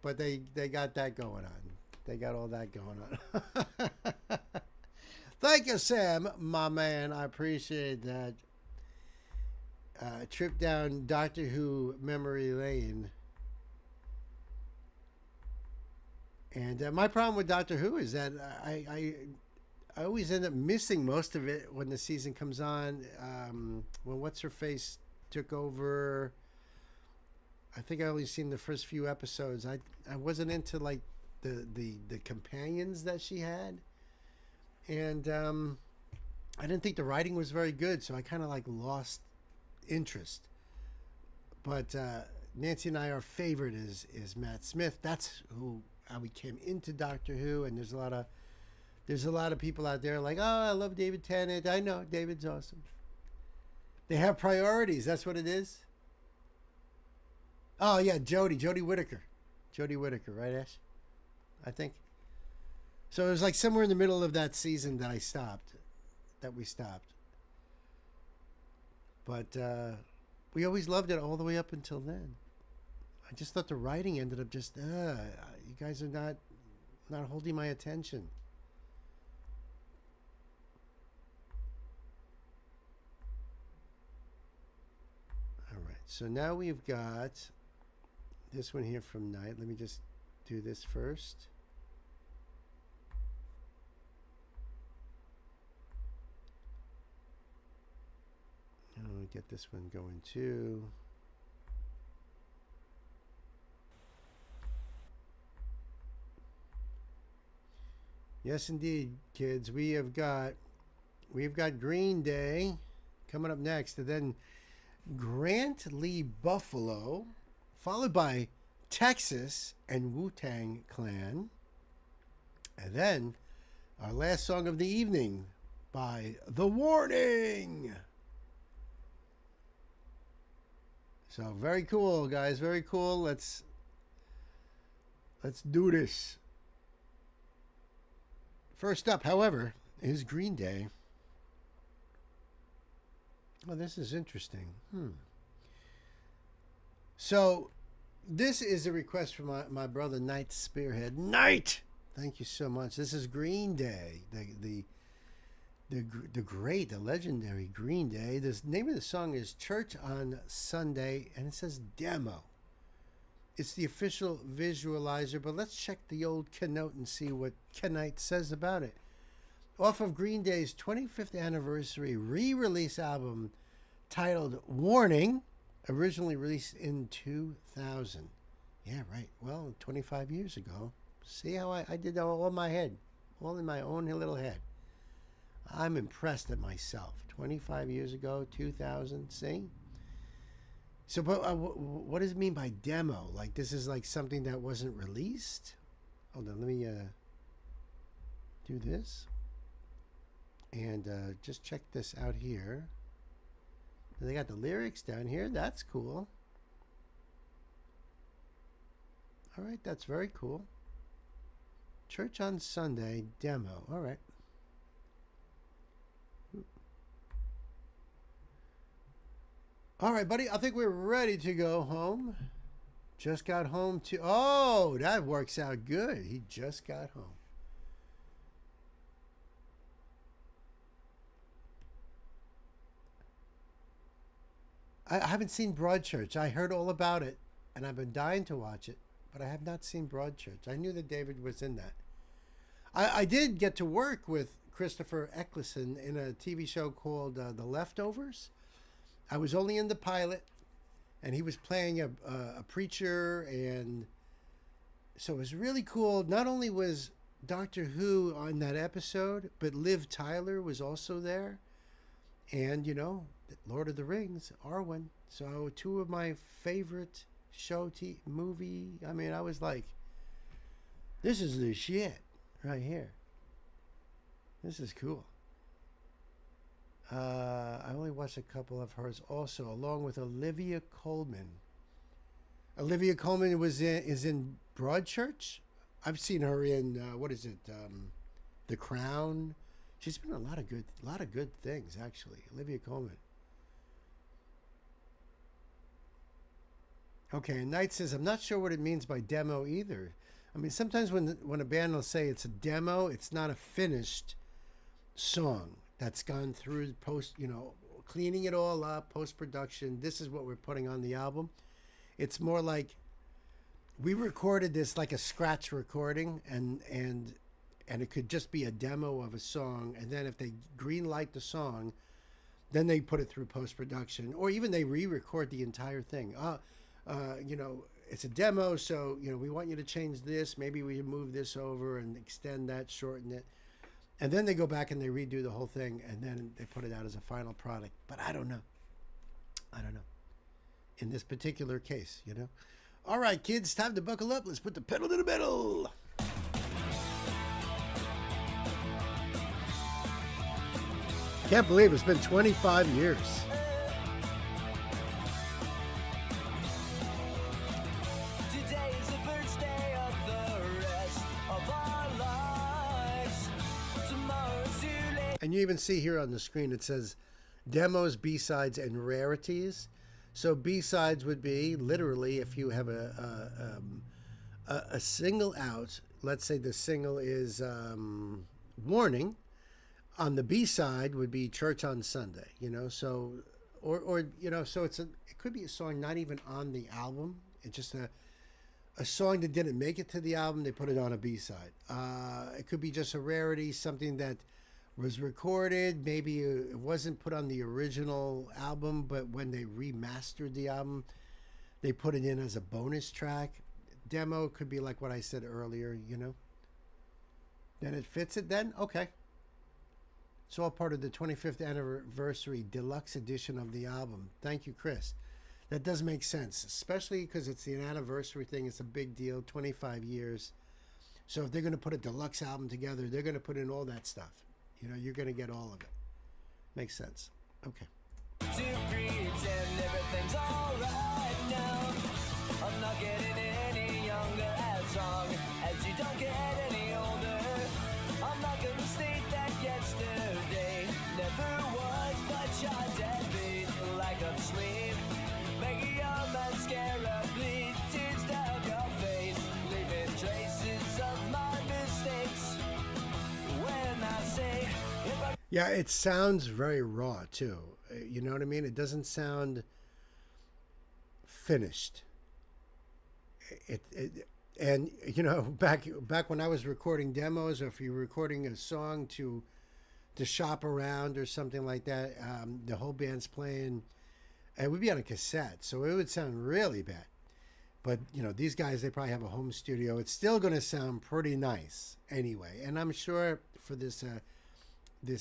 but they got that going on. They got all that going on. Thank you, Sam, my man. I appreciate that. Trip down Doctor Who memory lane. And my problem with Doctor Who is that I always end up missing most of it when the season comes on. When What's-Her-Face took over, I think I only seen the first few episodes. I wasn't into like the companions that she had. And I didn't think the writing was very good, so I kind of like lost interest. But Nancy and I, our favorite is Matt Smith. That's how we came into Doctor Who. And there's a lot of people out there like, oh, I love David Tennant. I know David's awesome. They have priorities. That's what it is. Oh yeah, Jodie Whittaker, right, Ash? I think. So it was like somewhere in the middle of that season that we stopped. But we always loved it all the way up until then. I just thought the writing ended up just, you guys are not holding my attention. All right, so now we've got this one here from Night. Let me just do this first. And I'm going to get this one going too. Yes, indeed, kids. We've got Green Day coming up next, and then Grant Lee Buffalo, followed by Texas and Wu-Tang Clan, and then our last song of the evening by The Warning. So very cool, guys. Very cool. Let's do this. First up, however, is Green Day. Oh, this is interesting. So, this is a request from my brother, Knight Spearhead. Knight! Thank you so much. This is Green Day. The great, the legendary Green Day. The name of the song is Church on Sunday, and it says demo. It's the official visualizer, but let's check the old Kenote and see what Knight says about it. Off of Green Day's 25th anniversary re-release album titled Warning, originally released in 2000. Yeah, right. Well, 25 years ago. See how I did that all in my head, all in my own little head. I'm impressed at myself. 25 years ago, 2000, see? So, but what does it mean by demo? Like, this is like something that wasn't released? Hold on, let me do this. And just check this out here. They got the lyrics down here. That's cool. All right, that's very cool. Church on Sunday demo. All right. All right, buddy. I think we're ready to go home. Just got home to... Oh, that works out good. He just got home. I haven't seen Broadchurch. I heard all about it, and I've been dying to watch it, but I have not seen Broadchurch. I knew that David was in that. I did get to work with Christopher Eccleston in a TV show called The Leftovers. I was only in the pilot, and he was playing a preacher, and so it was really cool. Not only was Doctor Who on that episode, but Liv Tyler was also there, and, you know, Lord of the Rings, Arwen. So two of my favorite movie. I mean, I was like, this is the shit right here. This is cool. I only watched a couple of hers also, along with Olivia Colman. Olivia Colman is in Broadchurch. I've seen her in what is it? The Crown. She's been in a lot of good things, actually. Olivia Colman. Okay, and Knight says, I'm not sure what it means by demo either. I mean, sometimes when a band will say it's a demo, it's not a finished song that's gone through post, cleaning it all up, post-production. This is what we're putting on the album. It's more like we recorded this like a scratch recording, and it could just be a demo of a song. And then if they green light the song, then they put it through post-production, or even they re-record the entire thing. It's a demo, so, we want you to change this. Maybe we move this over and extend that, shorten it. And then they go back and they redo the whole thing, and then they put it out as a final product. But I don't know. In this particular case, All right, kids, time to buckle up. Let's put the pedal to the metal. Can't believe it's been 25 years. Today is the first day of the rest of our lives. Tomorrow's too late. And you even see here on the screen, it says demos, B-sides, and rarities. So B-sides would be literally if you have a single out. Let's say the single is Warning. On the B-side would be Church on Sunday, so so it could be a song not even on the album. It's just a song that didn't make it to the album. They put it on a B-side. It could be just a rarity, something that was recorded. Maybe it wasn't put on the original album, but when they remastered the album, they put it in as a bonus track. Demo could be like what I said earlier, Then it fits it then? Okay. It's all part of the 25th anniversary deluxe edition of the album. Thank you, Chris. That does make sense, especially because it's an anniversary thing. It's a big deal, 25 years. So if they're going to put a deluxe album together, they're going to put in all that stuff. You're going to get all of it. Makes sense. Okay. To pretend everything's all right now. I'm not getting any younger as long as you don't get any older. I'm not going to state that yesterday never was, but you're deadbeat like I'm asleep. Making your mascara bleed tears down your face, leaving traces of my mistakes. When I say yeah, it sounds very raw too. You know what I mean? It doesn't sound finished. And back when I was recording demos, or if you're recording a song to shop around or something like that, the whole band's playing. It would be on a cassette, so it would sound really bad. But these guys, they probably have a home studio. It's still going to sound pretty nice anyway. And I'm sure for this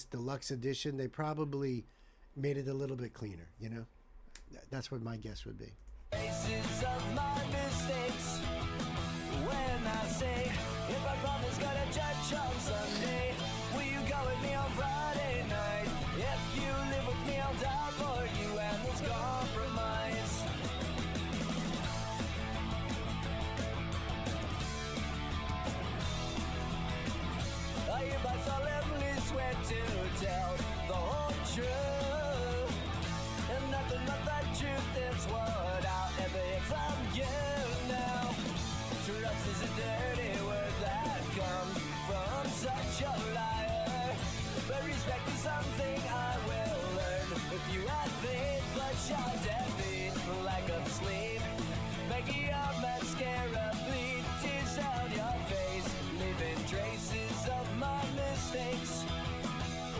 deluxe edition, they probably made it a little bit cleaner. That's what my guess would be. Traces of my mistakes. When I say, if I promise gonna judge on Sunday, will you go with me on Friday night? If you live with me, I'll die for you and this compromise. I hereby solemnly swear to tell the whole truth, and nothing but the truth is what I'll ever hear from you now. Trust is a dirty word that comes from such a liar, but respect is something I will learn. If you had faith, but you're deadbeat like a sleep, making your mascara bleed tears down your face, leaving traces of my mistakes.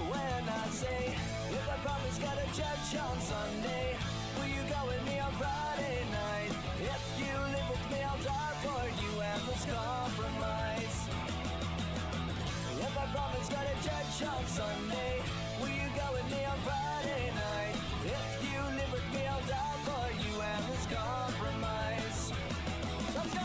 When I say, if I promise got a judge on Sunday, will you go with me on Friday night? If you live with me, I'll die for you and this compromise. If I promise got a judge on Sunday, will you go with me on Friday night? If you live with me, I'll die for you and this compromise. Let's go!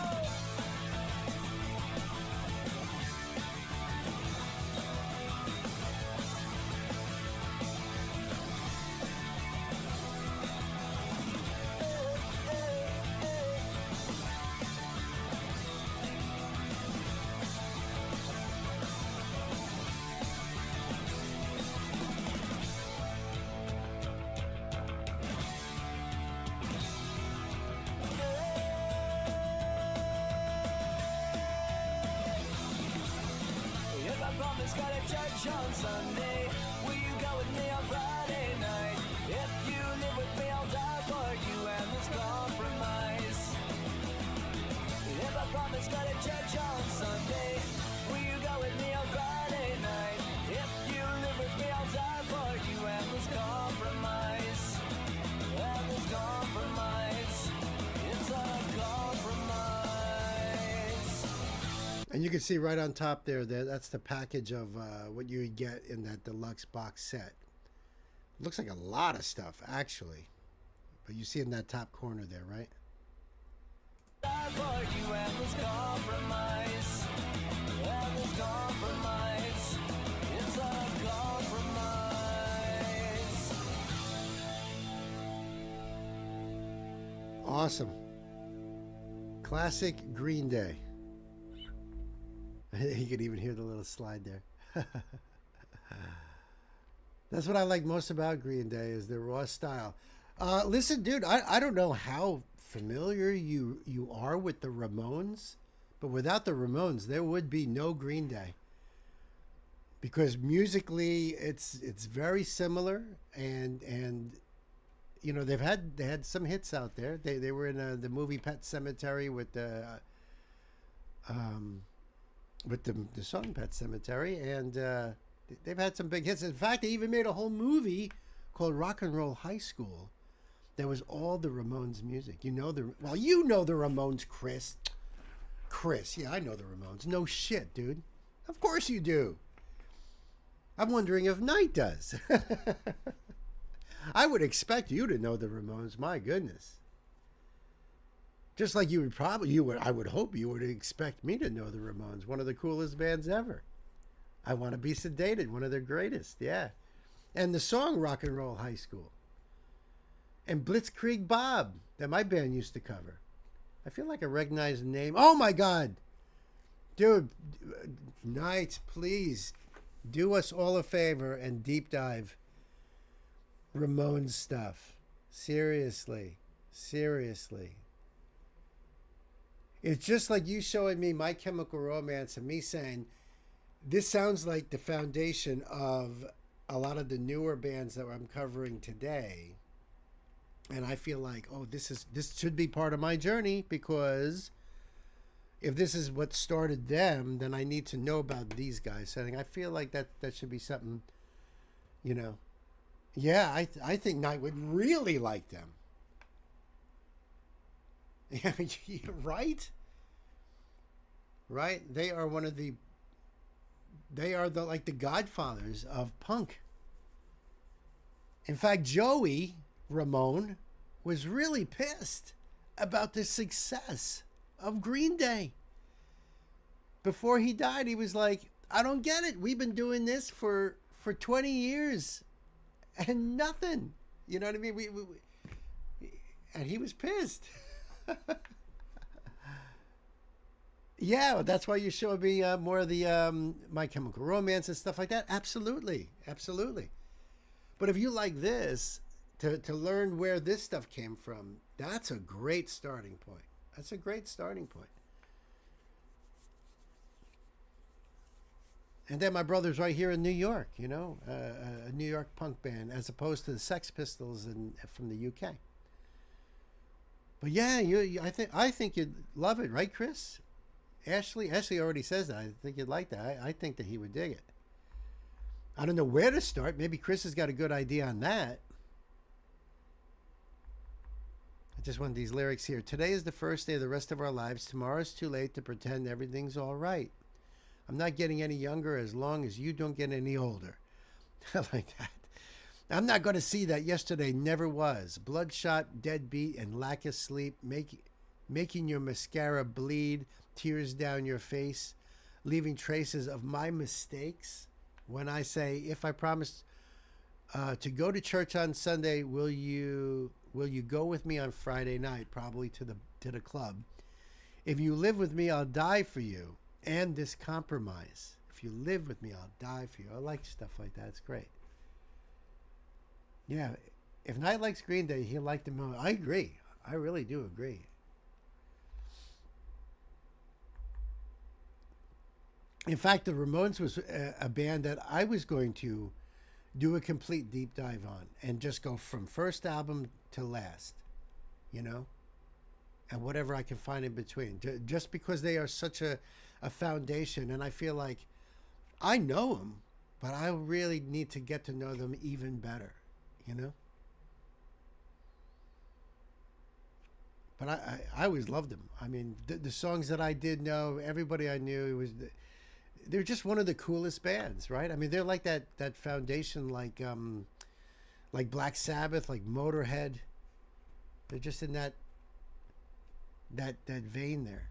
promise go to church on Sunday, will you go with me on Friday night? If you live with me, I'll die for you and this compromise. If I promise go to church on Sunday, will you go with me on Friday night? If you live with me, I'll die for you and this compromise. And this compromise, it's a compromise. And you can see right on top there that that's the package of what you would get in that deluxe box set. Looks like a lot of stuff, actually. But you see in that top corner there, right? For you and this compromise. And this compromise. It's a compromise. Awesome. Classic Green Day. You could even hear the little slide there. That's what I like most about Green Day is their raw style. Listen, dude, I don't know how familiar you are with the Ramones, but without the Ramones, there would be no Green Day. Because musically, it's very similar, and you know they had some hits out there. They were in the movie Pet Sematary with the song Pet Sematary, and they've had some big hits. In fact, they even made a whole movie called Rock and Roll High School. That was all the Ramones music. You know the Ramones, Chris. Chris, yeah, I know the Ramones. No shit, dude. Of course you do. I'm wondering if Knight does. I would expect you to know the Ramones. My goodness. Just like I would hope you would expect me to know the Ramones. One of the coolest bands ever. I Want to Be Sedated, one of their greatest, yeah. And the song Rock and Roll High School. And Blitzkrieg Bob, that my band used to cover. I feel like I recognize the name. Oh my God. Dude, Knight, please do us all a favor and deep dive Ramones stuff. Seriously. Seriously. It's just like you showing me My Chemical Romance and me saying, this sounds like the foundation of a lot of the newer bands that I'm covering today. And I feel like, oh, this should be part of my journey, because if this is what started them, then I need to know about these guys. So I feel like that should be something, you know. Yeah, I think Knight would really like them. Yeah, right? Right? They are like the godfathers of punk. In fact, Joey Ramone was really pissed about the success of Green Day. Before he died, he was like, I don't get it. We've been doing this for 20 years and nothing. You know what I mean? We and he was pissed. Yeah, that's why you showed me more of the My Chemical Romance and stuff like that. Absolutely. Absolutely. But if you like this, to learn where this stuff came from, that's a great starting point. That's a great starting point. And then my brother's right here in New York, you know, a New York punk band, as opposed to the Sex Pistols from the UK. But yeah, I think you'd love it, right, Chris? Ashley already says that. I think you'd like that. I think that he would dig it. I don't know where to start. Maybe Chris has got a good idea on that. I just want these lyrics here. Today is the first day of the rest of our lives. Tomorrow's too late to pretend everything's all right. I'm not getting any younger as long as you don't get any older. I like that. I'm not going to see that yesterday never was. Bloodshot, deadbeat, and lack of sleep, making your mascara bleed, tears down your face, leaving traces of my mistakes. When I say, if I promise to go to church on Sunday, will you go with me on Friday night, probably to the club? If you live with me, I'll die for you. And this compromise. If you live with me, I'll die for you. I like stuff like that. It's great. Yeah, if Knight likes Green Day, he'll like them more. I agree. I really do agree. In fact, the Ramones was a band that I was going to do a complete deep dive on and just go from first album to last, you know, and whatever I can find in between, just because they are such a foundation. And I feel like I know them, but I really need to get to know them even better, you know. But I always loved them. I mean, the songs that I did know, everybody I knew, they're just one of the coolest bands, right? I mean, they're like that foundation, like Black Sabbath, like Motorhead. They're just in that vein there.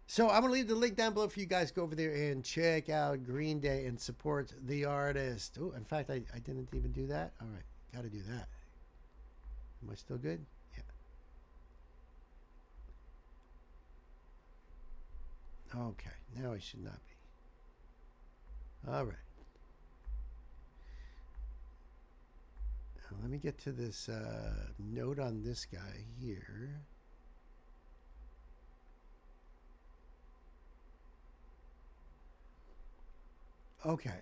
So I'm gonna leave the link down below for you guys. Go over there and check out Green Day and support the artist. Oh, in fact, I didn't even do that. All right, got to do that. Am I still good? Yeah. Okay, now I should not be. All right. Now let me get to this note on this guy here. Okay.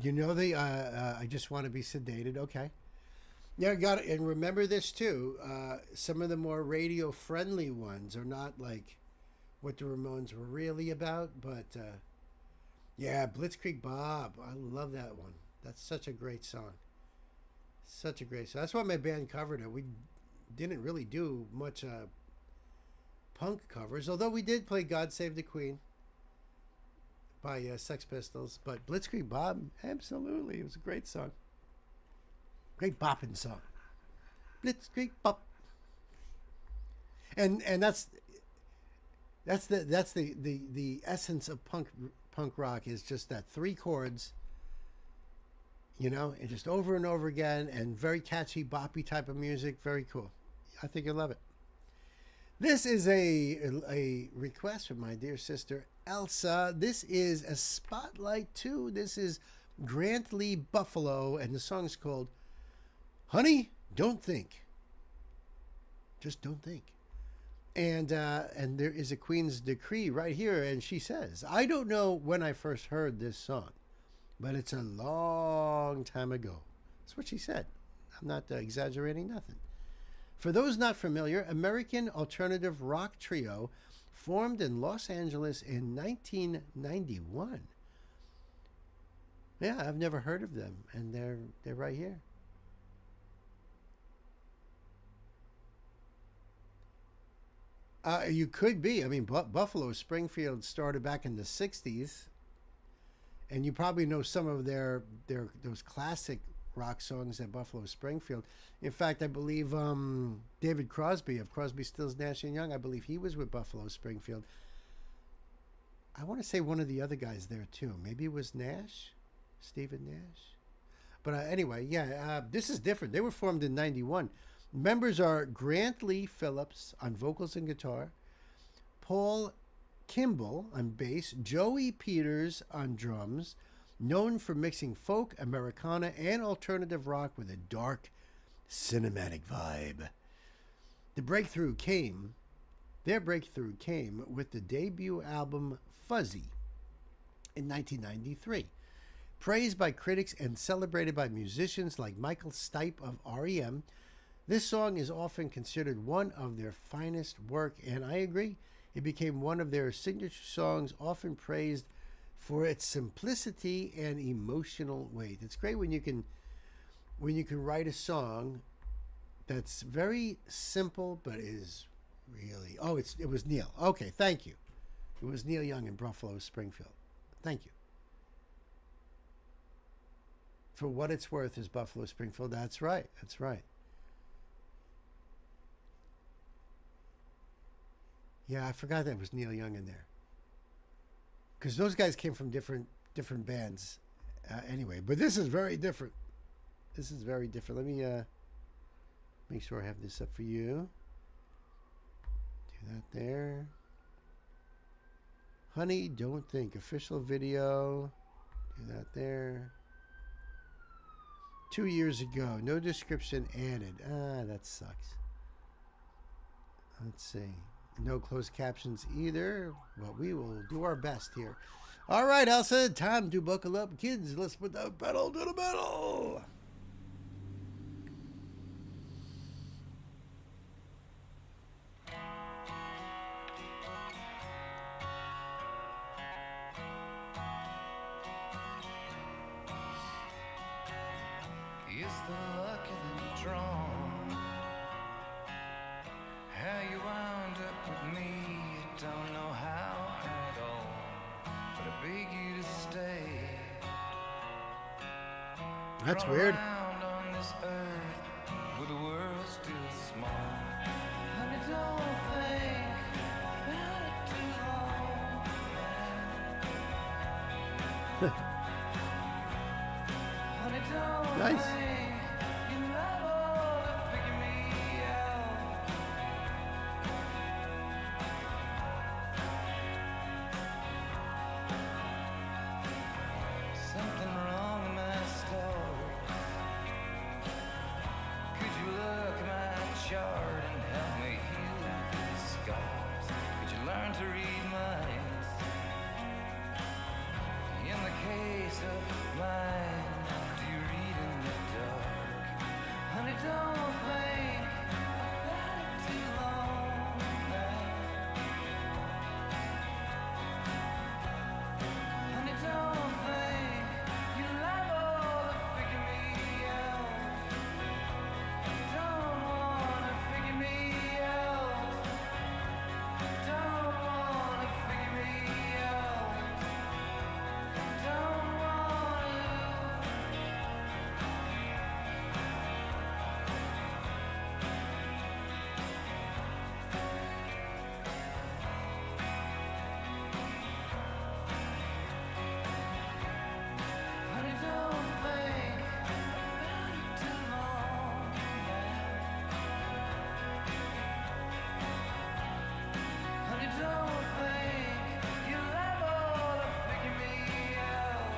You know I just want to be sedated. Okay. Yeah, got it. And remember this too. Some of the more radio-friendly ones are not like what the Ramones were really about, but yeah, Blitzkrieg Bob. I love that one. That's such a great song. Such a great song. That's why my band covered it. We didn't really do much punk covers, although we did play God Save the Queen by Sex Pistols. But Blitzkrieg Bob, absolutely. It was a great song. Great bopping song. Blitzkrieg Bop. And that's the essence of punk rock, is just that 3 chords, you know, and just over and over again, and very catchy boppy type of music. Very cool. I think you'll love it. This is a request from my dear sister Elsa. This is a Spotlight 2. This is Grant Lee Buffalo, and the song's called Honey, Don't Think. Just don't think. And there is a Queen's Decree right here, and she says, I don't know when I first heard this song, but it's a long time ago. That's what she said. I'm not exaggerating nothing. For those not familiar, American alternative rock trio formed in Los Angeles in 1991. Yeah, I've never heard of them, and they're right here. You could be. I mean, Buffalo Springfield started back in the 60s, and you probably know some of those classic rock songs at Buffalo Springfield. In fact, I believe David Crosby of Crosby, Stills, Nash & Young, I believe he was with Buffalo Springfield. I want to say one of the other guys there, too. Maybe it was Nash, Stephen Nash. But anyway, yeah, this is different. They were formed in 91. Members are Grant Lee Phillips on vocals and guitar, Paul Kimball on bass, Joey Peters on drums, known for mixing folk, Americana, and alternative rock with a dark, cinematic vibe. Their breakthrough came with the debut album Fuzzy in 1993. Praised by critics and celebrated by musicians like Michael Stipe of R.E.M., this song is often considered one of their finest work, and I agree. It became one of their signature songs, often praised for its simplicity and emotional weight. It's great when you can write a song that's very simple but is really... Oh, it was Neil. Okay, thank you. It was Neil Young in Buffalo Springfield. Thank you. For What It's Worth is Buffalo Springfield. That's right. That's right. Yeah, I forgot that was Neil Young in there. Because those guys came from different bands anyway. But this is very different. This is very different. Let me make sure I have this up for you. Do that there. Honey, Don't Think. Official video. Do that there. 2 years ago. No description added. Ah, that sucks. Let's see. No closed captions either, but we will do our best here. All right, Elsa, time to buckle up. Kids, let's put the pedal to the metal. Is the luck of the draw? How you wound up with me, you don't know how at all. But I beg you to stay. That's weird. Around on this earth, where the world's still small. Honey, don't think about it too long. Honey, don't Nice. think you never figure me out. Something wrong in my story. Could you look at my chart and help me heal these scars? Could you learn to read minds? In the case of mine, do you read in the dark? Honey, don't think about it too long now. Honey, don't think you'll ever figure me out. Don't wanna figure me out. Don't wanna figure me out. Don't wanna. Honey, don't think about it too long now. Honey, don't think you'll ever figure me out.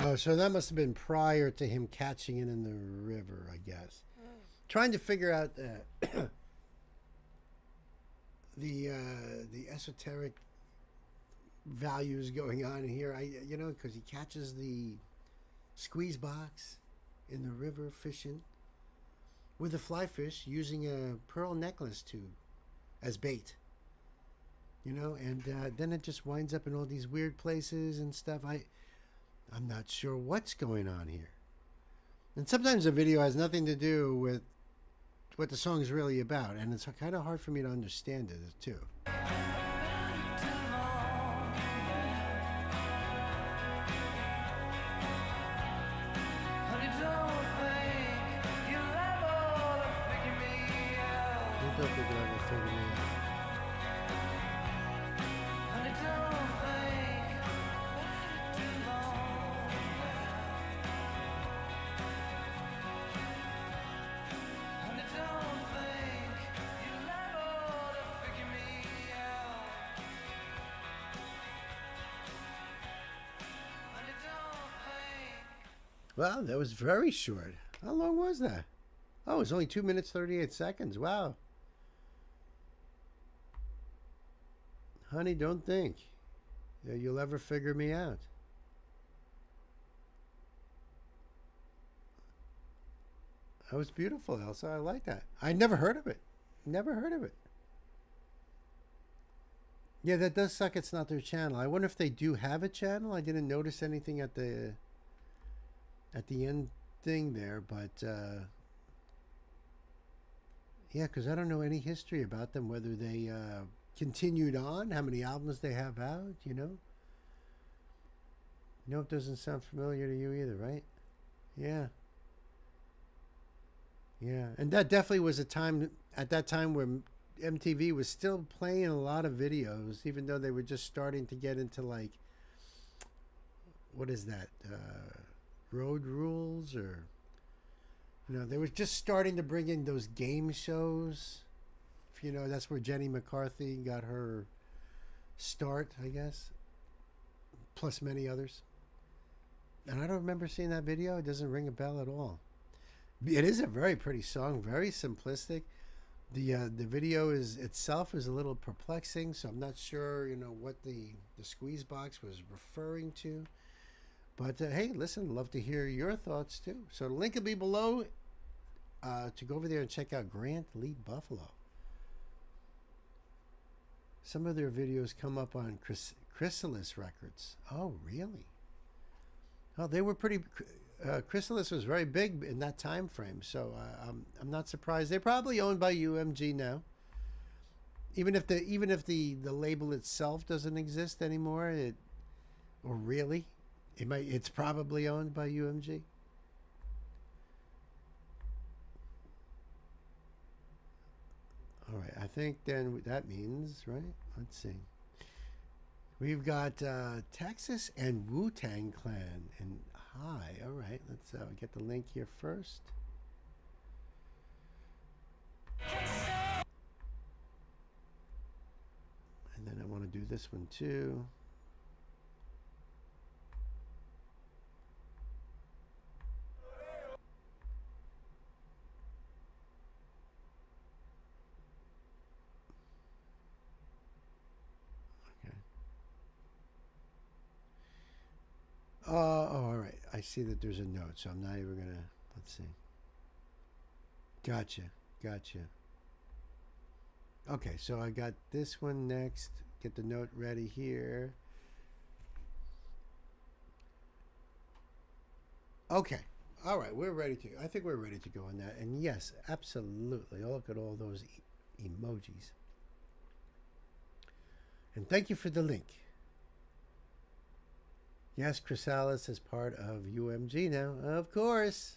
Oh, so that must have been prior to him catching it in the river, I guess. Trying to figure out the esoteric values going on here. Because he catches the squeeze box in the river fishing with a fly fish using a pearl necklace as bait. And then it just winds up in all these weird places and stuff. I'm not sure what's going on here. And sometimes the video has nothing to do with what the song is really about, and it's kind of hard for me to understand it too. Honey, don't think you'll ever figure me out. I don't think it'll ever figure me out. Honey, don't think about it too long. Honey, don't think you'll ever figure me out. Honey, don't think. Well, that was very short. How long was that? Oh, it was only 2 minutes, 38 seconds. Wow. Honey, don't think that you'll ever figure me out. That was beautiful, Elsa. I like that. I never heard of it. Never heard of it. Yeah, that does suck. It's not their channel. I wonder if they do have a channel. I didn't notice anything at the end thing there, but yeah, because I don't know any history about them, whether they continued on, how many albums they have out, Nope, doesn't sound familiar to you either, right? Yeah. Yeah, and that definitely was a time, at that time, where MTV was still playing a lot of videos, even though they were just starting to get into, like, what is that, Road Rules, or, they were just starting to bring in those game shows. That's where Jenny McCarthy got her start, I guess, plus many others. And I don't remember seeing that video. It doesn't ring a bell at all. It is a very pretty song, very simplistic, The video itself is a little perplexing, so I'm not sure, what the squeeze box was referring to. But hey, listen, love to hear your thoughts too. So the link will be below to go over there and check out Grant Lee Buffalo. Some of their videos come up on Chrysalis Records. Oh, really? Oh, they were pretty. Chrysalis was very big in that time frame, so I'm not surprised. They're probably owned by UMG now. Even if the label itself doesn't exist anymore, it's probably owned by UMG. All right, I think then that means, right? Let's see. We've got Texas and Wu-Tang Clan and Hi. All right, let's get the link here first. And then I want to do this one too. All right. I see that there's a note, so I'm not even going to... Let's see. Gotcha. Okay, so I got this one next. Get the note ready here. Okay. All right, I think we're ready to go on that. And yes, absolutely. Look at all those emojis. And thank you for the link. Yes, Chrysalis is part of UMG now. Of course.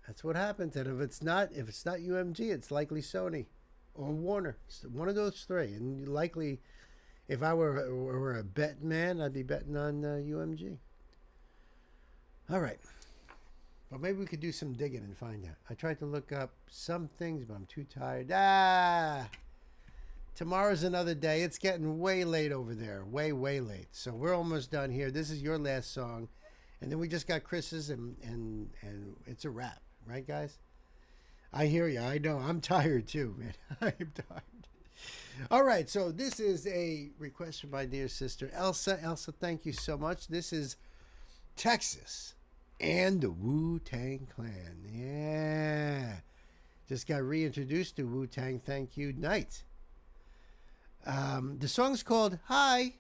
That's what happens. And if it's not UMG, it's likely Sony or Warner. One of those three. And likely, if I were a bet man, I'd be betting on UMG. All right. Well, maybe we could do some digging and find out. I tried to look up some things, but I'm too tired. Tomorrow's another day. It's getting way late over there. Way late. So we're almost done here. This is your last song. And then we just got Chris's and it's a wrap. Right, guys? I hear you. I know. I'm tired too, man. I'm tired. All right. So this is a request from my dear sister, Elsa. Elsa, thank you so much. This is Texas and the Wu-Tang Clan. Yeah. Just got reintroduced to Wu-Tang. Thank you. Night. The song's called Hi,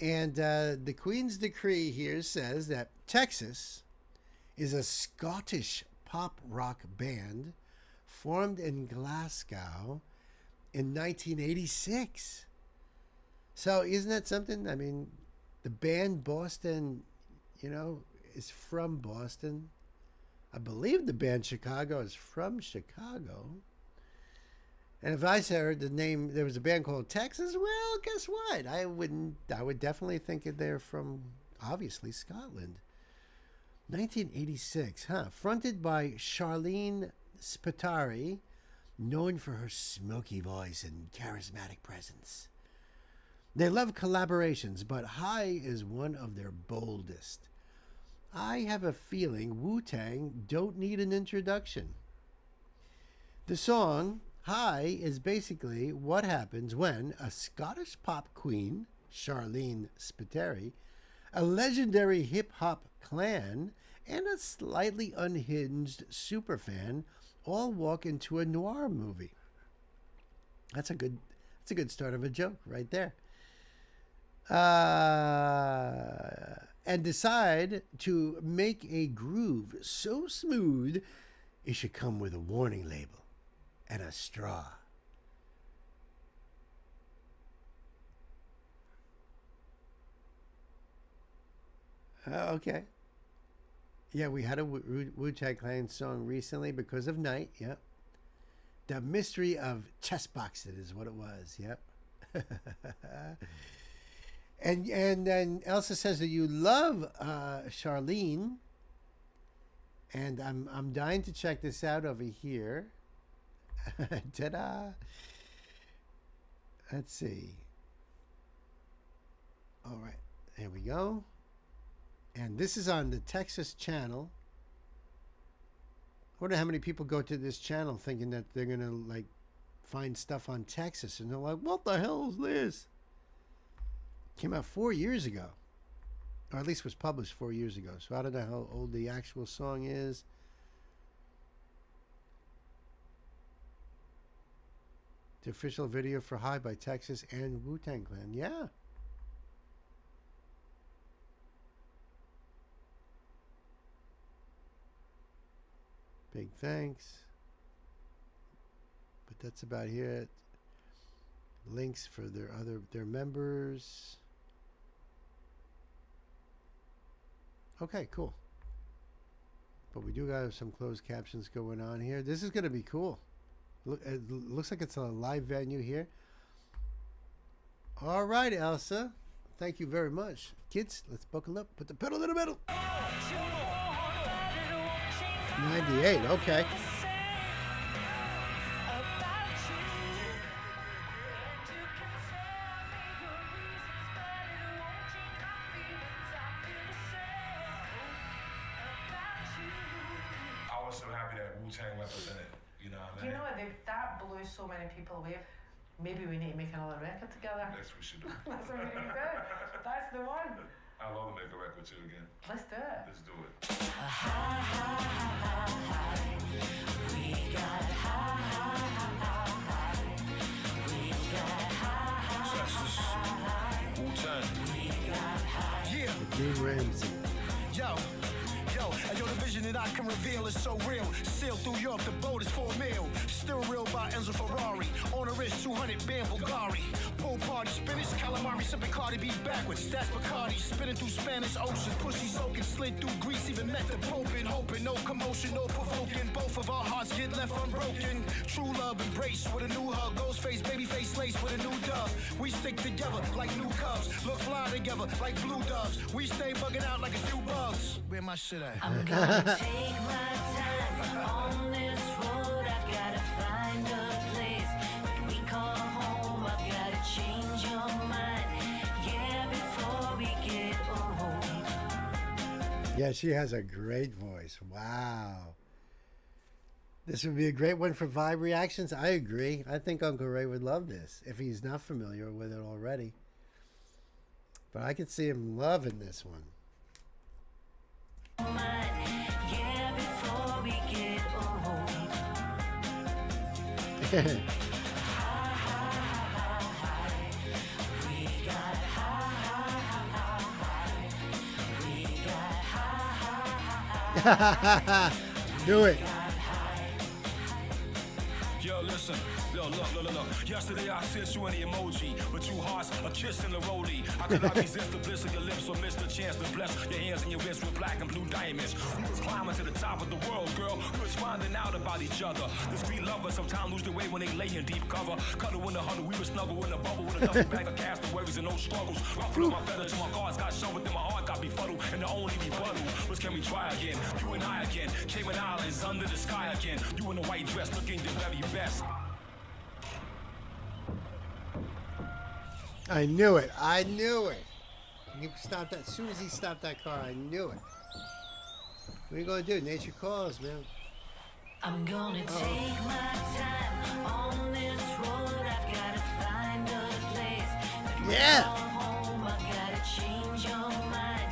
and the Queen's Decree here says that Texas is a Scottish pop rock band formed in Glasgow in 1986. So isn't that something? I mean, the band Boston, is from Boston. I believe the band Chicago is from Chicago. And if I heard the name, there was a band called Texas, well, guess what? I would definitely think they're from, obviously, Scotland. 1986, huh? Fronted by Charlene Spiteri, known for her smoky voice and charismatic presence. They love collaborations, but Hi is one of their boldest. I have a feeling Wu-Tang don't need an introduction. The song Hi is basically what happens when a Scottish pop queen, Charlene Spiteri, a legendary hip-hop clan, and a slightly unhinged superfan all walk into a noir movie. That's a good start of a joke right there. And decide to make a groove so smooth it should come with a warning label and a straw. Okay. Yeah, we had a Wu-Tang Clan song recently because of Night. Yep. The Mystery of Chessboxed is what it was. Yep. and then Elsa says that you love Charlene, and I'm dying to check this out over here. Ta-da! Let's see. All right, there we go. And this is on the Texas channel. I wonder how many people go to this channel thinking that they're gonna find stuff on Texas, and they're like, "What the hell is this?" Came out 4 years ago, or at least was published 4 years ago. So I don't know how old the actual song is. The official video for High by Texas and Wu-Tang Clan. Yeah. Big thanks. But that's about it. Links for their members. Okay, cool. But we do got some closed captions going on here. This is going to be cool. Look, it looks like it's a live venue here. All right, Elsa. Thank you very much. Kids, let's buckle up. Put the pedal in the middle. 98, okay. I was so happy that Wu-Tang represented, you know what I Do mean? you know what? That blew so many people away. Maybe we need to make another record together. That's what we should do. That's what we need to do. That's the one. I'd love to make a record with you again. Let's do it. Let's do it. Texas, Wu-Tang. Yeah. Dean Ramsey. Yo, and yo, the vision that I can reveal is so real. Sail through York, the boat is for a meal. Still real by Enzo Ferrari. On the wrist, 200 band Bulgari. Pool party, spinach, calamari, sipping Cardi B backwards. That's Bacardi, spinning through Spanish oceans. Pussy soaking, slid through Greece, even met the Pope and hoping. No commotion, no provoking. Both of our hearts get left unbroken. True love embrace with a new hug. Ghost face, baby face lace with a new dove. We stick together like new cubs. Look fly together like blue doves. We stay bugging out like a few bugs. Where my shit at? I'm gonna take my time on this road. I've gotta find a place that we call home. I've gotta change your mind, yeah, before we get old. Yeah, she has a great voice. Wow. This would be a great one for Vibe Reactions. I agree. I think Uncle Ray would love this if he's not familiar with it already. But I could see him loving this one. Yeah, before we get old. Do it. Yo, listen. Yo, look. Yesterday I sent you an emoji, but two hearts, a kiss and a rollie. I could not resist the bliss of your lips or miss the chance to bless your hands and your wrists with black and blue diamonds. We was climbing to the top of the world, girl. We was finding out about each other. The street lovers sometimes lose their way when they lay in deep cover. Cuddle in the huddle, we were snuggle in the bubble with a double bag of castaways and no struggles. Ruffle my feather till my cards got shown within my heart got befuddled. And the only rebuttal was, can we try again? You and I again, Cayman Islands under the sky again. You in a white dress looking the very best. I knew it. He stopped that. As soon as he stopped that car, I knew it. What are you going to do? Nature calls, man. I'm gonna take my time on this road. I've gotta find a place that we call home. I've gotta change your mind,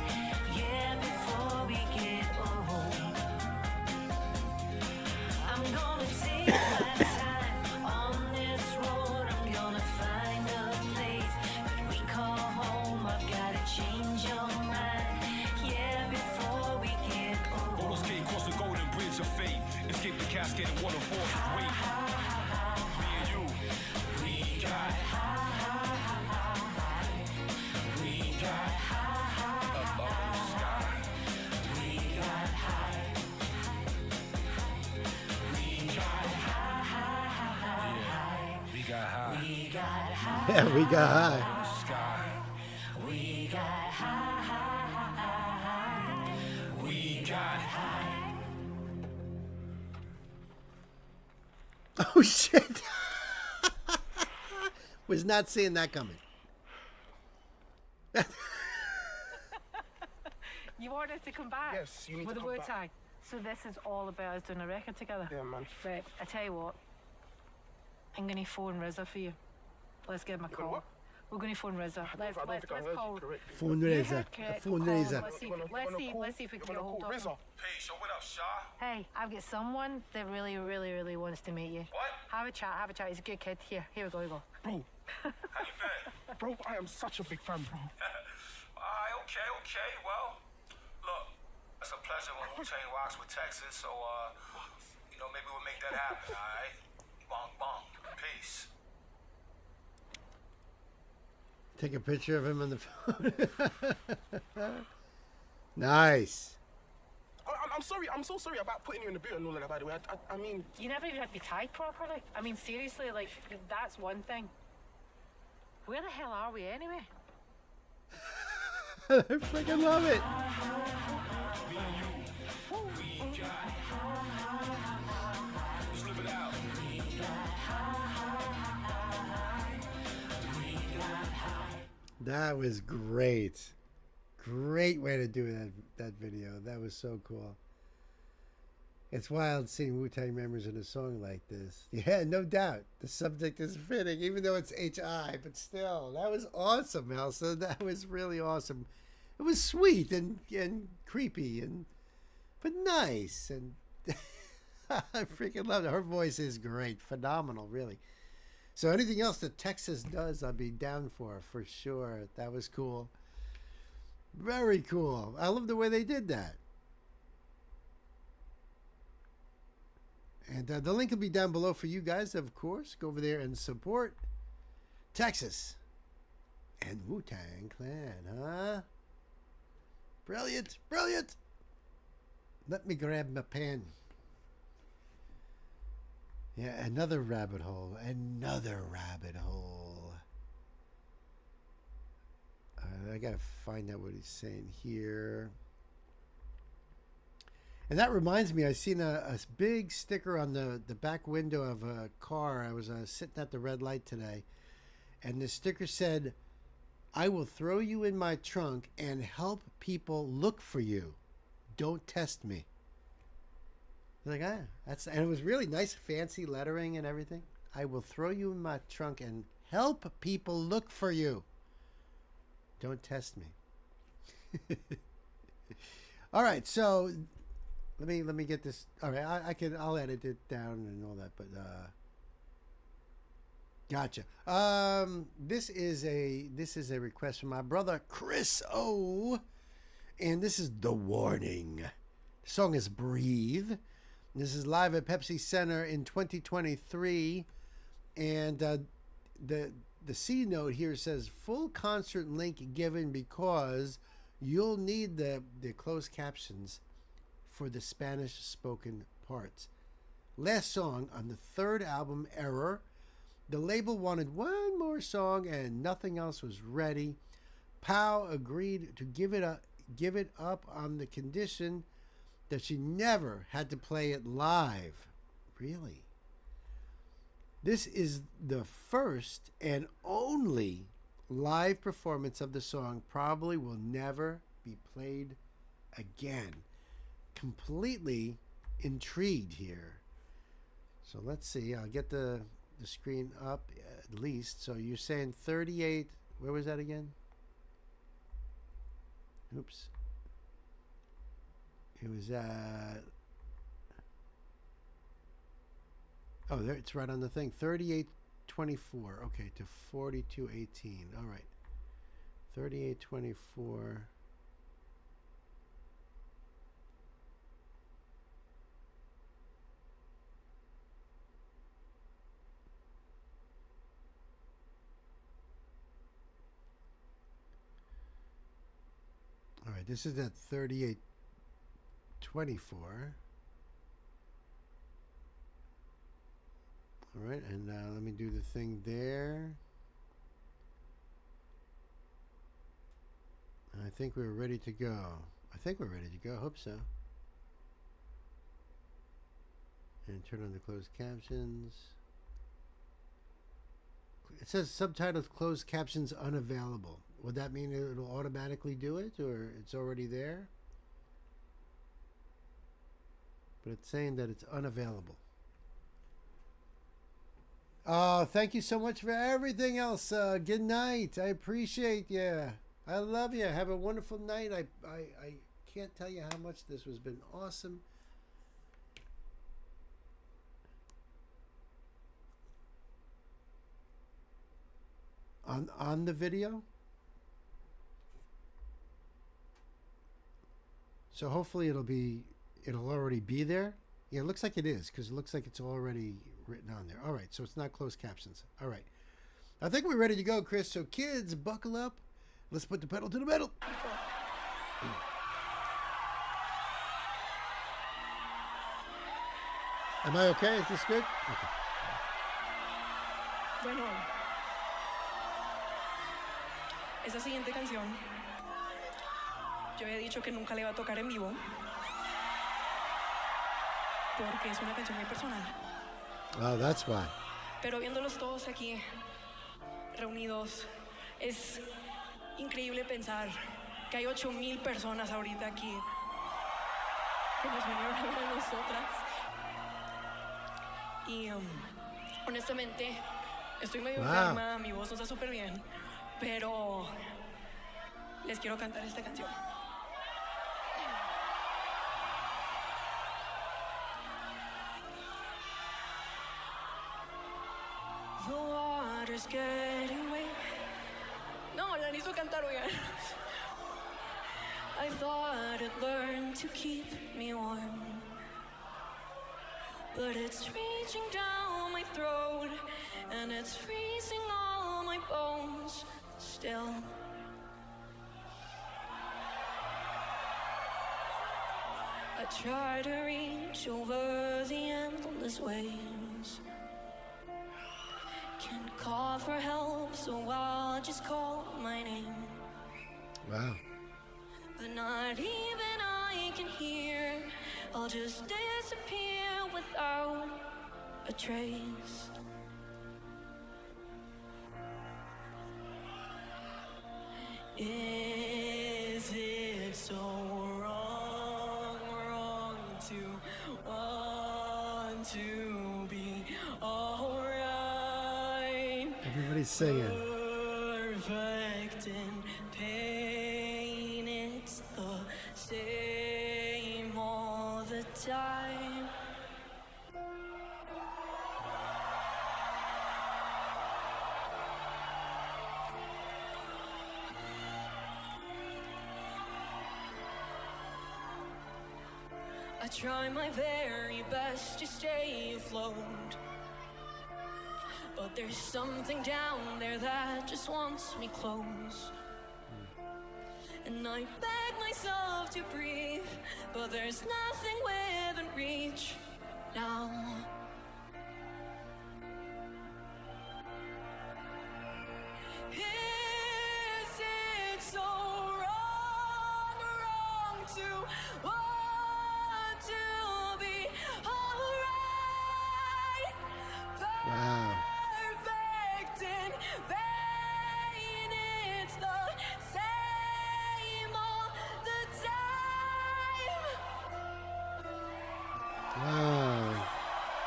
yeah, before we get old. I'm gonna take my time on this road. I'm gonna find a place that we call home. I've gotta change your mind, yeah, before we get old. Roller skate across the golden bridge of fate. Escape the cascade and waterfall. Wait. Me and you. We got up in the sky. We got high. We got high. Yeah, we got high. Sky. We got high. We got high. Oh, shit. Was not seeing that coming. You want us to come back? Yes, you need with to the come word tag. So this is all about us doing a record together. Yeah, man. Right, I tell you what. I'm gonna phone Rizza for you. Let's give him a call. We're gonna phone Rizza. Let's call. Phone You Rizza. heard correct. Phone Call him. Rizza. Let's see if we can get a hold of him. Peace, yo, what up, Shaw? Hey, I've got someone that really wants to meet you. What? Have a chat. He's a good kid. Here we go. Bro, how you been? Bro, I am such a big fan, bro. Alright, okay. Well, look, it's a pleasure when Wu-Tang rocks with Texas, so, maybe we'll make that happen, alright? Bong. Peace. Take a picture of him on the phone. Nice. I'm sorry. I'm so sorry about putting you in the boot and all of that, by the way. I mean... You never even had to be tagged properly. I mean, seriously, like, that's one thing. Where the hell are we anyway? I freaking love it. That was great. Great way to do that video. That was so cool. It's wild seeing Wu-Tang members in a song like this. Yeah, no doubt. The subject is fitting, even though it's HI, but still, that was awesome, Elsa. That was really awesome. It was sweet and creepy but nice, and I freaking love it. Her voice is great, phenomenal, really. So anything else that Texas does, I'll be down for sure. That was cool. Very cool. I love the way they did that. And the link will be down below for you guys, of course. Go over there and support Texas and Wu-Tang Clan, huh? Brilliant. Let me grab my pen. Yeah, another rabbit hole. I gotta find out what he's saying here. And that reminds me, I seen a big sticker on the back window of a car. I was sitting at the red light today, and the sticker said, "I will throw you in my trunk and help people look for you. Don't test me." Like, and it was really nice, fancy lettering and everything. "I will throw you in my trunk and help people look for you. Don't test me." All right, so let me get this. All right, I'll edit it down and all that, but gotcha. This is a request from my brother Chris O, and this is The Warning. The song is Breathe. This is live at Pepsi Center in 2023, and the C note here says full concert link given because you'll need the closed captions for the Spanish spoken parts. Last song on the third album, Error. The label wanted one more song and nothing else was ready. Pau agreed to give it up on the condition that she never had to play it live. Really? This is the first and only live performance of the song. Probably will never be played again. Completely intrigued here. So let's see. I'll get the screen up at least. So you're saying 38. Where was that again? Oops. It was oh, there, it's right on the thing. 3824. Okay, to 4218. All right. 3824. All right, this is at 3824. All right, and let me do the thing there. I think we're ready to go. I hope so. And turn on the closed captions. It says subtitles closed captions unavailable. Would that mean it'll automatically do it, or it's already there? But it's saying that it's unavailable. Oh, thank you so much for everything else. Good night. I appreciate you. I love you. Have a wonderful night. I can't tell you how much this has been awesome. On the video. So hopefully it'll already be there. Yeah, it looks like it is, because it looks like it's already written on there. All right, so it's not closed captions. All right. I think we're ready to go, Chris. So kids, buckle up. Let's put the pedal to the metal. Am I okay? Is this good? Okay. Bueno, esa siguiente canción, yo había dicho que nunca la iba a tocar en vivo, porque es una canción muy personal. Oh, that's why. Pero viéndolos todos aquí reunidos, es increíble pensar que hay 8,000 personas ahorita aquí que nos vinieron a ver a nosotras. Y honestamente, estoy medio enferma, mi voz no está súper bien, pero les quiero cantar esta canción. The water's getting wet. No, la necesito cantar, oigan. I thought I'd learn to keep me warm, but it's reaching down my throat and it's freezing all my bones still. I try to reach over the endless waves, can't call for help, so I'll just call my name. Wow. But not even I can hear. I'll just disappear without a trace. Is it so wrong to want to be alright? Everybody's singing. Perfect in pain, it's the same all the time. I try my very best to stay afloat, but there's something down there that just wants me close. And I beg myself to breathe, but there's nothing within reach now. Is it so wrong to want to be alright? Wow. Perfect in vain, it's the same all the time. Wow.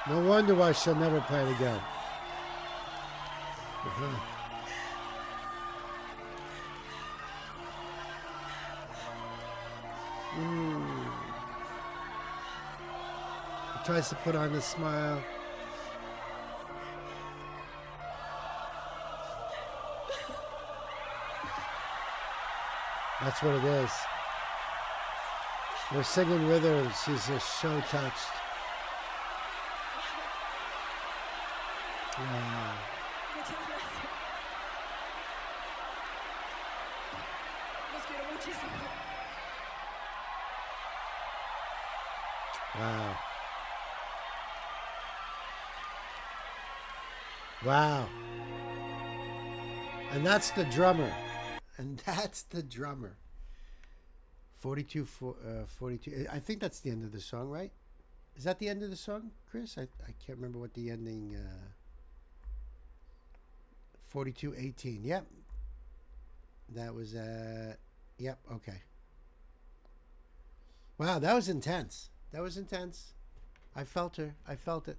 No wonder why she'll never play it again. He tries to put on a smile. That's what it is. We're singing with her and she's just so touched. Wow. Wow. Wow. And that's the drummer. And that's the drummer. 42. I think that's the end of the song, right? Is that the end of the song, Chris? I can't remember what the ending... 42:18. Yep. That was... Yep, okay. Wow, that was intense. That was intense. I felt her. I felt it.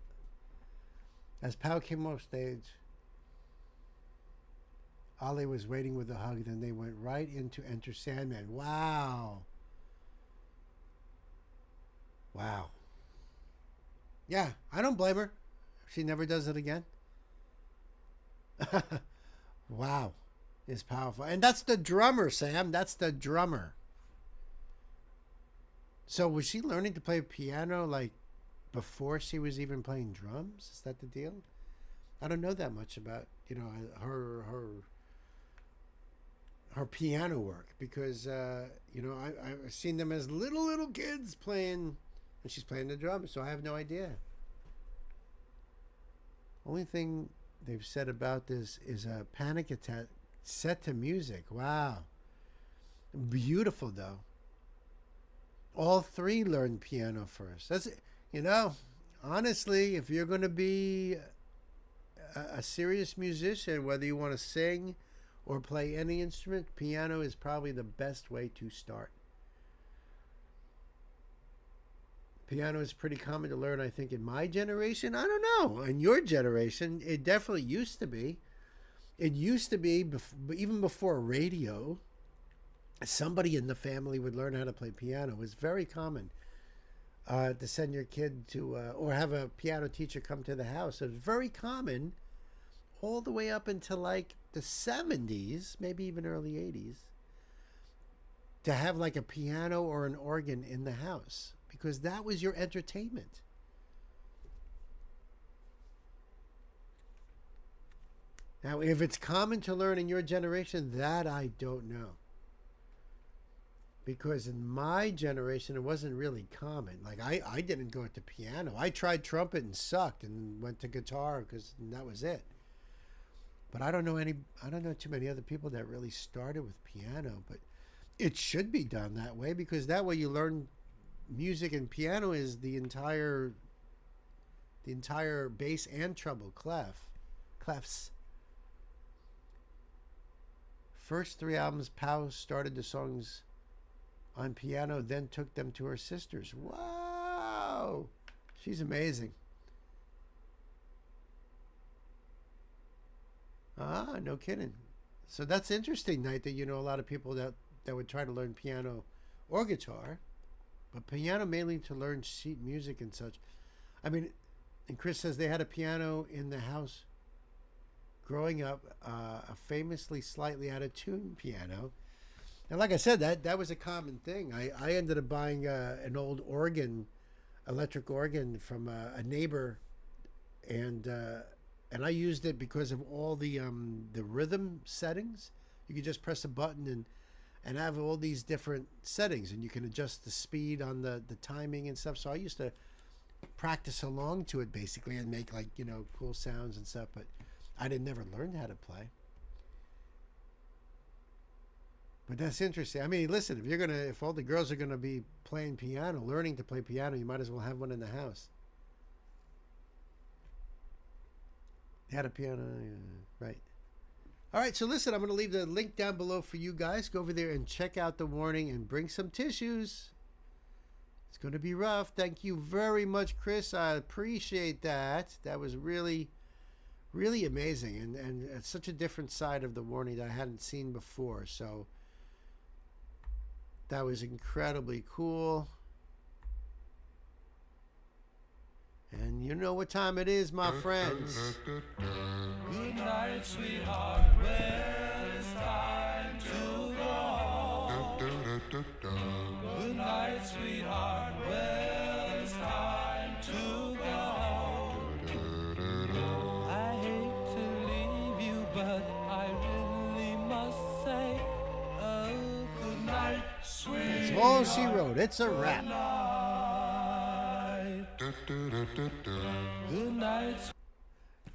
As Pau came off stage, Ali was waiting with a hug, then they went right into Enter Sandman. Wow. Wow. Yeah, I don't blame her. She never does it again. Wow. Is powerful. And that's the drummer, Sam. That's the drummer. So was she learning to play piano like before she was even playing drums? Is that the deal? I don't know that much about, you know, her piano work because, you know, I've seen them as little kids playing, and she's playing the drums, so I have no idea. Only thing they've said about this is a Panic Attack set to music. Wow. Beautiful, though. All three learned piano first. That's, you know, honestly, if you're going to be a serious musician, whether you want to sing or play any instrument, piano is probably the best way to start. Piano is pretty common to learn, I think, in my generation. I don't know. In your generation, it definitely used to be. It used to be, even before radio, somebody in the family would learn how to play piano. It was very common to send your kid to, or have a piano teacher come to the house. It was very common all the way up until like the 70s, maybe even early 80s, to have like a piano or an organ in the house, because that was your entertainment. Now, if it's common to learn in your generation, that I don't know. Because in my generation, it wasn't really common. Like, I didn't go to piano. I tried trumpet and sucked and went to guitar because that was it. But I don't know too many other people that really started with piano. But it should be done that way, because that way you learn music, and piano is the entire bass and treble clefs. First 3 albums, Pau started the songs on piano, then took them to her sisters. Wow! She's amazing. Ah, no kidding. So that's interesting, Knight, that you know a lot of people that would try to learn piano or guitar, but piano mainly to learn sheet music and such. I mean, and Chris says they had a piano in the house growing up, a famously slightly out of tune piano. And like I said, that was a common thing. I ended up buying an old organ, electric organ from a neighbor, and I used it because of all the rhythm settings. You could just press a button and have all these different settings, and you can adjust the speed on the timing and stuff. So I used to practice along to it basically and make, like, you know, cool sounds and stuff, but I never learned how to play. But that's interesting. I mean, listen, if all the girls are gonna be playing piano, learning to play piano, you might as well have one in the house. They had a piano, right? All right, so listen, I'm gonna leave the link down below for you guys. Go over there and check out the warning and bring some tissues. It's gonna be rough. Thank you very much, Chris. I appreciate that. That was really, really amazing, and it's such a different side of the warning that I hadn't seen before. So that was incredibly cool. And you know what time it is, my friends. Good night, sweetheart. Well, it's time to go. Good night, sweetheart. Well, it's time to go. I hate to leave you, but I really must say, oh, good night, sweetheart. That's all she wrote. It's a wrap. Good night.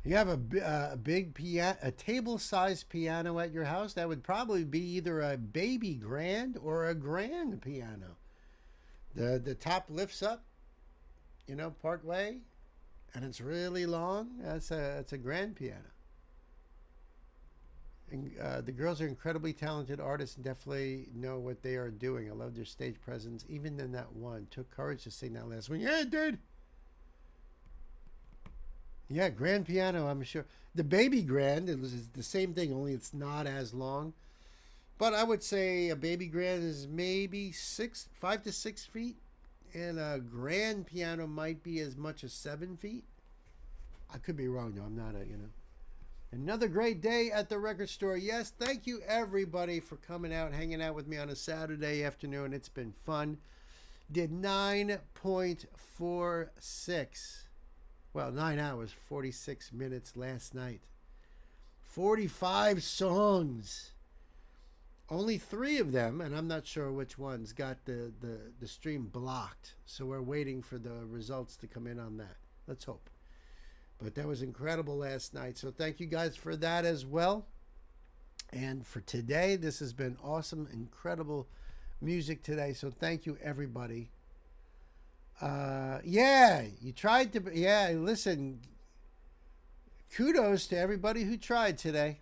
You have a big piano, a table-sized piano at your house. That would probably be either a baby grand or a grand piano. The top lifts up, you know, part way, and it's really long. That's a grand piano. And the girls are incredibly talented artists and definitely know what they are doing. I love their stage presence. Even in that one, took courage to sing that last one. Yeah, it did. Yeah, grand piano, I'm sure. The baby grand, it was the same thing, only it's not as long. But I would say a baby grand is maybe 5 to 6 feet. And a grand piano might be as much as 7 feet. I could be wrong, though. I'm not Another great day at the record store. Yes, thank you, everybody, for coming out, hanging out with me on a Saturday afternoon. It's been fun. Did 9.46. Well, 9 hours, 46 minutes last night. 45 songs. Only 3 of them, and I'm not sure which ones, got the stream blocked. So we're waiting for the results to come in on that. Let's hope. But that was incredible last night. So thank you guys for that as well. And for today, this has been awesome, incredible music today. So thank you, everybody. Yeah, you tried to. Yeah, listen. Kudos to everybody who tried today.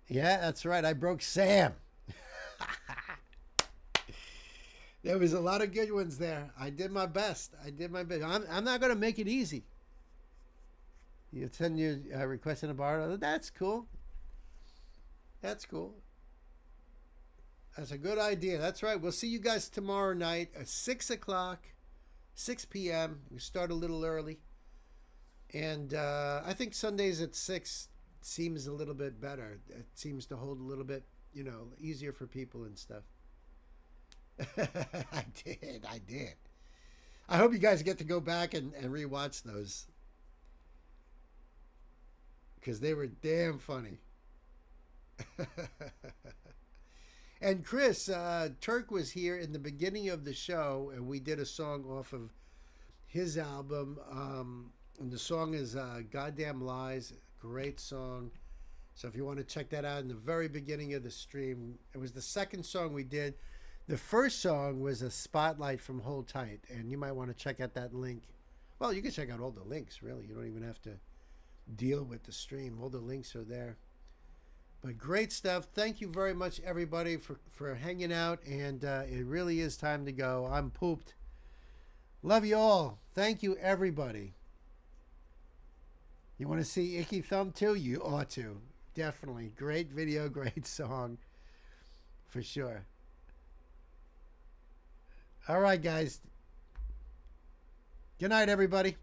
Yeah, that's right. I broke Sam. There was a lot of good ones there. I did my best. I'm not going to make it easy. You send you requesting a bar. That's cool. That's cool. That's a good idea. That's right. We'll see you guys tomorrow night at 6 o'clock, 6 p.m. We start a little early. And I think Sundays at 6 seems a little bit better. It seems to hold a little bit, easier for people and stuff. I did. I hope you guys get to go back and rewatch those. Because they were damn funny. And Chris, Turk was here in the beginning of the show, and we did a song off of his album. And the song is Goddamn Lies. Great song. So if you want to check that out in the very beginning of the stream, it was the second song we did. The first song was a Spotlight from Hold Tight, and you might want to check out that link. Well, you can check out all the links, really. You don't even have to deal with the stream. All the links are there. But great stuff. Thank you very much, everybody, for hanging out. And it really is time to go. I'm pooped. Love you all. Thank you, everybody. You want to see Icky Thumb too? You ought to. Definitely. Great video, great song. For sure. All right, guys. Good night, everybody.